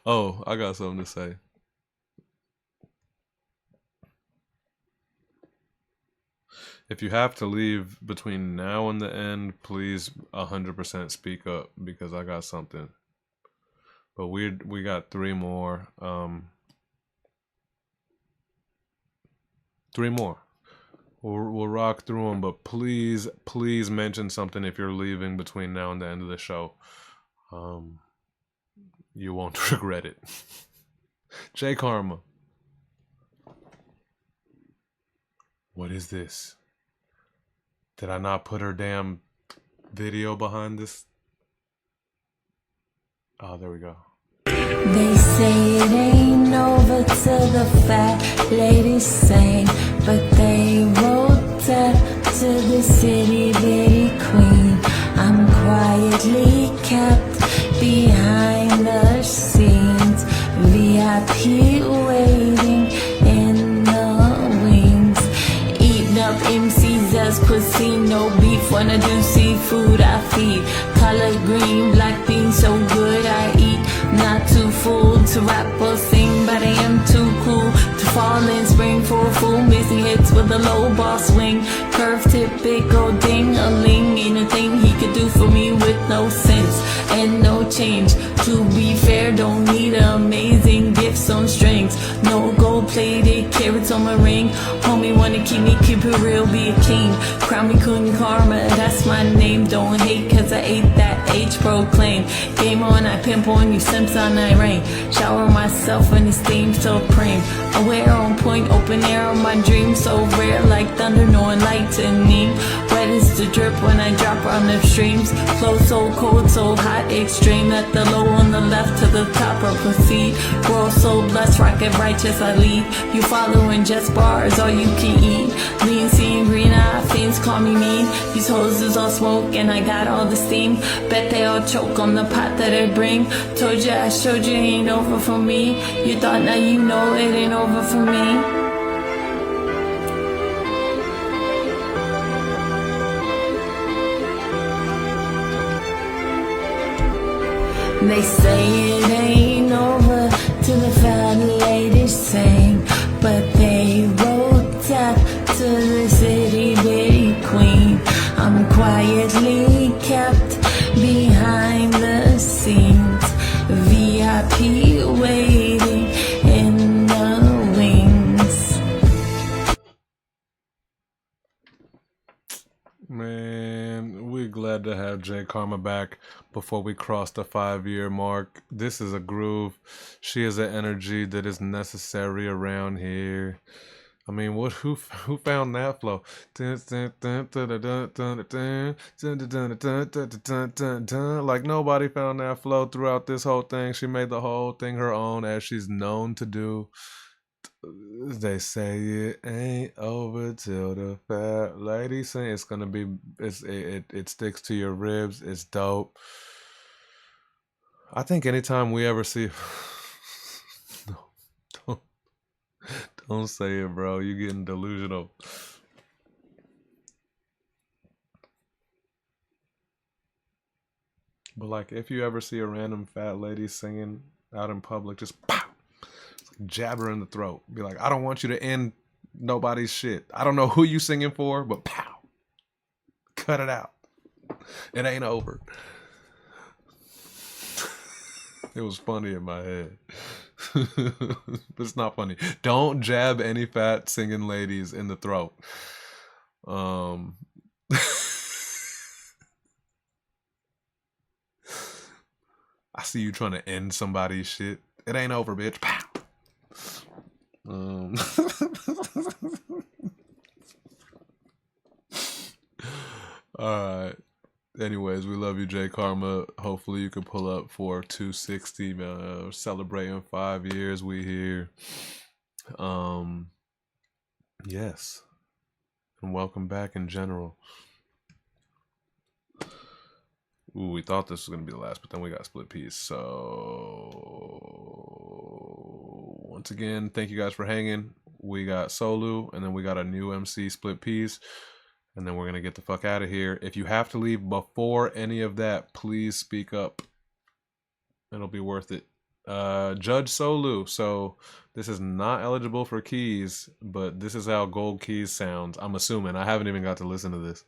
Oh, I got something to say. If you have to leave between now and the end, please 100% speak up because I got something. But we got three more. Three more. We'll rock through them, but please mention something if you're leaving between now and the end of the show. You won't regret it. J Karma. What is this? Did I not put her damn video behind this? Oh, there we go. They say it ain't over till the fat ladies sing, but they wrote up to the city bitty queen. I'm quietly kept behind the scenes, VIP waiting in the wings, eating up MCs as pussy, no beef. When I do seafood I feed, collard green, black beans, so good I eat. Not too full to rap or sing, but I am too cool to fall in spring for a fool. Missing hits with a low ball swing, curve tip, big old ding-a-ling. Ain't a thing he could do for me with no sense and no change. To be fair, don't need amazing gifts on strings. No gold-plated carrots on my ring. Homie wanna keep it real, be a king. Crown me Queen Karma, that's my name. Don't hate cause I ate that H proclaim. Game on, I pimp on you, simps on I rain. Shower myself in esteem supreme. Aware on point, open air on my dream. So rare like thunder, no enlightening. Wet is the drip when I drop on the streams. Flow so cold, so hot, extreme. At the low on the left to the top or proceed. World so blessed, rocket righteous I lead. You following just bars, all you can eat. Lean, seeing green eye, fiends call me mean. These hoes is all smoke and I got all the steam. Bet they all choke on the pot that I bring. Told you I showed you ain't over for me. You thought now you know it ain't over for me. They say it ain't over till the fat ladies sing, but they wrote up to the city bitty queen. I'm quietly kept behind the scenes, VIP waiting in the wings. Man, we're glad to have J Karma back before we cross the 5-year mark. This is a groove. She is an energy that is necessary around here. I mean, who found that flow? Like nobody found that flow throughout this whole thing. She made the whole thing her own, as she's known to do. They say it ain't over till the fat lady sing. It's gonna be. It sticks to your ribs. It's dope. I think anytime we ever see, no, don't don't say it, bro. You're getting delusional. But like, if you ever see a random fat lady singing out in public, just pow, jab her in the throat. Be like, I don't want you to end nobody's shit. I don't know who you singing for, but pow, cut it out. It ain't over. It was funny in my head. But it's not funny. Don't jab any fat singing ladies in the throat. I see you trying to end somebody's shit. It ain't over, bitch. Pow. Alright. Anyways, we love you, J Karma. Hopefully you can pull up for 260, man. Celebrating 5 years. We here. Yes. And welcome back in general. Ooh, we thought this was going to be the last, but then we got split piece. So, once again, thank you guys for hanging. We got Solu, and then we got a new MC split piece. And then we're going to get the fuck out of here. If you have to leave before any of that, please speak up. It'll be worth it. Judge Solu. So, this is not eligible for keys, but this is how gold keys sounds. I'm assuming. I haven't even got to listen to this.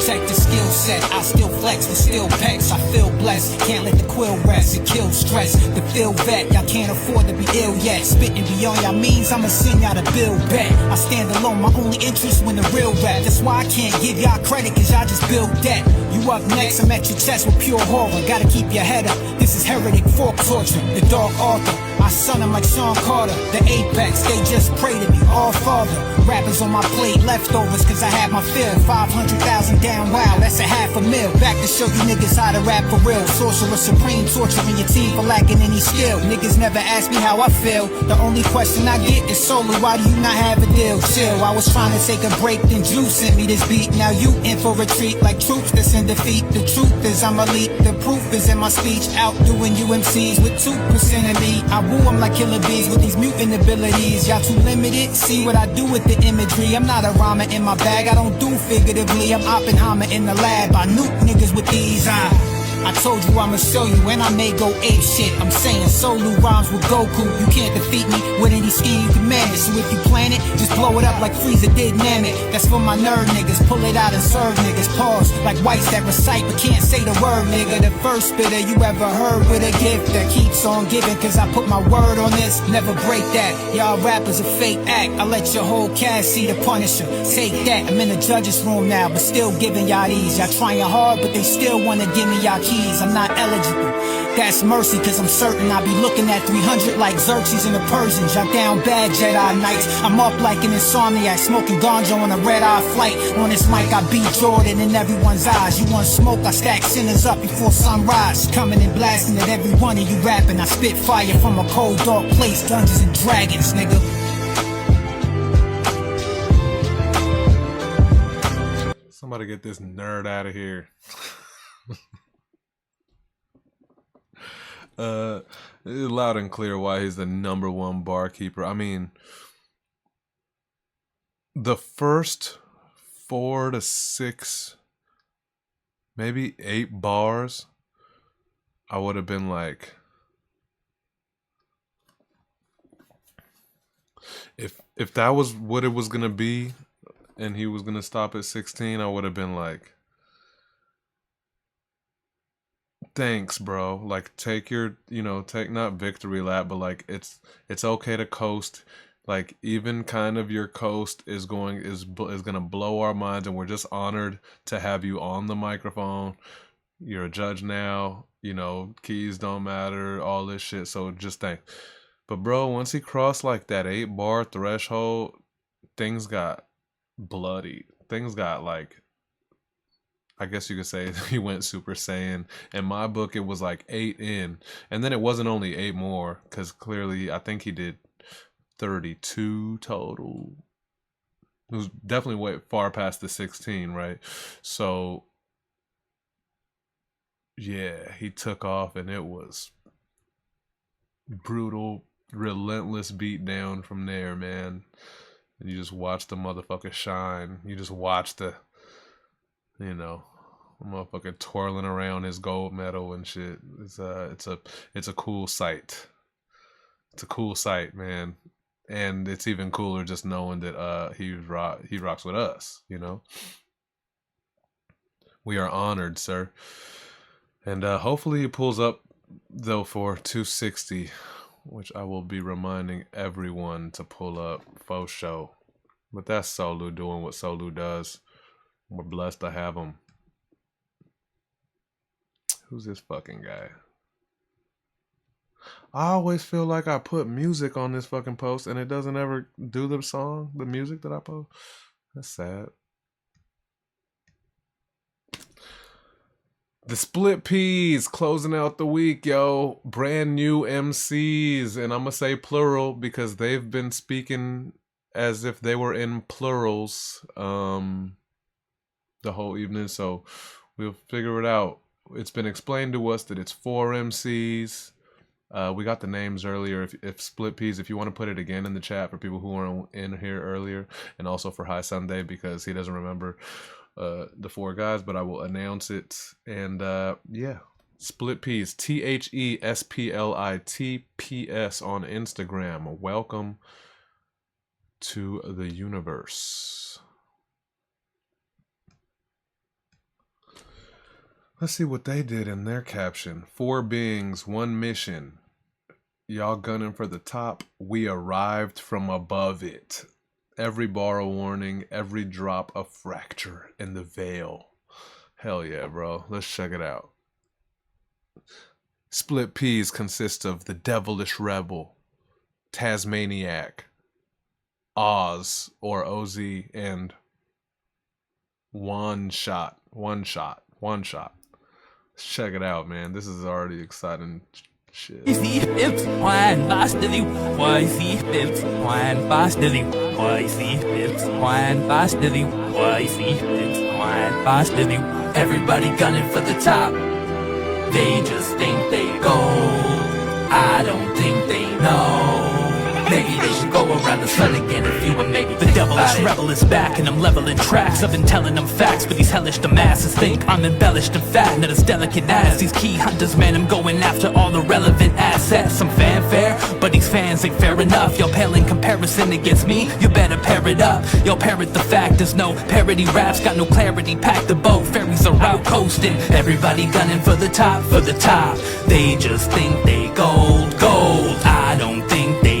Check the skill set, I still flex, the still pecs, I feel blessed, can't let the quill rest, it kills stress, the feel vet, y'all can't afford to be ill yet, spitting beyond y'all means, I'ma send y'all the bill back, I stand alone, my only interest when the real rap, that's why I can't give y'all credit, cause y'all just build that, you up next, I'm at your chest with pure horror, gotta keep your head up, this is heretic fork torture, the dog Arthur, I son him like Sean Carter, the apex, they just pray to me, all father, rappers on my plate, leftovers, cause I had my fill, 500,000 down, wow, that's $500,000, back to show you niggas how to rap for real, sorcerer supreme, torturing your team for lacking any skill, niggas never ask me how I feel, the only question I get is Solo, why do you not have a deal, chill, I was trying to take a break, then Drew sent me this beat, now you in for retreat, like troops that's in defeat, the truth is I'm elite, the proof is in my speech, outdoing UMCs with 2% of me, I woo them like killer bees with these mutant abilities, y'all too limited, see what I do with the imagery, I'm not a rhymer in my bag, I don't do figuratively, I'm Oppenheimer in the lab, I nuke niggas with these I told you I'ma show you and I may go ape shit, I'm saying Solu rhymes with Goku, you can't defeat me with any scheme you can manage, so if you plan it, just blow it up like Frieza did Namek, that's for my nerd niggas, pull it out and serve niggas, pause, like whites that recite but can't say the word nigga, the first spitter you ever heard with a gift that keeps on giving, cause I put my word on this, never break that, y'all rappers a fake act, I let your whole cast see the Punisher, take that, I'm in the judge's room now, but still giving y'all these, y'all trying hard but they still wanna give me y'all keys, I'm not eligible, that's mercy cause I'm certain I'll be looking at 300 like Xerxes and the Persians, y'all down bad Jedi Knights, I'm up like an insomniac, smoking ganja on a red-eye flight, on this mic I beat Jordan in everyone's eyes, you want smoke, I stack sinners up before sunrise, coming and blasting at every one of you rapping, I spit fire from a cold dark place, Dungeons and Dragons nigga. Somebody get this nerd out of here. It's loud and clear why he's the #1 barkeeper. I mean, the first 4 to 6, maybe 8 bars, I would have been like, if that was what it was gonna be, and he was gonna stop at 16, I would have been like, thanks, bro. Like, take your, take not victory lap, but like it's okay to coast. Like, even kind of your coast is gonna blow our minds, and we're just honored to have you on the microphone. You're a judge now, keys don't matter, all this shit. So just thanks. But bro, once he crossed like that 8-bar threshold, things got bloody. Things got like, I guess you could say he went Super Saiyan. In my book, it was like 8 in, and then it wasn't only 8 more, because clearly I think he did 32 total. It was definitely way far past the 16, right? So yeah, he took off, and it was brutal, relentless beat down from there, man. And you just watch the motherfucker shine. You just watch the motherfucker twirling around his gold medal and shit. It's a cool sight. It's a cool sight, man. And it's even cooler just knowing that he rocks with us, We are honored, sir. And hopefully he pulls up though for 260, which I will be reminding everyone to pull up for show. But that's Solu doing what Solu does. We're blessed to have him. Who's this fucking guy? I always feel like I put music on this fucking post and it doesn't ever do the music that I post. That's sad. The Split Peas closing out the week, yo. Brand new MCs, and I'm gonna say plural because they've been speaking as if they were in plurals the whole evening, so we'll figure it out. It's been explained to us that it's 4 MCs. We got the names earlier. If Split Peas, if you want to put it again in the chat for people who weren't in here earlier, and also for High Sunday because he doesn't remember the 4 guys, but I will announce it. And yeah, Split Peas, THESPLITPS on Instagram. Welcome to the universe. Let's see what they did in their caption. 4 beings, 1 mission. Y'all gunning for the top. We arrived from above it. Every bar a warning, every drop a fracture in the veil. Hell yeah, bro. Let's check it out. Split Peas consists of the Devilish Rebel, Tasmaniac, Oz or OZ, and One Shot. Check it out, man. This is already exciting shit. Everybody gunning for the top. They just think they gold. I don't think they know. Maybe they should go around the sun again if you and maybe the devilish rebel is back and I'm leveling tracks. I've been telling them facts, but these hellish dumbasses think I'm embellished and fat, not as delicate as these key hunters. Man, I'm going after all the relevant assets. Some fanfare, but these fans ain't fair enough. Y'all pale in comparison against me, you better pair it up. Y'all parrot the fact, there's no parody raps, got no clarity. Pack the boat, ferries are out coasting. Everybody gunning for the top, for the top. They just think they gold. I don't think they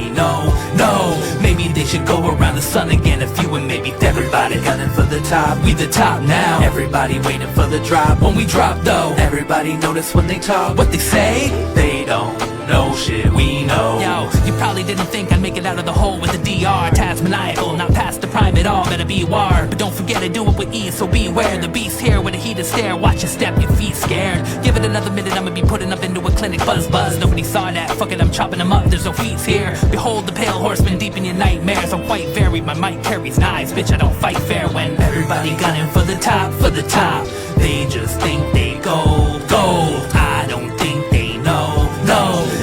no, maybe they should go around the sun again. If you and maybe everybody gunning for the top. We the top now. Everybody waiting for the drop. When we drop though, everybody notice when they talk. What they say? They don't know shit we know. Yo, you probably didn't think I'd make it out of the hole with the DR. Tasmaniacal, not past the prime at all. Better be war, but don't forget I do it with ease. So beware, the beast here with a heated stare. Watch your step, your feet scared. Give it another minute, I'ma be putting up into a clinic. Buzz, nobody saw that. Fuck it, I'm chopping them up. There's no feats here. Behold the pale horseman deep in your nightmares. I'm quite varied, my mic carries knives. Bitch, I don't fight fair when everybody gunning for the top, for the top. They just think they gold. I don't think they know.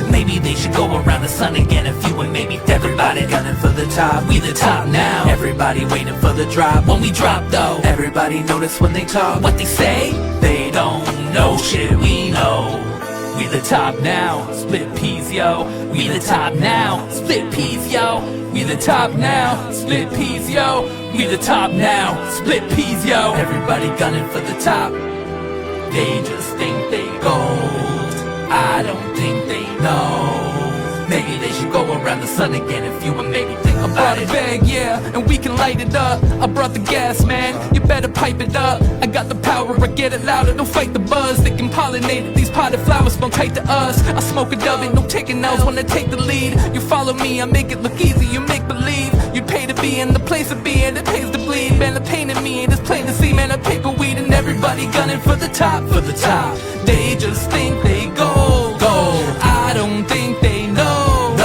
Maybe they should go around the sun again. If you and maybe everybody gunning for the top. We the top now. Everybody waiting for the drop. When we drop though, everybody notice when they talk. What they say? They don't know shit we know. We the top now. Split Peas, yo. We the top now. Split Peas, yo. We the top now. Split Peas, yo. We the top now. Split Peas, yo. Everybody gunning for the top. They just think they gold. sun again if you would maybe think about it. Bag, yeah, and we can light it up. I brought the gas, man, you better pipe it up. I got the power, I get it louder. Don't fight the buzz, they can pollinate it. These potted flowers smell tight to us. I smoke a dove, ain't no taking L's when I take the lead. You follow me, I make it look easy, you make believe. You pay to be in the place of being, it pays to bleed. Man, the pain in me, it is plain to see. Man, I paper weed and everybody gunning for the top, for the top. They just think they go, I don't think they know,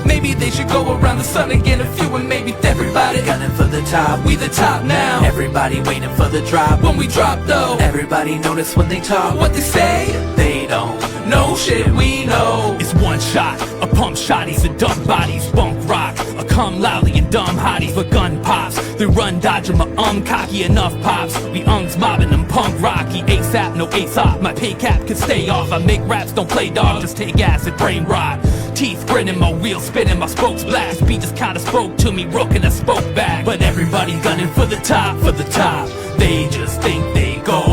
maybe they should go around the sun again if you and maybe everybody gunning for the top. We the top now, everybody waiting for the drop. When we drop though, everybody notice when they talk. What they say, they don't know shit we know. It's one shot, a pump shotties and dumb bodies, bunk rock, a come loudly and dumb hotties with gun pops. They run dodging my cocky enough pops. We mobbing them punk rocky. ASAP, no ASOP, my pay cap can stay off. I make raps, don't play dog, just take acid, brain rot. Teeth grinning, my wheels spinning, my spokes blast. Beat just kinda spoke to me, rook and I spoke back. But everybody gunning for the top, for the top. They just think they go,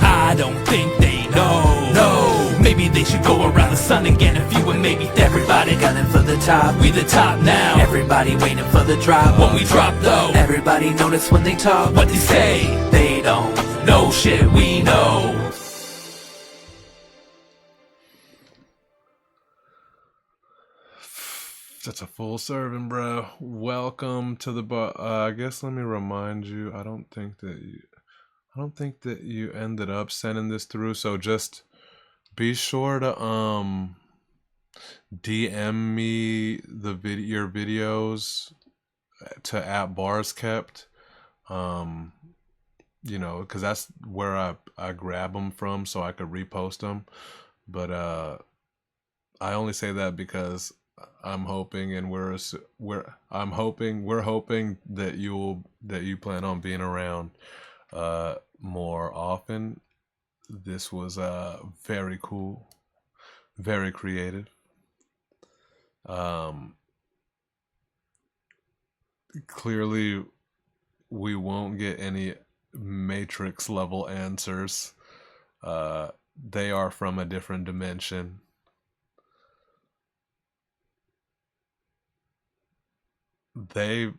I don't think they know, maybe they should go around the sun again if you and maybe everybody gunning for the top. We the top now, everybody waiting for the drop. When we drop though, everybody notice when they talk. What they say, they don't know shit we know. That's a full serving, bro. Welcome to the bar. I guess let me remind you. I don't think that you ended up sending this through. So just be sure to DM me your videos to @barskept. You know, because that's where I grab them from, so I could repost them. But I only say that because I'm hoping, and we're hoping that you plan on being around more often. This was very cool, very creative. Clearly we won't get any Matrix level answers. They are from a different dimension. They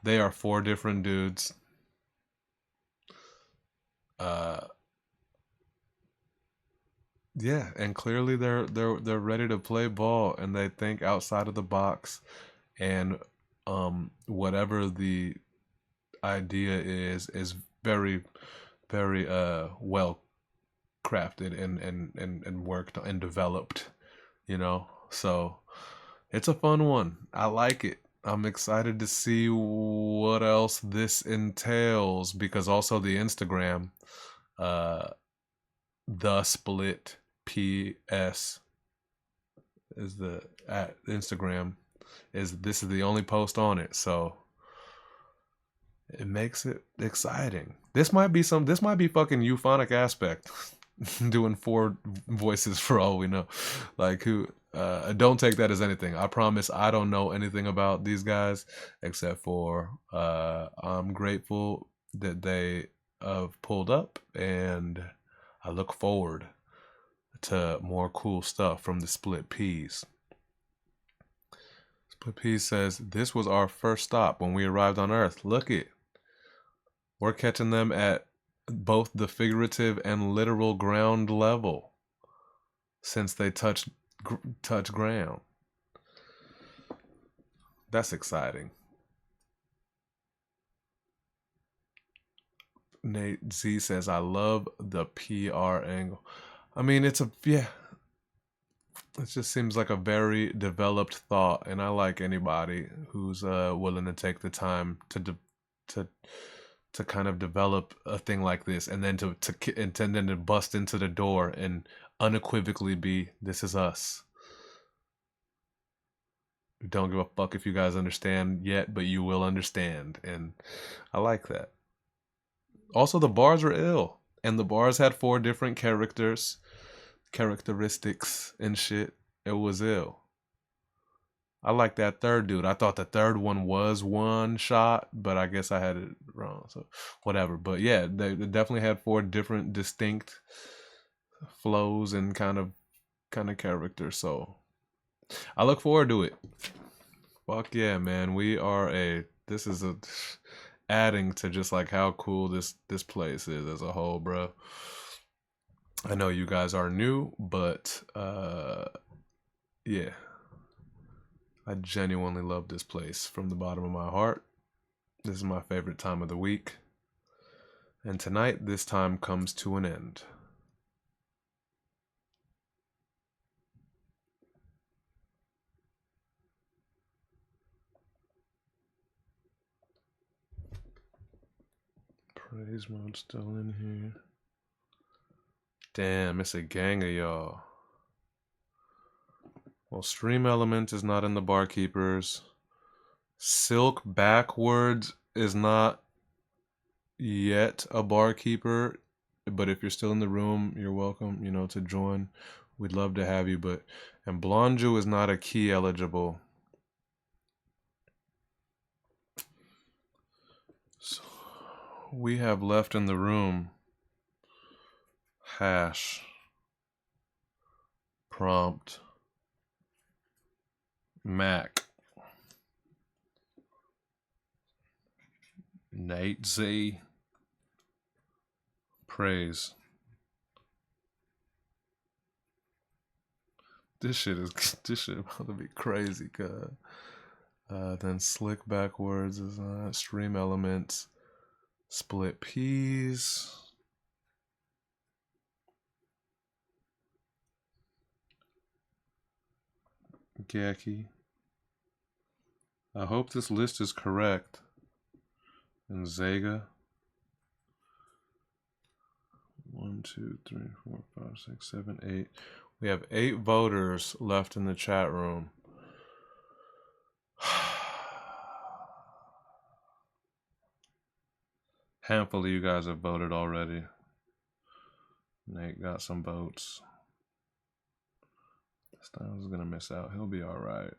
are four different dudes. Yeah, and clearly they're ready to play ball, and they think outside of the box, and whatever the idea is very, very well crafted and worked and developed, you know. So it's a fun one. I like it. I'm excited to see what else this entails, because also the Instagram, the split PS is the at Instagram this is the only post on it, so it makes it exciting. This might be fucking euphonic aspect. Doing 4 voices for all we know. Like, who don't take that as anything. I promise I don't know anything about these guys except for I'm grateful that they have pulled up, and I look forward to more cool stuff from the Split Peas. Split Peas says, this was our first stop when we arrived on Earth. Look it. We're catching them at both the figurative and literal ground level since they touch ground. That's exciting. Nate Z says, I love the PR angle. I mean, it just seems like a very developed thought, and I like anybody who's willing to take the time to kind of develop a thing like this, and then to bust into the door and unequivocally be, this is us. Don't give a fuck if you guys understand yet, but you will understand, and I like that. Also, the bars were ill, and the bars had 4 different characteristics and shit. It was ill. I like that third dude. I thought the third one was one shot, but I guess I had it wrong. So whatever. But yeah, they definitely had 4 different distinct flows and kind of characters. So I look forward to it. Fuck yeah, man. This is adding to just like how cool this place is as a whole, bro. I know you guys are new, but yeah. I genuinely love this place from the bottom of my heart. This is my favorite time of the week. And tonight, this time comes to an end. Praise mode still in here. Damn, it's a gang of y'all. Well, Stream Element is not in the Barkeepers. Silk Backwards is not yet a barkeeper, but if you're still in the room, you're welcome, to join. We'd love to have you, and Blonju is not a key eligible. So we have left in the room Hash, Prompt, Mac, Nate Z, Praise. This shit about to be crazy, cuz. Then Slick Backwards is Stream Elements, Split Peas, Gaki. I hope this list is correct. And Zega. 1, 2, 3, 4, 5, 6, 7, 8. We have 8 voters left in the chat room. Handful of you guys have voted already. Nate got some votes. Styles is gonna miss out. He'll be alright.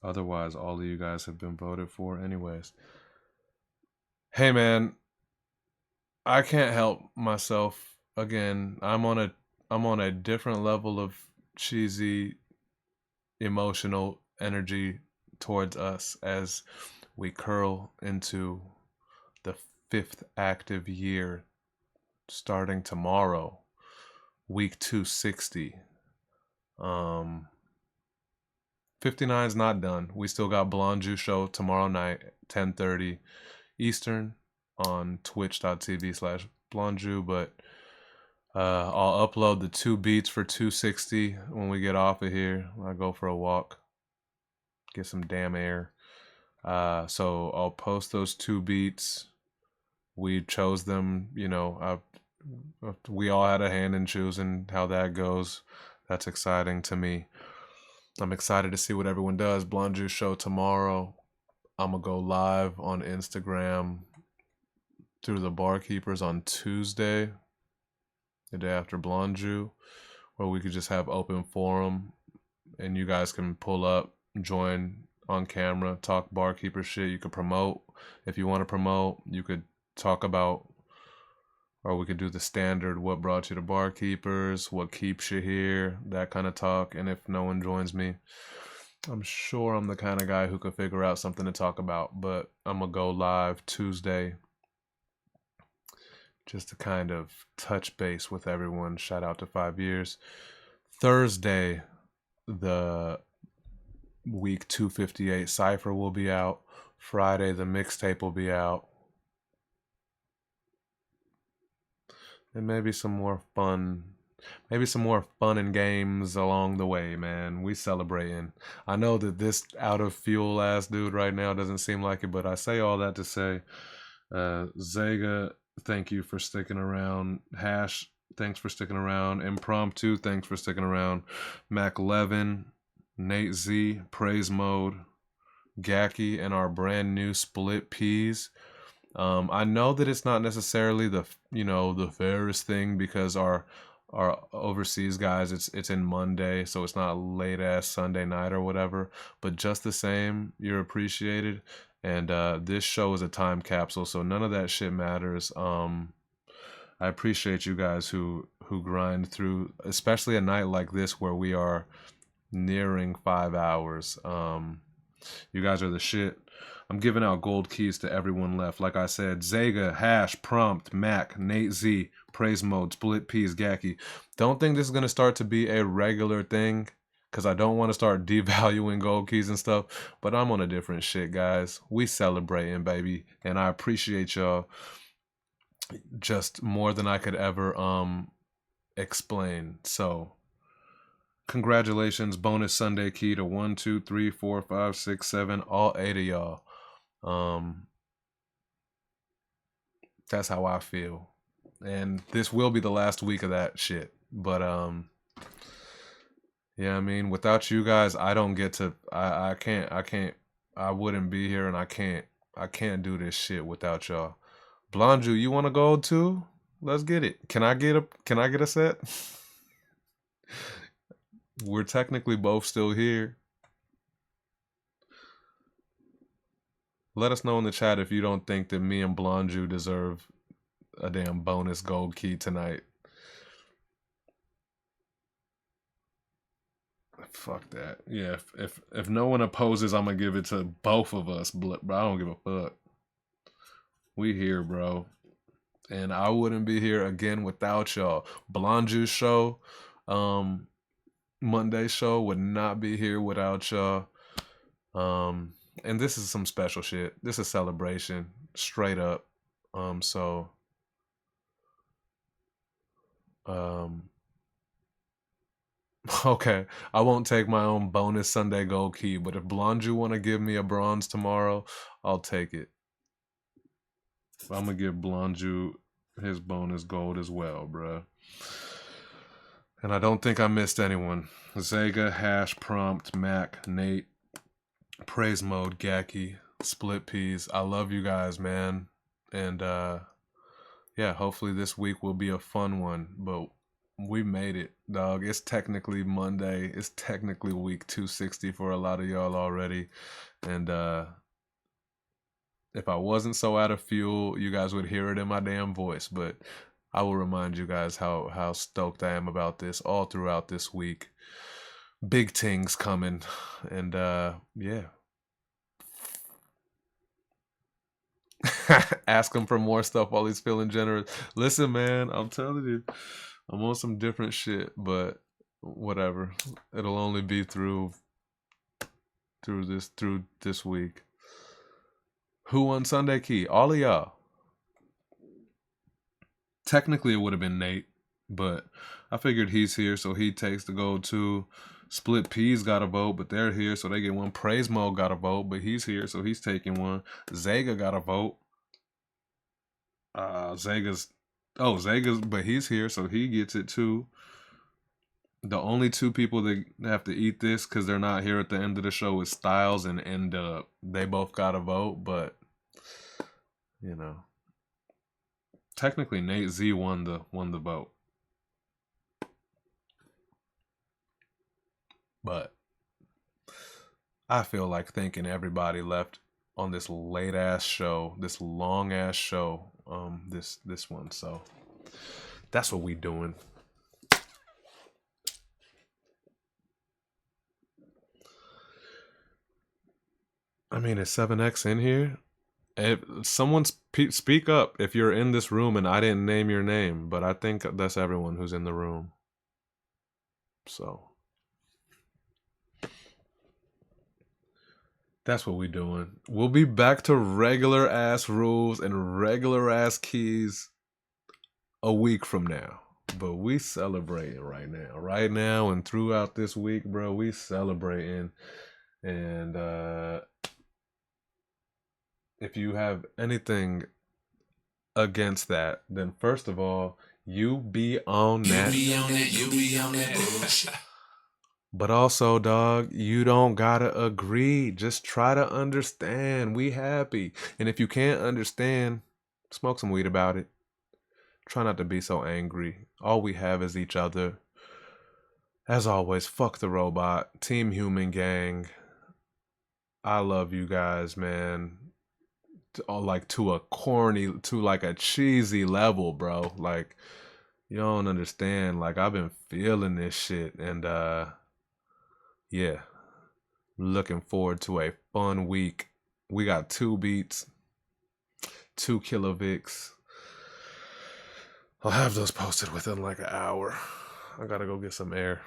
Otherwise, all of you guys have been voted for anyways. Hey man, I can't help myself. Again, I'm on a different level of cheesy emotional energy towards us as we curl into the 5th active year starting tomorrow, week 260. 59 is not done. We still got Blonju show tomorrow night, 10:30 Eastern on twitch.tv/Blonju, but I'll upload the 2 beats for 260 when we get off of here. I go for a walk, get some damn air. So I'll post those 2 beats. We chose them, we all had a hand in choosing how that goes. That's exciting to me. I'm excited to see what everyone does. Blonju show tomorrow. I'm gonna go live on Instagram through the Barkeepers on Tuesday, the day after Blonju, where we could just have open forum and you guys can pull up, join on camera, talk barkeeper shit. You could promote if you want to promote. You could talk about, or we could do the standard what brought you to Barkeepers, what keeps you here, that kind of talk. And if no one joins me, I'm sure I'm the kind of guy who could figure out something to talk about. But I'm gonna go live Tuesday just to kind of touch base with everyone. Shout out to 5 years. Thursday, the week 258 cipher will be out. Friday, the mixtape will be out. And maybe some more fun and games along the way, man. We celebrating. I know that this out of fuel ass dude right now doesn't seem like it, but I say all that to say, Zega, thank you for sticking around. Hash, thanks for sticking around. Impromptu, thanks for sticking around. Mac Levin, Nate Z, Praise Mode, Gaki, and our brand new Split Peas. I know that it's not necessarily the fairest thing because our overseas guys, it's in Monday, so it's not late ass Sunday night or whatever. But just the same, you're appreciated. And this show is a time capsule, so none of that shit matters. I appreciate you guys who who grind through, especially a night like this where we are nearing 5 hours. You guys are the shit. I'm giving out gold keys to everyone left. Like I said, Zega, Hash, Prompt, Mac, Nate Z, Praise Mode, Split Peas, Gaki. Don't think this is going to start to be a regular thing, because I don't want to start devaluing gold keys and stuff, but I'm on a different shit, guys. We celebrating, baby, and I appreciate y'all just more than I could ever explain. So congratulations, bonus Sunday key to 1, 2, 3, 4, 5, 6, 7, all 8 of y'all. That's how I feel, and this will be the last week of that shit. But yeah, I mean, without you guys, I don't get to. I can't. I wouldn't be here, and I can't do this shit without y'all. Blonju, you want to go too? Let's get it. Can I get a set? We're technically both still here. Let us know in the chat if you don't think that me and Blonju deserve a damn bonus gold key tonight. Fuck that. Yeah, if no one opposes, I'm gonna give it to both of us. But I don't give a fuck. We here, bro. And I wouldn't be here again without y'all. Blonju's show, Monday show would not be here without y'all. And this is some special shit. This is celebration, straight up. Okay, I won't take my own bonus Sunday gold key, but if Blonju want to give me a bronze tomorrow, I'll take it. I'm gonna give Blonju his bonus gold as well, bruh. And I don't think I missed anyone. Zega, Hash, Prompt, Mac, Nate, Praise Mode, Gaki, Split Peas. I love you guys, man. And yeah, hopefully this week will be a fun one. But we made it, dog. It's technically Monday. It's technically week 260 for a lot of y'all already. And if I wasn't so out of fuel, you guys would hear it in my damn voice. But I will remind you guys how stoked I am about this all throughout this week. Big things coming. And yeah. Ask him for more stuff while he's feeling generous. Listen, man, I'm telling you, I'm on some different shit, but whatever. It'll only be through this week. Who won Sunday Key? All of y'all. Technically, it would have been Nate, but I figured he's here, so he takes the gold too. Split Peas got a vote, but they're here, so they get one. Praise Mode got a vote, but he's here, so he's taking one. Zega got a vote. Zega's, but he's here, so he gets it too. The only two people that have to eat this because they're not here at the end of the show is Styles and N-Dub. They both got a vote, but you know, technically Nate Z won the vote. But I feel like thanking everybody left on this late ass show, this long ass show, this one. So that's what we doing. I mean, is 7X in here? If someone speak up if you're in this room and I didn't name your name, but I think that's everyone who's in the room. So that's what we doing. We'll be back to regular ass rules and regular ass keys a week from now. But we celebrating right now. Right now and throughout this week, bro, we celebrating. And if you have anything against that, then first of all, you be on that. You be on that bullshit. But also, dog, you don't gotta agree. Just try to understand. We happy. And if you can't understand, smoke some weed about it. Try not to be so angry. All we have is each other. As always, fuck the robot. Team Human Gang. I love you guys, man. Like to a corny, to like a cheesy level, bro. Like, You don't understand. Like, I've been feeling this shit, and yeah, looking forward to a fun week. We got 2 beats, 2 Kilovics. I'll have those posted within like an hour. I gotta go get some air.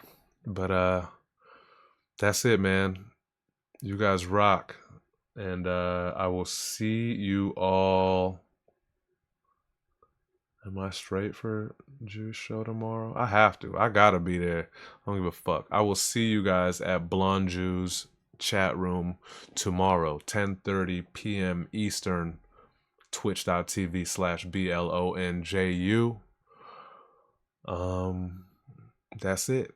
But that's it, man. You guys rock. And I will see you all. Am I straight for Juice Show tomorrow? I have to. I gotta be there. I don't give a fuck. I will see you guys at Blonde Juice chat room tomorrow, 10:30 p.m. Eastern, twitch.tv/BLONJU. That's it.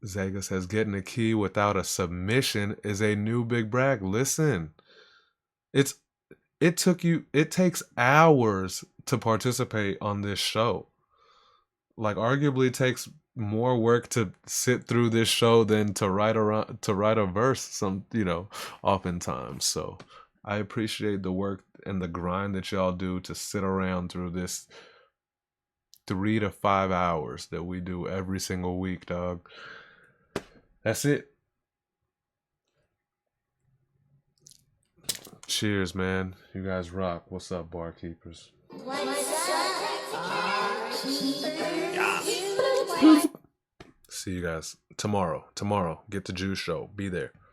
Zega says getting a key without a submission is a new big brag. Listen, it takes hours to participate on this show. Like, arguably takes more work to sit through this show than to write a verse oftentimes. So I appreciate the work and the grind that y'all do to sit around through this 3 to 5 hours that we do every single week, dog. That's it. Cheers, man. You guys rock. What's up, barkeepers? See you guys tomorrow. Get the Juice Show. Be there.